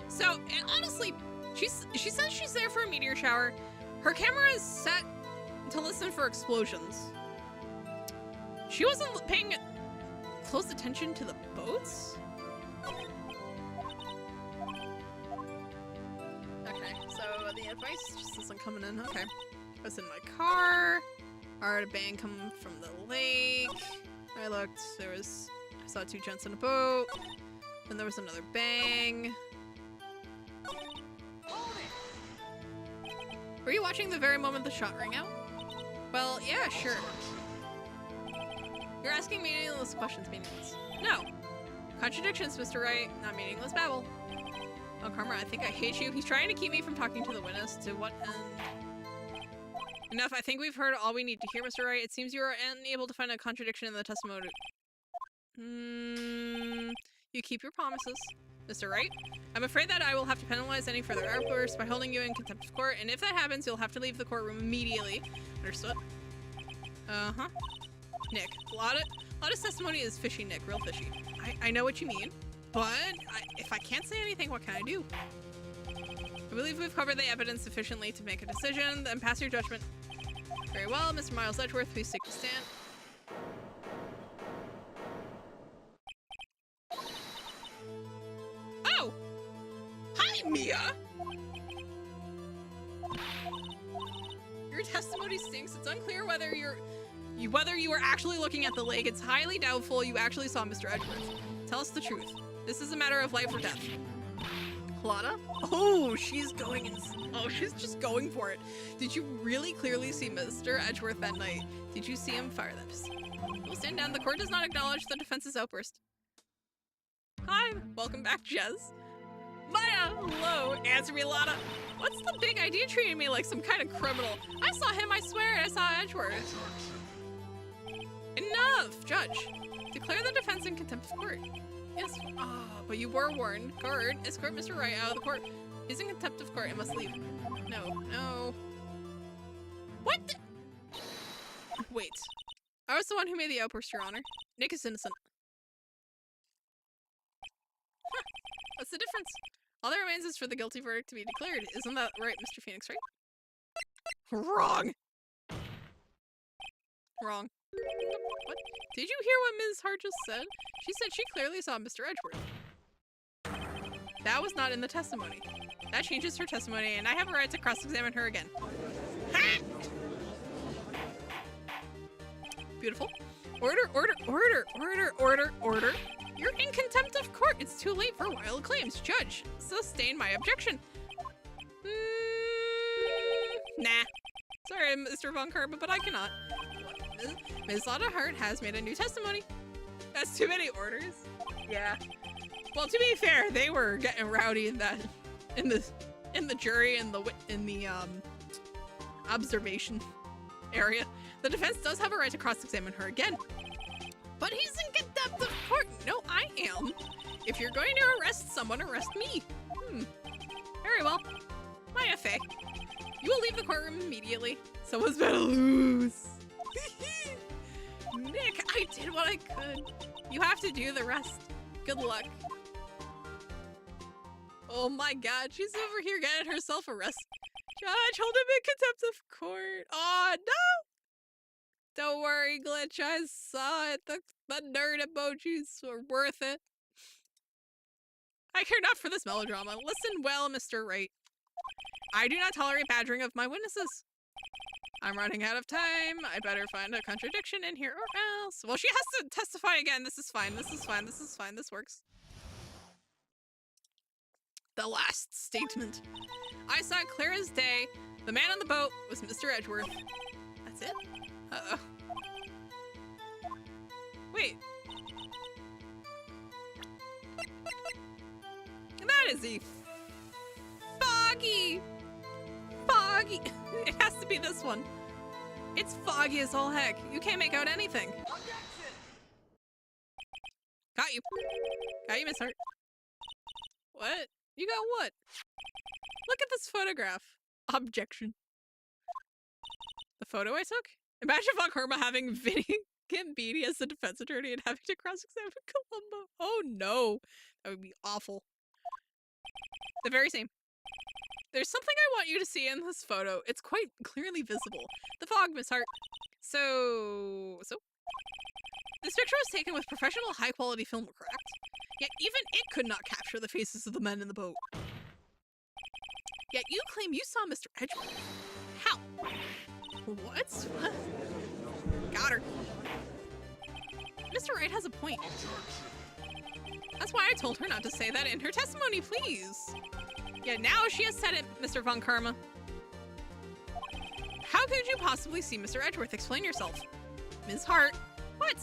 So, and honestly, she says she's there for a meteor shower. Her camera is set to listen for explosions. She wasn't paying close attention to the boats? Okay, so the advice just isn't coming in. Okay. I was in my car. I heard a bang coming from the lake. I looked. I saw two gents in a boat. Then there was another bang. Were you watching the very moment the shot rang out? Well, yeah, sure. You're asking meaningless questions, meaningless. No. Contradictions, Mr. Wright, not meaningless babble. Oh, Karma, I think I hate you. He's trying to keep me from talking to the witness. To what end? Enough, I think we've heard all we need to hear, Mr. Wright. It seems you are unable to find a contradiction in the testimony. You keep your promises. Mr. Wright, I'm afraid that I will have to penalize any further outbursts by holding you in contempt of court, and if that happens, you'll have to leave the courtroom immediately. Understood? Uh-huh. Nick, a lot of testimony is fishy, Nick, real fishy. I know what you mean, but if I can't say anything, what can I do? I believe we've covered the evidence sufficiently to make a decision, then pass your judgment. Very well, Mr. Miles Edgeworth, please take your stand. Oh! Hi, Mia! Your testimony stinks. It's unclear whether you were actually looking at the lake. It's highly doubtful you actually saw Mr. Edgeworth. Tell us the truth. This is a matter of life or death. Lana? Oh, she's going in. Oh, she's just going for it. Did you really clearly see Mr. Edgeworth that night? Did you see him fire that pistol? We'll stand down. The court does not acknowledge the defense's outburst. Hi, welcome back, Jez. Maya, hello. Answer me, Lana. What's the big idea treating me like some kind of criminal? I saw him, I swear, I saw Edgeworth. Enough, Judge. Declare the defense in contempt of court. Yes, but you were warned. Guard, escort Mr. Wright out of the court. He's in contempt of court and must leave. No. What the? Wait. I was the one who made the outburst, Your Honor. Nick is innocent. Huh. What's the difference? All that remains is for the guilty verdict to be declared. Isn't that right, Mr. Phoenix, right? Wrong. Wrong. What? Did you hear what Ms. Hart just said? She said she clearly saw Mr. Edgeworth. That was not in the testimony. That changes her testimony, and I have a right to cross-examine her again. Ha! Beautiful. Order. You're in contempt of court. It's too late for wild claims. Judge, sustain my objection. Nah. Sorry, Mr. Von Karma, but I cannot. Ms. Lana Hart has made a new testimony. That's too many orders. Yeah. Well, to be fair, they were getting rowdy in the jury and in the observation area. The defense does have a right to cross-examine her again. But he's in contempt of court. No, I am. If you're going to arrest someone, arrest me. Very well. My FA. You will leave the courtroom immediately. Someone's better lose. Nick, I did what I could. You have to do the rest. Good luck. Oh my god, she's over here getting herself arrested. Judge, hold him in contempt of court. Oh no! Don't worry, Glitch, I saw it. The nerd emojis were worth it. I care not for this melodrama. Listen well, Mr. Wright. I do not tolerate badgering of my witnesses. I'm running out of time. I better find a contradiction in here or else. Well, she has to testify again. This is fine. This is fine. This is fine. This works. The last statement. I saw it clear as day. The man on the boat was Mr. Edgeworth. That's it? Uh-oh. Wait. That is a foggy. It has to be this one. It's foggy as all heck. You can't make out anything. Got you. Got you, Miss Hart. What? You got what? Look at this photograph. Objection. The photo I took? Imagine Von Karma having Vinny Gambini as the defense attorney and having to cross-examine Columbo. Oh no. That would be awful. The very same. There's something I want you to see in this photo. It's quite clearly visible. The fog, Miss Hart. So... This picture was taken with professional high-quality film, correct? Yet even it could not capture the faces of the men in the boat. Yet you claim you saw Mr. Edgeworth. How? What? Got her. Mr. Wright has a point. That's why I told her not to say that in her testimony, please. Yeah, now she has said it, Mr. Von Karma. How could you possibly see Mr. Edgeworth? Explain yourself. Ms. Hart. What?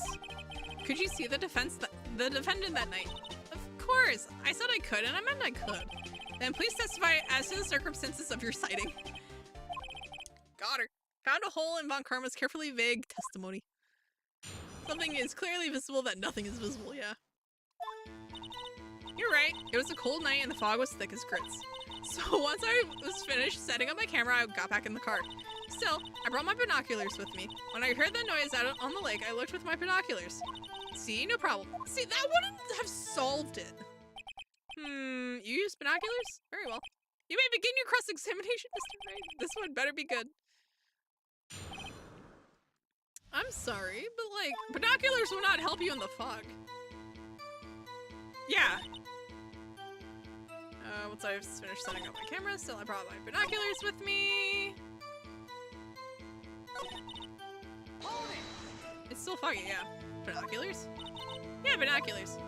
Could you see the defendant that night? Of course. I said I could, and I meant I could. Then please testify as to the circumstances of your sighting. Got her. Found a hole in Von Karma's carefully vague testimony. Something is clearly visible that nothing is visible, yeah. You're right. It was a cold night and the fog was thick as grits. So once I was finished setting up my camera, I got back in the car. Still, I brought my binoculars with me. When I heard the noise out on the lake, I looked with my binoculars. See, no problem. See, that wouldn't have solved it. You used binoculars? Very well. You may begin your cross-examination, Mr. Wright. This one better be good. I'm sorry, but like, binoculars will not help you in the fog. Yeah. Once I've finished setting up my camera, still I brought my binoculars with me. It's still foggy, yeah. Binoculars? Yeah, binoculars.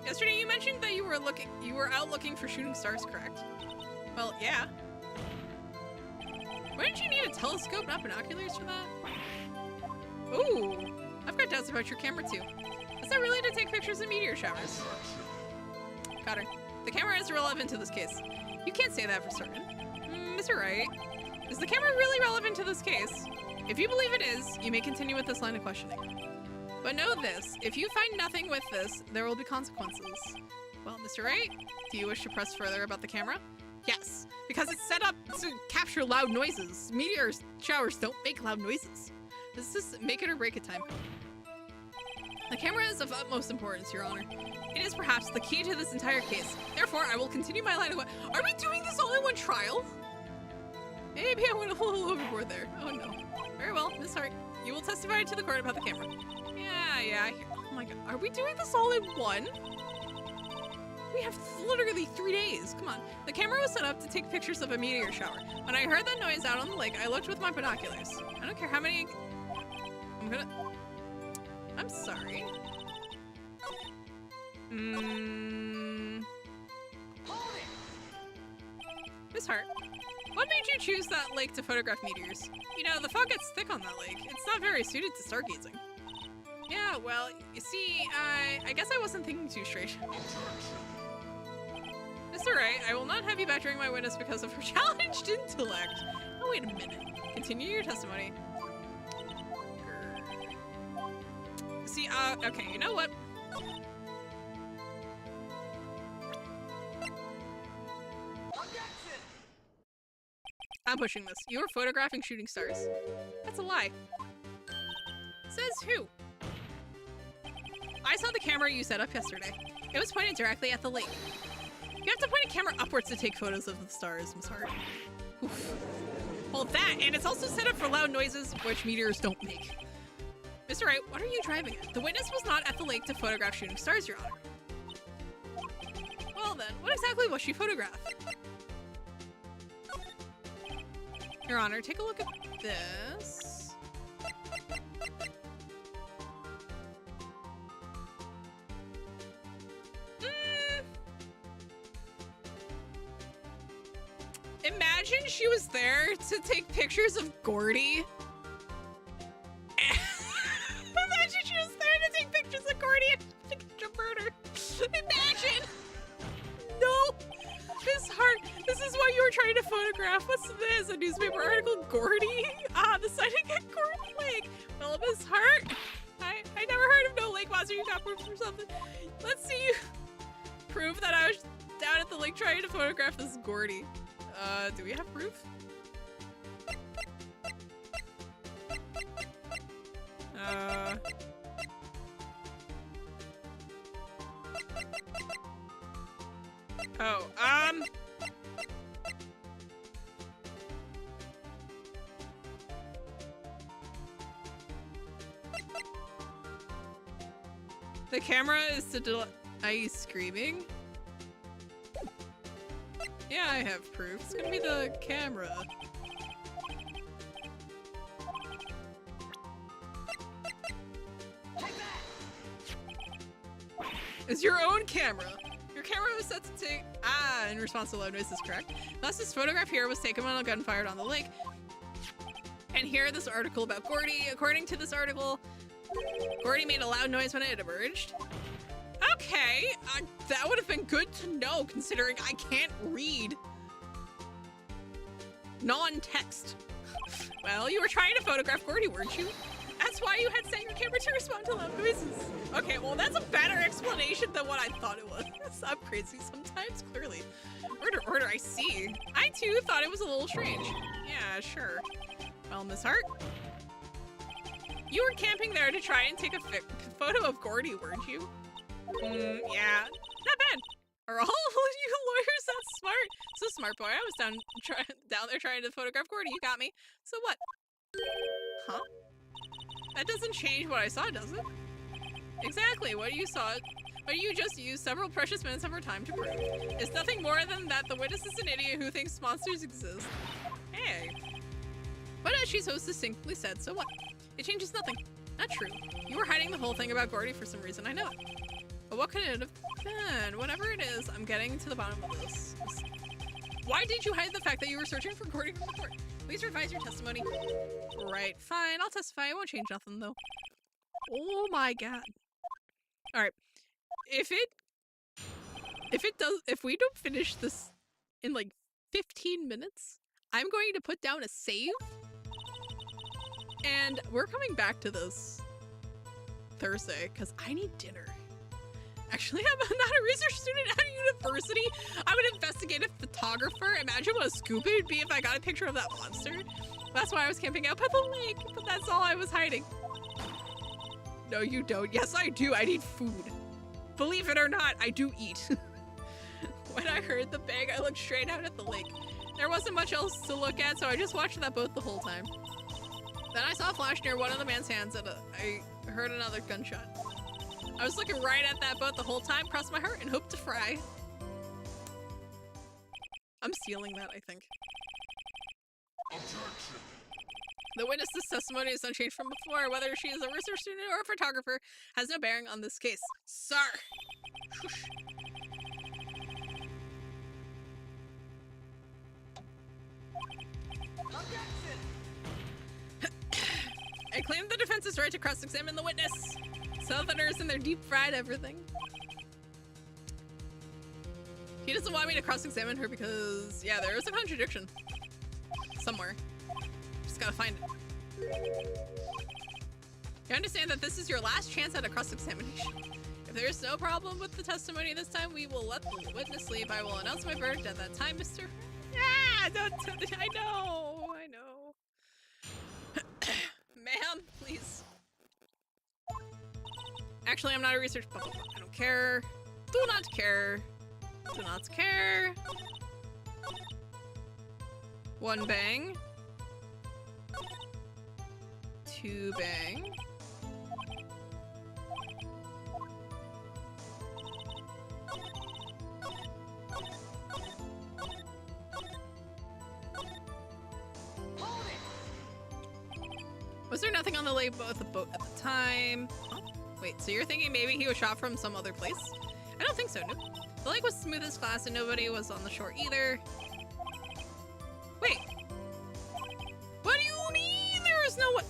Yesterday you mentioned that you were out looking for shooting stars, correct? Well, yeah. Wouldn't you need a telescope, not binoculars for that? Ooh, I've got doubts about your camera too. Is that really to take pictures of meteor showers? Got her. The camera is irrelevant to this case. You can't say that for certain. Mr. Wright, is the camera really relevant to this case? If you believe it is, you may continue with this line of questioning. But know this, if you find nothing with this, there will be consequences. Well, Mr. Wright, do you wish to press further about the camera? Yes, because it's set up to capture loud noises. Meteor showers don't make loud noises. This is make it or break it time. The camera is of utmost importance, Your Honor. It is perhaps the key to this entire case. Therefore, I will continue my line of... Are we doing this all in one trial? Maybe I went a little overboard there. Oh no. Very well, Miss Hart. You will testify to the court about the camera. Yeah. Oh my god. Are we doing this all in one? We have literally 3 days. Come on. The camera was set up to take pictures of a meteor shower. When I heard that noise out on the lake, I looked with my binoculars. I don't care how many... I'm sorry. Miss Hart, what made you choose that lake to photograph meteors? You know, the fog gets thick on that lake. It's not very suited to stargazing. Yeah, well, you see, I guess I wasn't thinking too straight. Mr. Wright, I will not have you badgering my witness because of her challenged intellect. Oh, wait a minute. Continue your testimony. See, okay, you know what? I'm pushing this. You were photographing shooting stars. That's a lie. Says who? I saw the camera you set up yesterday. It was pointed directly at the lake. You have to point a camera upwards to take photos of the stars, Miss Hart. Oof. Well, that, and it's also set up for loud noises, which meteors don't make. Mr. Wright, what are you driving at? The witness was not at the lake to photograph shooting stars, Your Honor. Well then, what exactly was she photographing? Your Honor, take a look at this. Imagine she was there to take pictures of Gordy. Imagine she was there to take pictures of Gordy and to murder. Imagine. No. Miss Hart, this is what you were trying to photograph. What's this? A newspaper article? Gordy? Ah, the sighting at Gordy Lake. Well, Miss Hart, I never heard of no lake monster. You got proof or something. Let's see you prove that I was down at the lake trying to photograph this Gordy. Do we have proof? The camera is to Are you screaming? Yeah, I have proof. It's gonna be the camera. It's your own camera. Your camera was set to take in response to loud noises, correct? Thus, this photograph here was taken when a gun fired on the lake. And here, this article about Gordy. According to this article, Gordy made a loud noise when it emerged. Okay, that would have been good to know, considering I can't read non-text. Well, you were trying to photograph Gordy, weren't you? That's why you had set your camera to respond to loud noises. Okay, well, that's a better explanation than what I thought it was. I'm crazy sometimes, clearly. Order, I see. I, too, thought it was a little strange. Yeah, sure. Well, Miss Hart, you were camping there to try and take a photo of Gordy, weren't you? Yeah, not bad. Are all you lawyers that smart? So smart, boy. I was down there trying to photograph Gordy. You got me. So what? Huh? That doesn't change what I saw, does it? Exactly. What you saw, but you just used several precious minutes of her time to prove. It's nothing more than that the witness is an idiot who thinks monsters exist. Hey. But as she so succinctly said, so what? It changes nothing. Not true. You were hiding the whole thing about Gordy for some reason, I know it. But what could it have been? Whatever it is, I'm getting to the bottom of this. Why did you hide the fact that you were searching for recording from the court? Please revise your testimony. Right, fine, I'll testify. It won't change nothing, though. Oh my god. Alright. If we don't finish this in like 15 minutes, I'm going to put down a save. And we're coming back to this Thursday, because I need dinner. Actually, I'm not a research student at university. I'm an investigative photographer. Imagine what a scoop it would be if I got a picture of that monster. That's why I was camping out by the lake, but that's all I was hiding. No, you don't. Yes, I do. I need food. Believe it or not, I do eat. When I heard the bang, I looked straight out at the lake. There wasn't much else to look at, so I just watched that boat the whole time. Then I saw a flash near one of the man's hands, and I heard another gunshot. I was looking right at that boat the whole time, crossed my heart, and hoped to fry. I'm stealing that, I think. Objection. The witness's testimony is unchanged from before. Whether she is a research student or a photographer has no bearing on this case. Sir! Objection. I claim the defense's right to cross-examine the witness. Southerners and their deep-fried everything. He doesn't want me to cross-examine her because, yeah, there is a contradiction. Somewhere. Just gotta find it. You understand that this is your last chance at a cross-examination. If there is no problem with the testimony this time, we will let the witness leave. I will announce my verdict at that time, Mr. Ah, I know. Ma'am, please. Actually, I'm not a research bubble. I don't care. Do not care. Do not care. One bang. Two bang. Was there nothing on the lake boat at the time? Oh, wait, so you're thinking maybe he was shot from some other place? I don't think so, no. The lake was smooth as glass and nobody was on the shore either. Wait. What do you mean there is no one?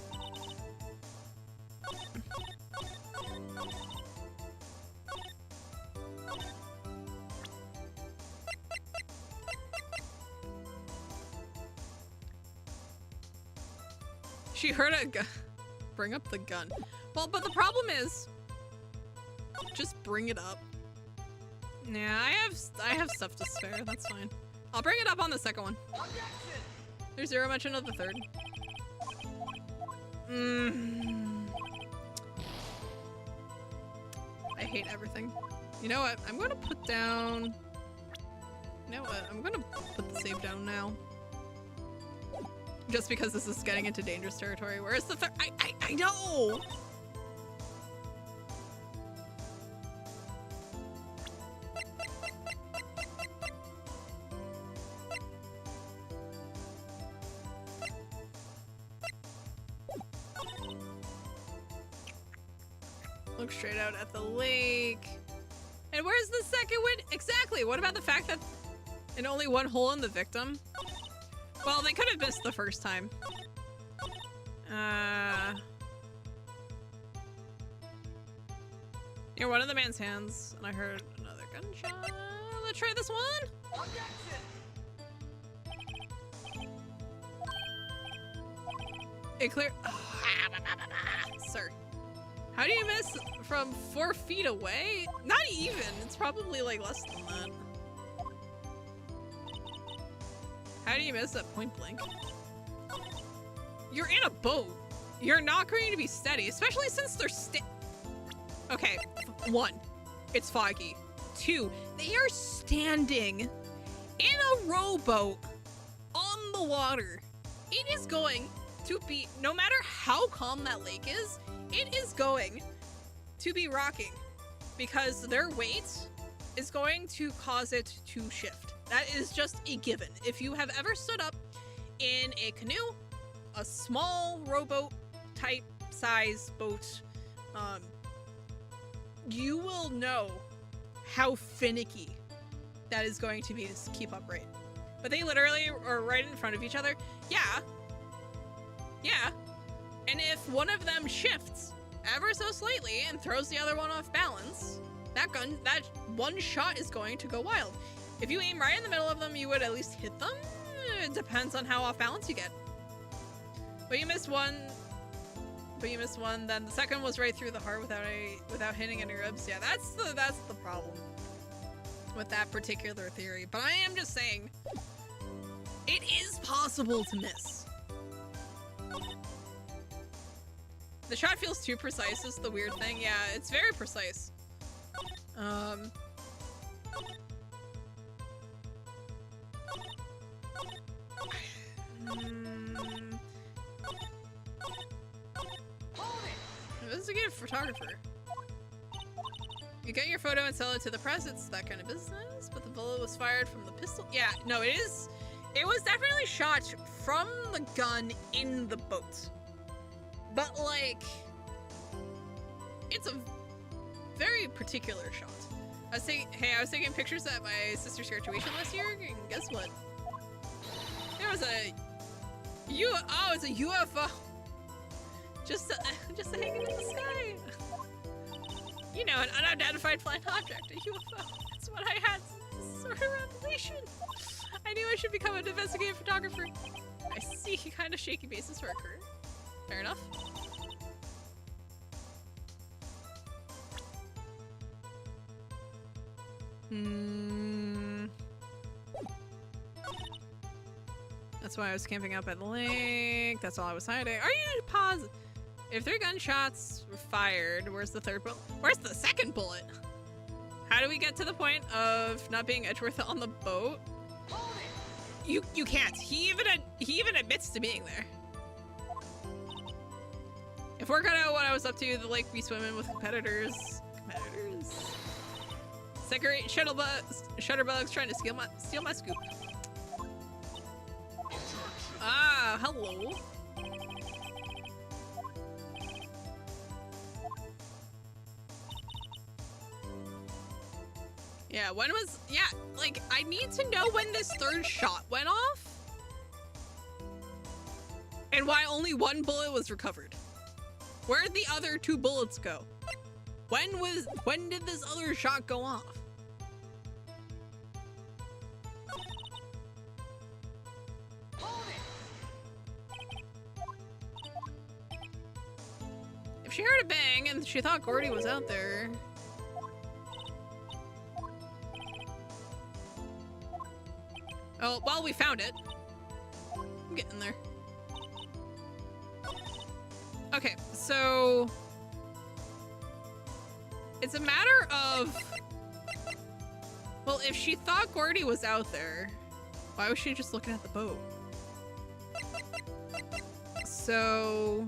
She heard a gun. Bring up the gun. Well, but the problem is, just bring it up. Yeah, I have stuff to spare. That's fine. I'll bring it up on the second one. There's zero mention of the third. I hate everything. You know what? I'm gonna put down. You know what? I'm gonna put the save down now. Just because this is getting into dangerous territory. Where's the third? I know! Look straight out at the lake. And where's the second one? Exactly! What about the fact that and only one hole in the victim? Well, they could have missed the first time. Near one of the man's hands, and I heard another gunshot. Let's try this one. It clear. Sir, how do you miss from 4 feet away? Not even. It's probably like less than that. How do you miss at point blank? You're in a boat. You're not going to be steady, especially since they're Okay, 1, it's foggy. 2, they are standing in a rowboat on the water. It is going to be, no matter how calm that lake is, it is going to be rocking because their weight is going to cause it to shift. That is just a given. If you have ever stood up in a canoe, a small rowboat type size boat, you will know how finicky that is going to be to keep upright. But they literally are right in front of each other. Yeah. Yeah. And if one of them shifts ever so slightly and throws the other one off balance, that one shot is going to go wild. If you aim right in the middle of them, you would at least hit them. It depends on how off balance you get. But you missed one. Then the second was right through the heart without hitting any ribs. Yeah, that's the problem with that particular theory. But I am just saying, it is possible to miss. The shot feels too precise is the weird thing. Yeah, it's very precise. Investigative photographer. You get your photo and sell it to the press, it's that kind of business, but the bullet was fired from the pistol. Yeah, no, it was definitely shot from the gun in the boat. But like, it's a very particular shot. I was taking pictures at my sister's graduation last year, and guess what? There was it's a UFO. Just hanging in the sky. You know, an unidentified flying object, a UFO. That's what I had. This sort of revelation. I knew I should become an investigative photographer. I see kind of shaky basis for a current. Fair enough. That's why I was camping out by the lake. That's all I was hiding. Are you positive? If 3 gunshots were fired, where's the third bullet? Where's the second bullet? How do we get to the point of not being Edgeworth on the boat? You can't. He even admits to being there. If we're gonna what I was up to, the lake be swimming with competitors. Second shutterbugs trying to steal my scoop. Ah, hello. Yeah, like, I need to know when this third shot went off. And why only 1 bullet was recovered. Where'd the other 2 bullets go? When did this other shot go off? If she heard a bang and she thought Gordy was out there. Oh, well, we found it. I'm getting there. Okay, so it's a matter of, well, if she thought Gordy was out there, why was she just looking at the boat? So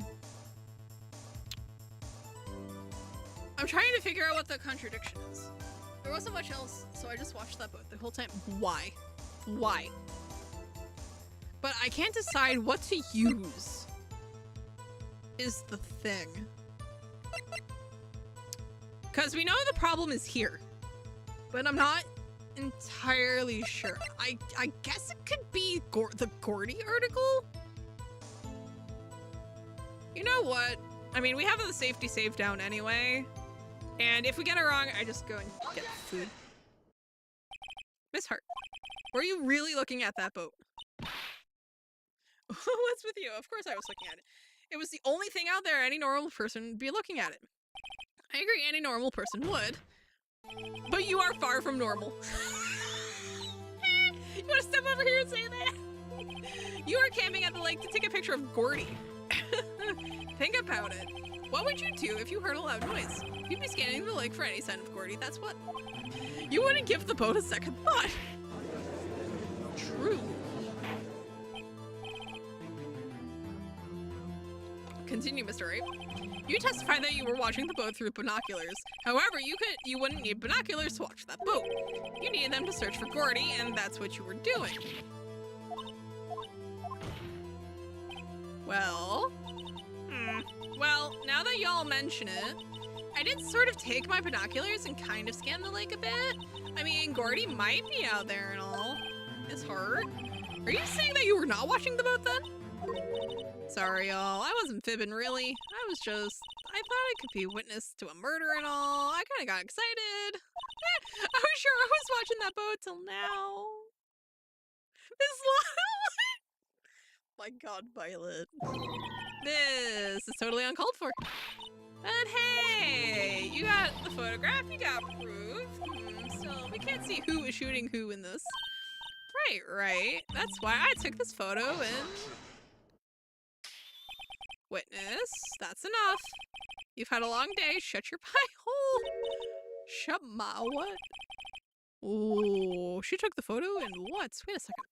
I'm trying to figure out what the contradiction is. There wasn't much else, so I just watched that boat the whole time. Why? But I can't decide what to use is the thing. Because we know the problem is here, but I'm not entirely sure. I guess it could be the Gordy article? You know what? I mean, we have the safety save down anyway, and if we get it wrong, I just go and get food. Miss Hart, were you really looking at that boat? What's with you? Of course I was looking at it. It was the only thing out there any normal person would be looking at it. I agree, any normal person would. But you are far from normal. You want to step over here and say that? You are camping at the lake to take a picture of Gordy. Think about it. What would you do if you heard a loud noise? You'd be scanning the lake for any sign of Gordy, that's what. You wouldn't give the boat a second thought. True. Continue, Mr. Wright. You testified that you were watching the boat through binoculars. However, you wouldn't need binoculars to watch that boat. You needed them to search for Gordy, and that's what you were doing. Well, well, now that y'all mention it, I did sort of take my binoculars and kind of scan the lake a bit. I mean, Gordy might be out there and all. His heart. Are you saying that you were not watching the boat then? Sorry, y'all. I wasn't fibbing, really. I thought I could be witness to a murder and all. I kind of got excited. I was sure I was watching that boat till now. My God, Violet. This is totally uncalled for. But hey, you got the photograph, you got proof. So we can't see who is shooting who in this. Right. That's why I took this photo and... Witness, that's enough. You've had a long day, shut your pie hole. Shut my what? Oh, she took the photo and what? Wait a second.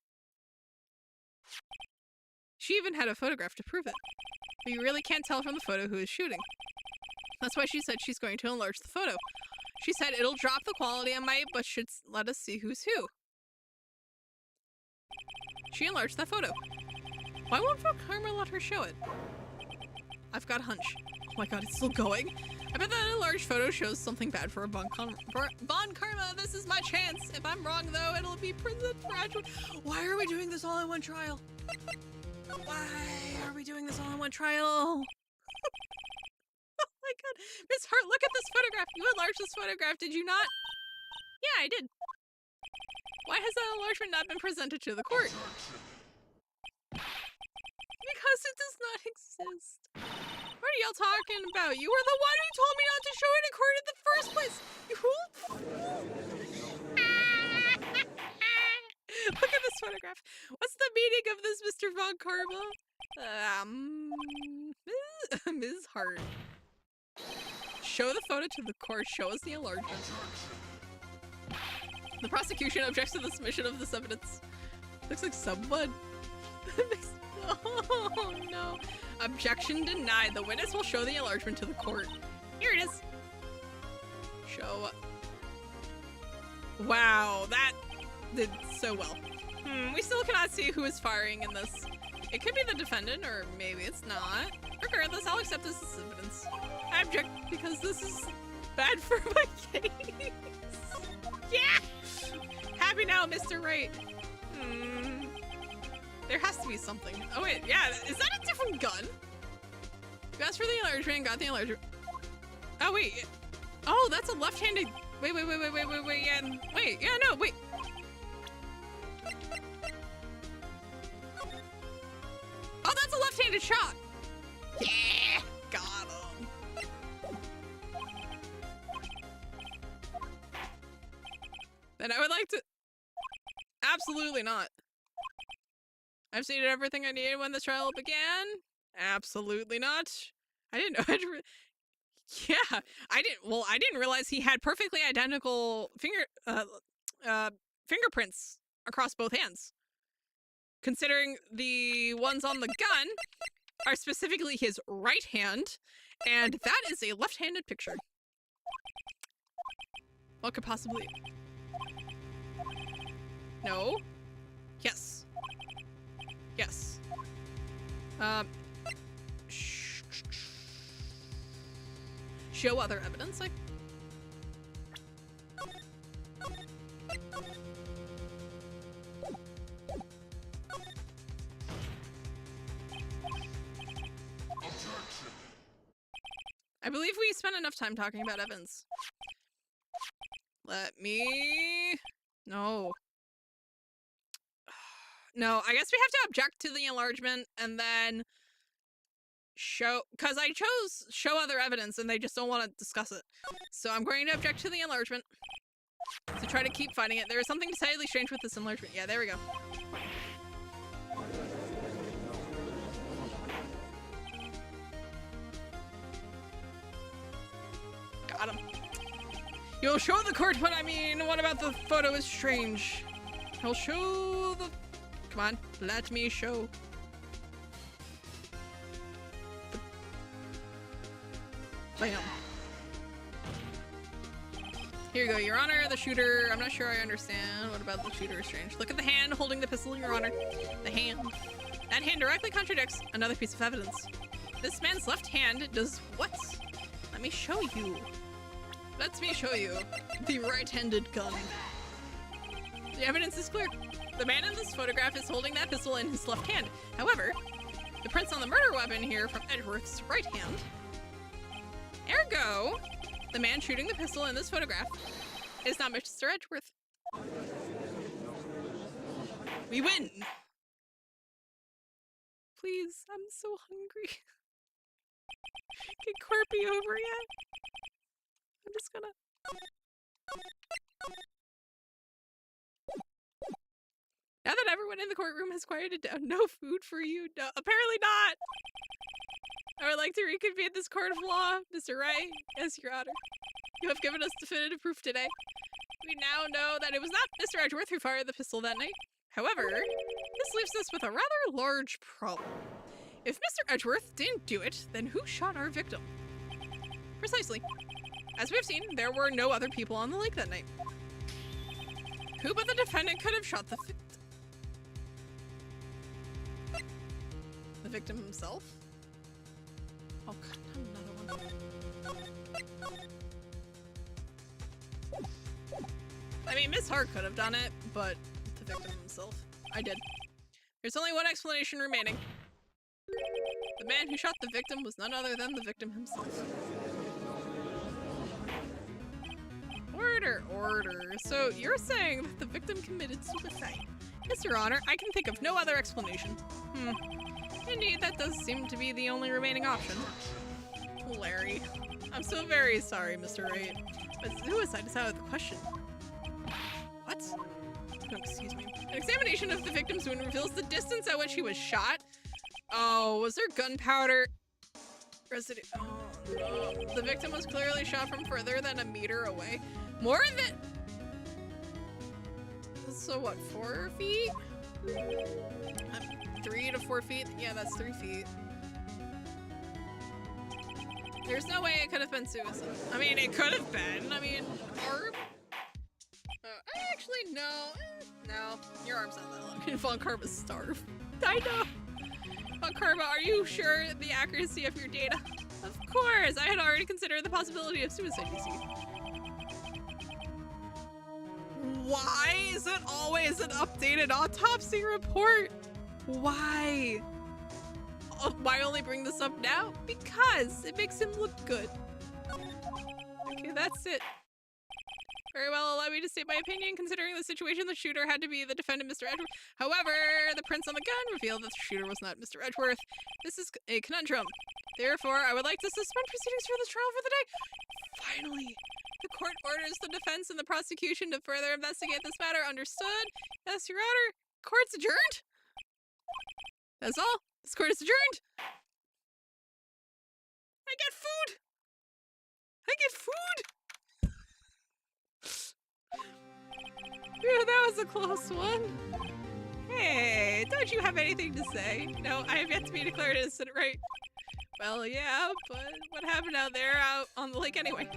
She even had a photograph to prove it. But you really can't tell from the photo who is shooting. That's why she said she's going to enlarge the photo. She said it'll drop the quality I might, but should let us see who's who. She enlarged that photo. Why won't Karma let her show it? I've got a hunch. Oh my God, it's still going. I bet that enlarged photo shows something bad for a Bon Karma. This is my chance. If I'm wrong, though, it'll be prison for actual. Why are we doing this all in one trial? Why are we doing this all in one trial? Oh my God. Miss Hart, look at this photograph. You enlarged this photograph, did you not? Yeah, I did. Why has that enlargement not been presented to the court? Because it does not exist. What are y'all talking about? You were the one who told me not to show it in court in the first place. Look at this photograph. What's the meaning of this, Mr. Von Karma? Ms. Hart. Show the photo to the court. Show us the enlargement. The prosecution objects to the submission of this evidence. Looks like someone. Oh no. Objection denied. The witness will show the enlargement to the court. Here it is. Show. Wow, that did so well. We still cannot see who is firing in this. It could be the defendant, or maybe it's not. Regardless, I'll accept this as evidence. I object because this is bad for my case. Yeah! Happy now, Mr. Wright. There has to be something. Oh wait, yeah, is that a different gun? You asked for the enlargement, got the enlargement. Oh wait. Oh, that's a left-handed. Wait, yeah, no, wait. Oh, that's a left-handed shot. Yeah, got him. Then I would like to. Absolutely not. I've seen everything I needed when this trial began. Absolutely not. I didn't know how to. Yeah, I didn't realize he had perfectly identical fingerprints across both hands. Considering the ones on the gun are specifically his right hand, and that is a left-handed picture. What could possibly? No. Yes. Yes. Show other evidence. I believe we spent enough time talking about evidence. Let me... No. No, I guess we have to object to the enlargement and then show, because I chose show other evidence and they just don't want to discuss it. So I'm going to object to the enlargement to try to keep fighting it. There is something decidedly strange with this enlargement. Yeah, there we go. Got him. You'll show the court what I mean. What about the photo is strange? I'll show the... Come on, let me show. Bam. Here you go, Your Honor, the shooter. I'm not sure I understand. What about the shooter is strange? Look at the hand holding the pistol, Your Honor. The hand. That hand directly contradicts another piece of evidence. This man's left hand does what? Let me show you. Let me show you the right-handed gun. The evidence is clear. The man in this photograph is holding that pistol in his left hand. However, the prints on the murder weapon here from Edgeworth's right hand. Ergo, the man shooting the pistol in this photograph is not Mr. Edgeworth. We win! Please, I'm so hungry. Can court be over yet? I'm just gonna... Now that everyone in the courtroom has quieted down, no food for you. No, apparently not! I would like to reconvene this court of law, Mr. Wright. Yes, Your Honor. You have given us definitive proof today. We now know that it was not Mr. Edgeworth who fired the pistol that night. However, this leaves us with a rather large problem. If Mr. Edgeworth didn't do it, then who shot our victim? Precisely. As we've seen, there were no other people on the lake that night. Who but the defendant could have shot the victim? The victim himself? Oh god, not another one. I mean, Miss Hart could have done it, but the victim himself. I did. There's only one explanation remaining. The man who shot the victim was none other than the victim himself. Order, order. So you're saying that the victim committed suicide? Yes, Your Honor, I can think of no other explanation. Indeed, that does seem to be the only remaining option. Larry. I'm so very sorry, Mr. Wright, but suicide is out of the question. What? Oh, excuse me. An examination of the victim's wound reveals the distance at which he was shot. Oh, was there gunpowder residue? Oh, no. The victim was clearly shot from further than a meter away. More than... So what, 4 feet? 3 to 4 feet? Yeah, that's 3 feet. There's no way it could have been suicide. I mean, it could have been. I mean, arm? Actually, no. No, your arm's not that long. Von Karma's starved. I know. Von Karma, are you sure the accuracy of your data? Of course, I had already considered the possibility of suicide, you see. Why is it always an updated autopsy report? Why? Oh, why only bring this up now? Because it makes him look good. Okay, that's it. Very well, allow me to state my opinion. Considering the situation, the shooter had to be the defendant, Mr. Edgeworth. However, the prints on the gun reveal that the shooter was not Mr. Edgeworth. This is a conundrum. Therefore, I would like to suspend proceedings for this trial for the day. Finally, the court orders the defense and the prosecution to further investigate this matter. Understood? Yes, Your Honor. Court's adjourned. That's all. This court is adjourned. I get food. I get food. Phew, that was a close one. Hey, don't you have anything to say? No, I have yet to be declared innocent, right? Well, yeah, but what happened out there out on the lake anyway?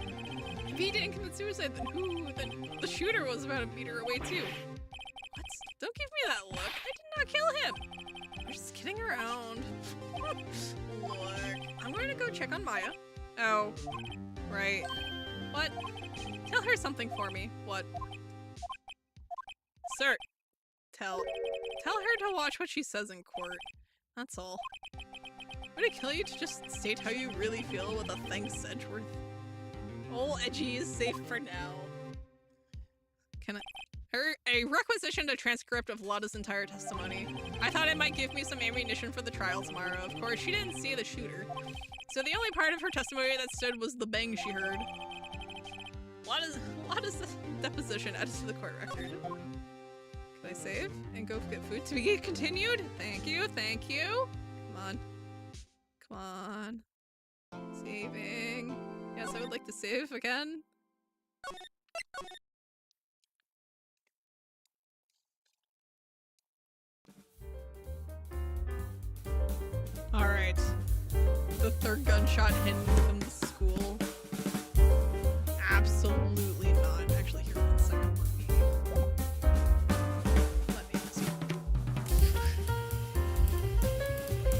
If he didn't commit suicide, then who? Then the shooter was about a meter away too. What? Don't give me that look. I did not kill him. We're just kidding around. Look, I'm going to go check on Maya. Oh, right. What? Tell her something for me. What? Sir, tell her to watch what she says in court. That's all. Would it kill you to just state how you really feel with a thanks, Edgeworth? Old Edgy is safe for now. Can I? A requisitioned a transcript of Lotta's entire testimony. I thought it might give me some ammunition for the trial tomorrow. Of course, she didn't see the shooter. So the only part of her testimony that stood was the bang she heard. Lotta's deposition added to the court record. Can I save and go get food to be continued? Thank you, thank you. Come on. Come on. Saving. Yes, I would like to save again. Alright. The third gunshot hit within the school. Absolutely not. Actually, here, 1 second. Let me ask you.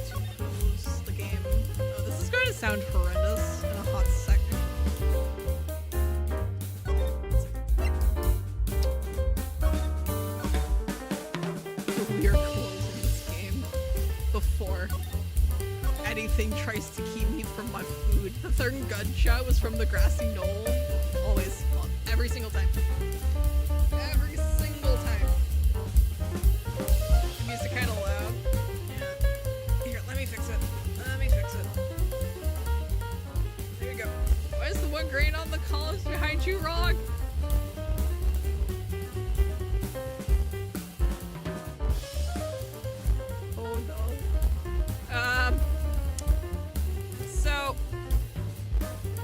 To pose the game. Oh, this is going to sound horrendous in a hot second. anything tries to keep me from my food. The third gunshot was from the grassy knoll. Always. Well, every single time. Every single time. The music kind of loud. Yeah. Here, let me fix it. Let me fix it. There you go. Why is the one grain on the columns behind you wrong? Oh no. So,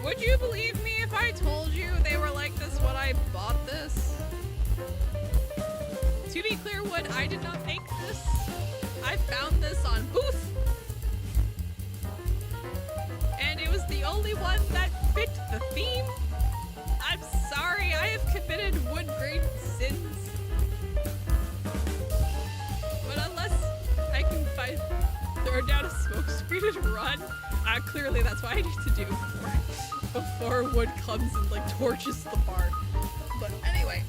would you believe me if I told you they were like this when I bought this? To be clear, Wood, I did not make this. I found this on Booth. And it was the only one that fit the theme. I'm sorry, I have committed wood grain sins. But unless I can throw down a smoke screen and run, clearly that's what I need to do before Wood comes and like torches the bar. But anyway,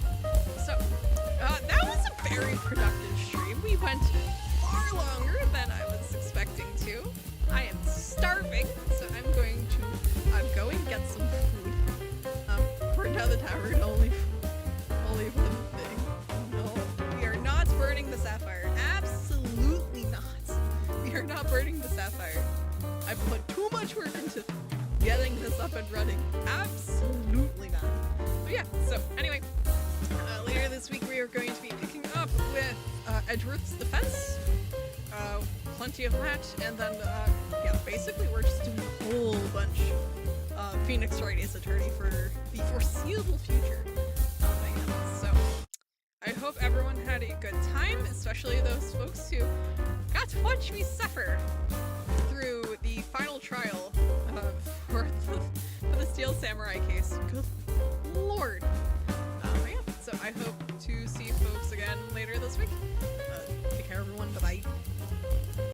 so that was a very productive stream. We went far longer than I was expecting to. I am starving, so I'm going to go and get some food. Burn down the tavern, only one thing. No, we are not burning the sapphire. Absolutely not. We are not burning the sapphire. I put too much work into getting this up and running. Absolutely not. But yeah, so anyway, later this week we are going to be picking up with Edgeworth's Defense. Plenty of that, and then yeah, basically we're just doing a whole bunch of Phoenix Wright is attorney for the foreseeable future. So I hope everyone had a good time, especially those folks who got to watch me suffer through the final trial for the Steel Samurai case. Good lord. Yeah, so I hope to see folks again later this week. Take care, everyone. Bye-bye.